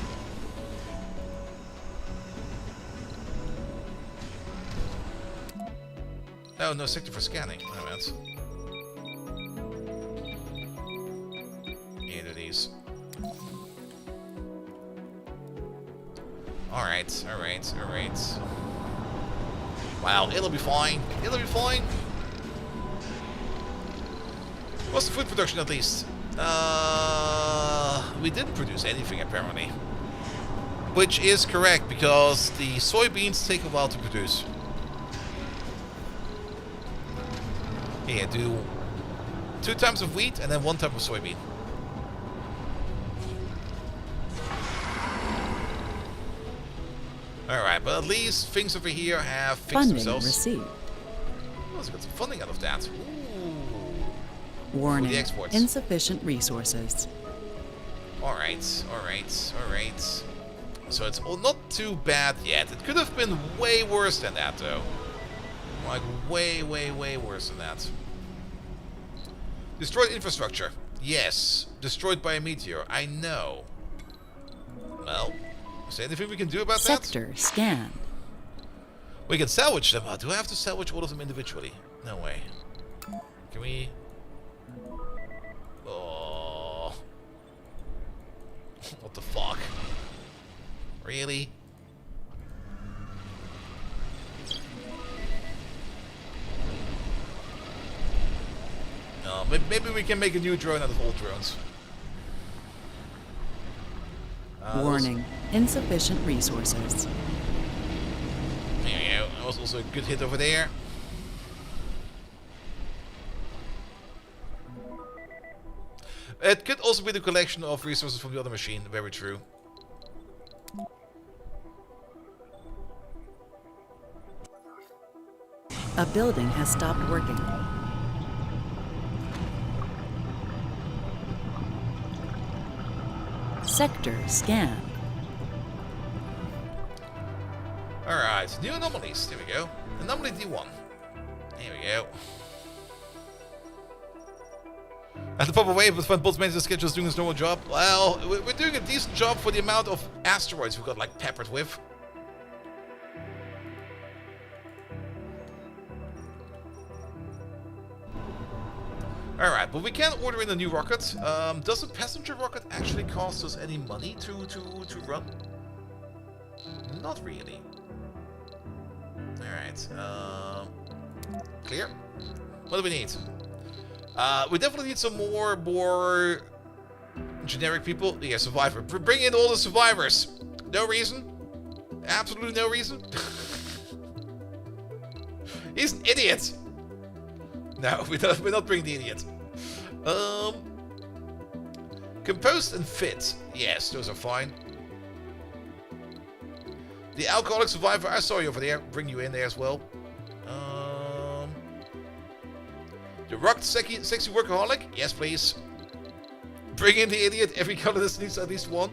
Oh, no sector for scanning. No, that's... Either of these. Alright, alright, alright. Wow, it'll be fine. It'll be fine. What's the food production at least? We didn't produce anything apparently. Which is correct because the soybeans take a while to produce. Yeah, do 2 times of wheat and then 1 type of soybean. Alright, but at least things over here have fixed Funding themselves. received. Oh, let's get some funding out of that. Ooh. Warning. For the exports. Insufficient resources. Alright, alright, alright. So it's not too bad yet. It could have been way worse than that though. Like way, way, way worse than that. Destroyed infrastructure. Yes. Destroyed by a meteor. I know. Well, is there anything we can do about that? Sector scanned. We can salvage them. Do I have to salvage all of them individually? No way. Can we... Oh. What the fuck? Really? Maybe we can make a new drone out of old drones. Warning. Insufficient resources. There you go. That was also a good hit over there. It could also be the collection of resources from the other machine. Very true. A building has stopped working. Sector scanned. Alright, new anomalies. There we go. Anomaly D1. There we go. At the proper way, but when both maintenance schedule is doing his normal job. Well, we're doing a decent job for the amount of asteroids we got like peppered with. Alright, but we can order in a new rocket. Does a passenger rocket actually cost us any money to run? Not really. Alright, clear? What do we need? We definitely need some more generic people. Yeah, survivor. Bring in all the survivors. No reason. Absolutely no reason. He's an idiot. No, we're not bringing the idiot. Composed and fit. Yes, those are fine. The alcoholic survivor, I saw you over there. Bring you in there as well. The rocked sexy workaholic? Yes, please. Bring in the idiot. Every colonist needs at least one.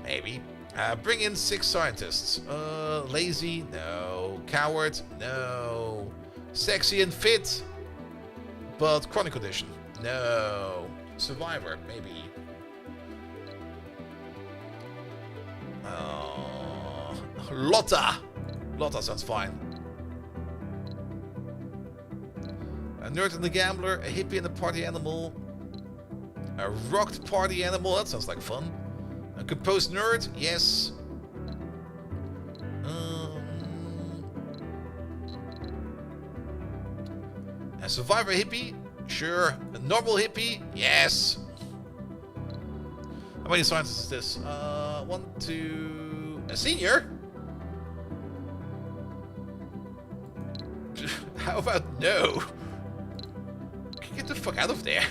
Maybe. Bring in 6 scientists. Lazy? No. Coward? No. Sexy and fit? But chronic condition? No. Survivor? Maybe. Lotta! Lotta sounds fine. A nerd and a gambler, a hippie and a party animal. A rocked party animal, that sounds like fun. A composed nerd, yes. A survivor hippie, sure. A normal hippie, yes. How many scientists is this? 1, 2... A senior? How about no? Get the fuck out of there.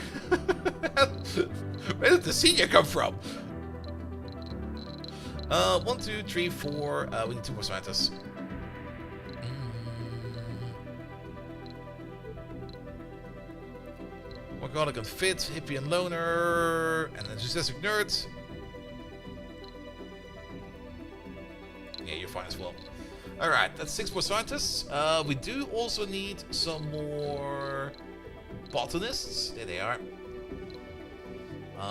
Where did the senior come from? 1, 2, 3, 4. We need 2 more scientists. Workaholic and fit, hippie and loner, and enthusiastic nerd. Yeah, you're fine as well. Alright, that's 6 more scientists. We do also need some more botanists. There they are.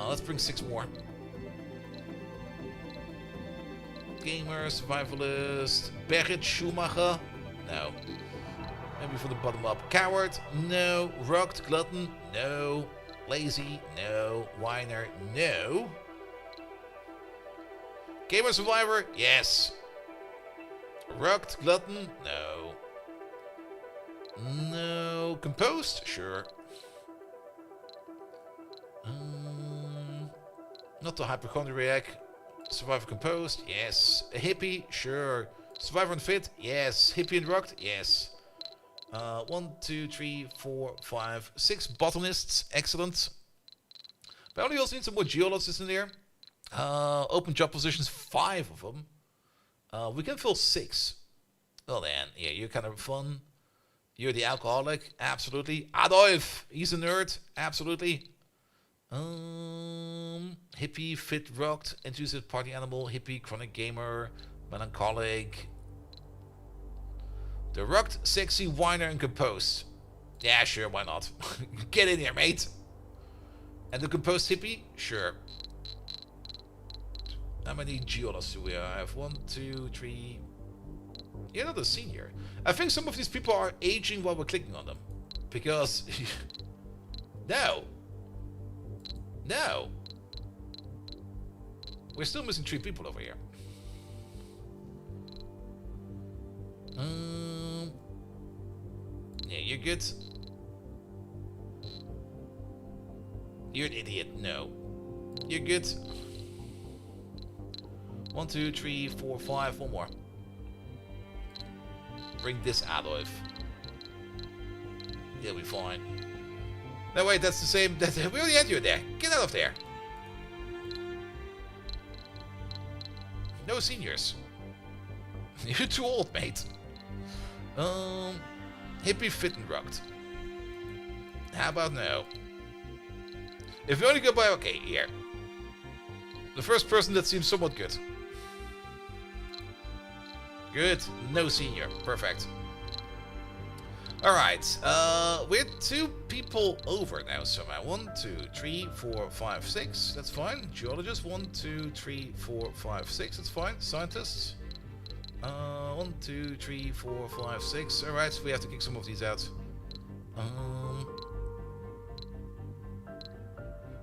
Let's bring 6 more. Gamer, survivalist, Berit Schumacher. No. Maybe from the bottom up. Coward? No. Rocked? Glutton? No. Lazy? No. Whiner? No. Gamer survivor? Yes. Rugged, glutton? No. No. Composed? Sure. Not the hypochondriac. Survivor composed? Yes. A hippie? Sure. Survivor and fit? Yes. Hippie and rugged? Yes. 1, 2, 3, 4, 5, 6 botanists. Excellent. But only also need some more geologists in there. Open job positions, 5 of them. We can fill 6. Well then, yeah, you're kind of fun. You're the alcoholic, absolutely. Adolf, he's a nerd, absolutely. Hippie, fit, rocked, enthusiast, party animal, hippie, chronic gamer, melancholic. The rocked, sexy, whiner, and composed. Yeah, sure, why not? Get in here, mate. And the composed hippie? Sure. How many geologists do we have? 1, 2, 3. You're not a senior. I think some of these people are aging while we're clicking on them. Because... no. No. We're still missing 3 people over here. Yeah, you're good. You're an idiot. No. You're good. 1, 2, 3, 4, 5. One more. Bring this Adolf. He'll be fine. No, wait, that's the same. We already had you there. Get out of there. No seniors. You're too old, mate. Hippie, fit, and rugged. How about no? If you only go by... Okay, here. The first person that seems somewhat good. Good. No senior. Perfect. Alright. We're 2 people over now somehow. 1, 2, 3, 4, 5, 6. That's fine. Geologist. 1, 2, 3, 4, 5, 6. That's fine. Scientists. 1, 2, 3, 4, 5, 6. Alright, so we have to kick some of these out.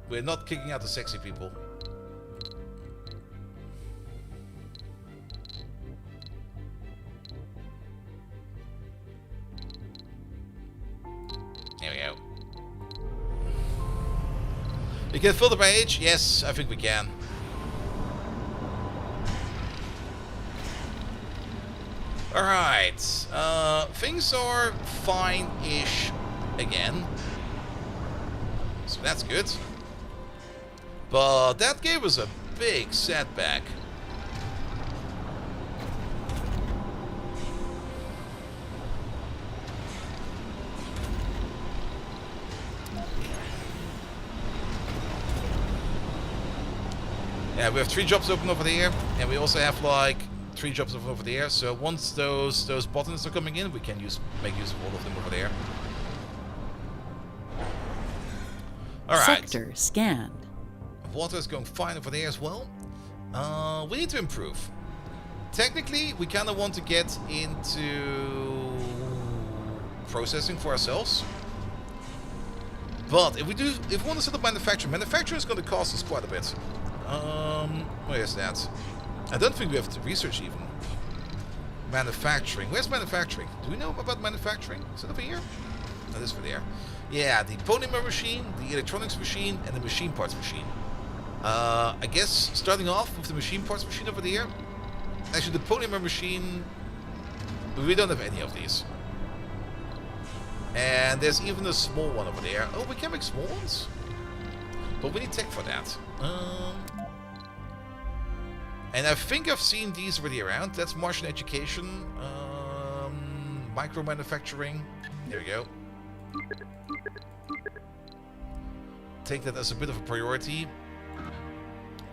We're not kicking out the sexy people. There we go. You can filter by age? Yes, I think we can. Alright, things are fine-ish again. So that's good. But that gave us a big setback. Yeah, we have 3 jobs open over there, and we also have like 3 jobs over there. So once those botanists are coming in, we can make use of all of them over there. All right. Sector scanned. Water is going fine over there as well. We need to improve. Technically, we kind of want to get into processing for ourselves. But if we want to set up manufacturing is going to cost us quite a bit. Where is that? I don't think we have to research even. Manufacturing. Where's manufacturing? Do we know about manufacturing? Is it over here? That is over there. Yeah, the polymer machine, the electronics machine, and the machine parts machine. I guess starting off with the machine parts machine over there. Actually, the polymer machine, we don't have any of these. And there's even a small one over there. Oh, we can make small ones? But we need tech for that. And I think I've seen these already around. That's Martian education. Micro manufacturing. There we go. Take that as a bit of a priority.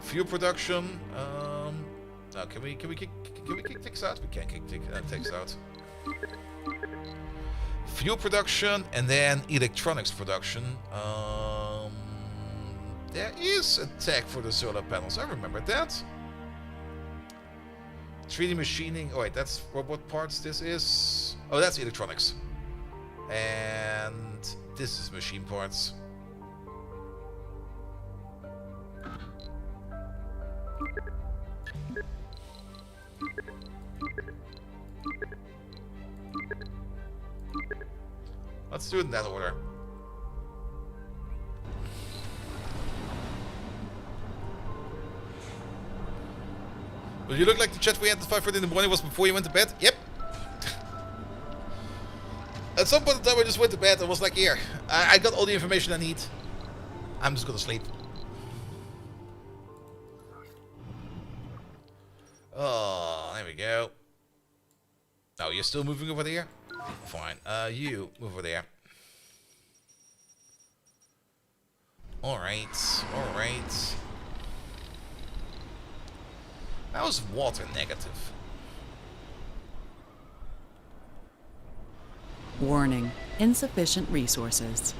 Fuel production. Can we kick ticks out? We can't kick ticks out. Fuel production and then electronics production. There is a tech for the solar panels. I remember that. 3D machining. Oh wait, that's what parts this is. Oh, that's electronics. And this is machine parts. Let's do it in that order. Well, you look like the chat we had at 5:30 in the morning was before you went to bed? Yep. At some point in time I just went to bed and was like, here, I got all the information I need. I'm just gonna sleep. Oh, there we go. Oh, you're still moving over there? Fine. You move over there. Alright, alright. How's water negative? Warning, insufficient resources.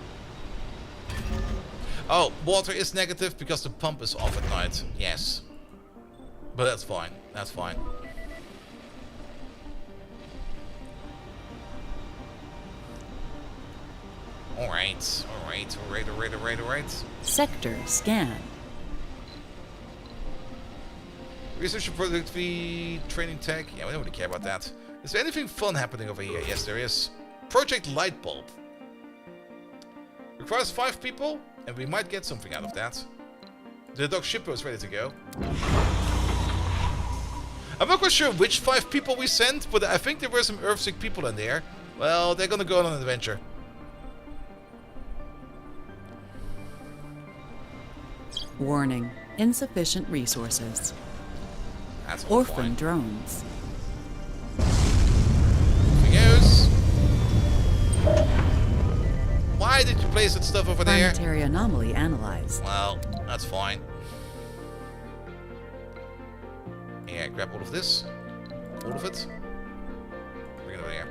Oh, water is negative because the pump is off at night. Yes. But that's fine. That's fine. Alright, alright. Sector scan. Research and productivity, training tech. Yeah, we don't really care about that. Is there anything fun happening over here? Yes, there is. Project Lightbulb. Requires 5 people, and we might get something out of that. The dog shipper is ready to go. I'm not quite sure which 5 people we sent, but I think there were some Earthsick people in there. Well, they're gonna go on an adventure. Warning, insufficient resources. That's all Orphan fine. drones. Here goes. Why did you place that stuff over there? Planetary anomaly analyzed. Well, that's fine. Yeah, grab all of this. All of it. Bring it over here.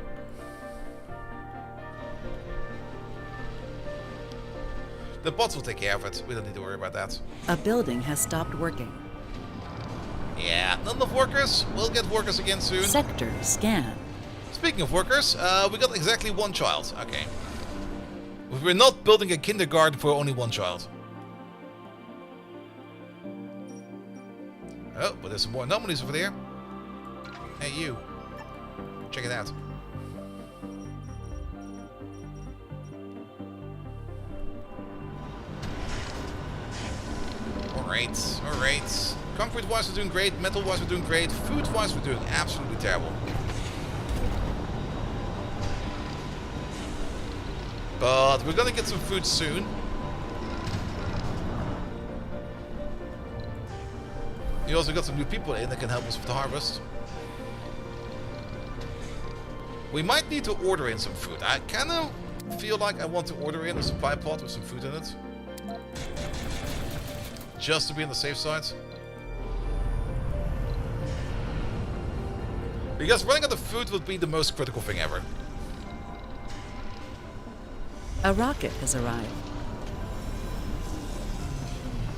The bots will take care of it. We don't need to worry about that. A building has stopped working. Yeah, not enough workers. We'll get workers again soon. Sector scan. Speaking of workers, we got exactly 1 child. Okay. We're not building a kindergarten for only 1 child. Oh, but there's some more anomalies over there. Hey, you. Check it out. Alright, alright. Concrete-wise, we're doing great. Metal-wise, we're doing great. Food-wise, we're doing absolutely terrible. But we're gonna get some food soon. We also got some new people in that can help us with the harvest. We might need to order in some food. I kind of feel like I want to order in a supply pot with some food in it. Just to be on the safe side. Because running out of food would be the most critical thing ever. A rocket has arrived.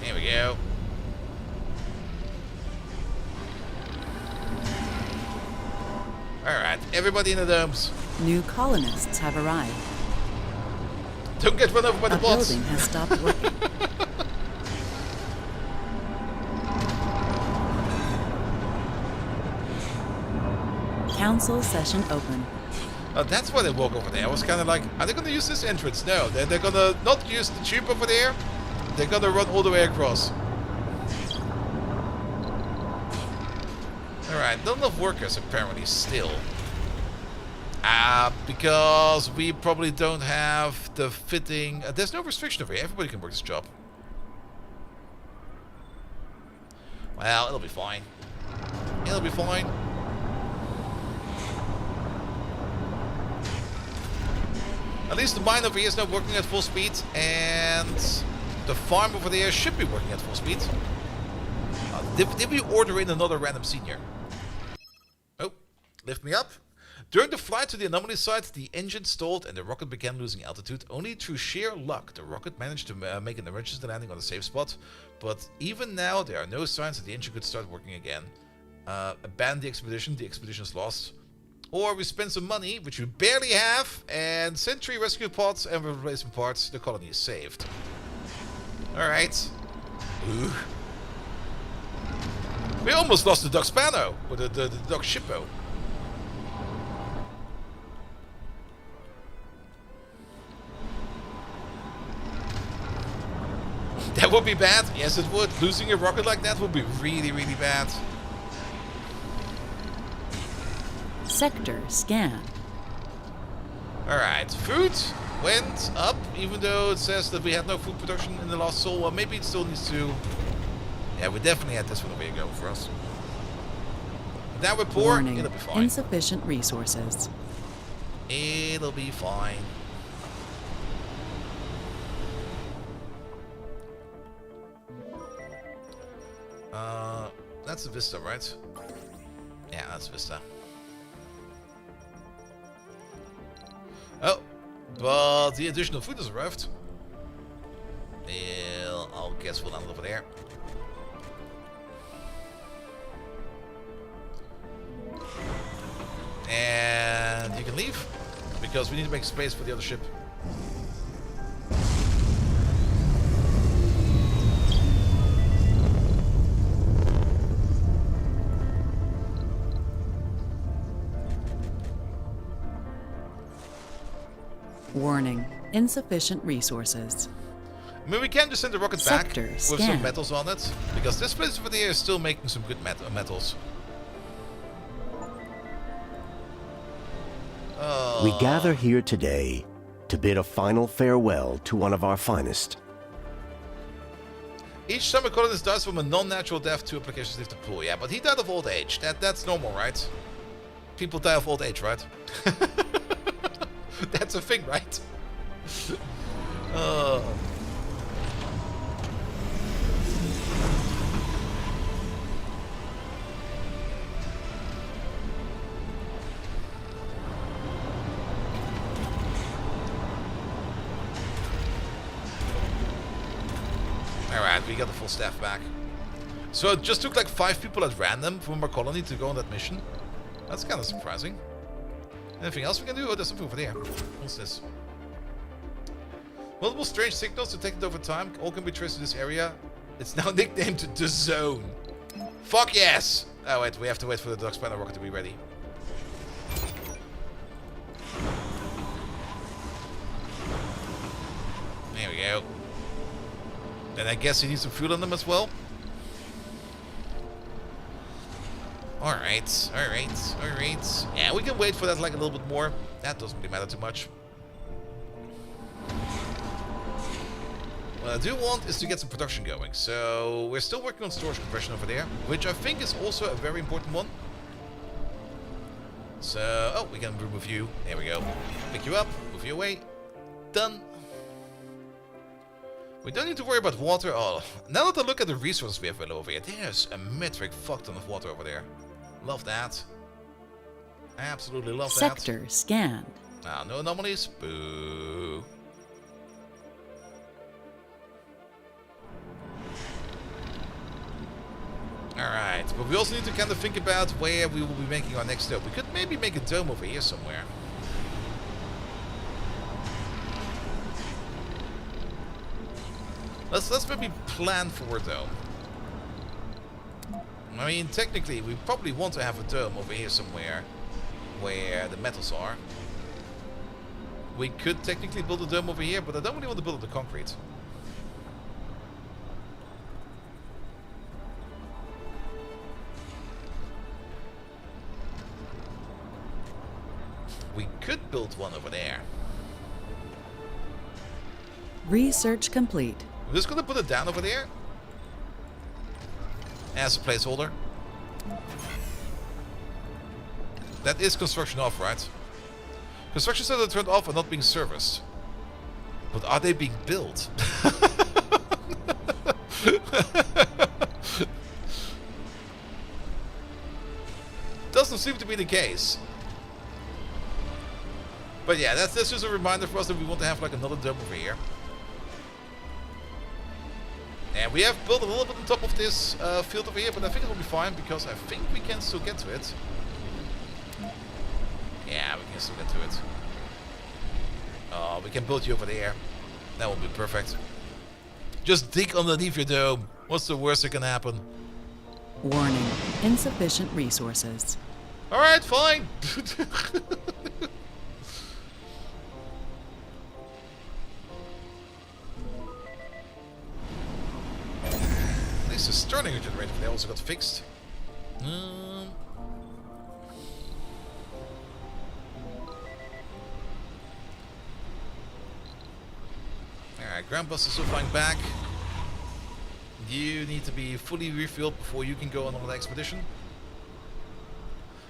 Here we go. Alright, everybody in the domes. New colonists have arrived. Don't get run over by the A bots. building has stopped working. Council session open. That's why they walk over there. I was kind of like, are they going to use this entrance? No, they're going to not use the tube over there. They're going to run all the way across. Alright, not enough workers apparently still. Because we probably don't have the fitting... there's no restriction over here. Everybody can work this job. Well, it'll be fine. It'll be fine. At least the mine over here is now working at full speed, and the farm over there should be working at full speed. Did we order in another random senior? Oh, lift me up. During the flight to the anomaly site, the engine stalled and the rocket began losing altitude. Only through sheer luck, the rocket managed to make an emergency landing on a safe spot. But even now, there are no signs that the engine could start working again. Abandon the expedition is lost. Or we spend some money, which we barely have, and send 3 rescue pods and replacement parts. The colony is saved. Alright. Ooh. We almost lost the Doc Spano, or the Doc Shippo. That would be bad. Yes, it would. Losing a rocket like that would be really, really bad. Sector scan. Alright, food went up, even though it says that we had no food production in the last sol. Well, maybe it still needs to... Yeah, we definitely had this one over here going for us. Now we're poor, Warning. it'll be fine. Insufficient resources. It'll be fine. That's a Vista, right? Yeah, that's Vista. Oh, but the additional food has arrived. Well, I'll guess we'll land over there. And you can leave, because we need to make space for the other ship. Warning. Insufficient resources. I mean, we can just send the rocket back Sector with scan. some metals on it, because this place over there is still making some good metals. We gather here today to bid a final farewell to one of our finest. Each summer colonist dies from a non-natural death. 2 applications leave the pool. Yeah, but he died of old age. That's normal, right? People die of old age, right? That's a thing, right? Alright, we got the full staff back. So it just took like 5 people at random from our colony to go on that mission. That's kind of surprising. Anything else we can do? Oh, there's something over there. What's this? Multiple strange signals detected over time. All can be traced to this area. It's now nicknamed the Zone. Fuck yes! Oh wait, we have to wait for the Dark Spanner rocket to be ready. There we go. And I guess he needs some fuel on them as well. Alright, alright, alright. Yeah, we can wait for that like a little bit more. That doesn't really matter too much. What I do want is to get some production going. So we're still working on storage compression over there, which I think is also a very important one. So, oh, we can remove you. There we go. Pick you up, move you away. Done. We don't need to worry about water. Oh, now that I look at the resources we have over here, there's a metric fuck ton of water over there. Love that. Absolutely love that. Sector scanned. Ah, no anomalies. Boo. Alright, but we also need to kind of think about where we will be making our next dome. We could maybe make a dome over here somewhere. Let's maybe plan for a dome. I mean, technically, we probably want to have a dome over here somewhere where the metals are. We could technically build a dome over here, but I don't really want to build the concrete. We could build one over there. Research complete. I'm just going to put it down over there as a placeholder. That is construction off, right? Construction cells are turned off and not being serviced. But are they being built? Doesn't seem to be the case. But yeah, that's just a reminder for us that we want to have like another dome over here. And we have built a little bit on top of this field over here, but I think it will be fine because I think we can still get to it. Yeah, we can still get to it. Oh, we can build you over there. That will be perfect. Just dig underneath your dome. What's the worst that can happen? Warning. Insufficient resources. Alright, fine. the Sterling generator. They also got fixed. Alright, ground busters still flying back. You need to be fully refilled before you can go on another expedition.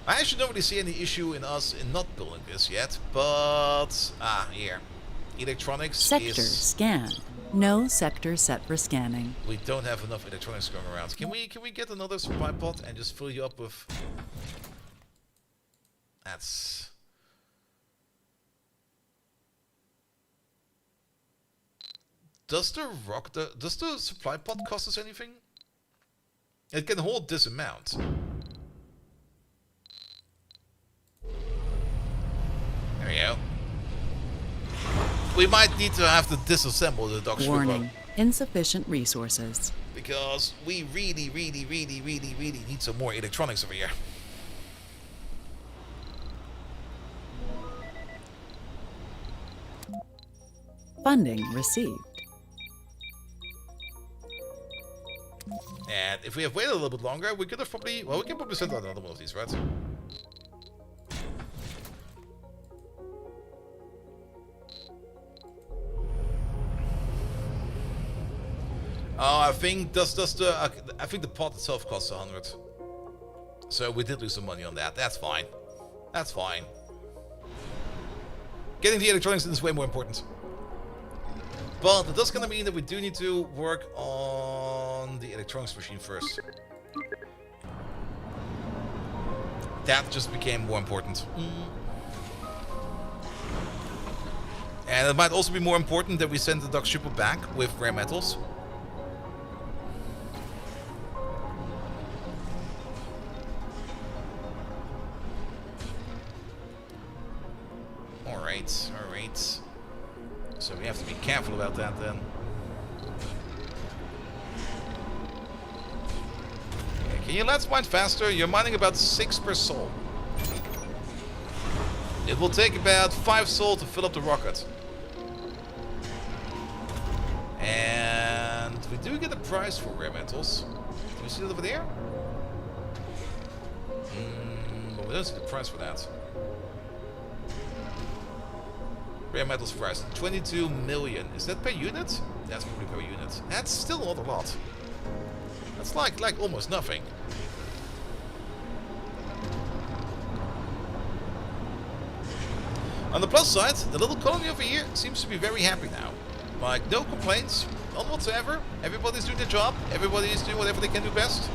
I actually don't really see any issue in us in not building this yet, but here. Electronics Sector is... scanned. No sector set for scanning. We don't have enough electronics going around. Can we get another supply pod and just fill you up with... That's... Does the supply pod cost us anything? It can hold this amount. There we go. We might need to have to disassemble the dock Warning. Insufficient resources. because we really need some more electronics over here. Funding received. And if we have waited a little bit longer, we could have probably... Well, we can probably send out another one of these, right? Oh, I think I think the pot itself costs 100. So we did lose some money on that. That's fine. That's fine. Getting the electronics in is way more important. But it does kind of mean that we do need to work on the electronics machine first. That just became more important. And it might also be more important that we send the Dark Super back with rare metals. Alright. So we have to be careful about that then. Okay, can you let's mine faster? You're mining about 6 per soul. It will take about 5 soul to fill up the rocket. And we do get a price for rare metals. Can we see that over there? But we don't see the price for that. Rare metals price 22 million. Is that per unit? That's probably per unit. That's still not a lot. That's like almost nothing. On the plus side, the little colony over here seems to be very happy now. Like, no complaints, none whatsoever. Everybody's doing their job. Everybody's doing whatever they can do best.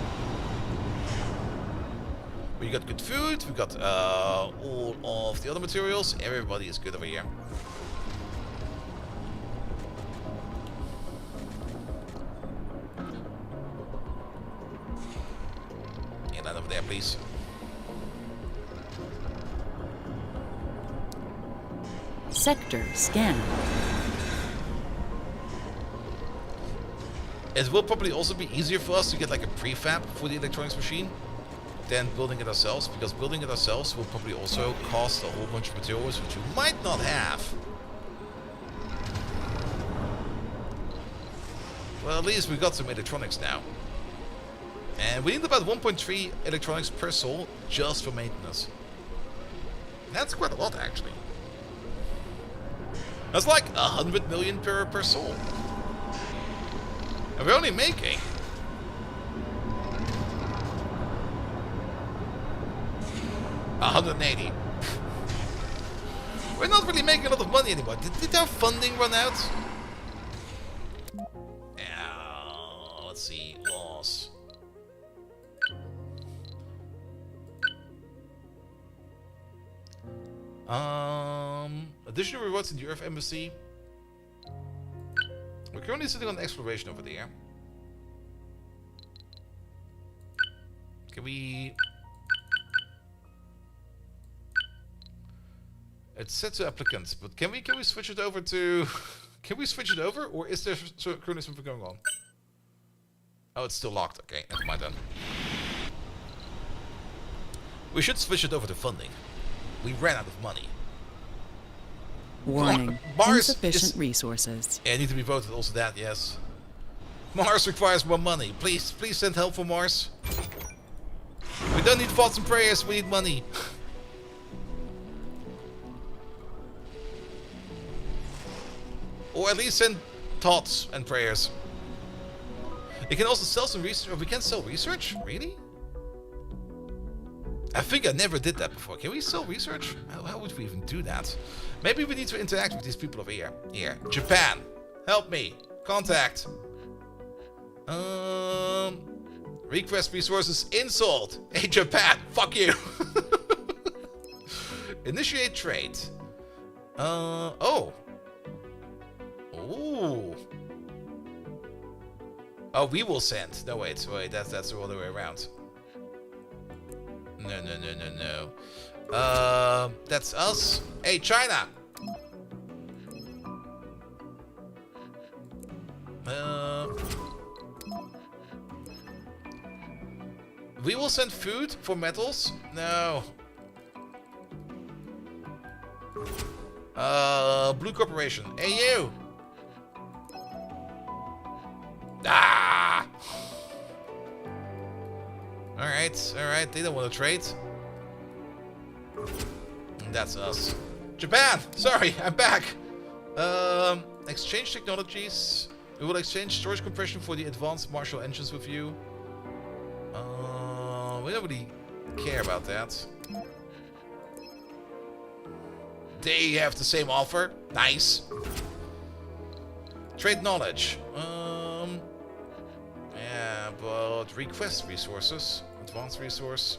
We got good food. We got all of the other materials. Everybody is good over here. And then over there, please. Sector scan. It will probably also be easier for us to get like a prefab for the electronics machine than building it ourselves, because building it ourselves will probably also cost a whole bunch of materials which we might not have. Well, at least we got some electronics now. And we need about 1.3 electronics per soul just for maintenance. That's quite a lot, actually. That's like 100 million per soul. And we're only making... $180. We're not really making a lot of money anymore. Did our funding run out? Yeah, let's see. Loss. Additional rewards in the Earth Embassy. We're currently sitting on exploration over there. Can we... It's set to applicants, but can we switch it over to... Can we switch it over, or is there currently something going on? Oh, it's still locked. Okay, never mind then. We should switch it over to funding. We ran out of money. Warning. Mars Insufficient resources. Yeah, need to be voted. Also that, yes. Mars requires more money. Please send help for Mars. We don't need thoughts and prayers, we need money. Or at least send thoughts and prayers. You can also sell some research. We can sell research? Really? I think I never did that before. Can we sell research? How would we even do that? Maybe we need to interact with these people over here. Here. Japan. Help me. Contact. Request resources. Insult. Hey, Japan. Fuck you. Initiate trade. Oh. Ooh. Oh, we will send. No, wait. That's the other way around. No. That's us. Hey, China. We will send food for metals. No. Blue Corporation. Hey, you. Ah. Alright, they don't want to trade. And that's us. Japan! Sorry, I'm back! Exchange technologies. We will exchange storage compression for the advanced Marshall engines with you. We don't really care about that. They have the same offer. Nice. Trade knowledge. Yeah, but request resources. Advanced resource.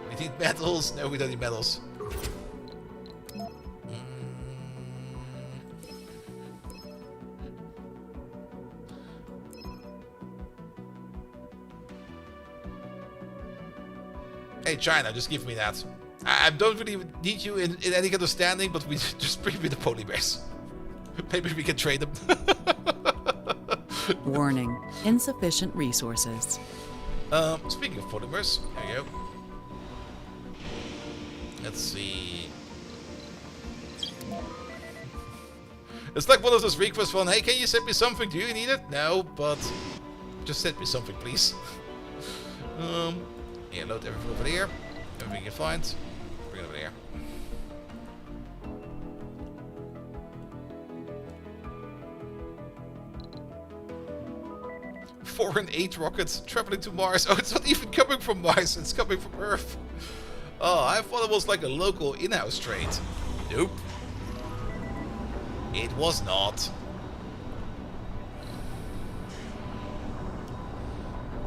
We need metals. No, we don't need metals. Hey, China, just give me that. I don't really need you in any kind of standing, but we just bring me the polar bears. Maybe we can trade them. Warning, insufficient resources. Speaking of polymers, there you go. Let's see. It's like one of those requests from, hey, can you send me something? Do you need it? No, but just send me something, please. Yeah, load everything over there. Everything you can find. Bring it over there. Four and 8 rockets traveling to Mars. Oh, it's not even coming from Mars. It's coming from Earth. Oh, I thought it was like a local in-house trade. Nope. It was not.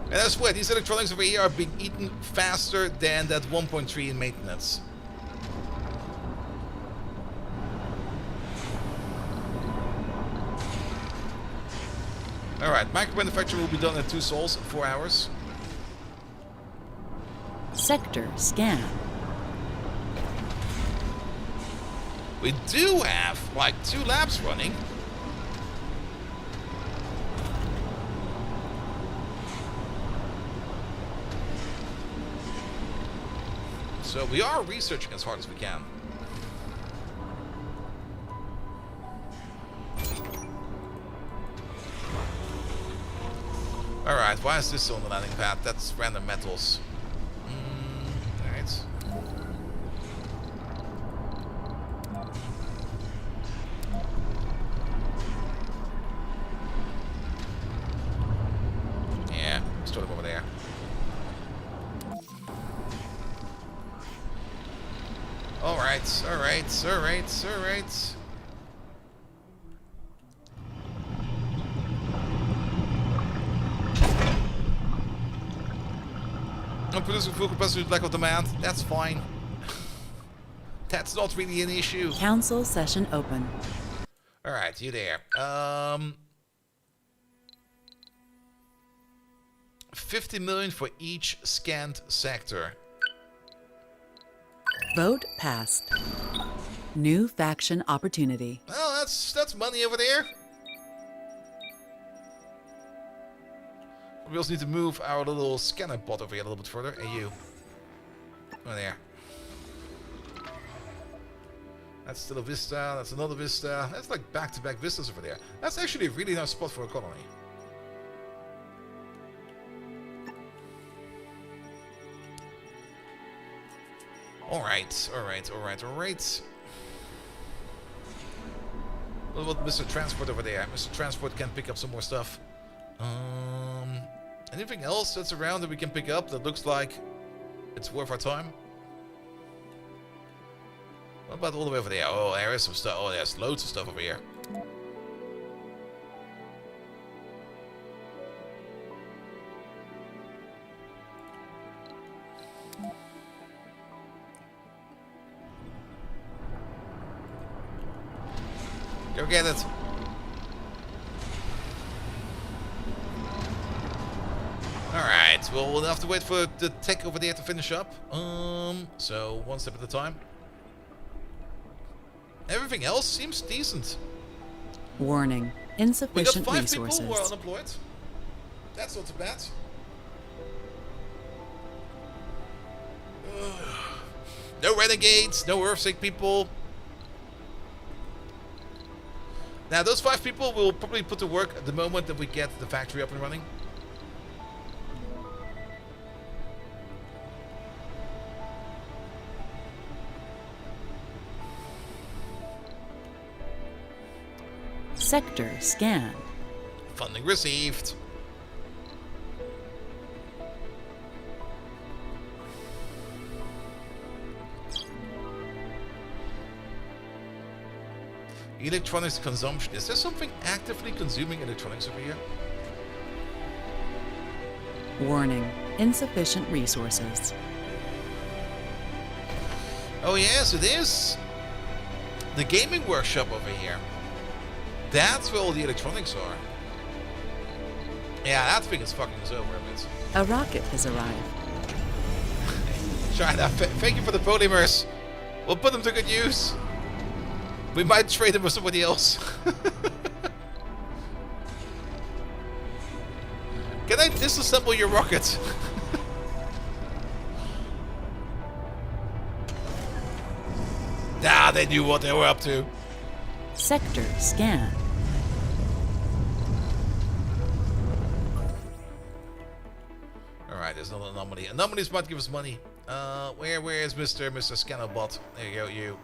And I swear, these electronics over here are being eaten faster than that 1.3 in maintenance. Alright, micro manufacturing will be done at 2 sols in 4 hours. Sector scan. We do have like 2 labs running. So we are researching as hard as we can. Alright, why is this on the landing pad? That's random metals. Alright. Yeah, store them over there. Alright. I'm producing full capacity with lack of demand. That's fine. That's not really an issue. Council session open. Alright, you there. 50 million for each scanned sector. Vote passed. New faction opportunity. Well, that's money over there. We also need to move our little scanner bot over here a little bit further. Hey, you. Over there. That's still a vista. That's another vista. That's like back-to-back vistas over there. That's actually a really nice spot for a colony. Alright. What about Mr. Transport over there? Mr. Transport can pick up some more stuff. Anything else that's around that we can pick up that looks like it's worth our time? What about all the way over there? Oh, there is some stuff. Oh, there's loads of stuff over here. Go get it. Alright, well, we'll have to wait for the tech over there to finish up. So, one step at a time. Everything else seems decent. Warning. We Insufficient got 5 resources. people who are unemployed. That's not too bad. No renegades, no Earthsake people. Now, those 5 people will probably put to work at the moment that we get the factory up and running. Sector scanned. Funding received. Electronics consumption. Is there something actively consuming electronics over here? Warning. Insufficient resources. Oh yes, it is. The gaming workshop over here. That's where all the electronics are. Yeah, that thing is fucking us over a bit. A rocket has arrived. China, thank you for the polymers. We'll put them to good use. We might trade them with somebody else. Can I disassemble your rocket? Nah, they knew what they were up to. Sector scanned. Alright, there's another anomaly. Anomalies might give us money. Where is Mr. Scannerbot? There you go, you.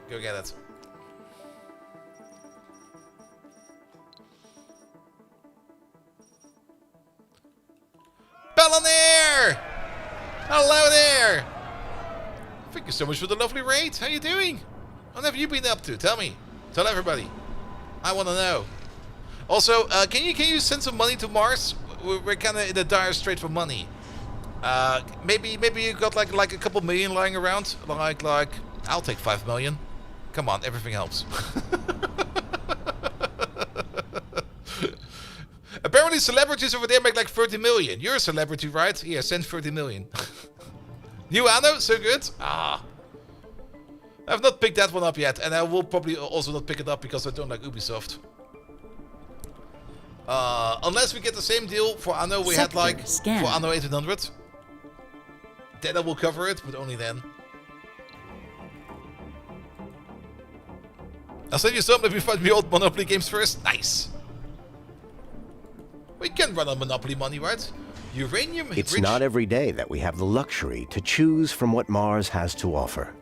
Go get it. Bellonair! Hello there! Thank you so much for the lovely raid. How you doing? What have you been up to? Tell me. Tell everybody. I want to know. Also, can you send some money to Mars? We're kind of in a dire strait for money. Maybe you got like a couple million lying around. Like I'll take 5 million. Come on, everything helps. Apparently celebrities over there make like 30 million. You're a celebrity, right? Here, send 30 million. New Anno, so good. I've not picked that one up yet, and I will probably also not pick it up because I don't like Ubisoft. Unless we get the same deal for Anno we had like for Anno 1800. Then I will cover it, but only then. I'll send you some if you find me old Monopoly games first. Nice. We can run on Monopoly money, right? Uranium. It's not every day that we have the luxury to choose from what Mars has to offer.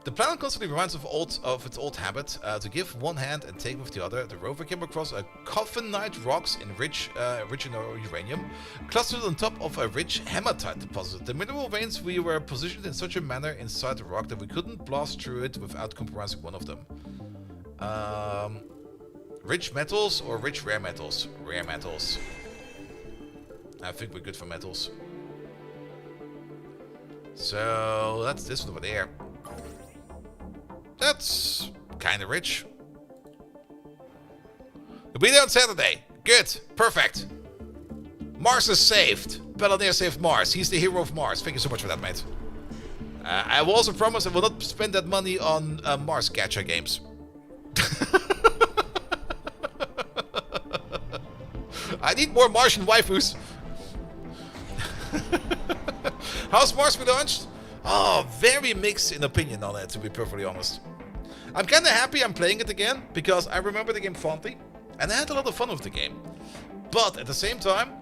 The planet constantly reminds of its old habit to give one hand and take with the other. The rover came across a coffinite rocks rich in uranium, clustered on top of a rich hematite deposit. The mineral veins we were positioned in such a manner inside the rock that we couldn't blast through it without compromising one of them. Rich metals or rich rare metals? Rare metals. I think we're good for metals. So that's this one over there. That's kind of rich. We'll be there on Saturday. Good. Perfect. Mars is saved. Bellonair saved Mars. He's the hero of Mars. Thank you so much for that, mate. I will also promise I will not spend that money on Mars gacha games. I need more Martian waifus. How's Mars Relaunched? Oh, very mixed in opinion on it, to be perfectly honest. I'm kind of happy I'm playing it again, because I remember the game fondly, and I had a lot of fun with the game. But at the same time,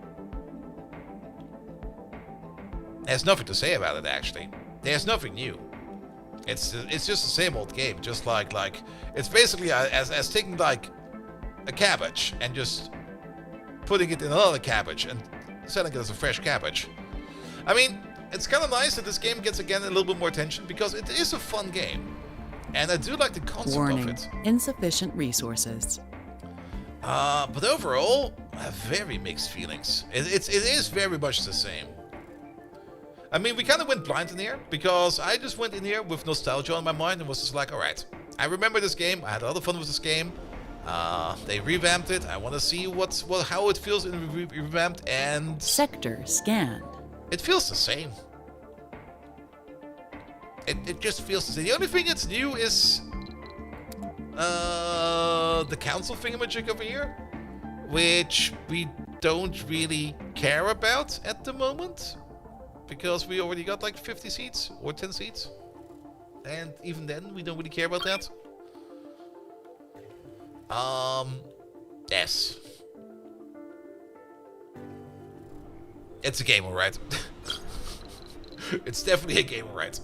there's nothing to say about it, actually. There's nothing new. It's just the same old game, just like it's basically as taking like a cabbage and just putting it in another cabbage and selling it as a fresh cabbage. I mean, it's kind of nice that this game gets again a little bit more attention because it is a fun game, and I do like the concept Warning, of it. insufficient resources. But overall, I have very mixed feelings. It is very much the same. I mean, we kind of went blind in here, because I just went in here with nostalgia on my mind and was just like, alright, I remember this game, I had a lot of fun with this game, they revamped it, I want to see how it feels in revamped, and... Sector scanned. It feels the same. It just feels the same. The only thing that's new is... the council thingamajig over here, which we don't really care about at the moment. Because we already got like 50 seats or 10 seats. And even then, we don't really care about that. Yes. It's a game, alright. It's definitely a game, alright.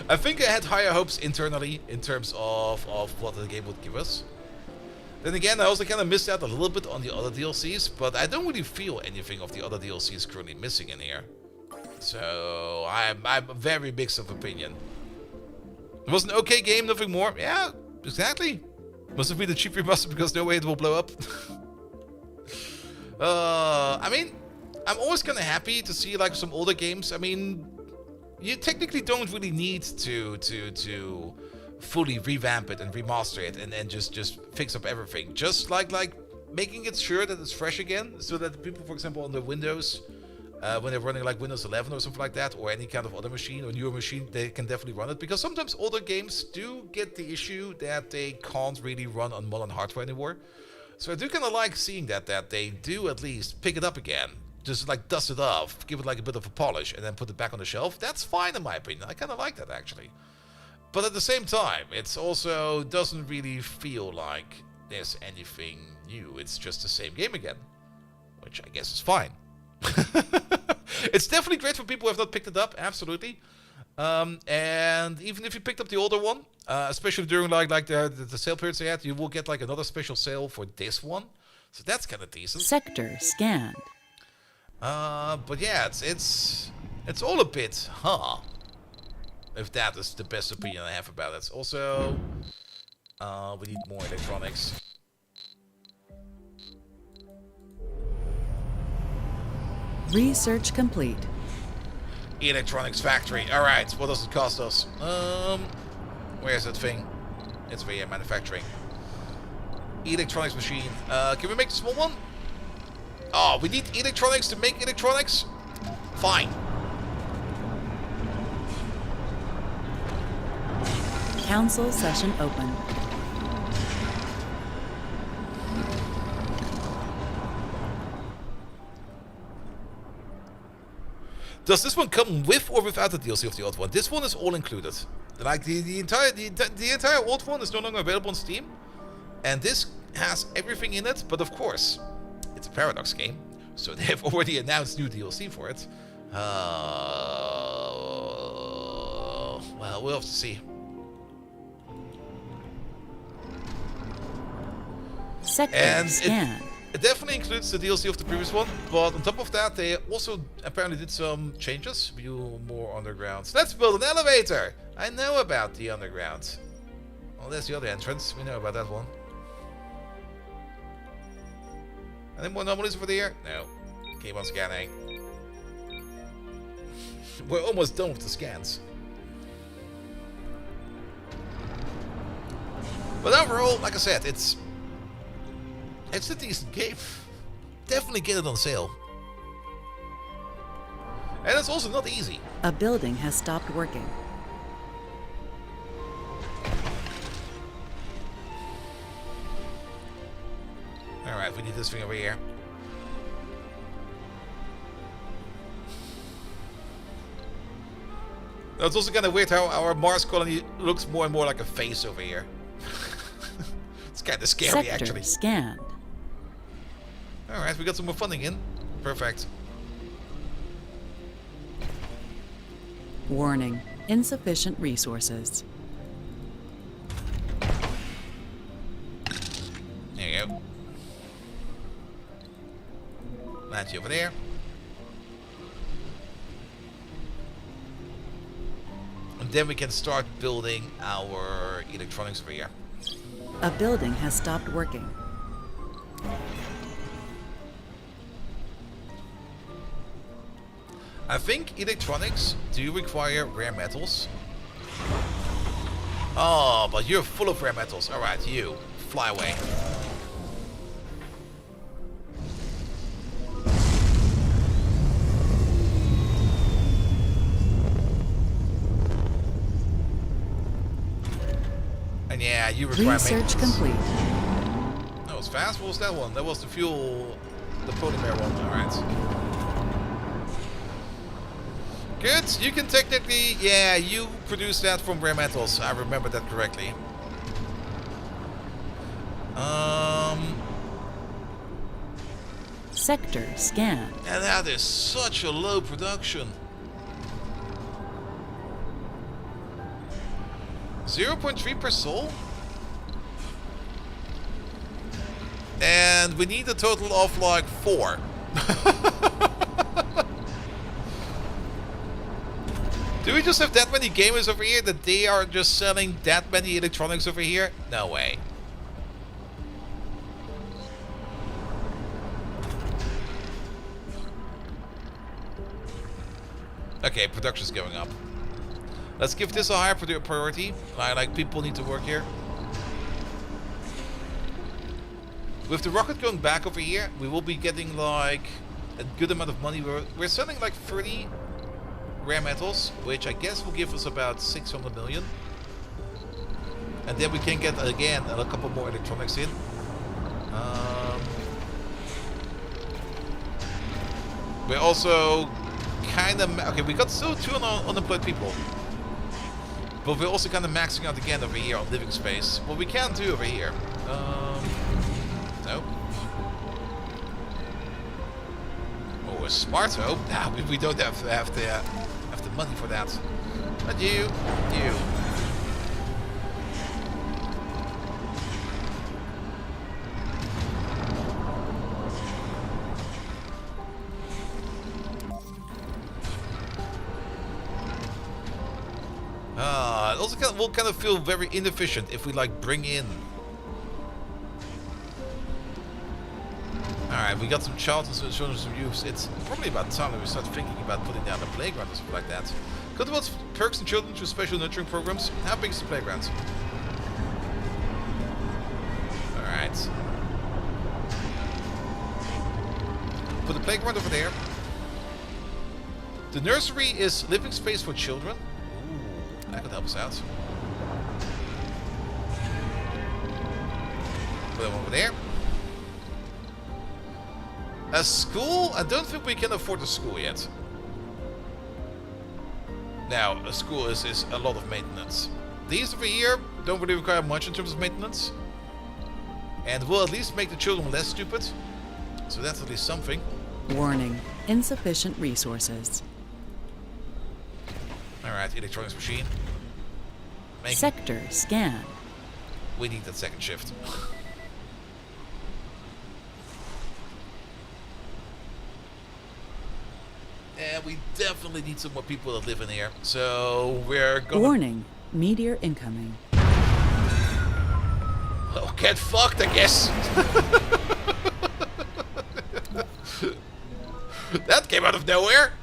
I think I had higher hopes internally in terms of what the game would give us. Then again, I also kind of missed out a little bit on the other DLCs, but I don't really feel anything of the other DLCs currently missing in here. So I'm very mixed of opinion. It was an okay game, nothing more. Yeah, exactly. Must have been a cheap remaster because no way it will blow up. I mean, I'm always kind of happy to see like some older games. I mean, you technically don't really need to fully revamp it and remaster it and then just fix up everything. Just like making it sure that it's fresh again, so that people, for example, on the Windows, when they're running like Windows 11 or something like that, or any kind of other machine or newer machine, they can definitely run it. Because sometimes older games do get the issue that they can't really run on modern hardware anymore. So I do kind of like seeing that they do at least pick it up again. Just like dust it off, give it like a bit of a polish, and then put it back on the shelf. That's fine in my opinion. I kind of like that actually. But at the same time, it's also doesn't really feel like there's anything new. It's just the same game again, which I guess is fine. It's definitely great for people who have not picked it up, absolutely. And even if you picked up the older one, especially during like the sale periods they had, you will get like another special sale for this one. So that's kind of decent. Sector scanned. But yeah, it's all a bit, if that is the best opinion I have about it. Also, we need more electronics. Research complete. Electronics factory. Alright, what does it cost us? Where's that thing? It's via manufacturing. Electronics machine. Can we make a small one? Oh, we need electronics to make electronics? Fine. Council session open. Does this one come with or without the DLC of the old one? This one is all included. Like the entire old one is no longer available on Steam, and this has everything in it. But of course, it's a Paradox game, so they have already announced new DLC for it. Well, we'll have to see. Sector scan. It definitely includes the DLC of the previous one, but on top of that, they also apparently did some changes. View more underground. Let's build an elevator! I know about the underground. Well, there's the other entrance. We know about that one. Any more anomalies over there? No. Keep on scanning. We're almost done with the scans. But overall, like I said, it's a decent game. Definitely get it on sale. And it's also not easy. A building has stopped working. Alright, we need this thing over here. It's also kind of weird how our Mars colony looks more and more like a face over here. It's kind of scary, Sector actually. scanned. Alright, we got some more funding in. Perfect. Warning. Insufficient resources. There you go. Land you over there. And then we can start building our electronics over here. A building has stopped working. I think electronics do require rare metals. Oh, but you're full of rare metals. Alright, you. Fly away. And yeah, you require Research maintenance. complete. That was fast. What was that one? That was the fuel, the polymer one. Alright. Good. You can technically, yeah, you produce that from rare metals. I remember that correctly. Sector scanned. And that is such a low production. 0.3 per soul? And we need a total of like 4. Do we just have that many gamers over here that they are just selling that many electronics over here? No way. Okay, production's going up. Let's give this a higher priority. Like people need to work here. With the rocket going back over here, we will be getting like a good amount of money. We're selling like 30 rare metals, which I guess will give us about 600 million. And then we can get again a couple more electronics in. We're also kind of okay. We got still 2 unemployed people, but we're also kind of maxing out again over here on living space. What we can do over here. No. Oh, a smart home. Nah, we don't have the money for that. But you. It also will kind of feel very inefficient if we like bring in. Alright, we got some child and children's youth. It's probably about time that we start thinking about putting down a playground or something like that. Got about perks and children through special nurturing programs. How big is the playground? Alright. Put the playground over there. The nursery is living space for children. Ooh, that could help us out. Put them over there. A school? I don't think we can afford a school yet. Now, a school is a lot of maintenance. These over here don't really require much in terms of maintenance. And will at least make the children less stupid. So that's at least something. Warning. Insufficient resources. Alright, electronics machine. Sector scanned. We need that second shift. And we definitely need some more people that live in here. So we're going. Warning. Meteor incoming. Oh, get fucked, I guess. That came out of nowhere.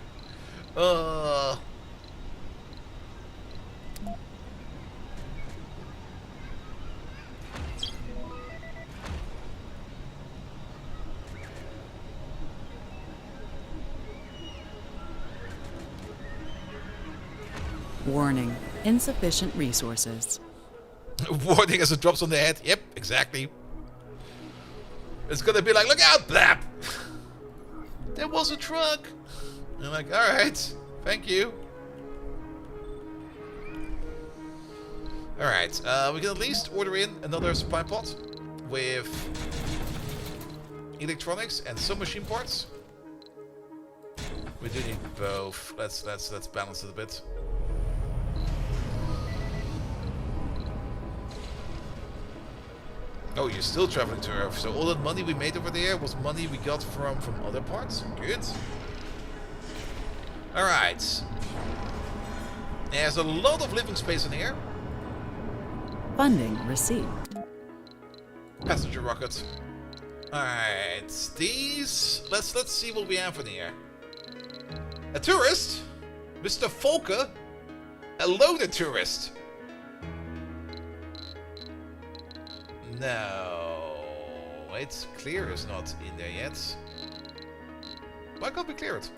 Warning. Insufficient resources. Warning as it drops on the head. Yep, exactly. It's gonna be like, look out, blap! There was a truck. I'm like, alright, thank you. Alright, we can at least order in another supply pot with electronics and some machine parts. We do need both. Let's balance it a bit. Oh, you're still traveling to Earth. So all that money we made over there was money we got from other parts. Good. Alright. There's a lot of living space in here. Funding received. Passenger rocket. Alright. These... Let's see what we have in here. A tourist? Mr. Volker? A loaded tourist? No, it's clear is not in there yet. Why can't we clear it?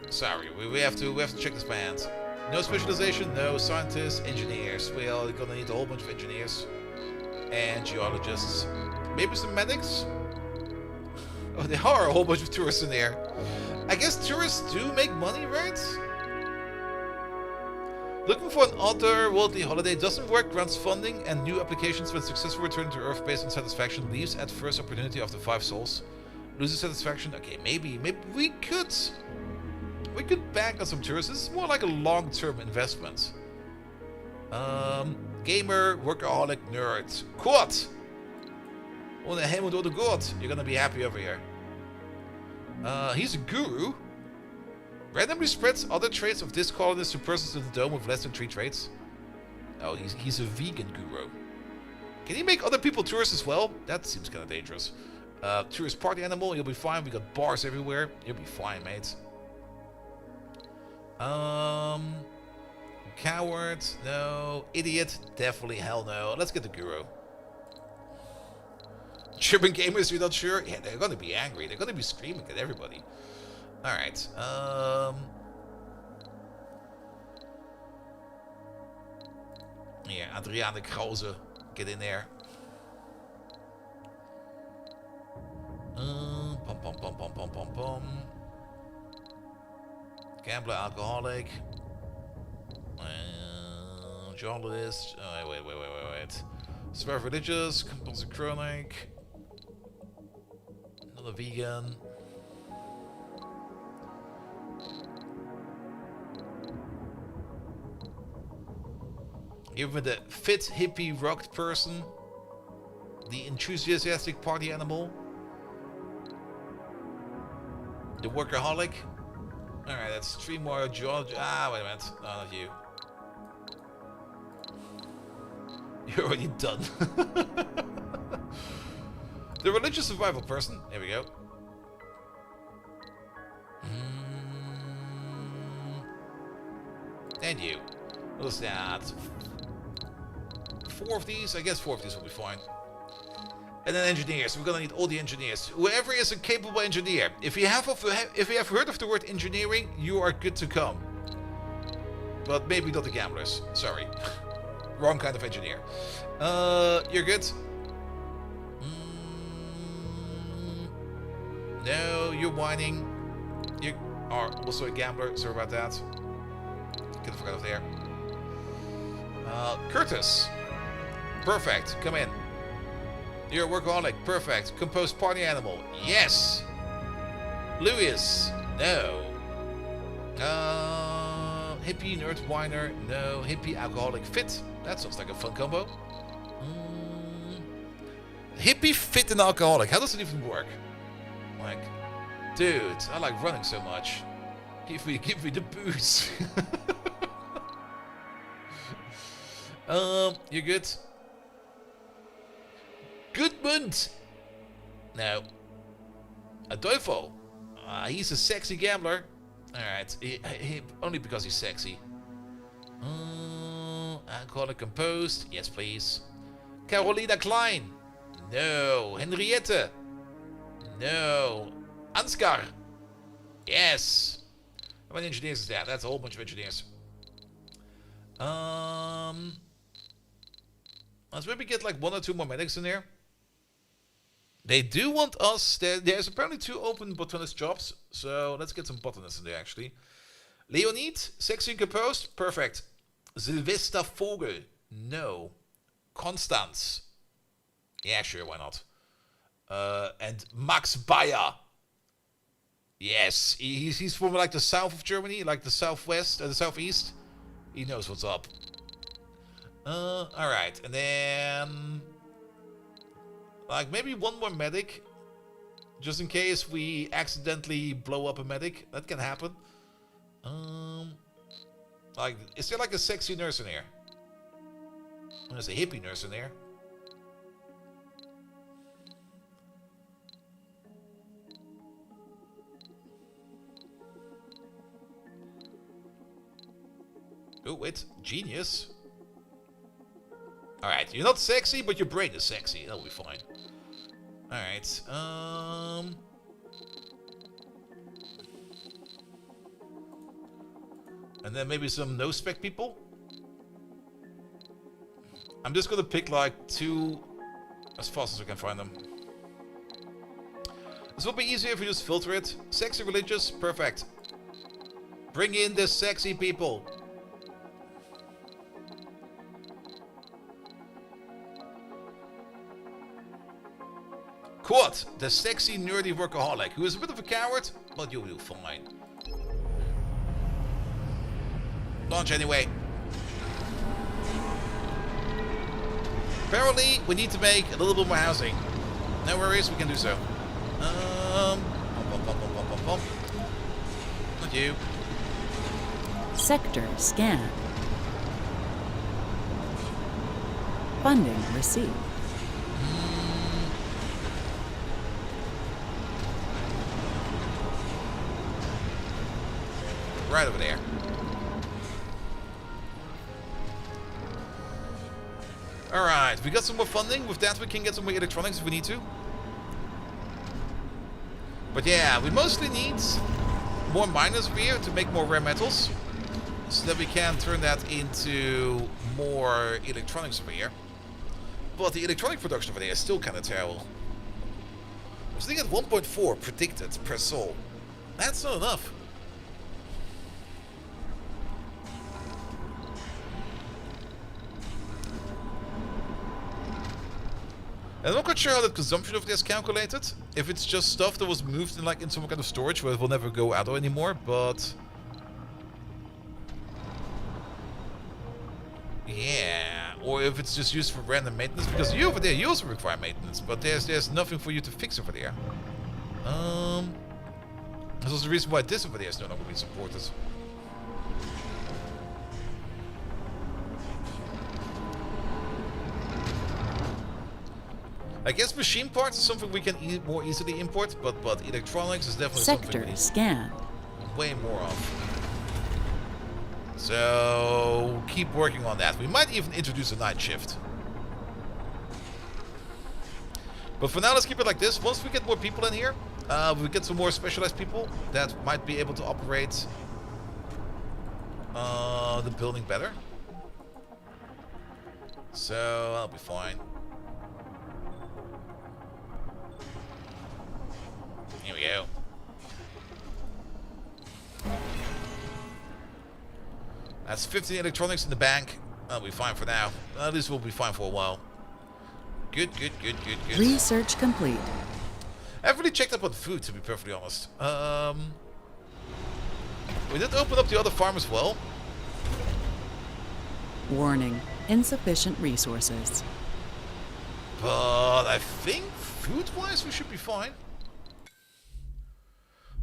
Sorry, we have to check this by hand. No specialization, no scientists, engineers. Well, we're gonna need a whole bunch of engineers and geologists. Maybe some medics. Oh, there are a whole bunch of tourists in there. I guess tourists do make money, right? Looking for an otherworldly holiday doesn't work, grants funding and new applications when successful return to Earth based on satisfaction leaves at first opportunity of the 5 souls. Loses satisfaction? Okay, maybe we could bank on some tourists. This is more like a long-term investment. Gamer, workaholic, nerd. Quad! Oh, the Helmut or the God. You're gonna be happy over here. He's a guru. Randomly spreads other traits of this colonist to persons in the dome with less than 3 traits. Oh, he's a vegan guru. Can he make other people tourists as well? That seems kind of dangerous. Tourist party animal, you'll be fine. We got bars everywhere. You'll be fine, mate. Coward, no. Idiot, definitely hell no. Let's get the guru. German gamers, you're not sure? Yeah, they're gonna be angry. They're gonna be screaming at everybody. Alright, yeah, Adriane Krause, get in there. Pom pom pom pom pom pom pom. Gambler, alcoholic. Journalist. Oh, wait. Survive religious, compulsive chronic. Another vegan. Give me the fit, hippie, rocked person. The enthusiastic party animal. The workaholic. Alright, that's 3 more geology. Ah, wait a minute. No, not you. You're already done. The religious survival person. Here we go. And you. What's that? 4 of these? I guess 4 of these will be fine. And then engineers. We're gonna need all the engineers. Whoever is a capable engineer. If you have heard of the word engineering, you are good to come. But maybe not the gamblers. Sorry. Wrong kind of engineer. You're good. No, you're whining. You are also a gambler. Sorry about that. Get the fuck out of there. Curtis. Perfect. Come in. You're a workaholic. Perfect. Composed party animal. Yes. Lewis. No. Hippie nerd whiner. No. Hippie alcoholic fit. That sounds like a fun combo. Hippie fit and alcoholic. How does it even work? Like, dude, I like running so much. Give me the booze. You're good. Goodmund. No. A Teufel. He's a sexy gambler. Alright. Only because he's sexy. Alcoholic composed. Yes, please. Carolina Klein. No. Henriette. No. Ansgar. Yes. How many engineers is that? That's a whole bunch of engineers. Let's maybe get like 1 or 2 more medics in there. They do want us. There's apparently 2 open botanist jobs, so let's get some botanists in there actually. Leonid, sexy and composed, perfect. Sylvester Vogel, no. Konstanz, yeah, sure, why not? And Max Bayer, yes, he's from like the south of Germany, like the southwest and the southeast. He knows what's up. Alright, and then like maybe one more medic, just in case we accidentally blow up a medic. That can happen. Like, is there like a sexy nurse in here? There's a hippie nurse in there. Oh, wait. Genius. Alright, you're not sexy, but your brain is sexy. That'll be fine. Alright, and then maybe some no-spec people? I'm just gonna pick like 2 as fast as I can find them. This will be easier if we just filter it. Sexy religious, perfect. Bring in the sexy people. Quad, the sexy nerdy workaholic, who is a bit of a coward, but you'll do fine. Launch anyway. Apparently, we need to make a little bit more housing. No worries, we can do so. Not you. Sector scan. Funding received. Right over there. Alright, we got some more funding. With that, we can get some more electronics if we need to. But yeah, we mostly need more miners over here to make more rare metals, so that we can turn that into more electronics over here. But the electronic production over there is still kind of terrible. I was thinking at 1.4 predicted per soul. That's not enough. And I'm not quite sure how the consumption of this is calculated. If it's just stuff that was moved in like in some kind of storage where it will never go out anymore, but yeah, or if it's just used for random maintenance, because you over there you also require maintenance, but there's nothing for you to fix over there. This is the reason why this over there is no longer being supported. I guess machine parts is something we can more easily import, but electronics is definitely something we Sector need scan. way more of. So keep working on that. We might even introduce a night shift. But for now, let's keep it like this. Once we get more people in here, we get some more specialized people that might be able to operate the building better. So that'll be fine. Here we go. That's 15 electronics in the bank. That'll be fine for now. At least we'll be fine for a while. Good. Research complete. I haven't really checked up on food, to be perfectly honest. We did open up the other farm as well. Warning. Insufficient resources. But I think food-wise we should be fine.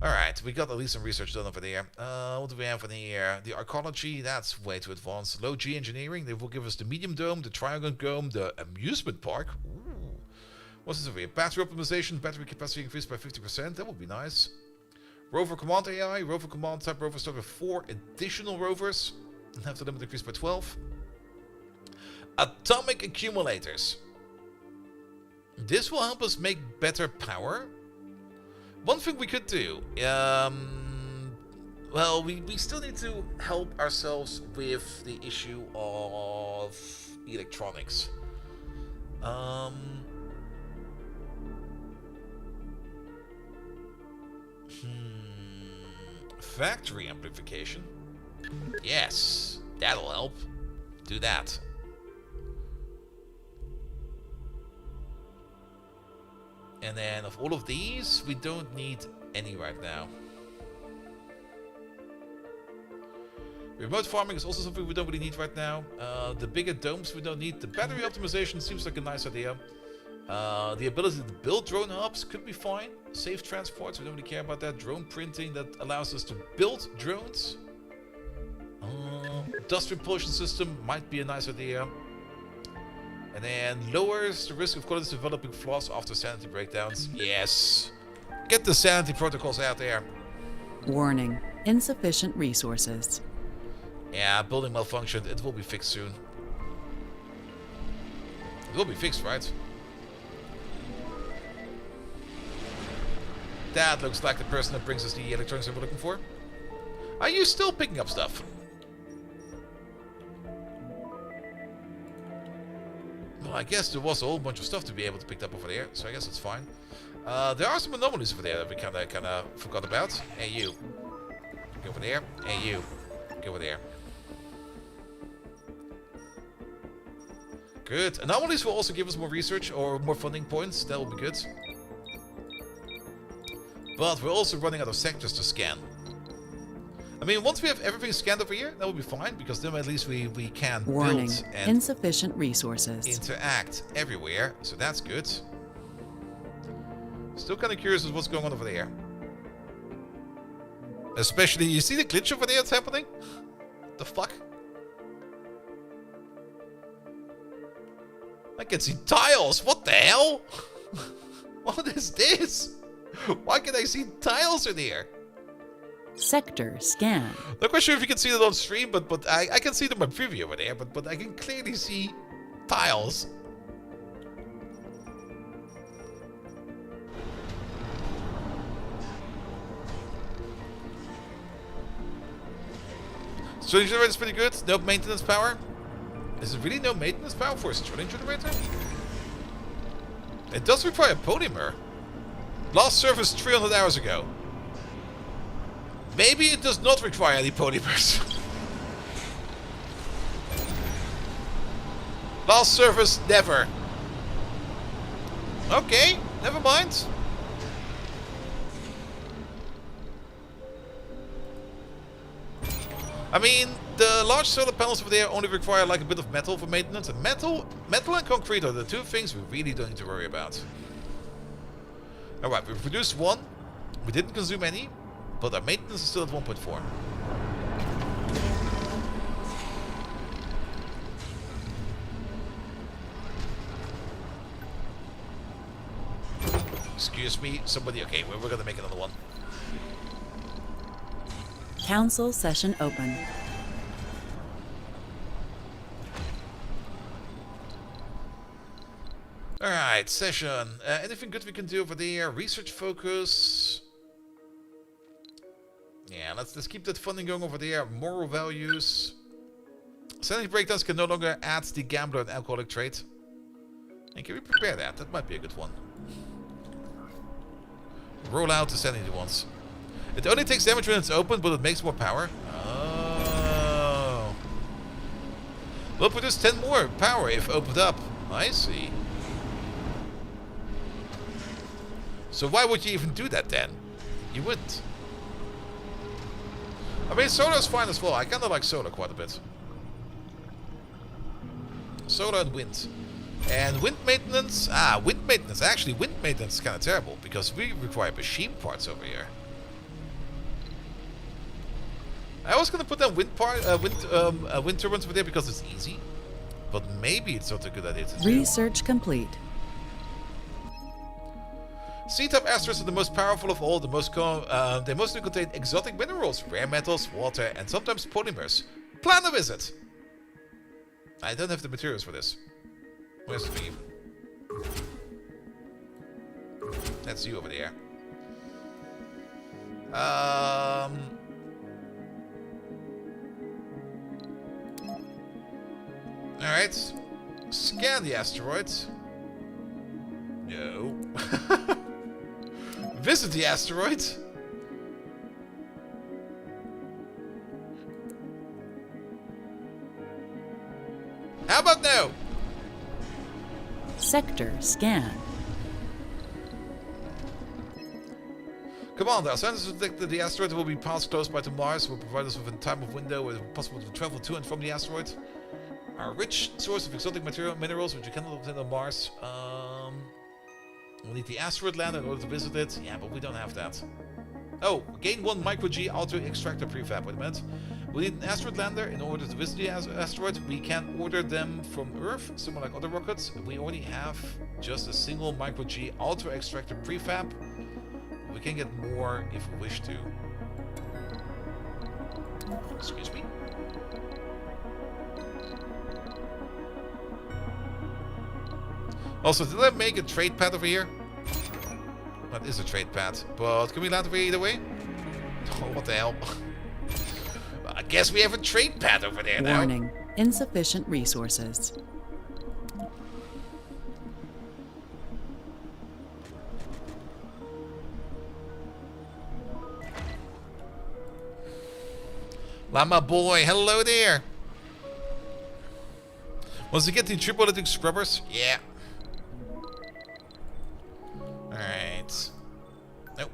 Alright, we got at least some research done over there. What do we have in here? The archaeology, that's way too advanced. Low G engineering, they will give us the medium dome, the triangle dome, the amusement park. Ooh. What's this over here? Battery optimization, battery capacity increased by 50%. That would be nice. Rover command AI, rover command type rover start with 4 additional rovers. And have the limit increased by 12. Atomic accumulators. This will help us make better power. One thing we could do, well, we still need to help ourselves with the issue of electronics. factory amplification. Yes, that'll help. Do that. And then of all of these, we don't need any right now. Remote farming is also something we don't really need right now. The bigger domes we don't need. The battery optimization seems like a nice idea. The ability to build drone hubs could be fine. Safe transports, we don't really care about that. Drone printing that allows us to build drones. Dust repulsion system might be a nice idea. And then lowers the risk of colonies developing flaws after sanity breakdowns. Yes. Get the sanity protocols out there. Warning, insufficient resources. Yeah, building malfunctioned. It will be fixed soon. It will be fixed, right? That looks like the person that brings us the electronics that we're looking for. Are you still picking up stuff? Well, I guess there was a whole bunch of stuff to be able to pick up over there, so I guess it's fine. There are some anomalies over there that we kind of forgot about. Hey, you. Go over there. Hey, you. Go over there. Good. Anomalies will also give us more research or more funding points. That will be good. But we're also running out of sectors to scan. I mean, once we have everything scanned over here, that will be fine, because then at least we can Warning, build and insufficient resources. interact everywhere. So that's good. Still kind of curious as what's going on over there. Especially, you see the glitch over there that's happening? The fuck? I can see tiles. What the hell? What is this? Why can I see tiles in here? Sector scan. Not quite sure if you can see that on stream, but I can see them in preview over there, but I can clearly see tiles. String generator is pretty good. No maintenance power. Is it really no maintenance power for a string generator? It does require polymer. Last service 300 hours ago. Maybe it does not require any polymers. Last service, never. Okay, never mind. I mean, the large solar panels over there only require like a bit of metal for maintenance. And metal and concrete are the two things we really don't need to worry about. Alright, we produced one. We didn't consume any. But our maintenance is still at 1.4. Excuse me, somebody. Okay, we're gonna make another one. Council session open. Alright, session. Anything good we can do over there? Research focus. Yeah, let's keep that funding going over there. Moral values. Sanity breakdowns can no longer add the gambler and alcoholic trait. And can we prepare that? That might be a good one. Roll out the sanity ones. It only takes damage when it's open, but it makes more power. Oh. We'll produce 10 more power if opened up. I see. So why would you even do that then? You wouldn't. I mean, solar is fine as well. I kind of like solar quite a bit. Solar and wind. And wind maintenance. Wind maintenance. Actually, wind maintenance is kind of terrible because we require machine parts over here. I was going to put down wind turbines over there because it's easy. But maybe it's not a good idea to do. Research complete. C-type asteroids are the most powerful of all. They mostly contain exotic minerals, rare metals, water, and sometimes polymers. Plan a visit. I don't have the materials for this. Where's the thing? That's you over there. Alright. Scan the asteroid. No. Visit the asteroid. Sector scan. Commander, our scientists detected the asteroid will be passed close by to Mars. Will provide us with a time of window where it is possible to travel to and from the asteroid. Our rich source of exotic minerals, which you cannot obtain on Mars. We'll need the asteroid lander in order to visit it. Yeah, but we don't have that. Oh, gain 1 micro-G auto extractor prefab. Wait a minute. We need an asteroid lander in order to visit the asteroid. We can order them from Earth, similar like other rockets. We already have just a single micro-G auto extractor prefab. We can get more if we wish to. Excuse me. Also, did I make a trade pad over here? That is a trade pad, but can we land over here either way? Oh, what the hell? I guess we have a trade pad over there now. Warning, insufficient resources. Llama boy, hello there. Was he getting triple electric scrubbers? Yeah. Alright. Nope.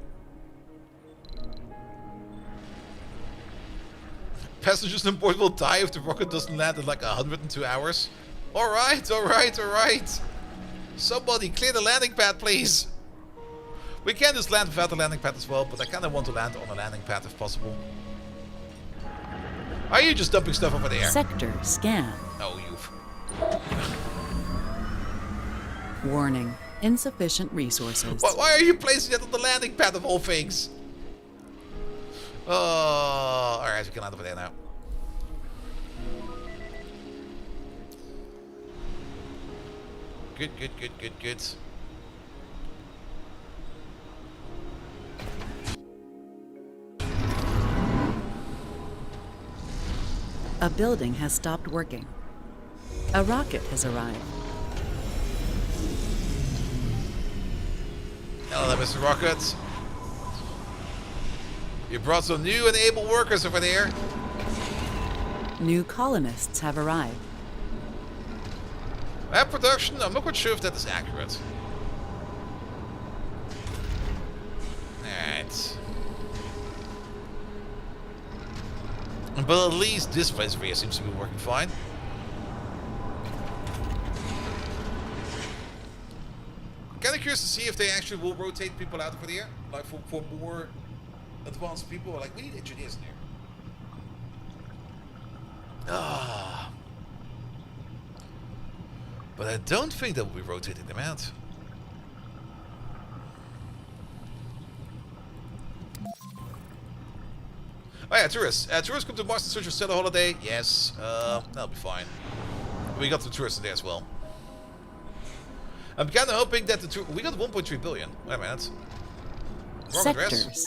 Passengers on board will die if the rocket doesn't land in like 102 hours. Alright, alright, alright. Somebody clear the landing pad, please. We can just land without the landing pad as well, but I kind of want to land on a landing pad if possible. Are you just dumping stuff over there? Sector scan. Oh, you've... Warning, insufficient resources. Why are you placing it on the landing pad of all things? Oh, alright, we can land over there now. Good, good, good, good, good. A building has stopped working. A rocket has arrived. Hello there, Mr. Rocket. You brought some new and able workers over there. New colonists have arrived. Lab production? I'm not quite sure if that is accurate. Alright. But at least this place over here seems to be working fine. Kind of curious to see if they actually will rotate people out over here, like for more advanced people. Like, we need engineers in here. Ah. But I don't think that will be rotating them out. Oh yeah, tourists. Tourists come to Mars in search of stellar holiday. Yes, that'll be fine. We got the tourists there as well. I'm kind of hoping that we got 1.3 billion. Wait a minute. Wrong address.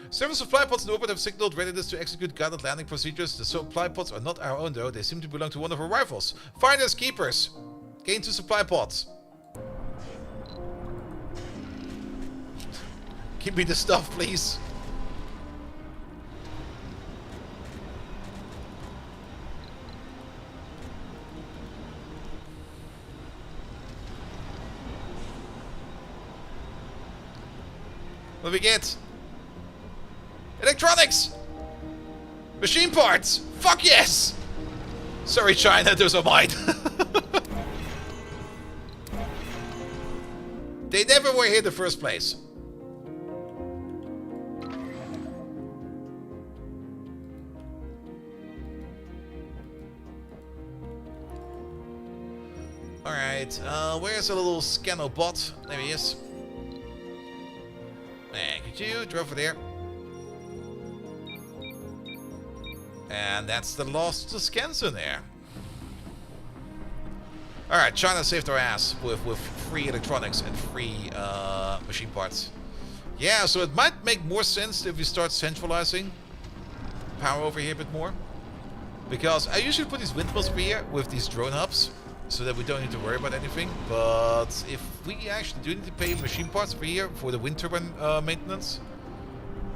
Several supply pods in orbit have signaled readiness to execute guided landing procedures. The supply pods are not our own though. They seem to belong to one of our rivals. Finders keepers. Gain 2 supply pods. Give me the stuff, please. What do we get? Electronics! Machine parts! Fuck yes! Sorry, China, those are mine. They never were here in the first place. Alright, where's a little scano bot? There he is. Thank you, drove over there. And that's the last scans in there. Alright, China saved our ass with free electronics and free machine parts. Yeah, so it might make more sense if we start centralizing power over here a bit more. Because I usually put these windmills over here with these drone hubs, so that we don't need to worry about anything. But if we actually do need to pay machine parts over here for the wind turbine maintenance,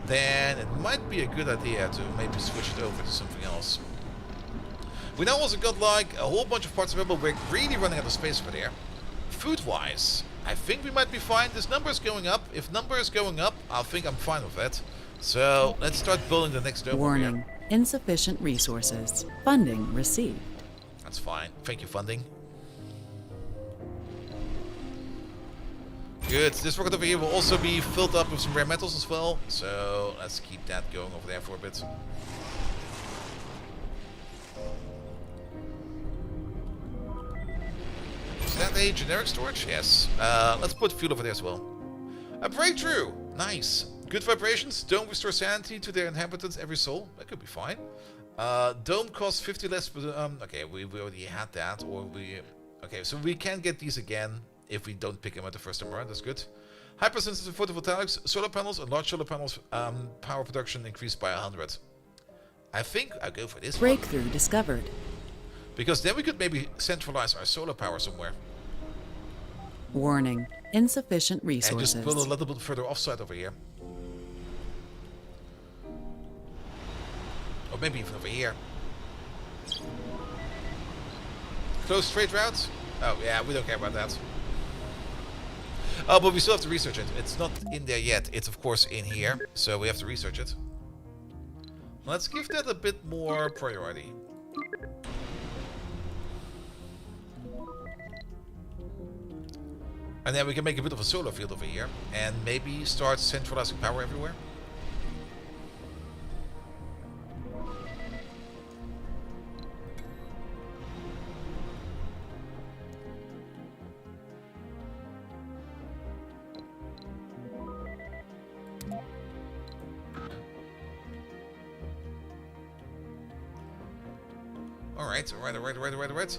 then it might be a good idea to maybe switch it over to something else. We now also got like a whole bunch of parts available. We're really running out of space over there. food-wise, I think we might be fine. This number is going up. If number is going up, I think I'm fine with that. So let's start building the next dome. Warning. Insufficient resources. Funding received. That's fine. Thank you, funding. Good. This rocket over here will also be filled up with some rare metals as well. So let's keep that going over there for a bit. Is that a generic storage? Yes. Let's put fuel over there as well. A breakthrough! Nice. Good vibrations. Dome restore sanity to their inhabitants every soul. That could be fine. Dome costs 50 less. Okay, we already had that. Okay, so we can get these again if we don't pick them at the first time around. That's good. Hypersensitive photovoltaics, solar panels, and large solar panels power production increased by 100. I think I'll go for this Breakthrough one. discovered. Because then we could maybe centralize our solar power somewhere. Warning. Insufficient resources. And just build a little bit further offside over here. Or maybe even over here. Close trade routes? Oh yeah, we don't care about that. Oh, but we still have to research it. It's not in there yet. It's of course in here. So we have to research it. Let's give that a bit more priority. And then we can make a bit of a solar field over here. And maybe start centralizing power everywhere. Alright.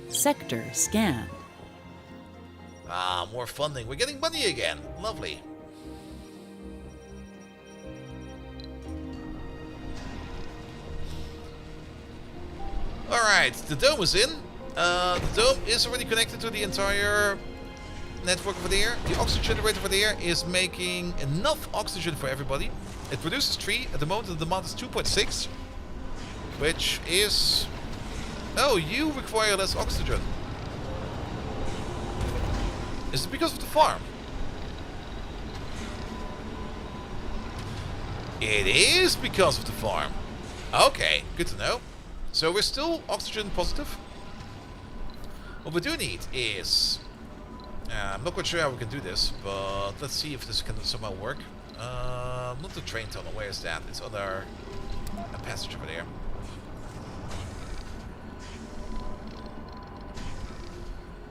Sector scanned. Ah, more funding. We're getting money again. Lovely. Alright, the dome is in. The dome is already connected to the entire network over there. The oxygen generator over there is making enough oxygen for everybody. It produces 3. At the moment the demand is 2.6. Which is... Oh, you require less oxygen. Is it because of the farm? It is because of the farm. Okay, good to know. So we're still oxygen positive. What we do need is... I'm not quite sure how we can do this, but let's see if this can somehow work. Not the train tunnel, where is that? It's on a passage over there.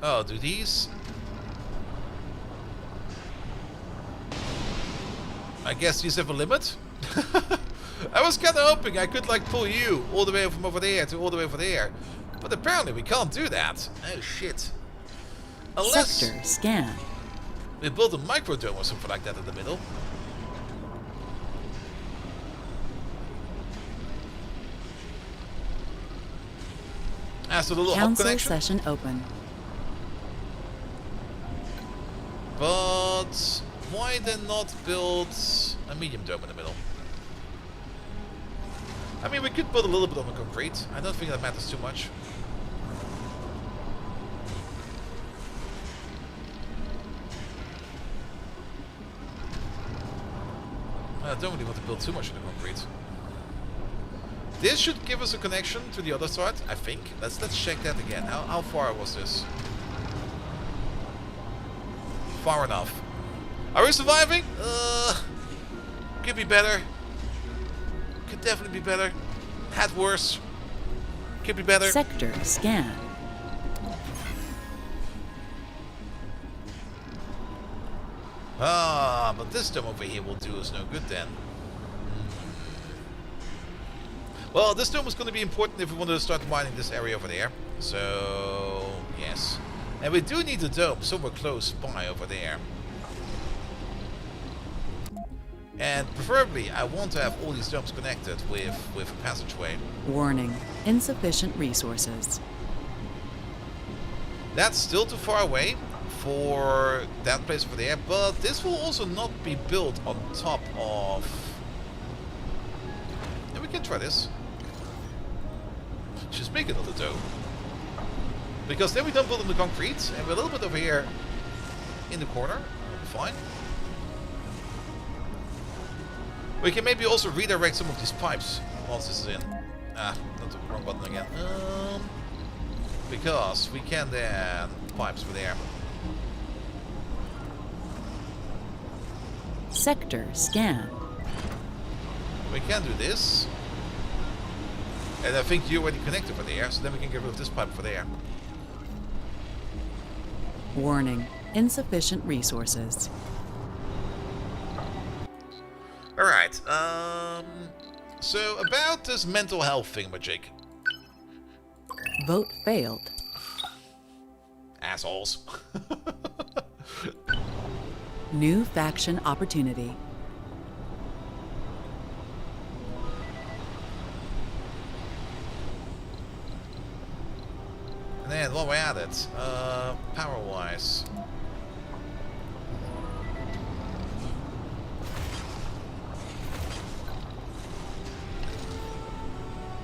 Oh, do these... I guess these have a limit? I was kind of hoping I could like pull you all the way from over there to all the way over there. But apparently we can't do that. Oh shit. Unless Sector scan. we build a microdome or something like that in the middle. So the little hub Council connection. session open. But why then not build a medium dome in the middle? I mean, we could build a little bit on the concrete. I don't think that matters too much. I don't really want to build too much in the concrete. This should give us a connection to the other side, I think. Let's check that again. How far was this? Far enough. Are we surviving? Could be better. Could definitely be better. Had worse. Could be better. Sector scan. Ah, but this dome over here will do us no good then. Well, this dome is going to be important if we want to start mining this area over there. So, yes. And we do need a dome somewhere close by over there. And preferably, I want to have all these domes connected with a passageway. Warning. Insufficient resources. That's still too far away for that place over there, but this will also not be built on top of... And we can try this. Just make another dome. Because then we don't build in the concrete, and we're a little bit over here in the corner. Fine. We can maybe also redirect some of these pipes once this is in. Ah, not the wrong button again. Because we can then pipes over there. Sector scanned. We can do this. And I think you already connected over there, so then we can get rid of this pipe over there. Warning, insufficient resources. Alright, so about this mental health thingamajig. Vote failed. Assholes. New faction opportunity. And then while we're at it, power-wise.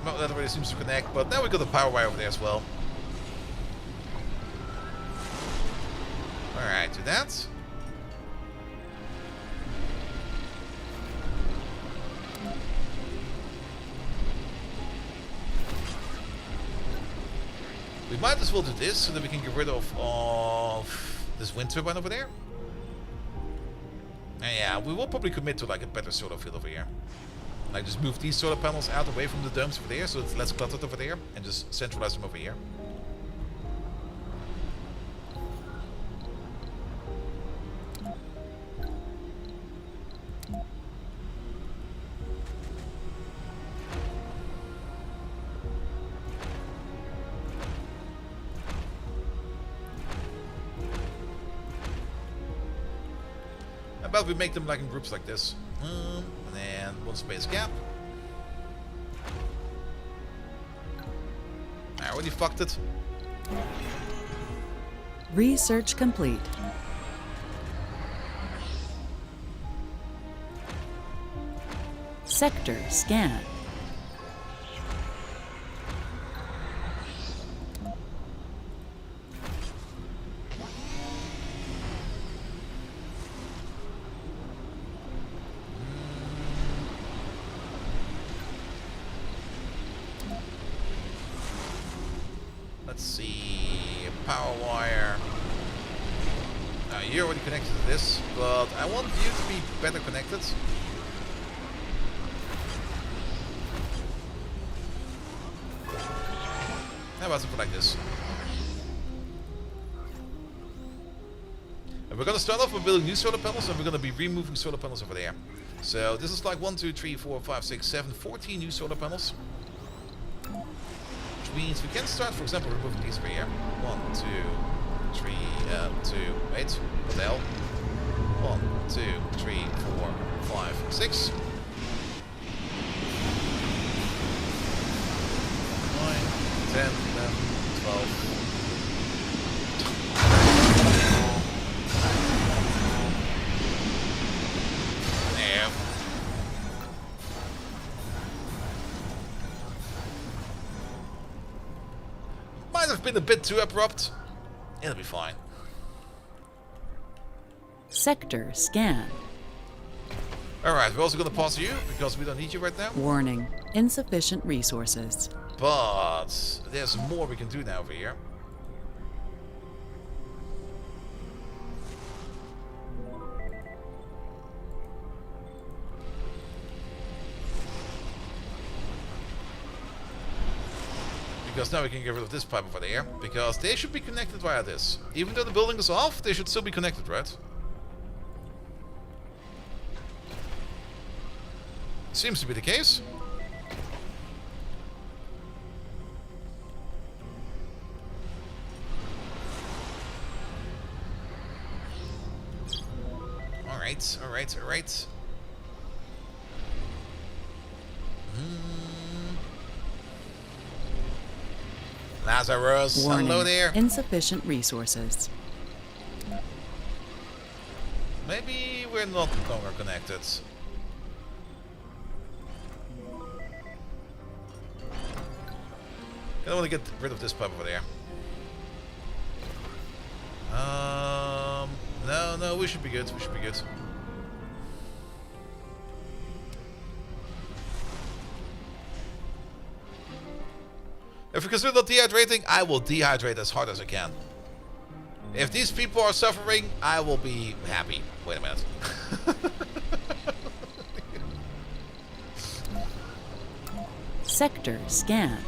Well, that already seems to connect, but now we got the power wire over there as well. Alright, do that. We might as well do this so that we can get rid of this wind turbine over there. And yeah, we will probably commit to like a better solar field over here. Like just move these solar panels out away from the domes over there so it's less cluttered over there and just centralize them over here. But we make them like in groups like this. And then one space gap. I already fucked it. Research complete. Sector scanned. Let's see, power wire. You're already connected to this, but I want you to be better connected. How about something like this? And we're gonna start off with building new solar panels, and we're gonna be removing solar panels over there. So this is like 1, 2, 3, 4, 5, 6, 7, 14 new solar panels. Means we can start, for example, removing these over here. 1, 2, 3, 2, wait, what the hell? 1, 2, 3, 4, 5, 6. 9, 10, 11, 12. There. Might have been a bit too abrupt. It'll be fine. Sector scanned. Alright, we're also gonna pause you because we don't need you right now. Warning, insufficient resources. But there's more we can do now over here. Because now we can get rid of this pipe over there. Because they should be connected via this. Even though the building is off, they should still be connected, right? Seems to be the case. Alright, alright, alright. Lazarus, Warning, hello there. insufficient resources. Maybe we're not longer connected. I don't want to get rid of this pipe over there. No, we should be good. We should be good. If you consider not dehydrating, I will dehydrate as hard as I can. If these people are suffering, I will be happy. Wait a minute. Sector scan.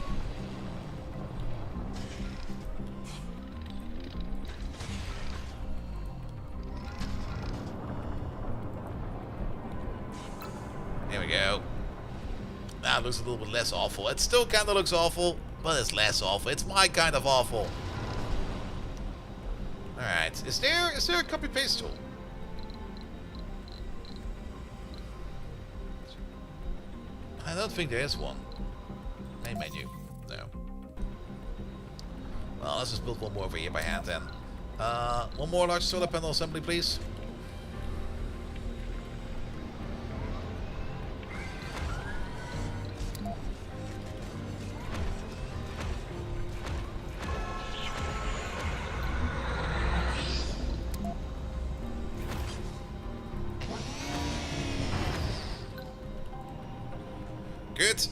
Here we go. Now it looks a little bit less awful. It still kind of looks awful, but it's less awful. It's my kind of awful. Alright. Is there a copy paste tool? I don't think there is one. Main menu. No. Well, let's just build one more over here by hand then. One more large solar panel assembly, please. Good.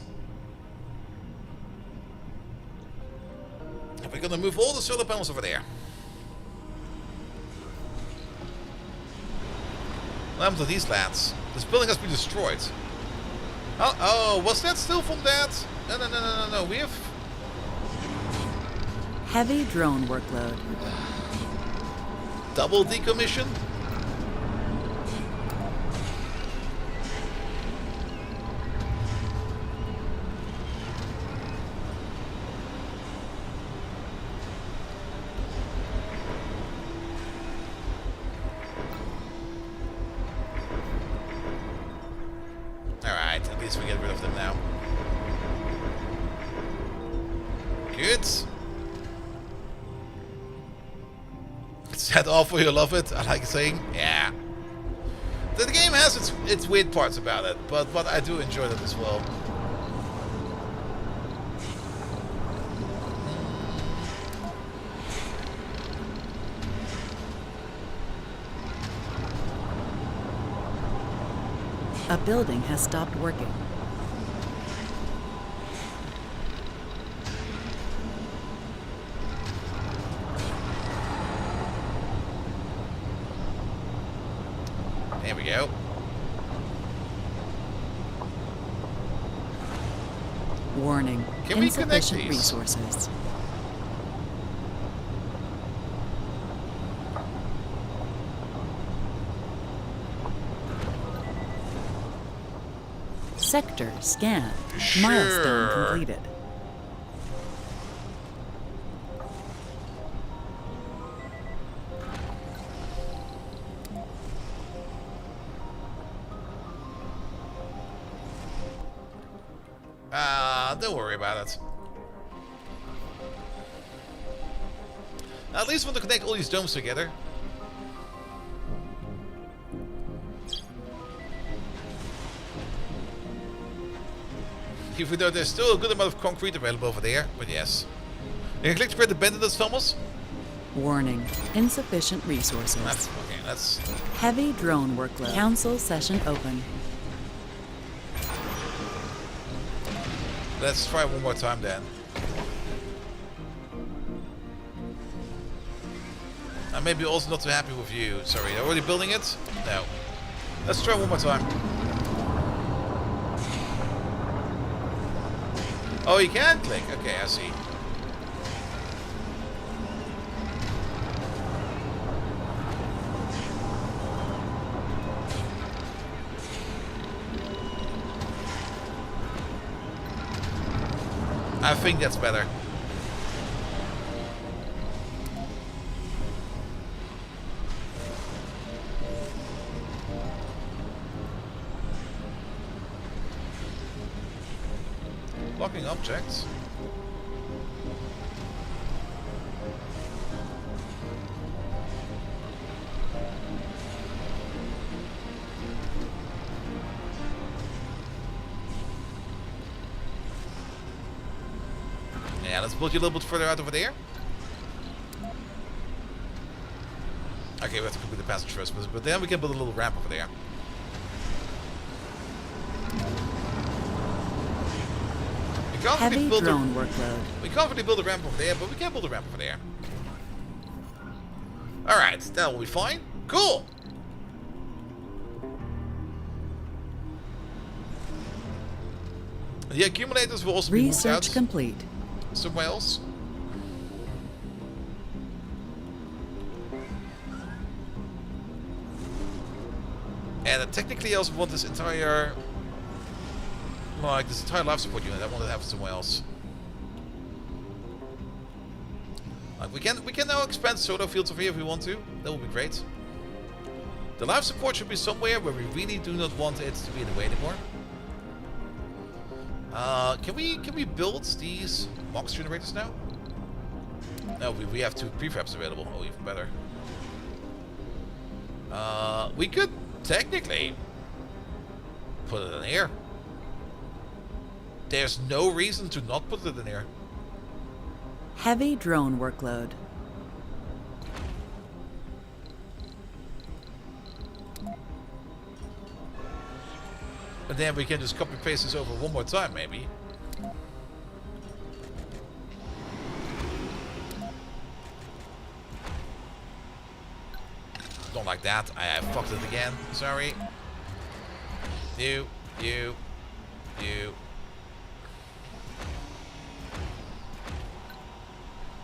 And we're gonna move all the solar panels over there. What happened to these lads? This building has been destroyed. Oh, was that still from that? No. We have Heavy drone workload. double decommission. Alright, at least we get rid of them now. Good. Is that awful? You love it? I like saying, yeah. The game has its weird parts about it, but I do enjoy it as well. A building has stopped working. There we go. Warning. Can we connect Insufficient these? resources. Sector scan. Sure. Milestone completed. Don't worry about it. At least want to connect all these domes together. Even though there's still a good amount of concrete available over there, but yes. You can click to create the bandits, Thomas. Warning. Insufficient resources. Okay, that's... Heavy drone workload. Council session open. Let's try one more time then. I may be also not too happy with you. Sorry, are you already building it? No. Let's try one more time. Oh, you can click. Okay, I see. I think that's better. Blocking objects. Yeah, let's build you a little bit further out over there. Okay, we have to complete the passage first, but then we can build a little ramp over there. We can't really Heavy build drone workload. We can't really build a ramp over there, but we can build a ramp over there. Alright, that will be fine. Cool! The accumulators will also be moved out Research complete. somewhere else. And technically I also want this entire... like this entire life support unit, I want to have it somewhere else. Like we can now expand solar fields over here if we want to. That would be great. The life support should be somewhere where we really do not want it to be in the way anymore. Can we build these box generators now? No, we have 2 prefabs available. Oh, even better. We could technically put it in here. There's no reason to not put it in here. Heavy drone workload. And then we can just copy paste this over one more time, maybe. Don't like that. I fucked it again. Sorry. You.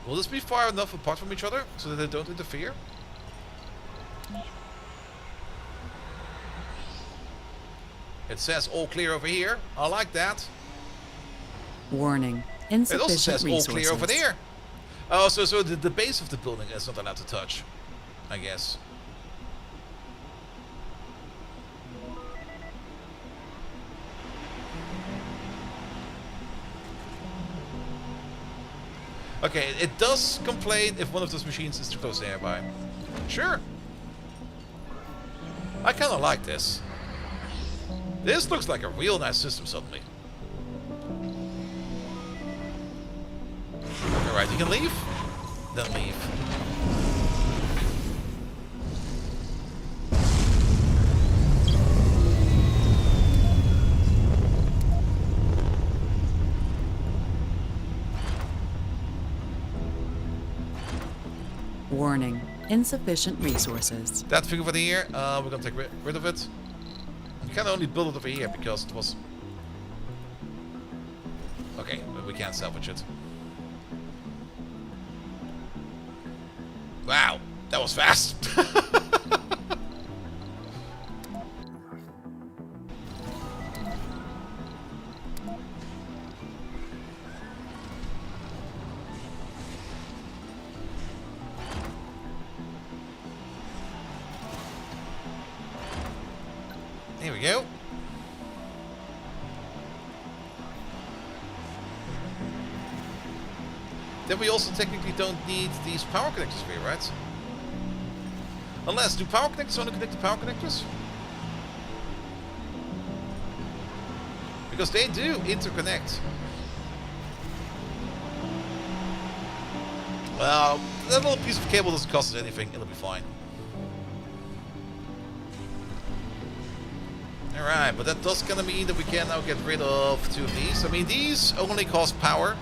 Will this be far enough apart from each other so that they don't interfere? It says all clear over here. I like that. Warning. It Insufficient also says all resources. clear over there. Oh, so the base of the building is not allowed to touch, I guess. Okay, it does complain if one of those machines is too close nearby. Sure. I kind of like this. This looks like a real nice system suddenly. Alright, you can leave? Then leave. Warning. Insufficient resources. That thing over here, we're gonna take rid of it. We can only build it over here because it was... Okay, but we can't salvage it. Wow, that was fast. Here we go. Then we also technically don't need these power connectors here, right? Unless, do power connectors only connect to power connectors? Because they do interconnect. Well, that little piece of cable doesn't cost us anything, it'll be fine. Alright, but that does kind of mean that we can now get rid of 2 of these. I mean, these only cost power.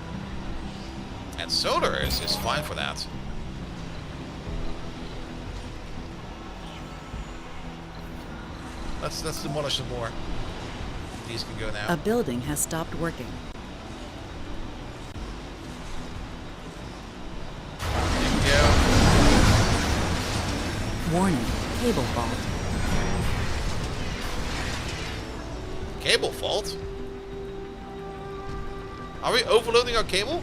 And solar is fine for that. Let's demolish some more. These can go now. A building has stopped working. There we go. Warning. Cable fault. Cable fault? Are we overloading our cable?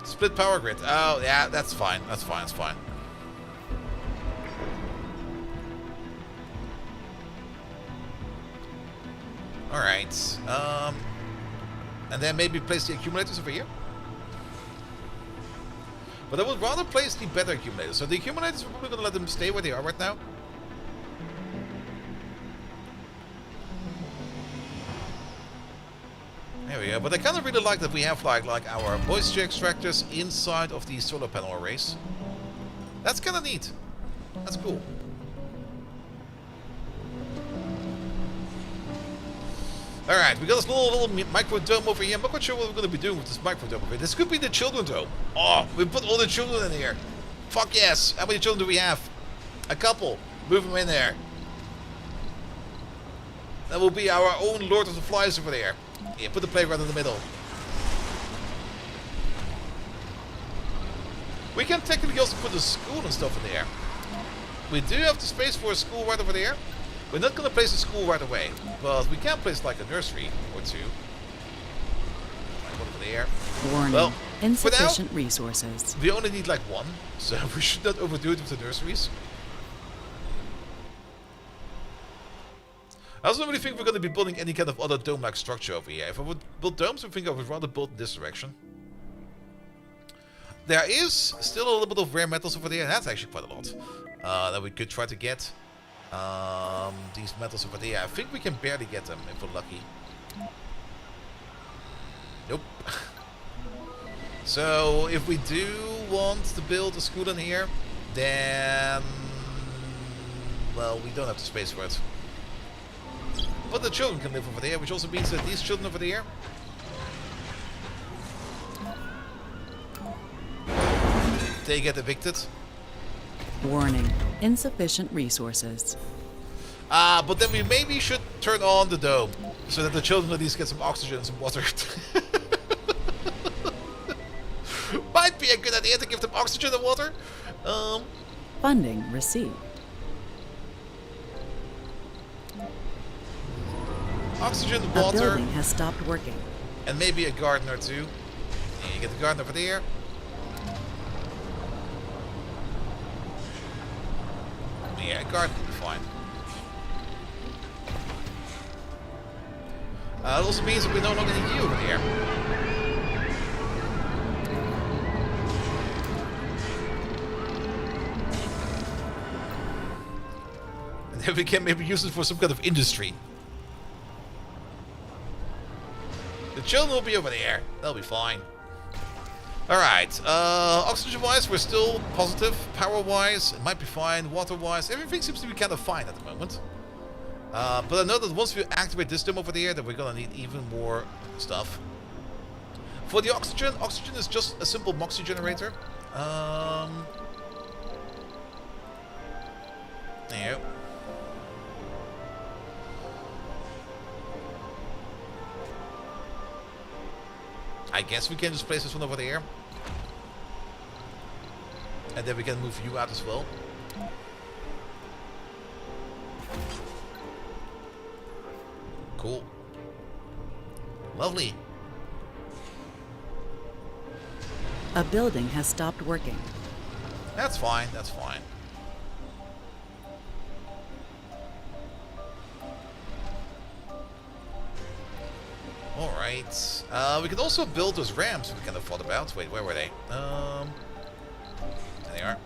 Split power grid. Oh, yeah, that's fine. That's fine. That's fine. Alright. And then maybe place the accumulators over here. But I would rather place the better accumulators. So the accumulators, we're probably going to let them stay where they are right now. There we go. But I kind of really like that we have like our moisture extractors inside of the solar panel arrays. That's kind of neat. That's cool. Alright, we got this little micro dome over here. I'm not quite sure what we're going to be doing with this micro dome over here. This could be the children dome. Oh, we put all the children in here. Fuck yes. How many children do we have? A couple. Move them in there. That will be our own Lord of the Flies over there. Yeah, put the playground in the middle. We can technically also put a school and stuff in there. We do have the space for a school right over there. We're not going to place a school right away, but we can place like a nursery or two. Like one over there. Warning. Well, insufficient resources. We only need like one, so we should not overdo it with the nurseries. I also don't really think we're going to be building any kind of other dome-like structure over here. If I would build domes, I think I would rather build in this direction. There is still a little bit of rare metals over there, and that's actually quite a lot. That we could try to get. These metals over there. I think we can barely get them if we're lucky. Nope. So if we do want to build a school in here, then well, we don't have the space for it. But the children can live over there, which also means that these children over there they get evicted. Warning. Insufficient resources. But then we maybe should turn on the dome so that the children at least get some oxygen and some water. Might be a good idea to give them oxygen and water. Funding received. Oxygen, A water, building has stopped working. and maybe a garden or two. Yeah, you get the garden over there. Yeah, a garden will be fine. It also means that we no longer need you over here. And then we can maybe use it for some kind of industry. The children will be over there. They'll be fine. Alright, oxygen-wise, we're still positive. Power-wise, it might be fine. Water-wise, everything seems to be kind of fine at the moment. But I know that once we activate this dome over there, that we're gonna need even more stuff. For the oxygen, oxygen is just a simple moxie generator. There. I guess we can just place this one over there. And then we can move you out as well. Cool. Lovely. A building has stopped working. That's fine, that's fine. Alright. We can also build those ramps we kind of thought about. Wait, where were they? There they are.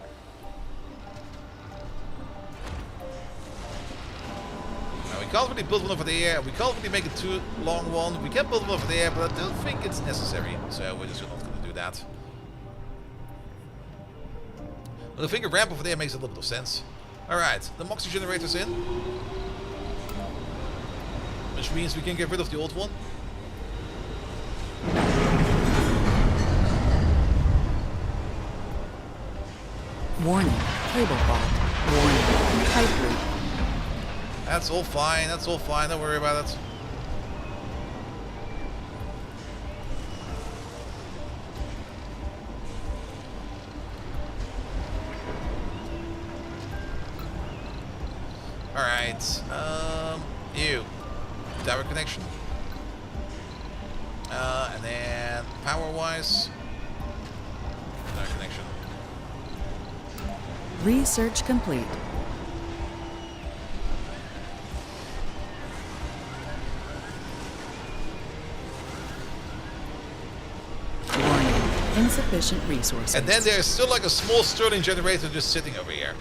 Now, we can't really build one over there. We can't really make it too long one. We can build one over there, but I don't think it's necessary. So we're just not going to do that. But I think a ramp over there makes a little bit of sense. Alright, the moxie generator's in. Which means we can get rid of the old one. Warning. Cable fault. Warning. Pipe leak. That's all fine, that's all fine, don't worry about it. Alright, you. Tower connection. And then power-wise, tower connection. Research complete. Warning. Insufficient resources. And then there's still like a small Stirling generator just sitting over here.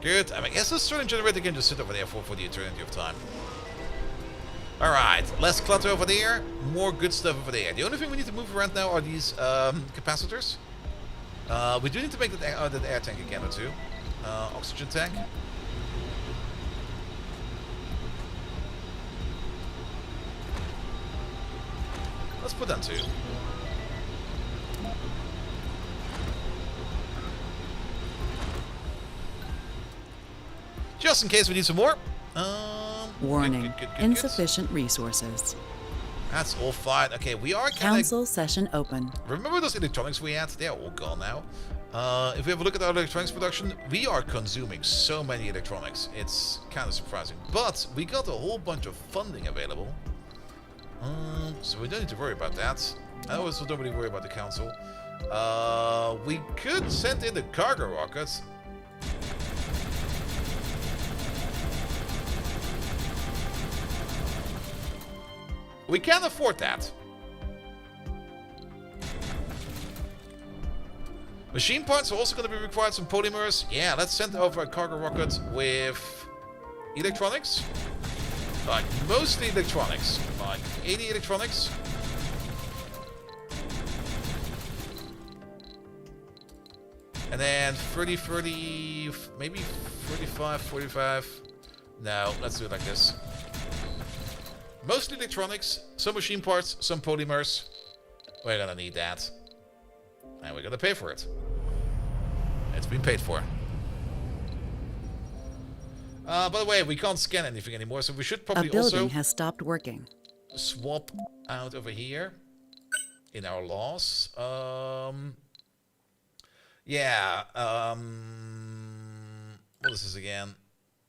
Good. I mean, I guess the Stirling generator can just sit over there for the eternity of time. Alright, less clutter over there, more good stuff over there. The only thing we need to move around now are these capacitors. We do need to make that air tank again or two. Oxygen tank. Let's put that two. Just in case we need some more. Warning. Good. Insufficient resources. That's all fine. Okay, we are kind Council session open. Remember those electronics we had? They're all gone now. If we have a look at our electronics production, we are consuming so many electronics. It's kind of surprising. But we got a whole bunch of funding available. So we don't need to worry about that. I also don't really worry about the council. We could send in the cargo rockets. We can afford that. Machine parts are also going to be required, some polymers. Yeah, let's send over a cargo rocket with electronics. Like, mostly electronics. Like, 80 electronics. And then 30, maybe 35, 45. No, let's do it like this. Mostly electronics, some machine parts, some polymers. We're gonna need that. And we're gonna pay for it. It's been paid for. By the way, we can't scan anything anymore, so we should probably A building also has stopped working. swap out over here in our laws. What is this again?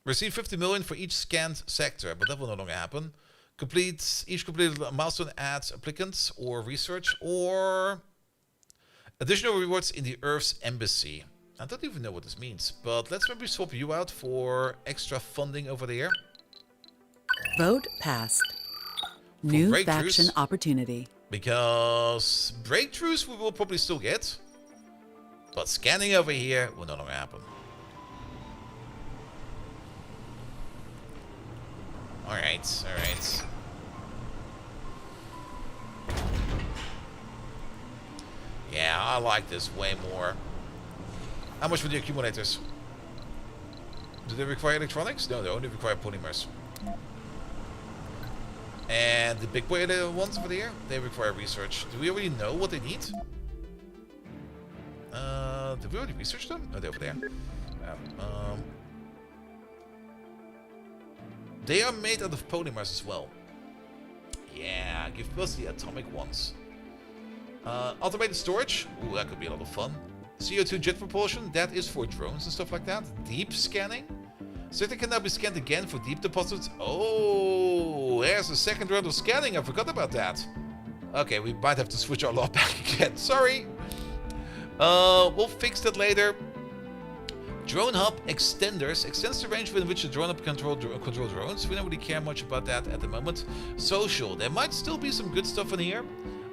Receive 50 million for each scanned sector, but that will no longer happen. Each completed milestone adds applicants or research or additional rewards in the Earth's embassy. I don't even know what this means, but let's maybe swap you out for extra funding over there. Vote passed. New breakthroughs. faction opportunity. Because breakthroughs we will probably still get, but scanning over here will no longer happen. Alright. Yeah, I like this way more. How much for the accumulators? Do they require electronics? No, they only require polymers. And the big boy ones over there, they require research. Do we already know what they need? Did we already research them? No, they're over there. They are made out of polymers as well. Yeah, give us the atomic ones. Automated storage. Ooh, that could be a lot of fun. CO2 jet propulsion. That is for drones and stuff like that. Deep scanning. Sector can now be scanned again for deep deposits. Oh, there's a second round of scanning. I forgot about that. Okay, we might have to switch our law back again. Sorry. We'll fix that later. Drone hub extenders extends the range within which the drone hub control drones. We don't really care much about that at the moment. Social. There might still be some good stuff in here.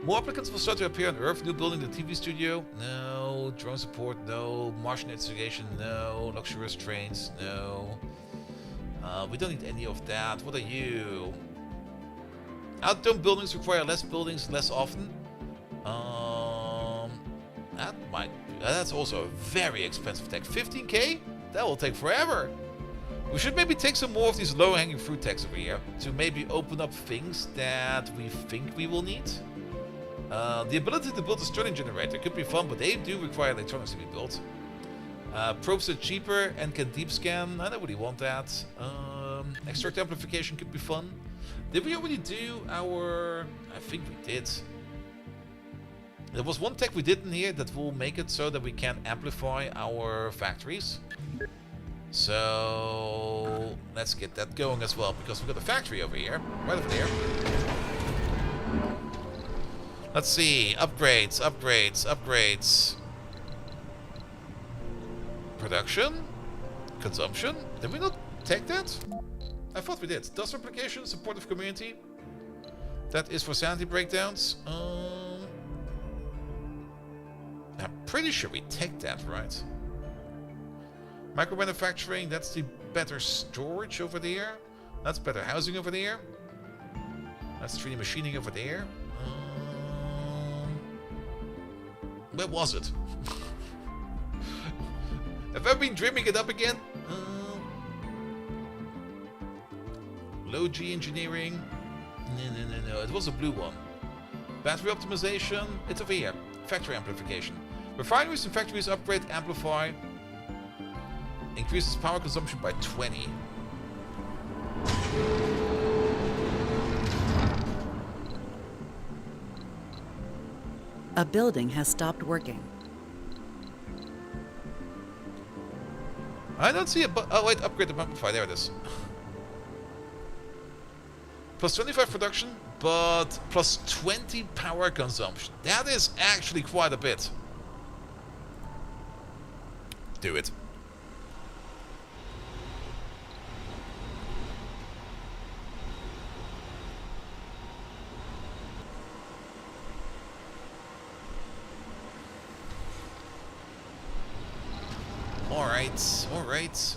More applicants will start to appear on Earth. New building, the TV studio. No. Drone support. No. Martian investigation. No. Luxurious trains. No. We don't need any of that. What are you? Outdome buildings require less buildings less often. That's also a very expensive tech. 15k? That will take forever. We should maybe take some more of these low-hanging fruit techs over here to maybe open up things that we think we will need. The ability to build a Stirling generator could be fun, but they do require electronics to be built. Probes are cheaper and can deep scan. I don't really want that. Extract amplification could be fun. Did we already do our... I think we did. There was one tech we did in here that will make it so that we can amplify our factories. So let's get that going as well, because we've got a factory over here, right over there. Let's see, upgrades. Production. consumption? Did we not take that? I thought we did. Dust replication, supportive community. That is for sanity breakdowns. I'm pretty sure we take that, right? Micro manufacturing, that's the better storage over there. That's better housing over there. That's 3D machining over there. Where was it? Have I been dreaming it up again? Low G engineering. No. It was a blue one. Battery optimization. It's over here. Factory amplification. Refineries and factories upgrade, amplify. Increases power consumption by 20. A building has stopped working. I don't see it, but oh wait, upgrade the amplify. There it is. Plus 25 production, but plus 20 power consumption. That is actually quite a bit. Do it.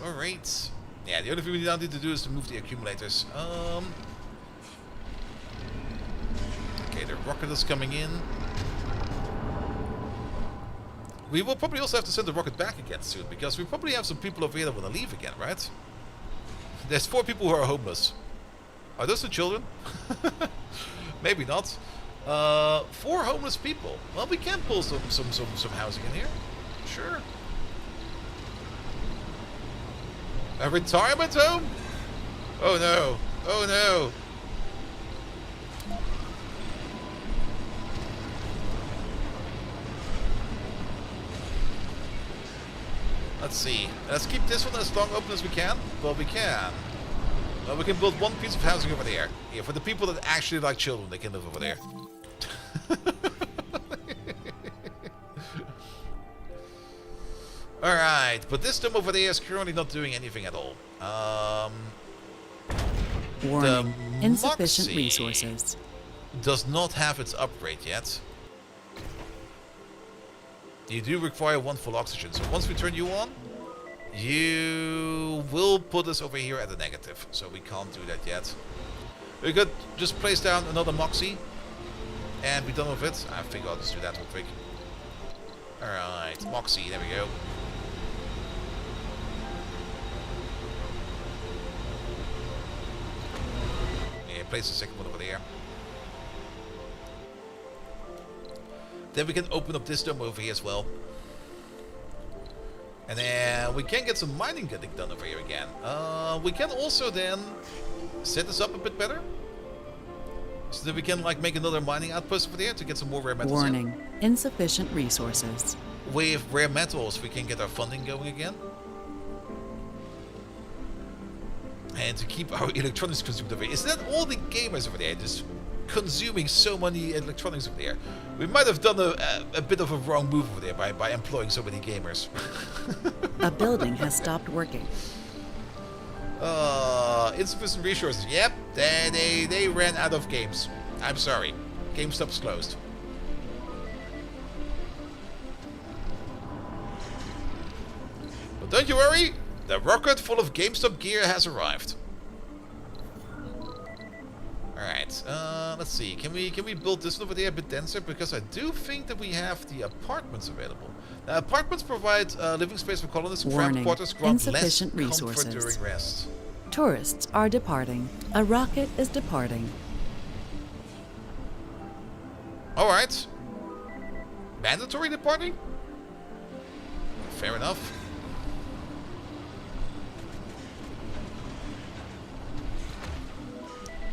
Alright. Yeah, the only thing we now need to do is to move the accumulators. Okay, the rocket is coming in. We will probably also have to send the rocket back again soon, because we probably have some people over here that want to leave again, right? There's 4 people who are homeless. Are those the children? Maybe not. 4 homeless people. Well, we can pull some housing in here. Sure. A retirement home? Oh no. Oh no. Let's see. Let's keep this one as long open as we can. Well, we can. Well, we can build one piece of housing over there. Here, for the people that actually like children, they can live over there. Alright, but this dome over there is currently not doing anything at all. Warning. Insufficient Moxie resources. does not have its upgrade yet. You do require 1 full oxygen, so once we turn you on, you will put us over here at a negative, so we can't do that yet. We could just place down another Moxie and be done with it. I think I'll just do that real quick. Alright, Moxie, there we go. Yeah, place the second one over there. Then we can open up this dome over here as well. And then we can get some mining getting done over here again. We can also then set this up a bit better. So that we can like make another mining outpost over there to get some more rare metals. Warning. Insufficient resources. With rare metals we can get our funding going again. And to keep our electronics consumed over here. Is that all the gamers over there just consuming so many electronics over there? We might have done a bit of a wrong move over there by employing so many gamers. A building has stopped working. Insufficient resources. Yep, they ran out of games. I'm sorry. GameStop's closed. But don't you worry, the rocket full of GameStop gear has arrived. Alright, let's see. Can we build this over there a bit denser? Because I do think that we have the apartments available. Now, apartments provide living space for colonists. Cramped quarters grant less Insufficient comfort resources. during rest. Tourists are departing. A rocket is departing. Alright. Mandatory departing? Fair enough.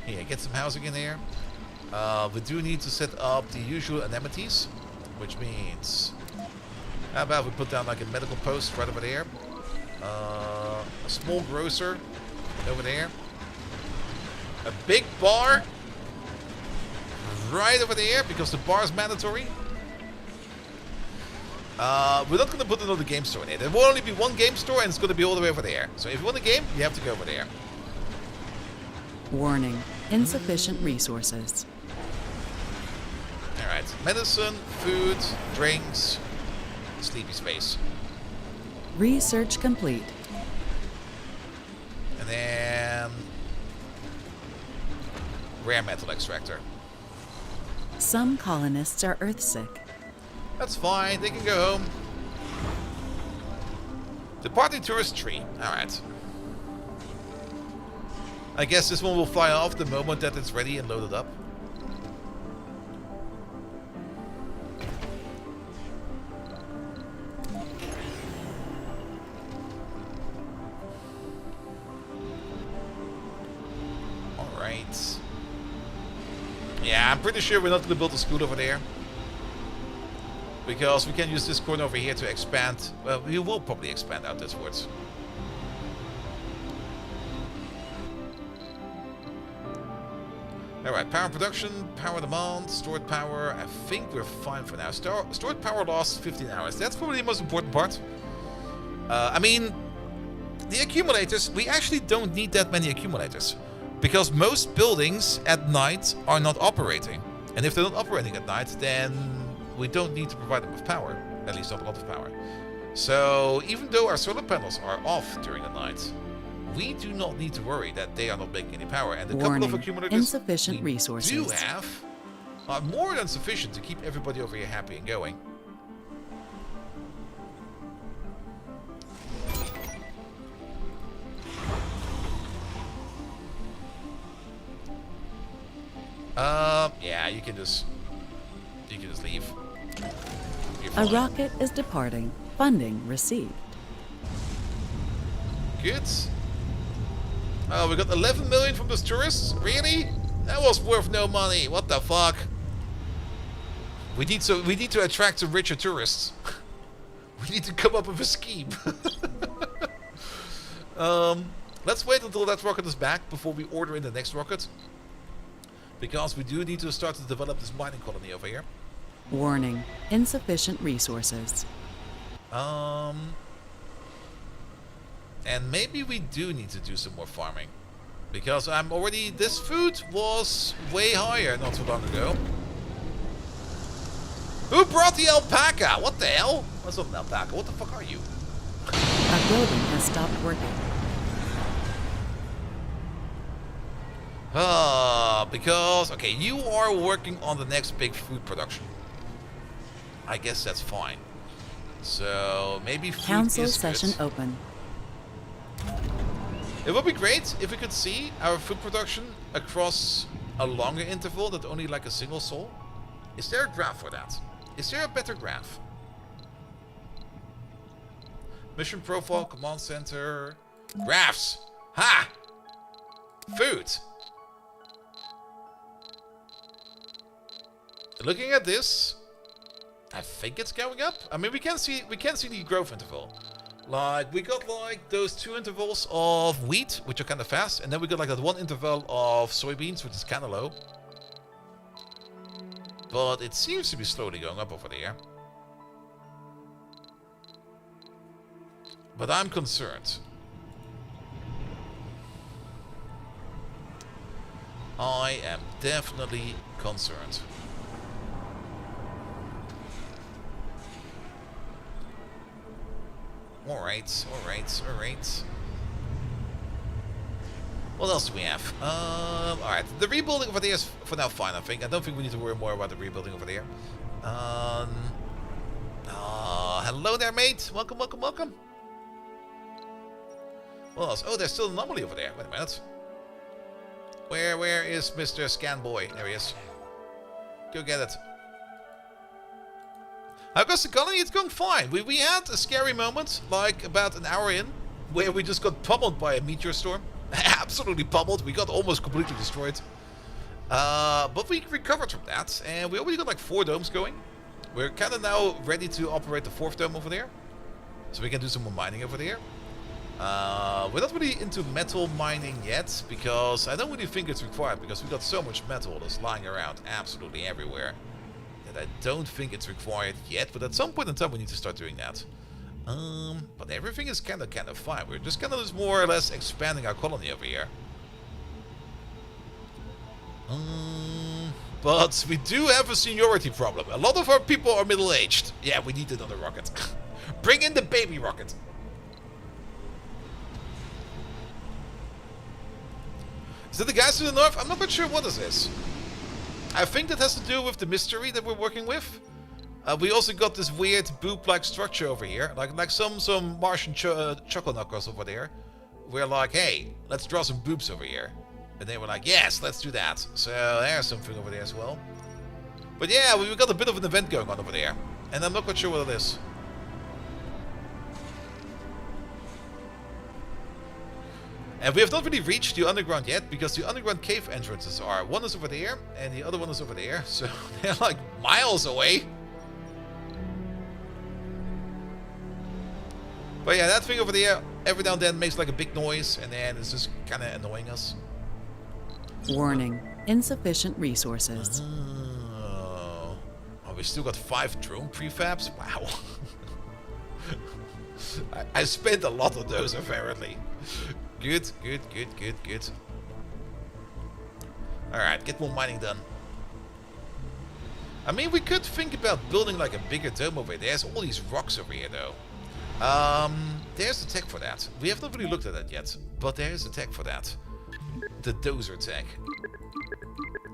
Here, get some housing in here. We do need to set up the usual amenities, which means... How about we put down like a medical post right over there. A small grocer over there. A big bar right over there, because the bar is mandatory. We're not going to put another game store in it. There will only be one game store, and it's going to be all the way over there. So if you want a game, you have to go over there. Warning, insufficient resources. Alright, medicine, food, drinks, sleepy space. Research complete. And then... rare metal extractor. Some colonists are earthsick. That's fine, they can go home. Departing tourist tree. Alright. I guess this one will fly off the moment that it's ready and loaded up. Alright. Yeah, I'm pretty sure we're not going to build a school over there. Because we can use this corner over here to expand. Well, we will probably expand out this wards. Alright, power production, power demand, stored power. I think we're fine for now. Stored power lost 15 hours. That's probably the most important part. I mean, the accumulators, we actually don't need that many accumulators. Because most buildings at night are not operating. And if they're not operating at night, then we don't need to provide them with power. At least not a lot of power. So, even though our solar panels are off during the night, we do not need to worry that they are not making any power. And the couple of accumulators insufficient we resources do have are more than sufficient to keep everybody over here happy and going. Yeah, you can just leave. A rocket is departing. Funding received. Good. Oh, we got 11 million from those tourists? Really? That was worth no money. What the fuck? We need to attract some richer tourists. We need to come up with a scheme. Let's wait until that rocket is back before we order in the next rocket. Because we do need to start to develop this mining colony over here. Warning, insufficient resources. And maybe we do need to do some more farming. Because this food was way higher not too long ago. Who brought the alpaca? What the hell? That's not an alpaca. What the fuck are you? A building has stopped working. Because, okay, you are working on the next big food production. I guess that's fine. So, maybe food Council is session good. open. It would be great if we could see our food production across a longer interval than only like a single sol. Is there a graph for that? Is there a better graph? Mission profile, command center, graphs. Ha! Food. Looking at this, I think it's going up. I mean, we can see the growth interval. Like, we got like those 2 intervals of wheat, which are kind of fast, and then we got like that 1 interval of soybeans, which is kind of low. But it seems to be slowly going up over there. But I'm concerned. I am definitely concerned. Alright. What else do we have? Alright, the rebuilding over there is for now fine, I think. I don't think we need to worry more about the rebuilding over there. Hello there, mate. Welcome. What else? Oh, there's still an anomaly over there. Wait a minute. Where is Mr. Scan Boy? There he is. Go get it. How goes the colony? It's going fine. We had a scary moment, like about an hour in, where we just got pummeled by a meteor storm. Absolutely pummeled. We got almost completely destroyed. But we recovered from that, and we already got like 4 domes going. We're kind of now ready to operate the 4th dome over there. So we can do some more mining over there. We're not really into metal mining yet, because I don't really think it's required, because we got so much metal that's lying around absolutely everywhere. And I don't think it's required yet, but at some point in time we need to start doing that. But everything is kind of fine. We're just kind of just more or less expanding our colony over here. But we do have a seniority problem. A lot of our people are middle-aged. Yeah, we need another rocket. Bring in the baby rocket. Is it the guys to the north? I'm not quite sure what this is. I think that has to do with the mystery that we're working with. We also got this weird boob-like structure over here, like some Martian chuckle knockers over there. We're like, hey, let's draw some boobs over here, and they were like, yes, let's do that. So there's something over there as well. But yeah, we got a bit of an event going on over there, and I'm not quite sure what it is. And we have not really reached the underground yet, because the underground cave entrances are, one is over there, and the other one is over there, so they're like miles away. But yeah, that thing over there, every now and then makes like a big noise, and then it's just kind of annoying us. Warning, insufficient resources. Oh, we still got 5 drone prefabs? Wow. I spent a lot of those, apparently. Good. Alright, get more mining done. I mean, we could think about building like a bigger dome over there. There's all these rocks over here, though. There's the tech for that. We have not really looked at that yet, but there's the tech for that. The dozer tech.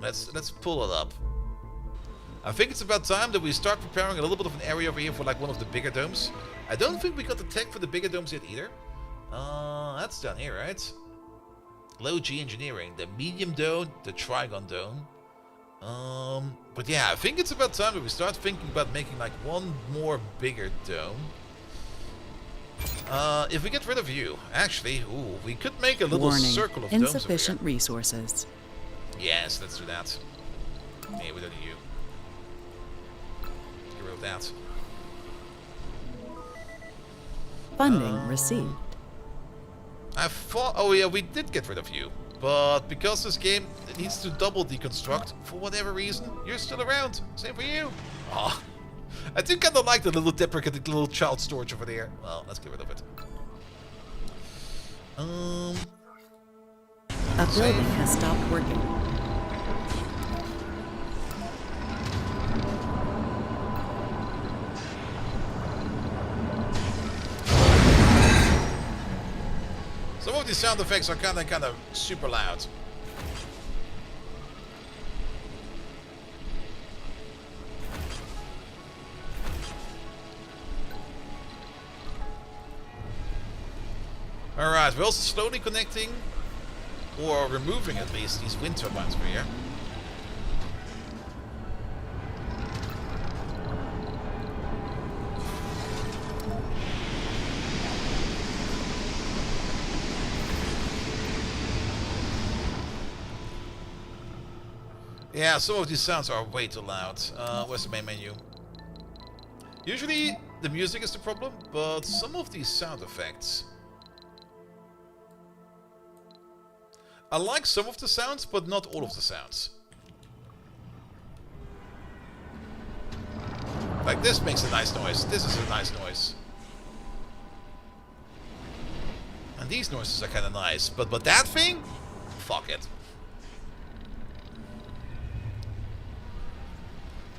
Let's pull it up. I think it's about time that we start preparing a little bit of an area over here for like one of the bigger domes. I don't think we got the tech for the bigger domes yet either. That's down here, right? Low G engineering, the medium dome, the trigon dome. But yeah, I think it's about time that we start thinking about making like one more bigger dome. If we get rid of you, actually, we could make a little circle of domes over here. Insufficient resources. Yes, let's do that. Yeah, we don't need you. Get rid of that. Funding received. I thought, oh yeah, we did get rid of you. But because this game needs to double deconstruct, for whatever reason, you're still around. Same for you. Oh, I do kind of like the little deprecated little child storage over there. Well, let's get rid of it. A building has stopped working. Some of these sound effects are kind of super loud. Alright, we're also slowly connecting, or removing at least, these wind turbines over here. Yeah, some of these sounds are way too loud. Where's the main menu? Usually the music is the problem, but some of these sound effects... I like some of the sounds, but not all of the sounds. Like this makes a nice noise. This is a nice noise. And these noises are kind of nice. But that thing? Fuck it.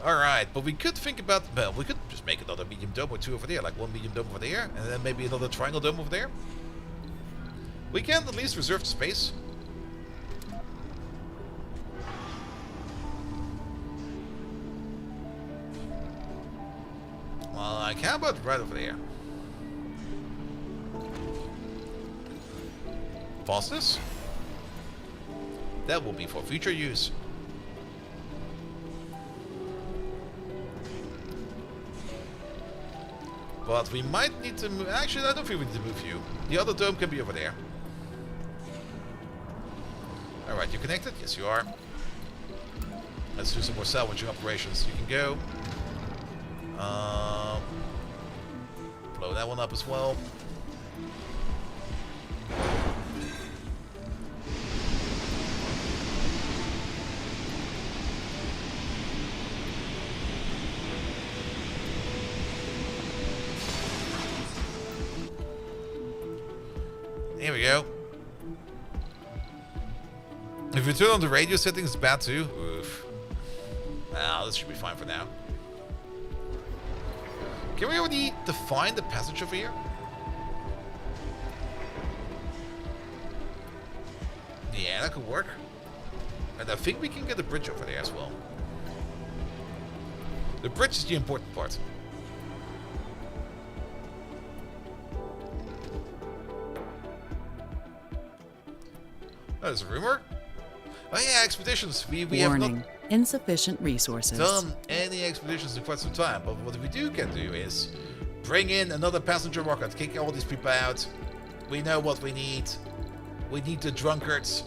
Alright, but we could think about... Well, we could just make another medium dome or two over there. Like one medium dome over there, and then maybe another triangle dome over there. We can at least reserve the space. Like, how about right over there? Pause this. That will be for future use. But we might need to move... Actually, I don't think we need to move you. The other dome can be over there. Alright, you connected? Yes, you are. Let's do some more salvaging operations. You can go. Blow that one up as well. go. If you turn on the radio settings, it's bad too. Oof. Well, this should be fine for now. Can we already define the passage over here? Yeah, that could work. And I think we can get the bridge over there as well. The bridge is the important part. There's a rumor. Oh yeah, expeditions. We have not insufficient resources. done any expeditions in quite some time. But what we can do is bring in another passenger rocket, kick all these people out. We know what we need. We need the drunkards.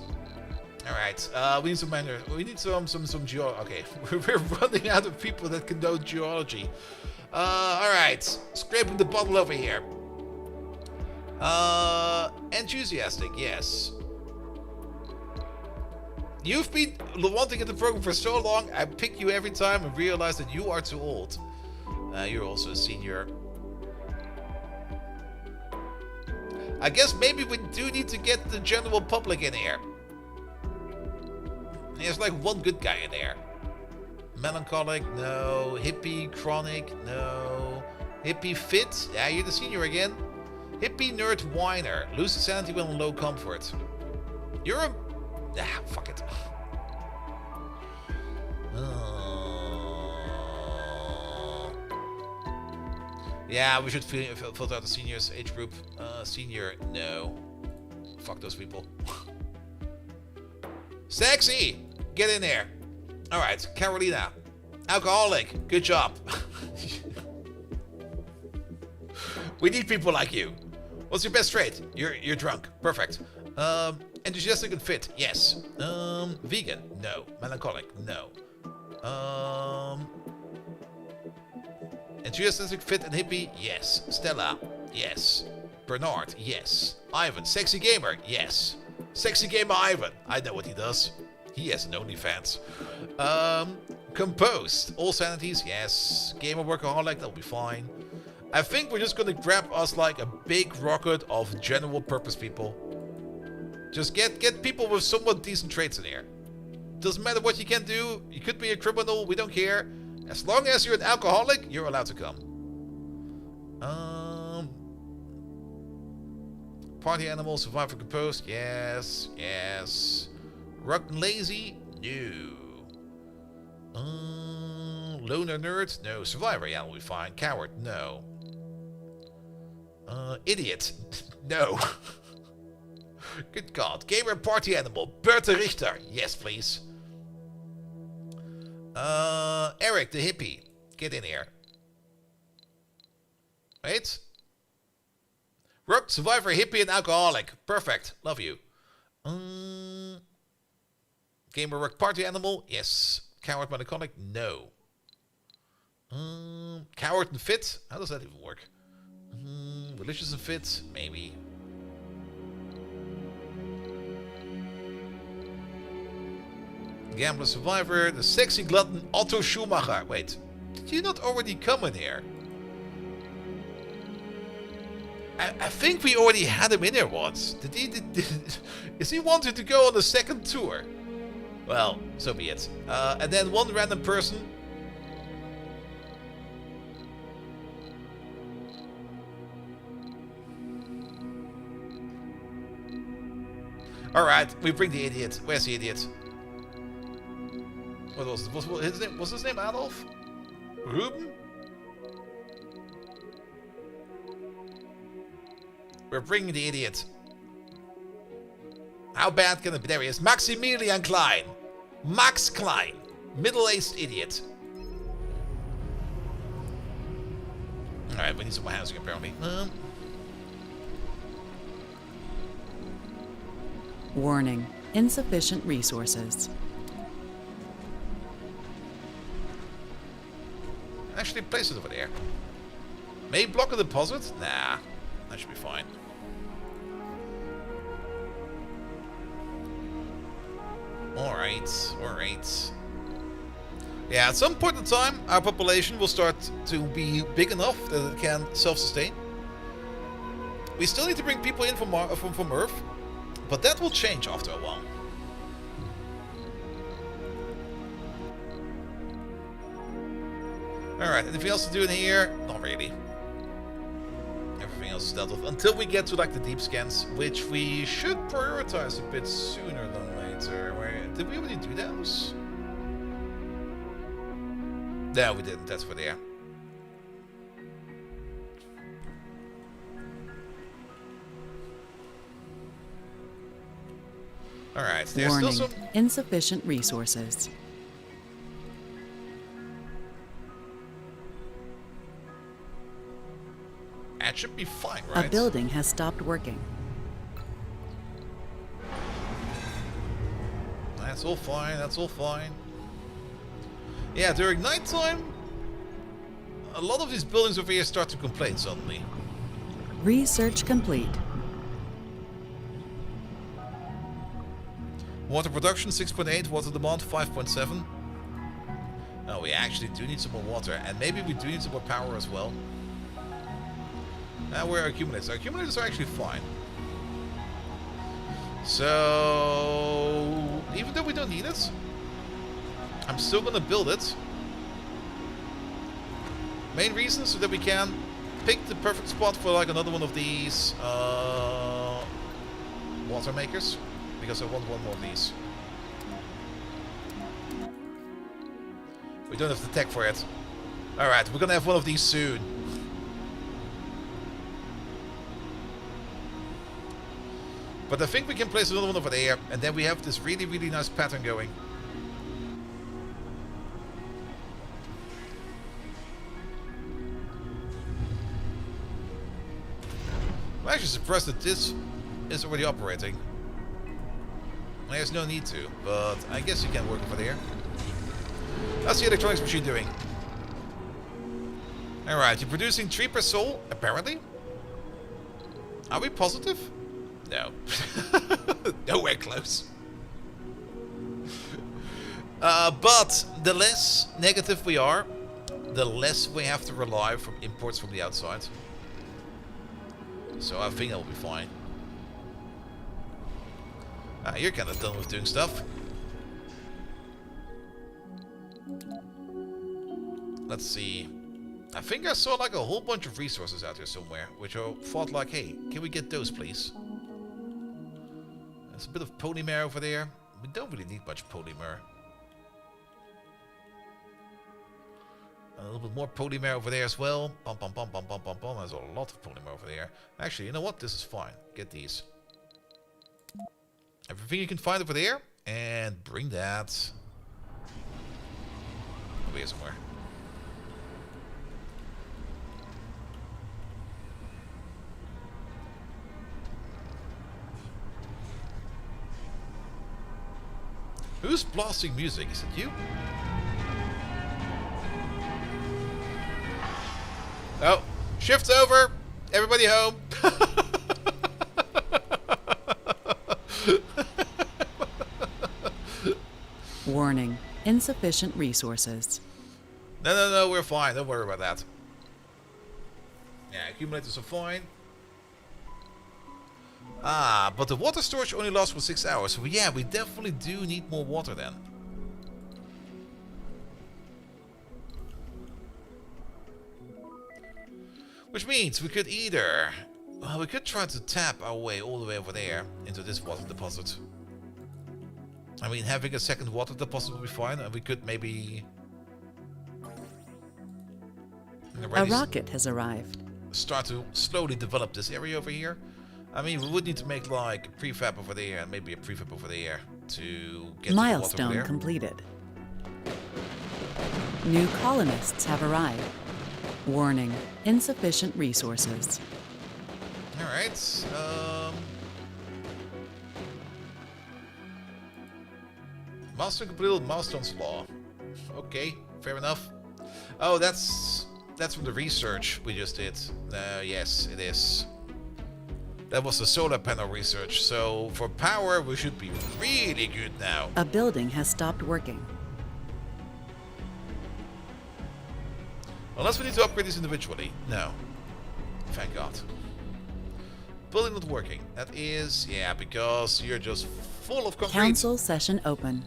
All right. We need some minor. We need some geo. Okay, we're running out of people that can know geology. All right. Scraping the bottle over here. Enthusiastic. Yes. You've been wanting in the program for so long, I pick you every time and realize that you are too old. You're also a senior. I guess maybe we do need to get the general public in here. There's like one good guy in there. Melancholic, no. Hippie, chronic, no. Hippie fit, yeah, you're the senior again. Hippie, nerd, whiner. Loses sanity when on low comfort. You're a... Ah, fuck it. Yeah, we should filter out the seniors age group. Senior, no. Fuck those people. Sexy! Get in there. Alright, Carolina. Alcoholic. Good job. We need people like you. What's your best trait? You're drunk. Perfect. Enthusiastic and fit, yes. Vegan, no. Melancholic, no. Enthusiastic, fit, and hippie, yes. Stella, yes. Bernard, yes. Ivan, sexy gamer, yes. Sexy gamer Ivan, I know what he does. He has an OnlyFans. Composed, all sanities, yes. Gamer workaholic, that'll be fine. I think we're just gonna grab us like a big rocket of general purpose people. Just get people with somewhat decent traits in here. Doesn't matter what you can do. You could be a criminal. We don't care. As long as you're an alcoholic, you're allowed to come. Party animal, survivor, composed. Yes, yes. Rugged and lazy. No. Loner nerd. No. Survivor. Yeah, we'll be fine. Coward. No. Idiot. No. Good God. Gamer party animal. Bertha Richter. Yes, please. Eric the hippie. Get in here. Wait. Rook, survivor, hippie, and alcoholic. Perfect. Love you. Gamer rook party animal. Yes. Coward melancholic. No. Coward and fit. How does that even work? Religious and fit. Maybe. Gambler survivor, the sexy glutton Otto Schumacher. Wait, did you not already come in here? I think we already had him in here once. Is he wanted to go on a second tour? Well, so be it. And then one random person. Alright, we bring the idiot. Where's the idiot? What was his name? Was his name Adolf? Ruben? We're bringing the idiot. How bad can it be? There he is. Maximilian Klein. Max Klein. Middle-aged idiot. Alright, we need some more housing apparently. Warning. Insufficient resources. Actually, place it over there. May block a deposit? Nah, that should be fine. Alright, alright. Yeah, at some point in time, our population will start to be big enough that it can self-sustain. We still need to bring people in from Earth. But that will change after a while. Alright, anything else to do in here? Not really. Everything else is dealt with. Until we get to like the deep scans, which we should prioritize a bit sooner than later. Did we already do those? No, we didn't. That's for there. Alright, there's Warning. still some... Insufficient resources. That should be fine, right? A building has stopped working. That's all fine, that's all fine. Yeah, during nighttime, a lot of these buildings over here start to complain suddenly. Research complete. Water production 6.8, water demand 5.7. Oh, we actually do need some more water, and maybe we do need some more power as well. Now, where are our accumulators? Our accumulators are actually fine. So, even though we don't need it, I'm still gonna build it. Main reason so that we can pick the perfect spot for like another one of these water makers, because I want one more of these. We don't have the tech for it. Alright, we're gonna have one of these soon. But I think we can place another one over there, and then we have this really, really nice pattern going. I'm actually surprised that this is already operating. There's no need to, but I guess you can work over there. How's the electronics machine doing? Alright, you're producing 3 per soul, apparently. Are we positive? No. Nowhere close. But the less negative we are, the less we have to rely from imports from the outside. So I think that'll be fine. You're kind of done with doing stuff. Let's see. I think I saw like a whole bunch of resources out here somewhere, which I thought like, hey, can we get those please? There's a bit of polymer over there. We don't really need much polymer. A little bit more polymer over there as well. Bum, bum, bum, bum, bum, bum, bum. There's a lot of polymer over there. Actually, you know what? This is fine. Get these. Everything you can find over there. And bring that over here somewhere. Who's blasting music? Is it you? Oh, shift's over. Everybody home. Warning. Insufficient resources. No, we're fine. Don't worry about that. Yeah, accumulators are fine. Ah, but the water storage only lasts for 6 hours. So yeah, we definitely do need more water then. Which means we could either... Well, we could try to tap our way all the way over there into this water deposit. I mean, having a second water deposit would be fine, and we could maybe... A rocket has arrived. Start to slowly develop this area over here. I mean, we would need to make like a prefab over there and maybe a prefab over there to get Milestone the water over there. completed. New colonists have arrived. Warning. Insufficient resources. Alright. Milestone completed, milestones law. Okay, fair enough. Oh, that's from the research we just did. Yes, it is. That was the solar panel research, so for power we should be really good now. A building has stopped working. Unless we need to upgrade these individually. No. Thank God. Building not working. That is, yeah, because you're just full of concrete. Council session open.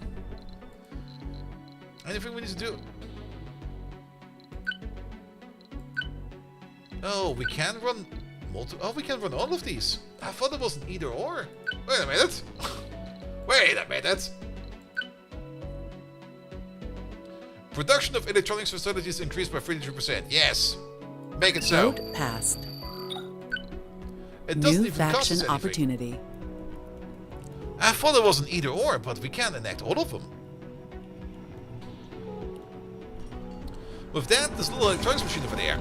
Anything we need to do? Oh, we can run oh, we can run all of these. I thought it was an either or. Wait a minute. Wait a minute. Production of electronics facilities increased by 33%. Yes. Make it so. Vote passed. It doesn't New even cost faction us anything. opportunity. I thought it was an either or, but we can enact all of them. With that, this little electronics machine over there.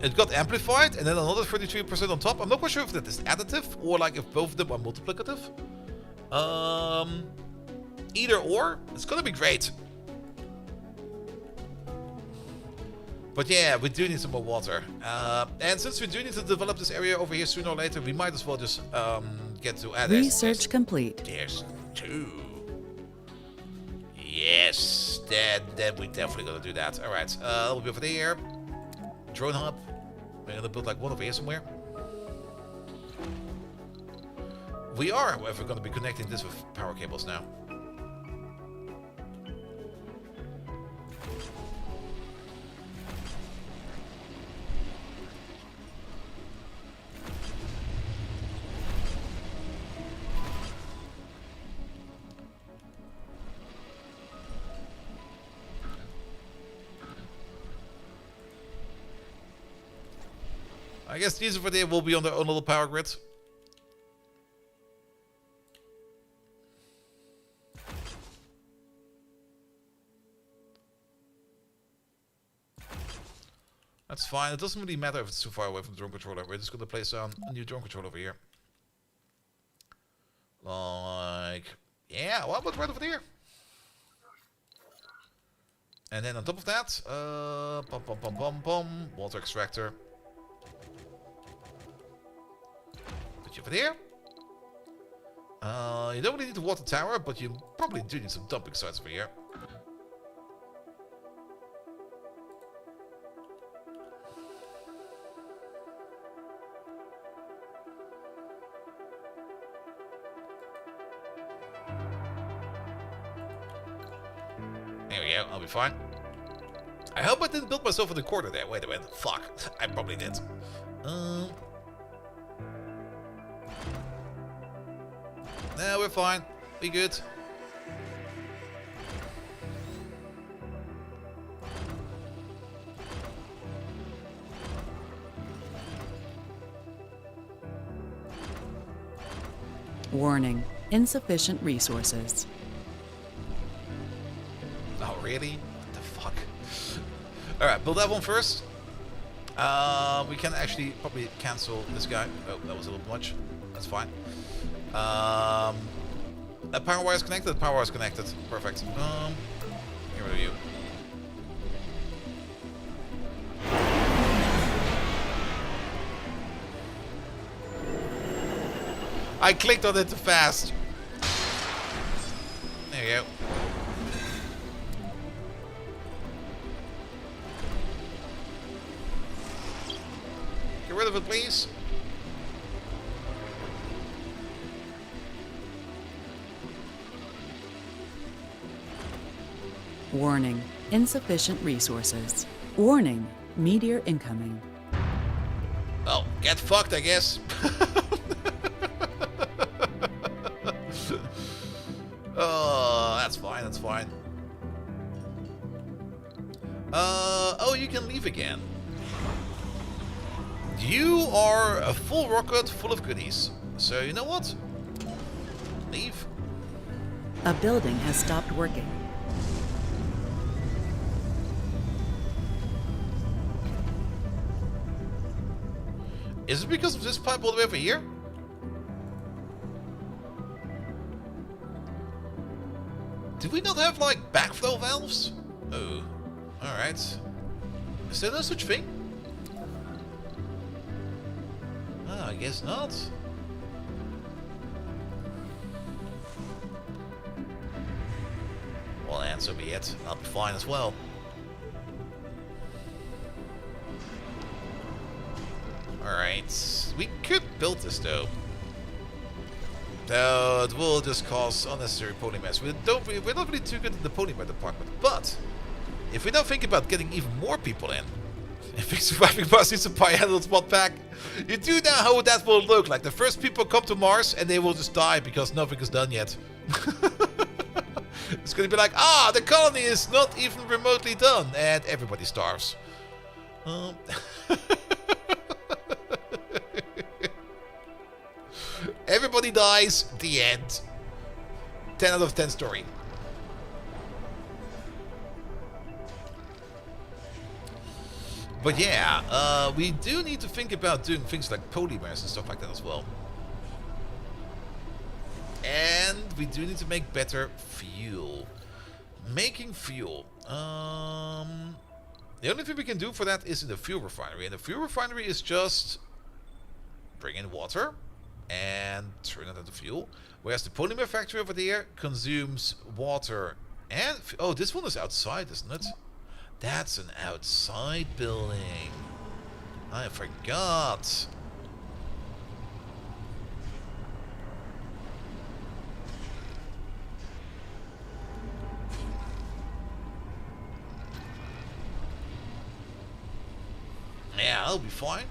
It got amplified, and then another 33% on top. I'm not quite sure if that is additive, or like if both of them are multiplicative. Either or, it's gonna be great. But yeah, we do need some more water. And since we do need to develop this area over here sooner or later, we might as well just get to add Research complete. There's 2. Yes, then we definitely gonna do that. Alright, we'll be over there. Drone hub. We're gonna build like one over here somewhere. We are, however, gonna be connecting this with power cables now. I guess these over there will be on their own little power grid. That's fine. It doesn't really matter if it's too far away from the drone controller. We're just going to place a new drone controller over here. Like, yeah, what about right over there? And then on top of that, water extractor. Put you over there. You don't really need the water tower, but you probably do need some dumping sites over here. There we go, I'll be fine. I hope I didn't build myself in the corner there. Wait a minute. Fuck. I probably did. No, we're fine. We good. Warning. Insufficient resources. Oh, really? What the fuck? Alright, build that one first. We can actually probably cancel this guy. Oh, that was a little much. That's fine. That power wire is connected. Power wire is connected. Perfect. Get rid of you. I clicked on it too fast. There you go. Get rid of it, please. Warning. Insufficient resources. Warning. Meteor incoming. Oh, get fucked, I guess. Oh, that's fine, that's fine. Oh, you can leave again. You are a full rocket full of goodies. So, you know what? Leave. A building has stopped working. Is it because of this pipe all the way over here? Do we not have, like, backflow valves? Oh, alright. Is there no such thing? Oh, I guess not. Well, then, so be it. I'll be fine as well. Alright. We could build this though. Though it will just cause unnecessary polymers. We're not really too good in the polymer department. But if we now think about getting even more people in, if Surviving Mars needs a biannual mod pack, you do know how that will look. Like the first people come to Mars and they will just die because nothing is done yet. It's gonna be like, the colony is not even remotely done, and everybody starves. Everybody dies, the end. 10 out of 10 story. But yeah, we do need to think about doing things like polymers and stuff like that as well. And we do need to make better fuel. Making fuel. The only thing we can do for that is in the fuel refinery. And the fuel refinery is just bring in water and turn it into fuel. Whereas the polymer factory over there consumes water and... Oh, this one is outside, isn't it? That's an outside building. I forgot. Yeah, that'll be fine.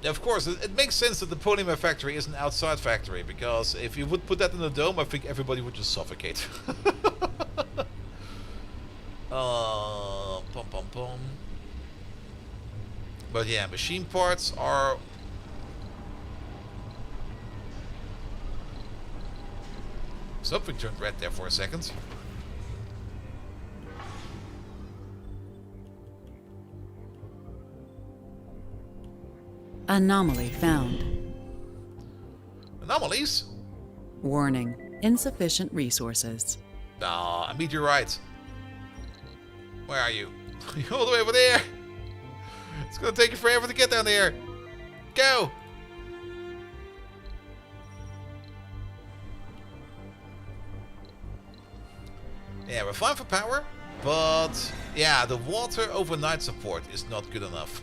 Yeah, of course, it makes sense that the polymer factory is an outside factory, because if you would put that in a dome, I think everybody would just suffocate. Pum pum pum. But yeah, machine parts are... Something turned red there for a second. Anomaly found. Anomalies? Warning. Insufficient resources. Ah, a meteorite. Where are you? You're all the way over there. It's gonna take you forever to get down there. Go! Yeah, we're fine for power, but yeah, the water overnight support is not good enough.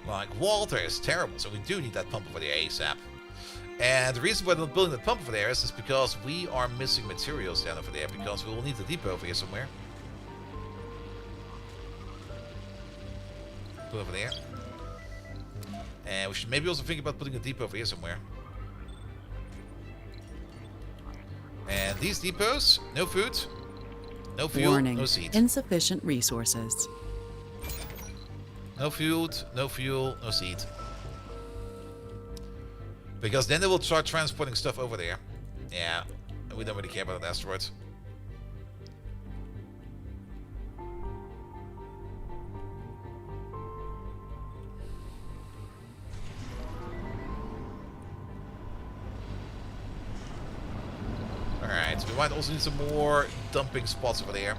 Like, water is terrible, so we do need that pump over there ASAP. And the reason why we're not building that pump over there is because we are missing materials down over there, because we will need the depot over here somewhere. Put over there. And we should maybe also think about putting a depot over here somewhere. And these depots, no food, no fuel, Warning. no seed. Insufficient resources. No food, no fuel, no seed. Because then they will start transporting stuff over there. Yeah, we don't really care about an asteroid. Alright, we might also need some more dumping spots over there.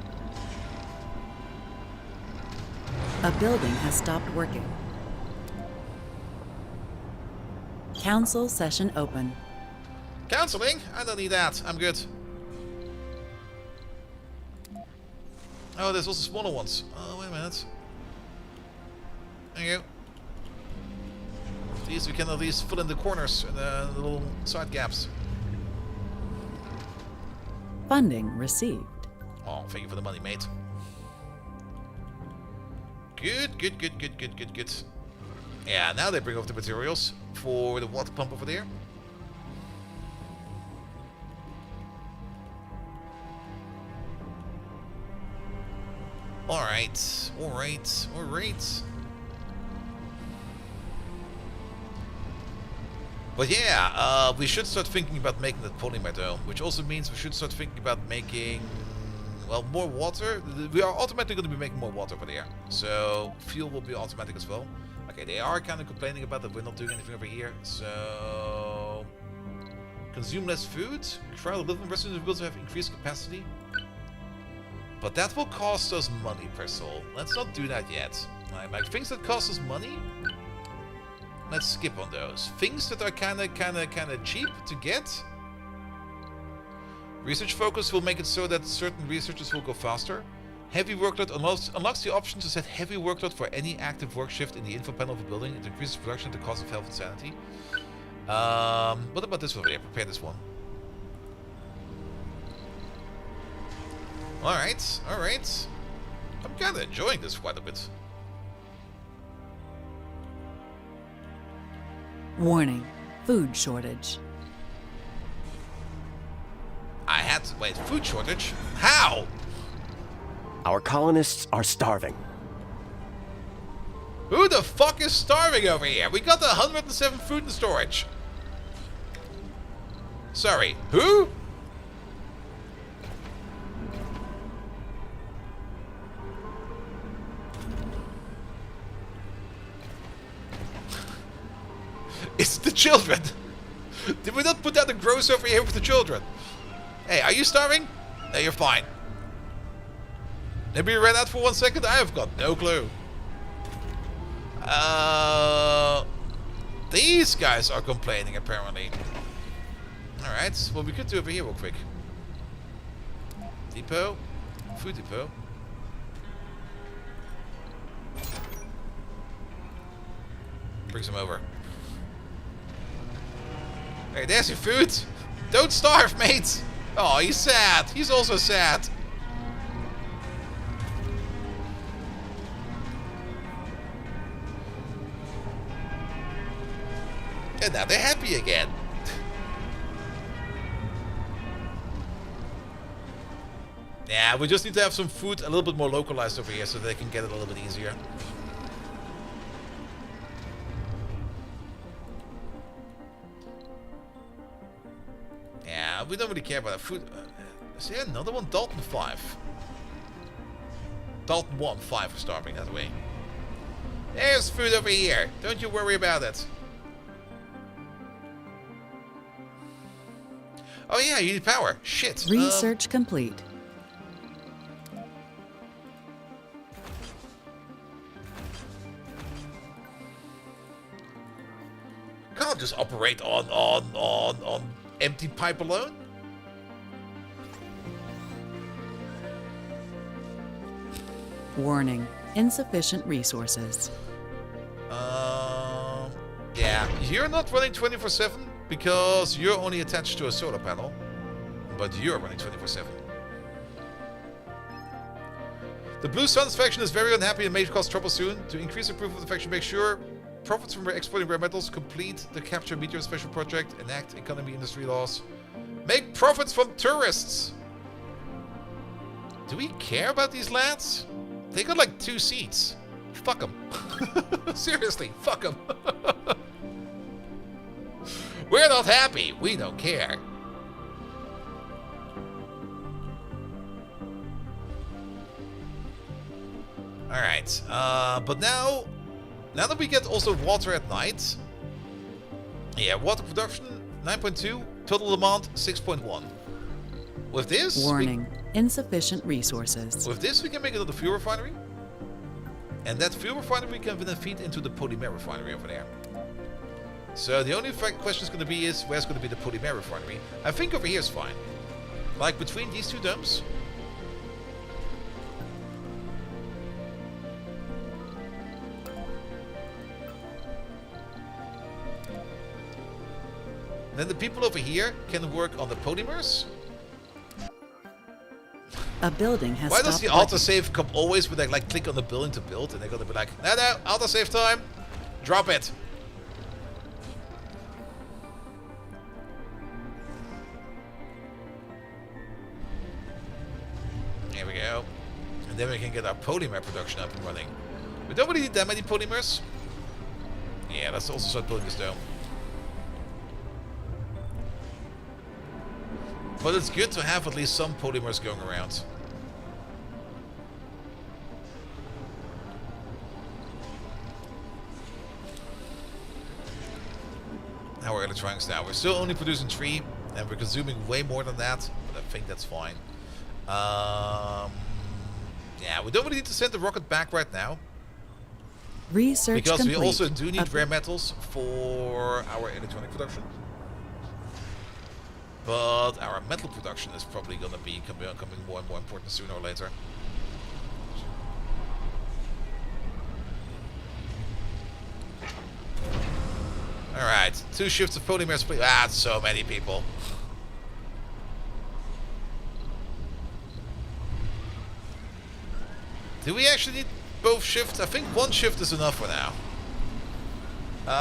A building has stopped working. Council session open. Counseling? I don't need that. I'm good. Oh, there's also smaller ones. Oh, wait a minute. There you go. These we can at least fill in the corners and the little side gaps. Funding received. Oh, thank you for the money, mate. Good, good, good, good, good, good, good. Yeah, now they bring over the materials for the water pump over there. Alright, alright, alright. But yeah, we should start thinking about making that polymer dome, which also means we should start thinking about making, well, more water. We are automatically going to be making more water over there, so fuel will be automatic as well. Okay, they are kind of complaining about that we're not doing anything over here, so consume less food. Try to live in residents will have increased capacity, but that will cost us money per soul. Let's not do that yet. Like things that cost us money, let's skip on those. Things that are kind of cheap to get. Research focus will make it so that certain researchers will go faster. Heavy workload unlocks the option to set heavy workload for any active work shift in the info panel of a building. It increases production at the cost of health and sanity. What about this one? Yeah, prepare this one. Alright, alright. I'm kinda enjoying this quite a bit. Warning, food shortage. I had to wait, food shortage? How? Our colonists are starving. Who the fuck is starving over here? We got 107 food in storage. Sorry, who? It's the children. Did we not put down the gross over here with the children? Hey, are you starving? No, you're fine. Maybe you ran out for 1 second? I have got no clue. These guys are complaining, apparently. Alright, well, we could do over here real quick. Depot. Food depot. Bring some over. Hey, there's your food. Don't starve, mate. Oh, he's sad. He's also sad. And now they're happy again. Yeah, we just need to have some food a little bit more localized over here so they can get it a little bit easier. Yeah, we don't really care about that food. Is there another one? Dalton 5. Dalton 1, 5 for starving that way. There's food over here. Don't you worry about it. Oh yeah, you need power. Shit. Research complete. Can't just operate on empty pipe alone. Warning, insufficient resources. Yeah, you're not running 24/7 because you're only attached to a solar panel, but you're running 24/7. The Blue Suns faction is very unhappy and may cause trouble soon. To increase the proof of the faction, make sure profits from exploiting rare metals, complete the capture meteor special project, enact economy industry laws, make profits from tourists. Do we care about these lads? They got like 2 seats. Fuck them. Seriously, fuck them. We're not happy. We don't care. Alright, but now that we get also water at night, yeah, water production 9.2, total demand 6.1. With this, Warning, insufficient resources. With this, we can make another fuel refinery, and that fuel refinery we can then feed into the polymer refinery over there. So the only question is going to be where's going to be the polymer refinery. I think over here is fine, like between these 2 dumps. Then the people over here can work on the polymers. A building has Why does stopped the autosave come always when they like click on the building to build and they're gonna be like, no, autosave time, drop it. There we go. And then we can get our polymer production up and running. We don't really need that many polymers. Yeah, let's also start building this dome. But it's good to have at least some polymers going around. How are electronics now? We're still only producing 3, and we're consuming way more than that, but I think that's fine. Yeah, we don't really need to send the rocket back right now. Research because complete. we also do need rare metals for our electronic production. But our metal production is probably going to be becoming more and more important sooner or later. 2 shifts of polymers, please. Ah, so many people. Do we actually need both shifts? I think 1 shift is enough for now.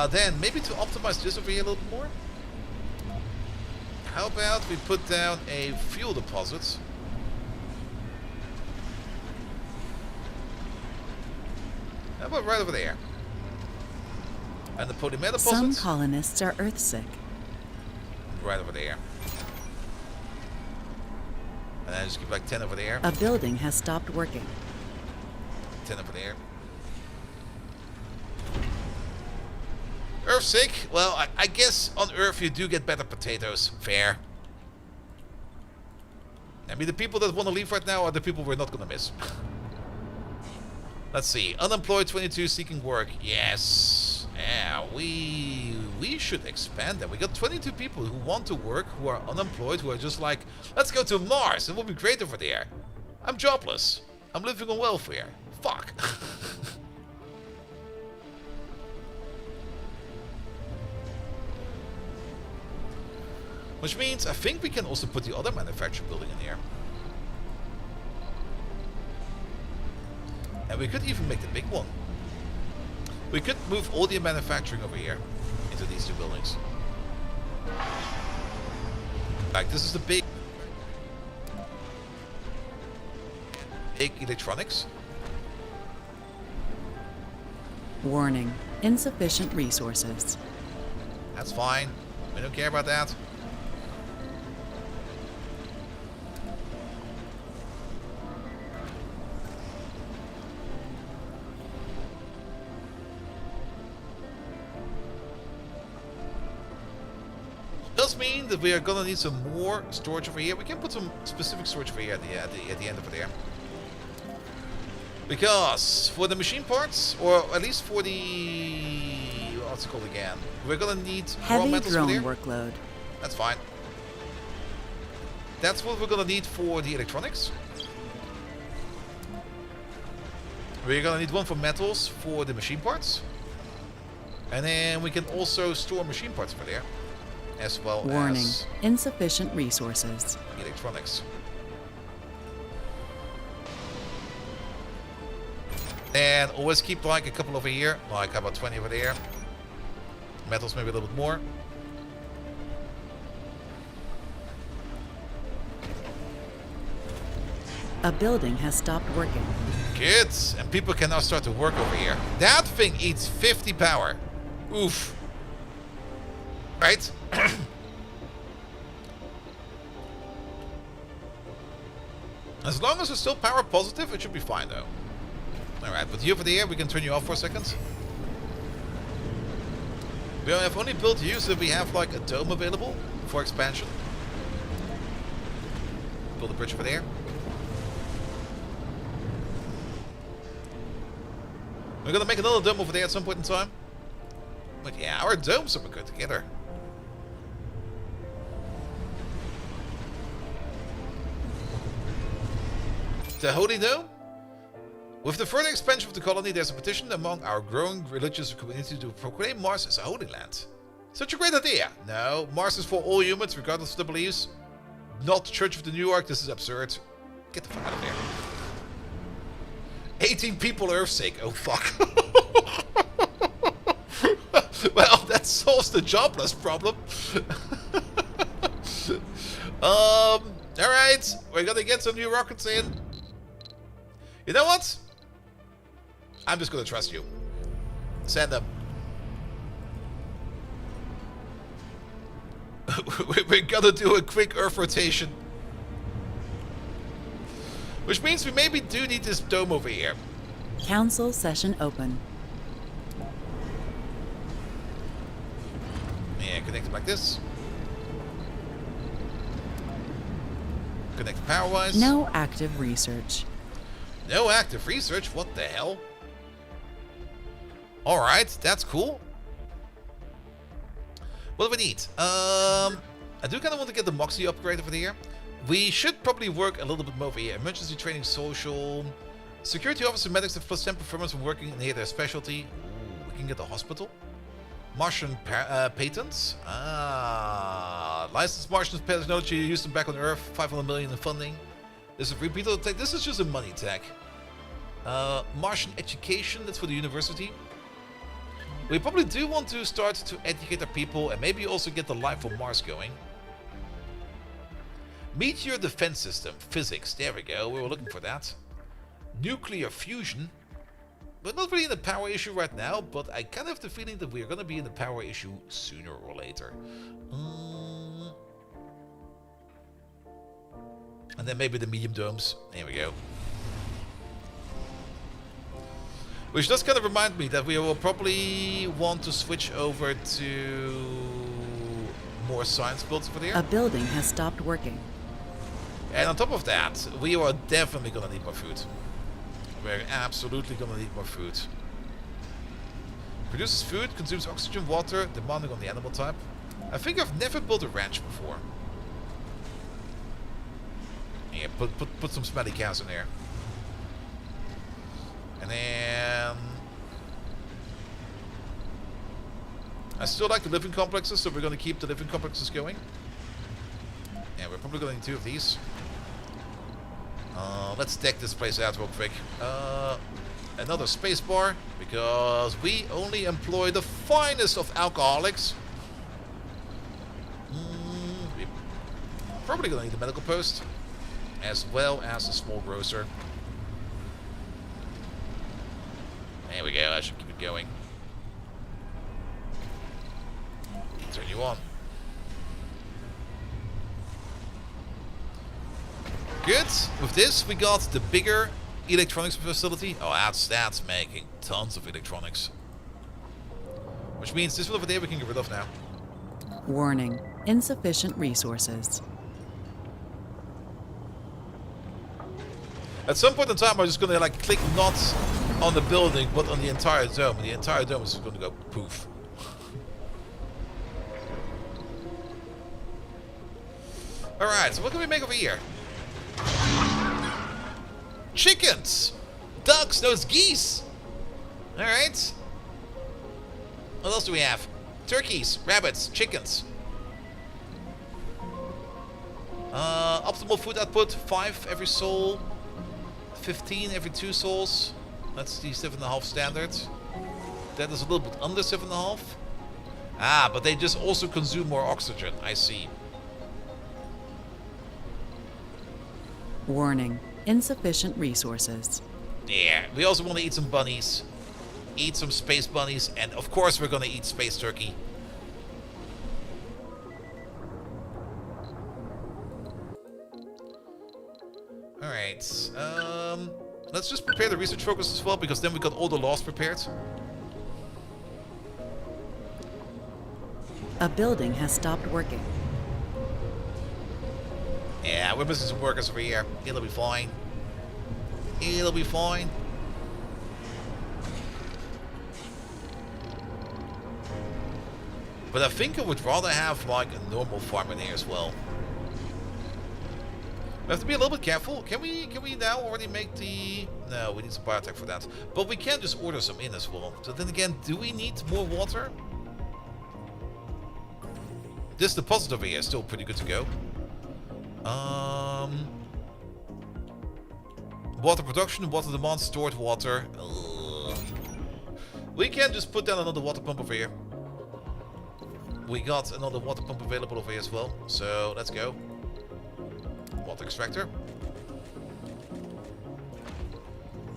Then maybe to optimize this over here a little bit more. How about we put down a fuel deposit? How about right over there? And the polymer deposit? Some colonists are Earthsick. Right over there. And then just give like 10 over there. A building has stopped working. 10 over there. Earthsick? Well, I guess on Earth you do get better potatoes. Fair. I mean, the people that want to leave right now are the people we're not going to miss. Let's see. Unemployed 22 seeking work. Yes. Yeah, we should expand that. We got 22 people who want to work, who are unemployed, who are just like, let's go to Mars. It will be great over there. I'm jobless. I'm living on welfare. Fuck. Which means I think we can also put the other manufacturing building in here. And we could even make the big one. We could move all the manufacturing over here into these 2 buildings. Like, this is the big electronics. Warning, insufficient resources. That's fine. We don't care about that. Does mean that we are gonna need some more storage over here. We can put some specific storage over here at the end over there. Because for the machine parts, or at least for the what's it called again, we're gonna need raw Heavy metals drone over there. workload. That's fine. That's what we're gonna need for the electronics. We're gonna need 1 for metals for the machine parts. And then we can also store machine parts over there. As well Warning, as insufficient resources. electronics. And always keep like a couple over here. Like how about 20 over there. Metals maybe a little bit more. A building has stopped working. Good. And people can now start to work over here. That thing eats 50 power. Oof. Right? As long as it's still power positive, it should be fine though. Alright, but you over there, we can turn you off for a second. We have only built you so we have like a dome available for expansion. Build a bridge over there. We're gonna make another dome over there at some point in time. But yeah, our domes are good together. The Holy Dome? With the further expansion of the colony, there's a petition among our growing religious community to proclaim Mars as a holy land. Such a great idea. No, Mars is for all humans, regardless of their beliefs. Not the Church of the New York, this is absurd. Get the fuck out of there. 18 people Earthsick, oh fuck. Well, that solves the jobless problem. Alright, we're gonna get some new rockets in. You know what? I'm just gonna trust you. Send them. We're gonna do a quick Earth rotation. Which means we maybe do need this dome over here. Council session open. Yeah, connect it like this. Connect power-wise. No active research. No active research? What the hell? Alright, that's cool. What do we need? I do kind of want to get the Moxie upgrade over here. We should probably work a little bit more over here. Emergency training, social. Security officer medics have +10 performance when working near their specialty. Ooh, we can get the hospital. Martian patents. Ah, licensed Martian technology, use them back on Earth. 500 million in funding. This is a repeat of the tech. This is just a money tech. Martian education. That's for the university. We probably do want to start to educate our people and maybe also get the life on Mars going. Meteor defense system. Physics. There we go. We were looking for that. Nuclear fusion. We're not really in a power issue right now, but I kind of have the feeling that we're going to be in a power issue sooner or later. And then maybe the medium domes. There we go. Which does kind of remind me that we will probably want to switch over to more science builds over there. A building has stopped working. And on top of that, we are definitely going to need more food. We're absolutely going to need more food. Produces food, consumes oxygen, water, demanding on the animal type. I think I've never built a ranch before. Yeah, put some smelly cows in there. And then... I still like the living complexes, so we're going to keep the living complexes going. Yeah, we're probably going to need 2 of these. Let's deck this place out real quick. Another space bar, because we only employ the finest of alcoholics. We're probably going to need a medical post, as well as a small grocer. There we go, I should keep it going. Turn you on. Good. With this, we got the bigger electronics facility. Oh, that's making tons of electronics. Which means this one over there we can get rid of now. Warning, insufficient resources. At some point in time, I'm just going to like click not on the building, but on the entire dome. And the entire dome is just going to go poof. Alright, so what can we make over here? Chickens! Ducks! No, it's geese! Alright. What else do we have? Turkeys, rabbits, chickens. Optimal food output, 5 every soul. 15 every 2 souls. That's the 7.5 standard. That is a little bit under 7.5. Ah, but they just also consume more oxygen. I see. Warning, insufficient resources. Yeah, we also want to eat some bunnies. Eat some space bunnies. And of course we're going to eat space turkey. Alright. Let's just prepare the research focus as well, because then we got all the laws prepared. A building has stopped working. Yeah, we're missing some workers over here. It'll be fine. It'll be fine. But I think I would rather have like a normal farm in here as well. We have to be a little bit careful. Can we now already make the... No, we need some biotech for that. But we can just order some in as well. So then again, do we need more water? This deposit over here is still pretty good to go. Water production, water demand, stored water. Ugh. We can just put down another water pump over here. We got another water pump available over here as well. So let's go. Water extractor.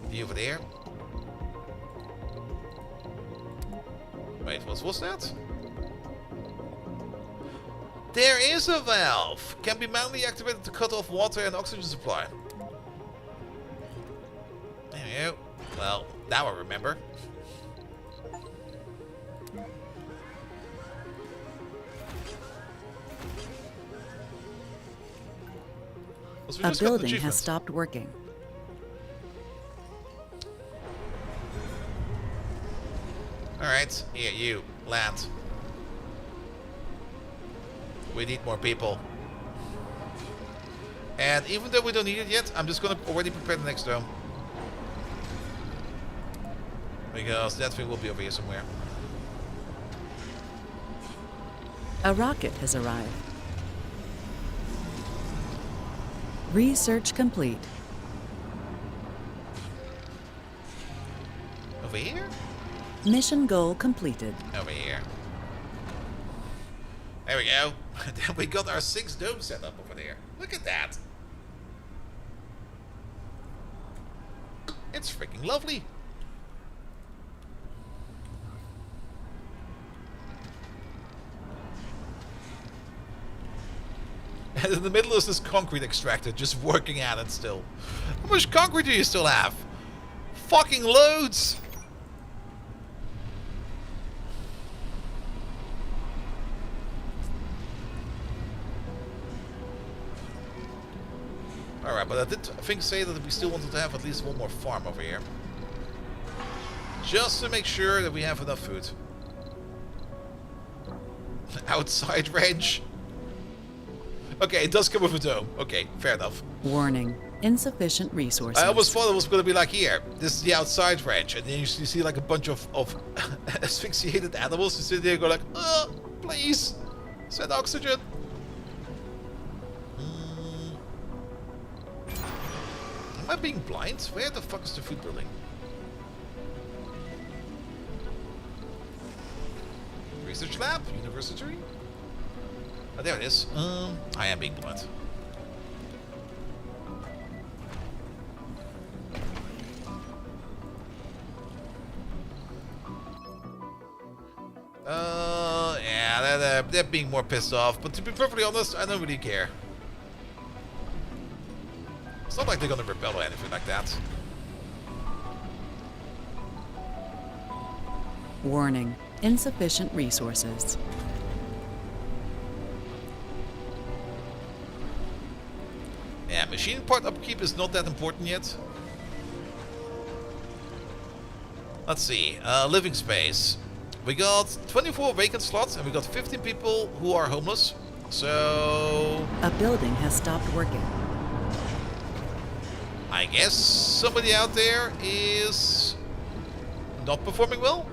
The over there. Wait, what was that? There is a valve! Can be manually activated to cut off water and oxygen supply. There we go. Well, now I remember. A building has stopped working. Alright, here, you, land. We need more people. And even though we don't need it yet, I'm just gonna already prepare the next dome. Because that thing will be over here somewhere. A rocket has arrived. Research complete. Over here? Mission goal completed. Over here. There we go. Then we got our 6 domes set up over there. Look at that. It's freaking lovely. And in the middle is this concrete extractor just working at it still. How much concrete do you still have? Fucking loads! Alright, but I did, I think, say that we still wanted to have at least one more farm over here. Just to make sure that we have enough food. Outside range. Okay, it does come with a dome. Okay, fair enough. Warning. Insufficient resources. I almost thought it was going to be like here. This is the outside range. And then you see like a bunch of asphyxiated animals who sit there and go like, oh, please, send oxygen. Am I being blind? Where the fuck is the food building? Research lab? University? Oh, there it is. I am being blind. Yeah, they're being more pissed off. But to be perfectly honest, I don't really care. It's not like they're gonna rebel or anything like that. Warning. Insufficient resources. Yeah, machine part upkeep is not that important yet. Let's see. Living space. We got 24 vacant slots and we got 15 people who are homeless. So A building has stopped working. I guess somebody out there is not performing well.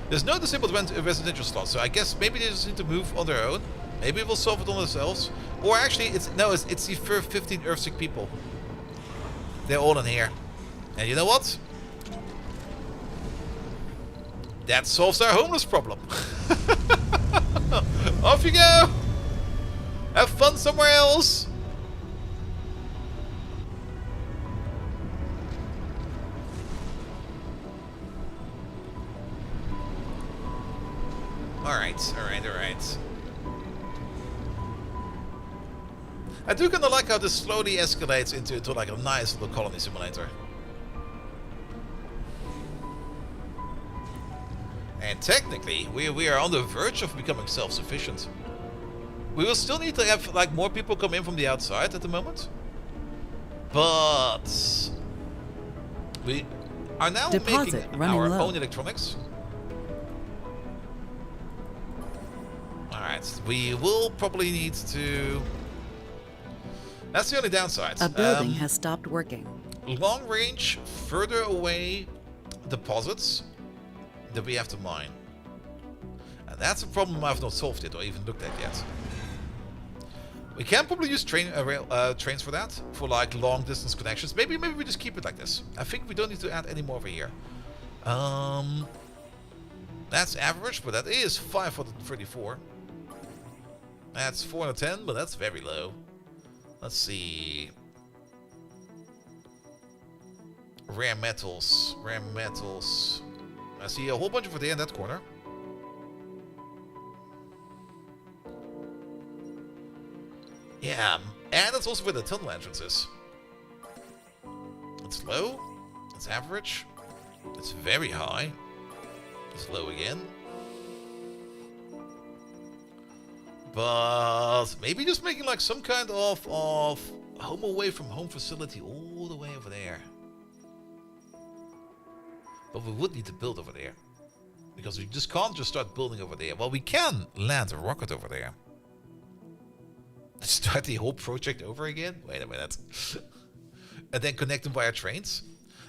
There's no disabled residential slots, so I guess maybe they just need to move on their own. Maybe we'll solve it on themselves. Or actually, it's the 15 Earthsick people. They're all in here. And you know what? That solves our homeless problem. Off you go! Have fun somewhere else! Alright. I do kind of like how this slowly escalates into like a nice little colony simulator. And technically, we are on the verge of becoming self-sufficient. We will still need to have like more people come in from the outside at the moment. But we are now Deposit making running our low. own electronics. Alright, we will probably need to... That's the only downside. A building has stopped working. Long range, further away deposits that we have to mine. And that's a problem I've not solved yet or even looked at yet. We can probably use trains for that, for like long distance connections. Maybe we just keep it like this. I think we don't need to add any more over here. That's average, but that is 534. That's 410, but that's very low. Let's see. Rare metals. I see a whole bunch over there in that corner. Yeah, and that's also where the tunnel entrance is. It's low. It's average. It's very high. It's low again. But maybe just making like some kind of home away from home facility all the way over there. But we would need to build over there. Because we just can't just start building over there. Well, we can land a rocket over there. Start the whole project over again? Wait a minute. And then connect them via trains?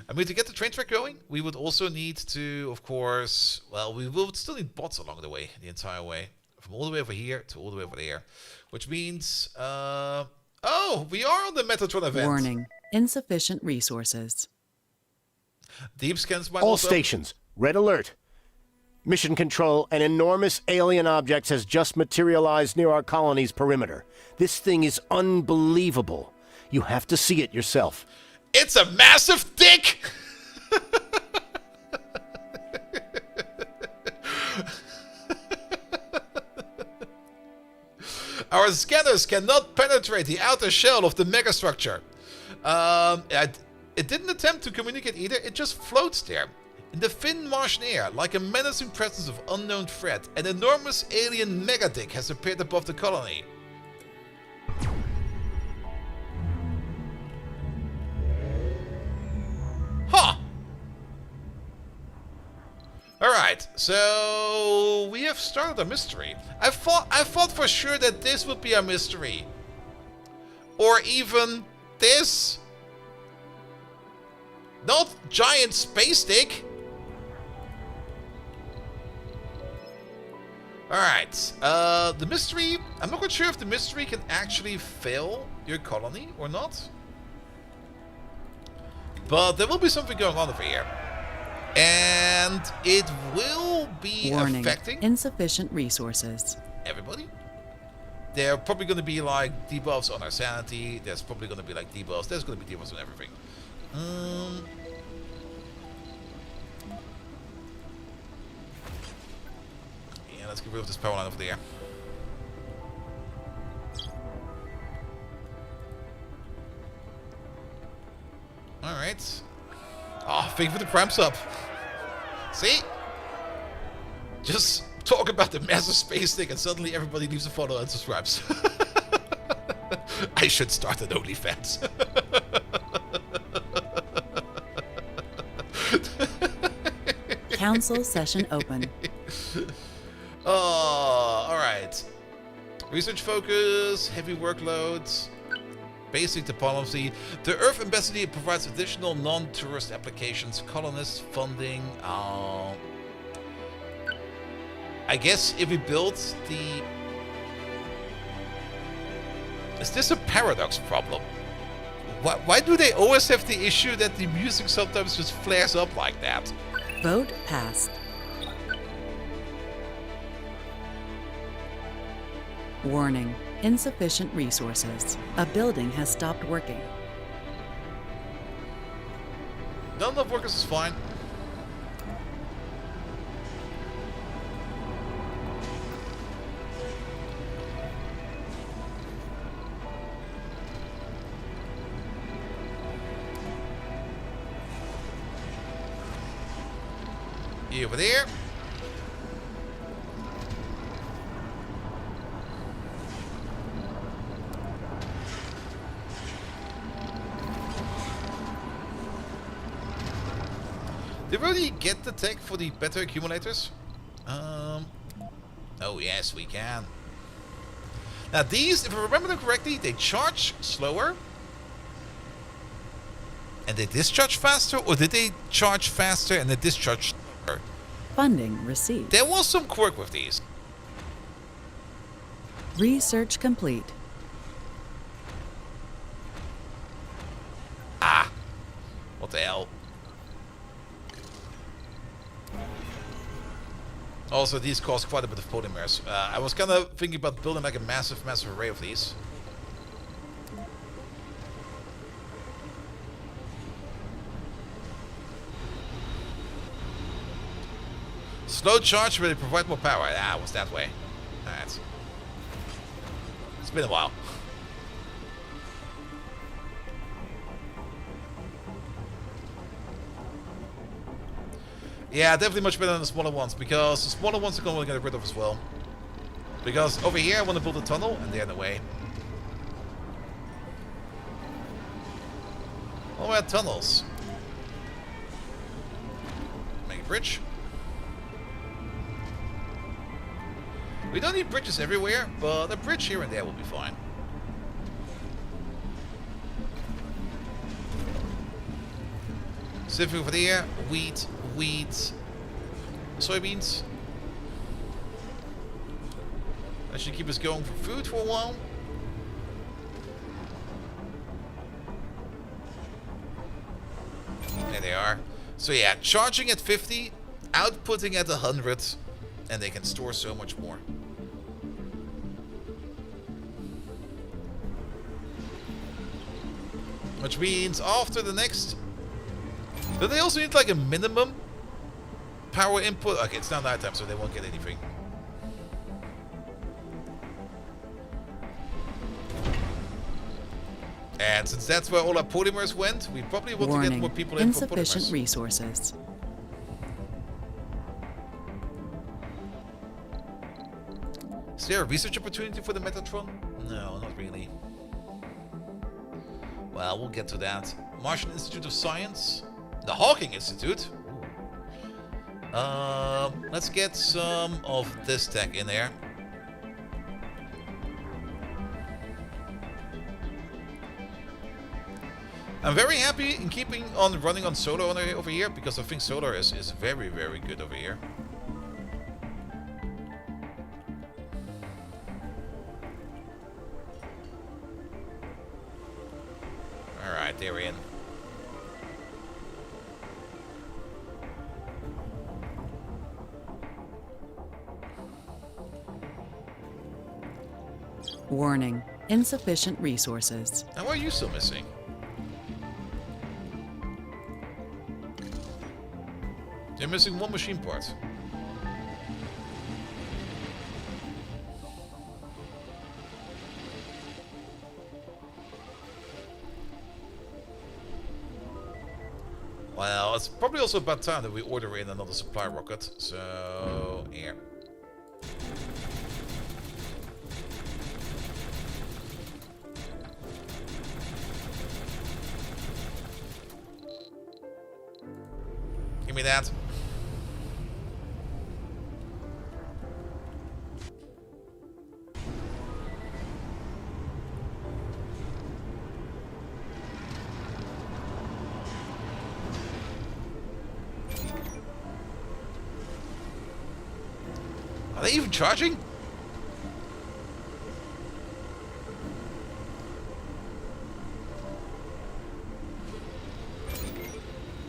I mean, to get the train track going, we would also need to, of course, well, we will still need bots along the way, the entire way. From all the way over here to all the way over there. Which means, oh, we are on the Metatron event. Warning. Insufficient resources. Deep scans might All also... stations, red alert. Mission Control, an enormous alien object has just materialized near our colony's perimeter. This thing is unbelievable. You have to see it yourself. It's a massive dick! Our scanners cannot penetrate the outer shell of the megastructure. It didn't attempt to communicate either, it just floats there. In the thin Martian air, like a menacing presence of unknown threat, an enormous alien megadick has appeared above the colony. Huh! Alright, so we have started a mystery. I thought for sure that this would be a mystery. Or even this. Not giant space dick. Alright, the mystery, I'm not quite sure if the mystery can actually fail your colony or not. But there will be something going on over here. And it will be Warning. affecting Insufficient resources. everybody. There are probably going to be like debuffs on our sanity. There's probably going to be like debuffs. There's going to be debuffs on everything. Yeah, let's get rid of this power line over there. Alright. Oh, thank you for the cramps up. See? Just talk about the massive space thing and suddenly everybody leaves a photo and subscribes. I should start an OnlyFans. Council session open. Oh, alright. Research focus, heavy workloads, basic diplomacy. The Earth Embassy provides additional non-tourist applications, colonist funding. I guess if we build the... Is this a paradox problem? Why do they always have the issue that the music sometimes just flares up like that? Vote passed. Warning. Insufficient resources. A building has stopped working. Not enough workers is fine. You over there. Did we already get the tech for the better accumulators? Oh yes, we can. Now these, if I remember them correctly, they charge slower. And they discharge faster, or did they charge faster and they discharge slower? Funding received. There was some quirk with these. Research complete. Ah! What the hell? Also, these cost quite a bit of polymers. I was kind of thinking about building like a massive array of these. Slow charge, but they provide more power. Ah, it was that way. Alright. It's been a while. Yeah, definitely much better than the smaller ones, because the smaller ones are going to get rid of as well. Because over here I want to build a tunnel, and they're in the way. Oh, we have tunnels. Make a bridge. We don't need bridges everywhere, but a bridge here and there will be fine. Civic over there. Wheat, soybeans. That should keep us going for food for a while. There they are. So yeah, charging at 50, outputting at 100, and they can store so much more. Which means after the next... Do they also need like a minimum power input? Okay, it's now nighttime, so they won't get anything. And since that's where all our polymers went, we probably want to get more people in for polymers. Insufficient resources. Is there a research opportunity for the Metatron? No, not really. Well, we'll get to that. Martian Institute of Science. The Hawking Institute. Let's get some of this tech in there. I'm very happy in keeping on running on solar over here, because I think solar is very, very good over here. Alright, they're in. Warning. Insufficient resources. Now, why are you still missing? They're missing one machine part. Well, it's probably also about time that we order in another supply rocket. So, here. Give me that. Are they even charging?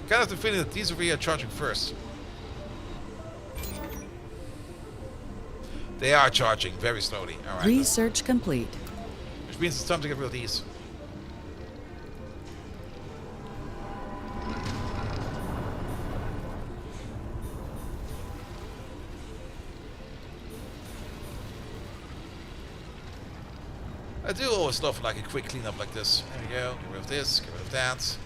Kind of the feeling that these over here are charging first. They are charging very slowly. All right. Research complete. Which means it's time to get rid of these. I do always love like a quick cleanup like this. There we go. Get rid of this. Get rid of that.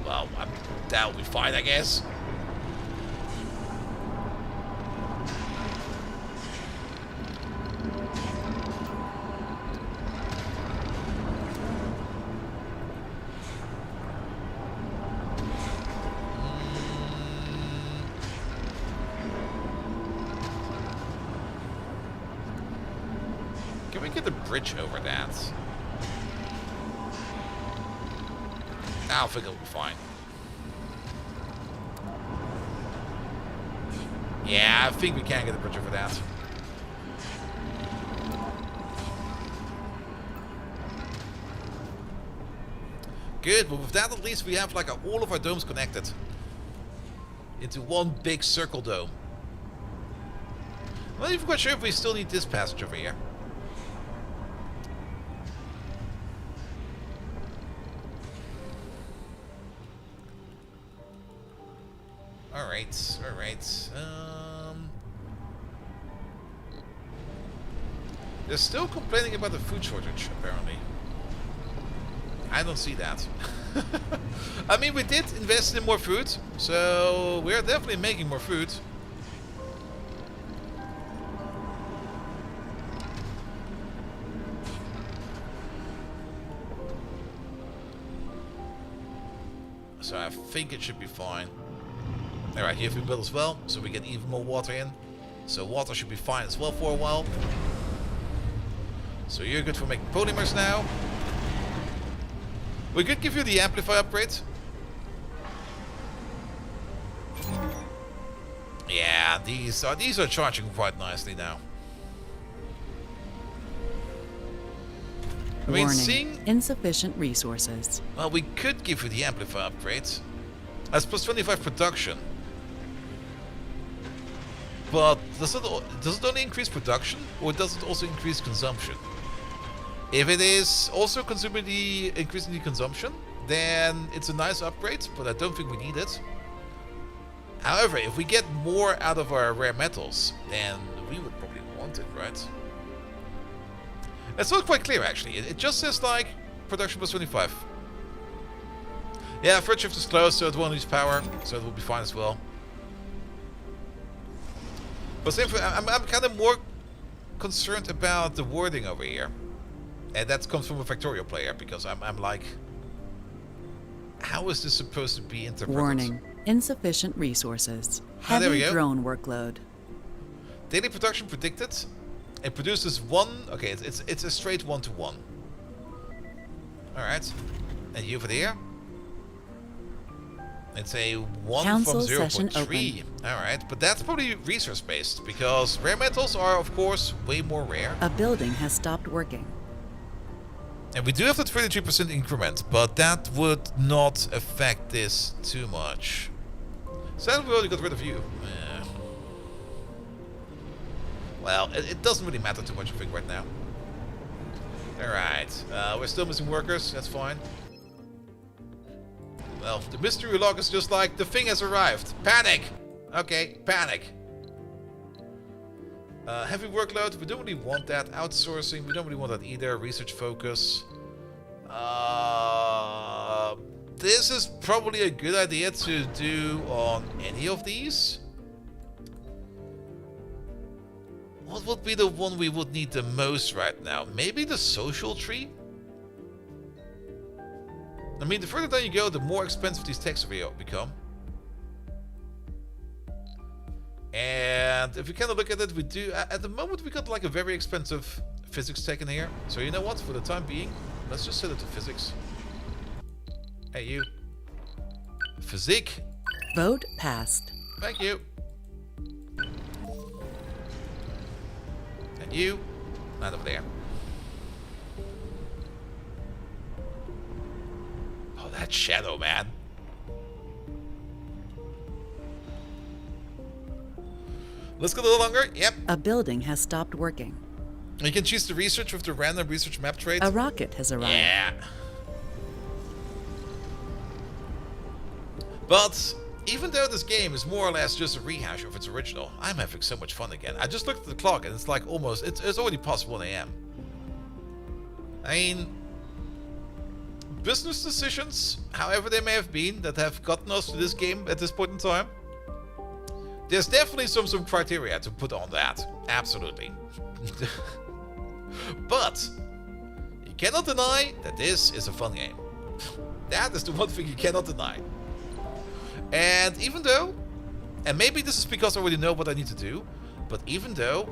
Well, that'll be fine, I guess. Can we get the bridge over that? I think it'll be fine. Yeah, I think we can get the bridge over that. Good, but with that at least we have like all of our domes connected into one big circle dome. I'm not even quite sure if we still need this passage over here. Alright. They're still complaining about the food shortage, apparently. I don't see that. I mean, we did invest in more food, so we're definitely making more food. So I think it should be fine. Alright, here we build as well, so we get even more water in. So water should be fine as well for a while. So you're good for making polymers now. We could give you the amplify upgrade. Yeah, these are charging quite nicely now. I mean, Warning. Insufficient resources. well, we could give you the amplify upgrade. That's plus 25 production. But does it only increase production, or does it also increase consumption? If it is also increasing the consumption, then it's a nice upgrade, but I don't think we need it. However, if we get more out of our rare metals, then we would probably want it, right? It's not quite clear, actually. It just says, like, production plus 25. Yeah, third shift is closed, so it won't use power, so it will be fine as well. But same for, I'm kind of more concerned about the wording over here. And that comes from a Factorial player, because I'm like, how is this supposed to be interpreted? Warning. Insufficient resources. There we Heavy go. drone workload. Daily production predicted. It produces one. Okay, it's a straight 1-to-1. All right, and you over there. It's a 1 Council from session 0.3. All right, but that's probably resource based because rare metals are, of course, way more rare. A building has stopped working. And we do have the 33% increment, but that would not affect this too much. Sadly, we already got rid of you. Well, it doesn't really matter too much, I think, right now. Alright, we're still missing workers, that's fine. Well, the mystery log is just like, the thing has arrived. Panic! Okay, panic. Heavy workload, we don't really want that. Outsourcing, we don't really want that either. Research focus. This is probably a good idea to do on any of these. What would be the one we would need the most right now? Maybe the social tree? I mean, the further down you go, the more expensive these techs will become. And if you kind of look at it, we do... At the moment, we got like a very expensive physics tech in here. So you know what? For the time being, let's just set it to physics. Hey, you. Physique. Vote passed. Thank you. And you. Not over there. Oh, that shadow, man. Let's go a little longer. Yep. A building has stopped working. You can choose the research with the random research map trait. A rocket has arrived. Yeah. But even though this game is more or less just a rehash of its original, I'm having so much fun again. I just looked at the clock and it's like almost, it's already past 1 AM. I mean, business decisions, however they may have been, that have gotten us to this game at this point in time, there's definitely some criteria to put on that. Absolutely. But you cannot deny that this is a fun game. That is the one thing you cannot deny. And even though, and maybe this is because I already know what I need to do, but even though,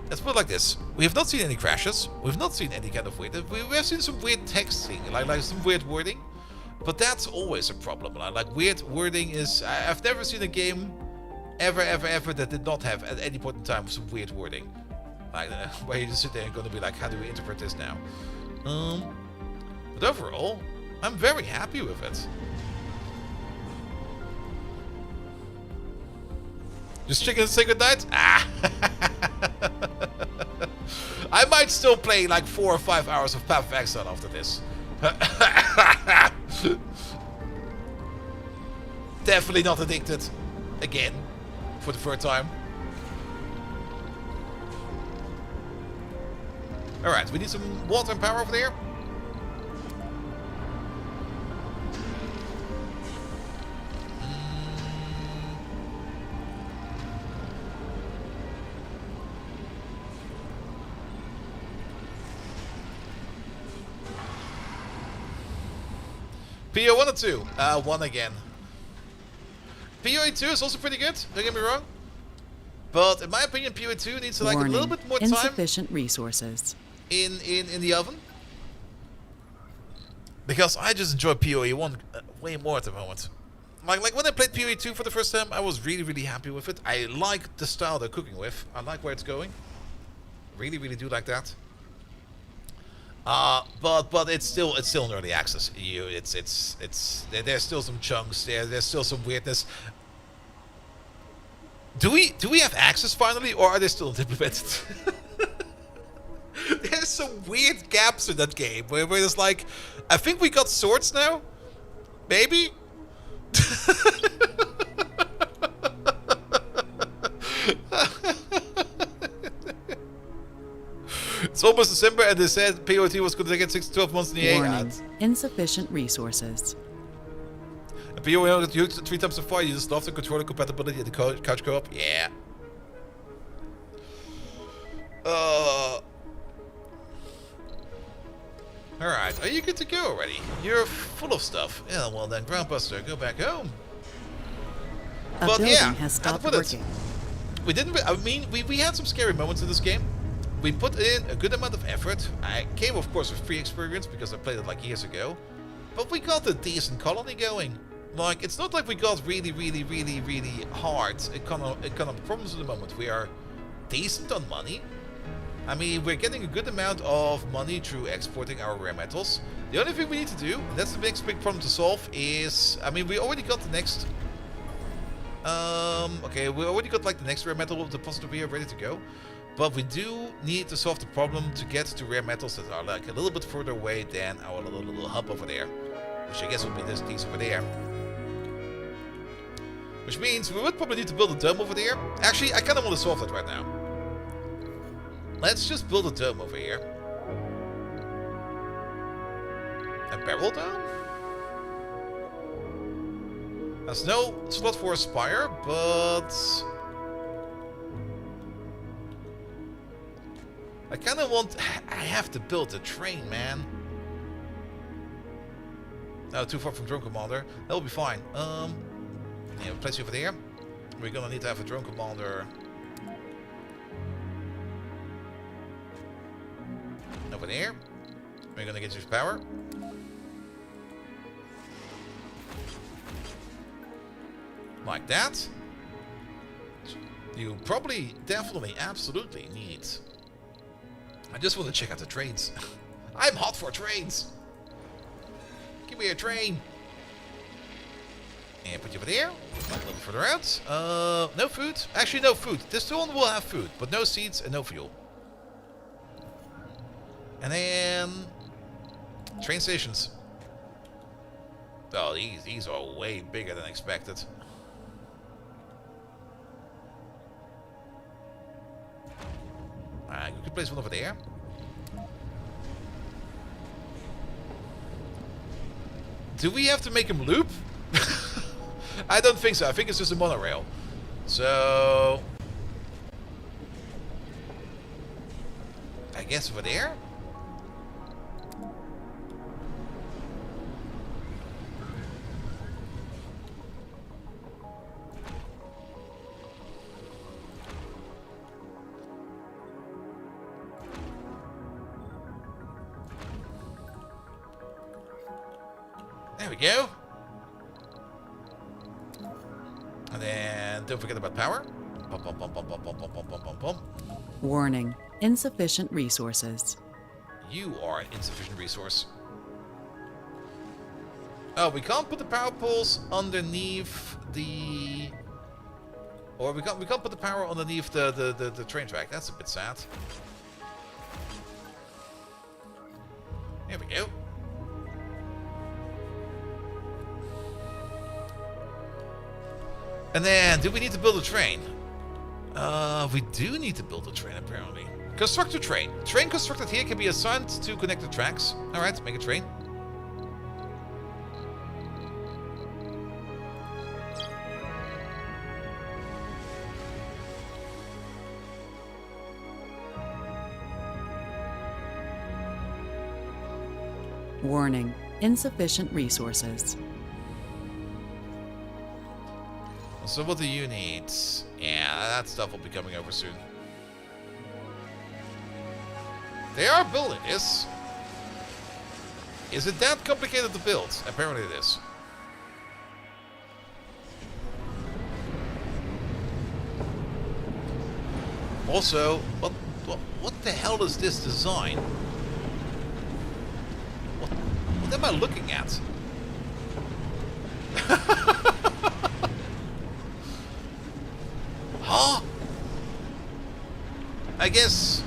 let's put it like this. We have not seen any crashes. We've not seen any kind of weird. We have seen some weird texting, like some weird wording. But that's always a problem. Like weird wording is... I've never seen a game ever that did not have at any point in time some weird wording. Like where you just sit there and going to be like, how do we interpret this now? But overall, I'm very happy with it. Just chicken say goodnight? Ah! I might still play like 4 or 5 hours of Path of Exile after this. Definitely not addicted. Again. For the third time. Alright, we need some water and power over there. PO 1 or 2? 1 again. POE 2 is also pretty good, don't get me wrong. But in my opinion, POE 2 needs like Warning. a little bit more time Insufficient resources. in the oven. Because I just enjoy PoE 1 way more at the moment. Like when I played PoE 2 for the first time, I was really, really happy with it. I like the style they're cooking with. I like where it's going. Really, really do like that. But it's still in early access. There's still some chunks there. There's still some weirdness. Do we have access finally, or are they still implemented? There's some weird gaps in that game where it's like, I think we got swords now, maybe. It's almost December, and they said POT was going to take 6 to 12 months in the Warning. Insufficient resources. And POE 3 times so far. You just love the controller compatibility and the couch co-op. Yeah. Alright, are you good to go already? You're full of stuff. Yeah, well then, Groundbuster, go back home. A But building yeah, has how to stopped put it? working. We didn't. I mean, we had some scary moments in this game. We put in a good amount of effort. I came, of course, with free experience because I played it like years ago. But we got a decent colony going. Like, it's not like we got really, really, really, really hard economic problems at the moment. We are decent on money. I mean, we're getting a good amount of money through exporting our rare metals. The only thing we need to do, and that's the next big problem to solve, is... I mean, we already got the next... okay, we already got like the next rare metal deposit over here ready to go. But we do need to solve the problem to get to rare metals that are like a little bit further away than our little hub over there. Which I guess would be this piece over there. Which means we would probably need to build a dome over there. Actually, I kind of want to solve that right now. Let's just build a dome over here. A barrel dome? There's no slot for a spire, but... I kind of want... I have to build a train, man. No, too far from Drone Commander. That'll be fine. Yeah, place you over there. We're gonna need to have a Drone Commander... over there. We're gonna get your power. Like that. You probably, definitely, absolutely need... I just want to check out the trains. I'm hot for trains. Give me a train. And put you over there. Like a little further out. No food. Actually, no food. This one will have food, but no seeds and no fuel. And then... train stations. Oh, these are way bigger than expected. You could place one over there. Do we have to make him loop? I don't think so. I think it's just a monorail. So... I guess over there? There we go. And then don't forget about power. Bum, bum, bum, bum, bum, bum, bum, bum, bum, bum. Warning. Insufficient resources. You are an insufficient resource. Oh, we can't put the power poles underneath the... Or we can't put the power underneath the train track. That's a bit sad. There we go. And then, do we need to build a train? We do need to build a train, apparently. Construct a train. Train constructed here can be assigned to connected tracks. Alright, make a train. Warning. Insufficient resources. So what do you need? Yeah, that stuff will be coming over soon. They are building this. Is it that complicated to build? Apparently it is. Also, what the hell is this design? What am I looking at? Huh? I guess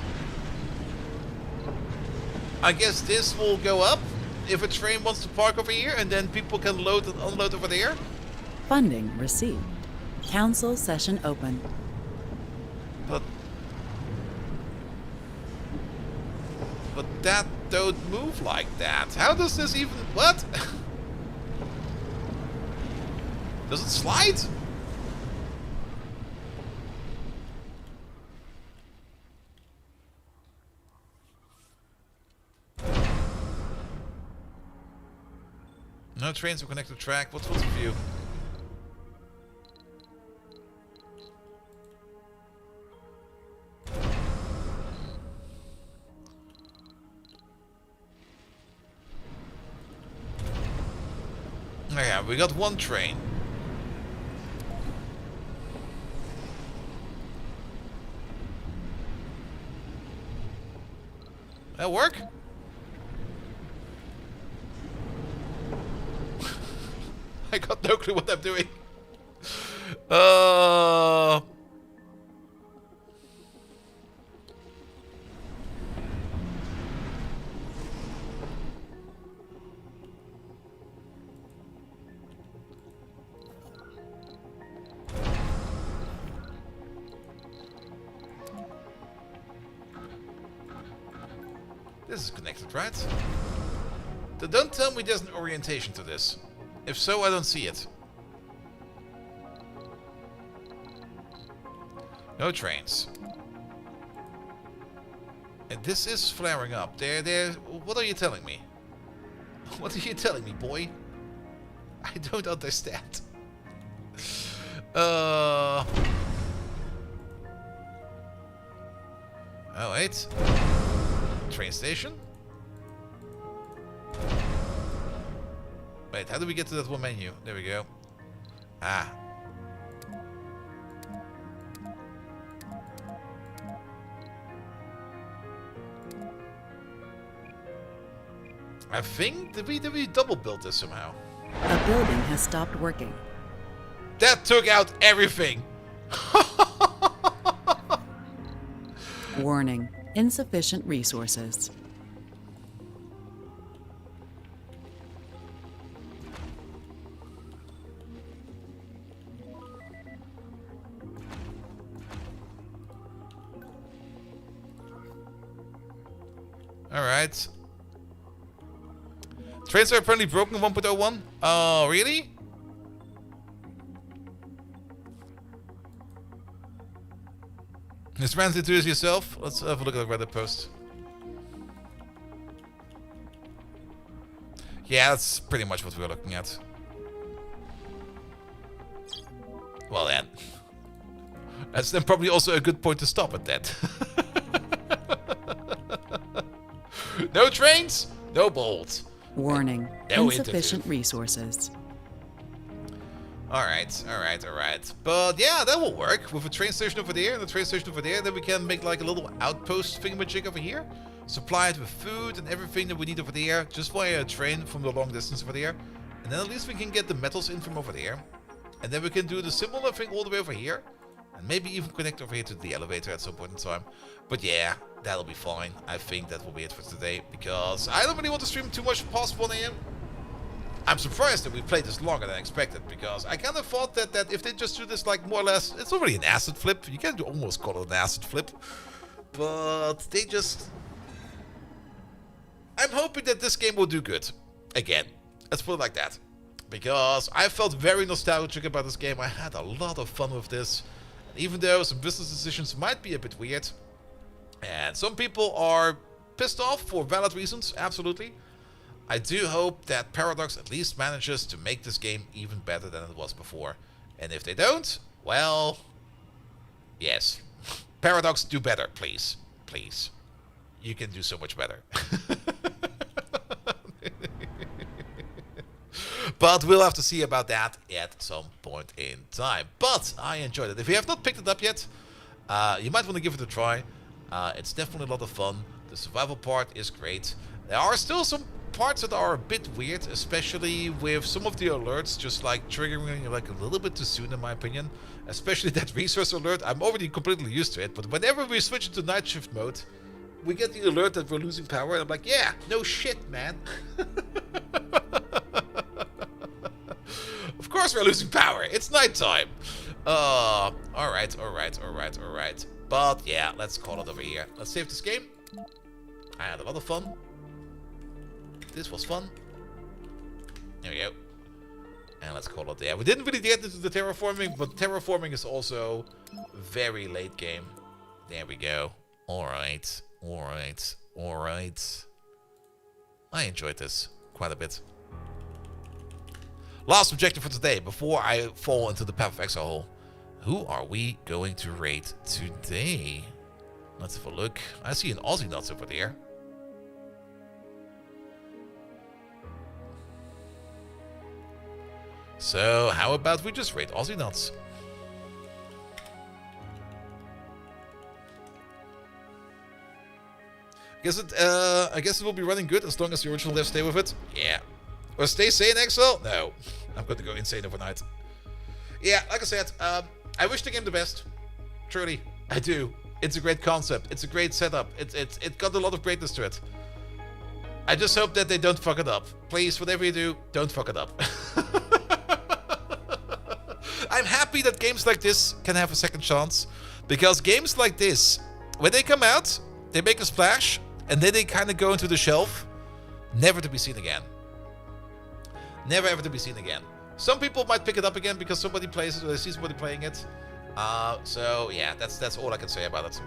this will go up if a train wants to park over here, and then people can load and unload over there. Funding received. Council session open. But that don't move like that. How does this even... What? Does it slide? No trains will connect to track. What's the view? Oh yeah, we got one train. That'll work? I got no clue what I'm doing. This is connected, right? Don't tell me there's an orientation to this. If so, I don't see it. No trains. And this is flaring up. There. What are you telling me? What are you telling me, boy? I don't understand. Oh, wait. Train station? Wait, how do we get to that one menu? There we go. Ah. I think, did we double build this somehow? A building has stopped working. That took out everything! Warning. Insufficient resources. Alright. Trains are apparently broken in 1.01. Oh, really? This runs into this yourself. Let's have a look at the Reddit post. Yeah, that's pretty much what we're looking at. Well then. That's then probably also a good point to stop at that. No trains, no bolts. Warning. No Insufficient interview. Resources. Alright. But yeah, that will work. With a train station over there and a train station over there, then we can make like a little outpost thingamajig over here. Supply it with food and everything that we need over there, just via a train from the long distance over there. And then at least we can get the metals in from over there. And then we can do the similar thing all the way over here. And maybe even connect over here to the elevator at some point in time. But yeah, that'll be fine. I think that will be it for today, because I don't really want to stream too much past 1 AM. I'm surprised that we played this longer than expected, because I kind of thought that if they just do this like more or less, it's already an asset flip. You can almost call it an asset flip. But they just... I'm hoping that this game will do good. Again, let's put it like that. Because I felt very nostalgic about this game. I had a lot of fun with this. Even though some business decisions might be a bit weird. And some people are pissed off for valid reasons, absolutely. I do hope that Paradox at least manages to make this game even better than it was before. And if they don't, well, yes. Paradox, do better, please. Please. You can do so much better. But we'll have to see about that at some point in time. But I enjoyed it. If you have not picked it up yet, you might want to give it a try. It's definitely a lot of fun. The survival part is great. There are still some parts that are a bit weird, especially with some of the alerts just like triggering like a little bit too soon, in my opinion. Especially that resource alert. I'm already completely used to it, but whenever we switch into night shift mode, we get the alert that we're losing power, and I'm like, yeah, no shit, man. Of course we're losing power. It's nighttime. Alright. But yeah, let's call it over here. Let's save this game. I had a lot of fun. This was fun. There we go. And let's call it there. We didn't really get into the terraforming, but terraforming is also very late game. There we go. Alright. I enjoyed this quite a bit. Last objective for today, before I fall into the Path of Exile hole. Who are we going to raid today? Let's have a look. I see an Aussie Nuts over there. So, how about we just raid Aussie Nuts? I guess it will be running good as long as the original devs stay with it. Yeah. Or stay sane, Exile? No. I'm going to go insane overnight. Yeah, like I said, I wish the game the best. Truly, I do. It's a great concept. It's a great setup. It got a lot of greatness to it. I just hope that they don't fuck it up. Please, whatever you do, don't fuck it up. I'm happy that games like this can have a second chance. Because games like this, when they come out, they make a splash, and then they kind of go into the shelf, never to be seen again. Never ever to be seen again. Some people might pick it up again because somebody plays it or they see somebody playing it. So yeah, that's all I can say about it.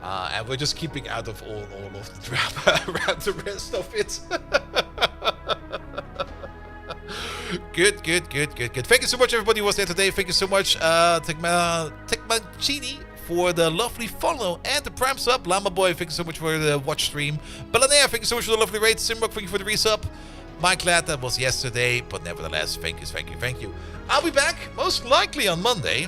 And we're just keeping out of all of the drama around the rest of it. Good. Thank you so much, everybody who was there today. Thank you so much, Tekmanchini, for the lovely follow and the Prime sub. Llama Boy, thank you so much for the watch stream. Balaner, thank you so much for the lovely raid. Simrock, thank you for the resub. My glad that was yesterday, but nevertheless, thank you. I'll be back, most likely on Monday.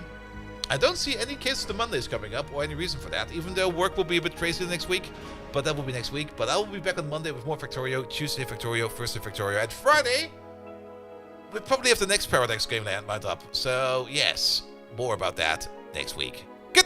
I don't see any cases of the Mondays coming up, or any reason for that, even though work will be a bit crazy next week. But that will be next week. But I will be back on Monday with more Factorio, Tuesday Factorio, Thursday Factorio, and Friday we probably have the next Paradox game lined up. So yes, more about that next week.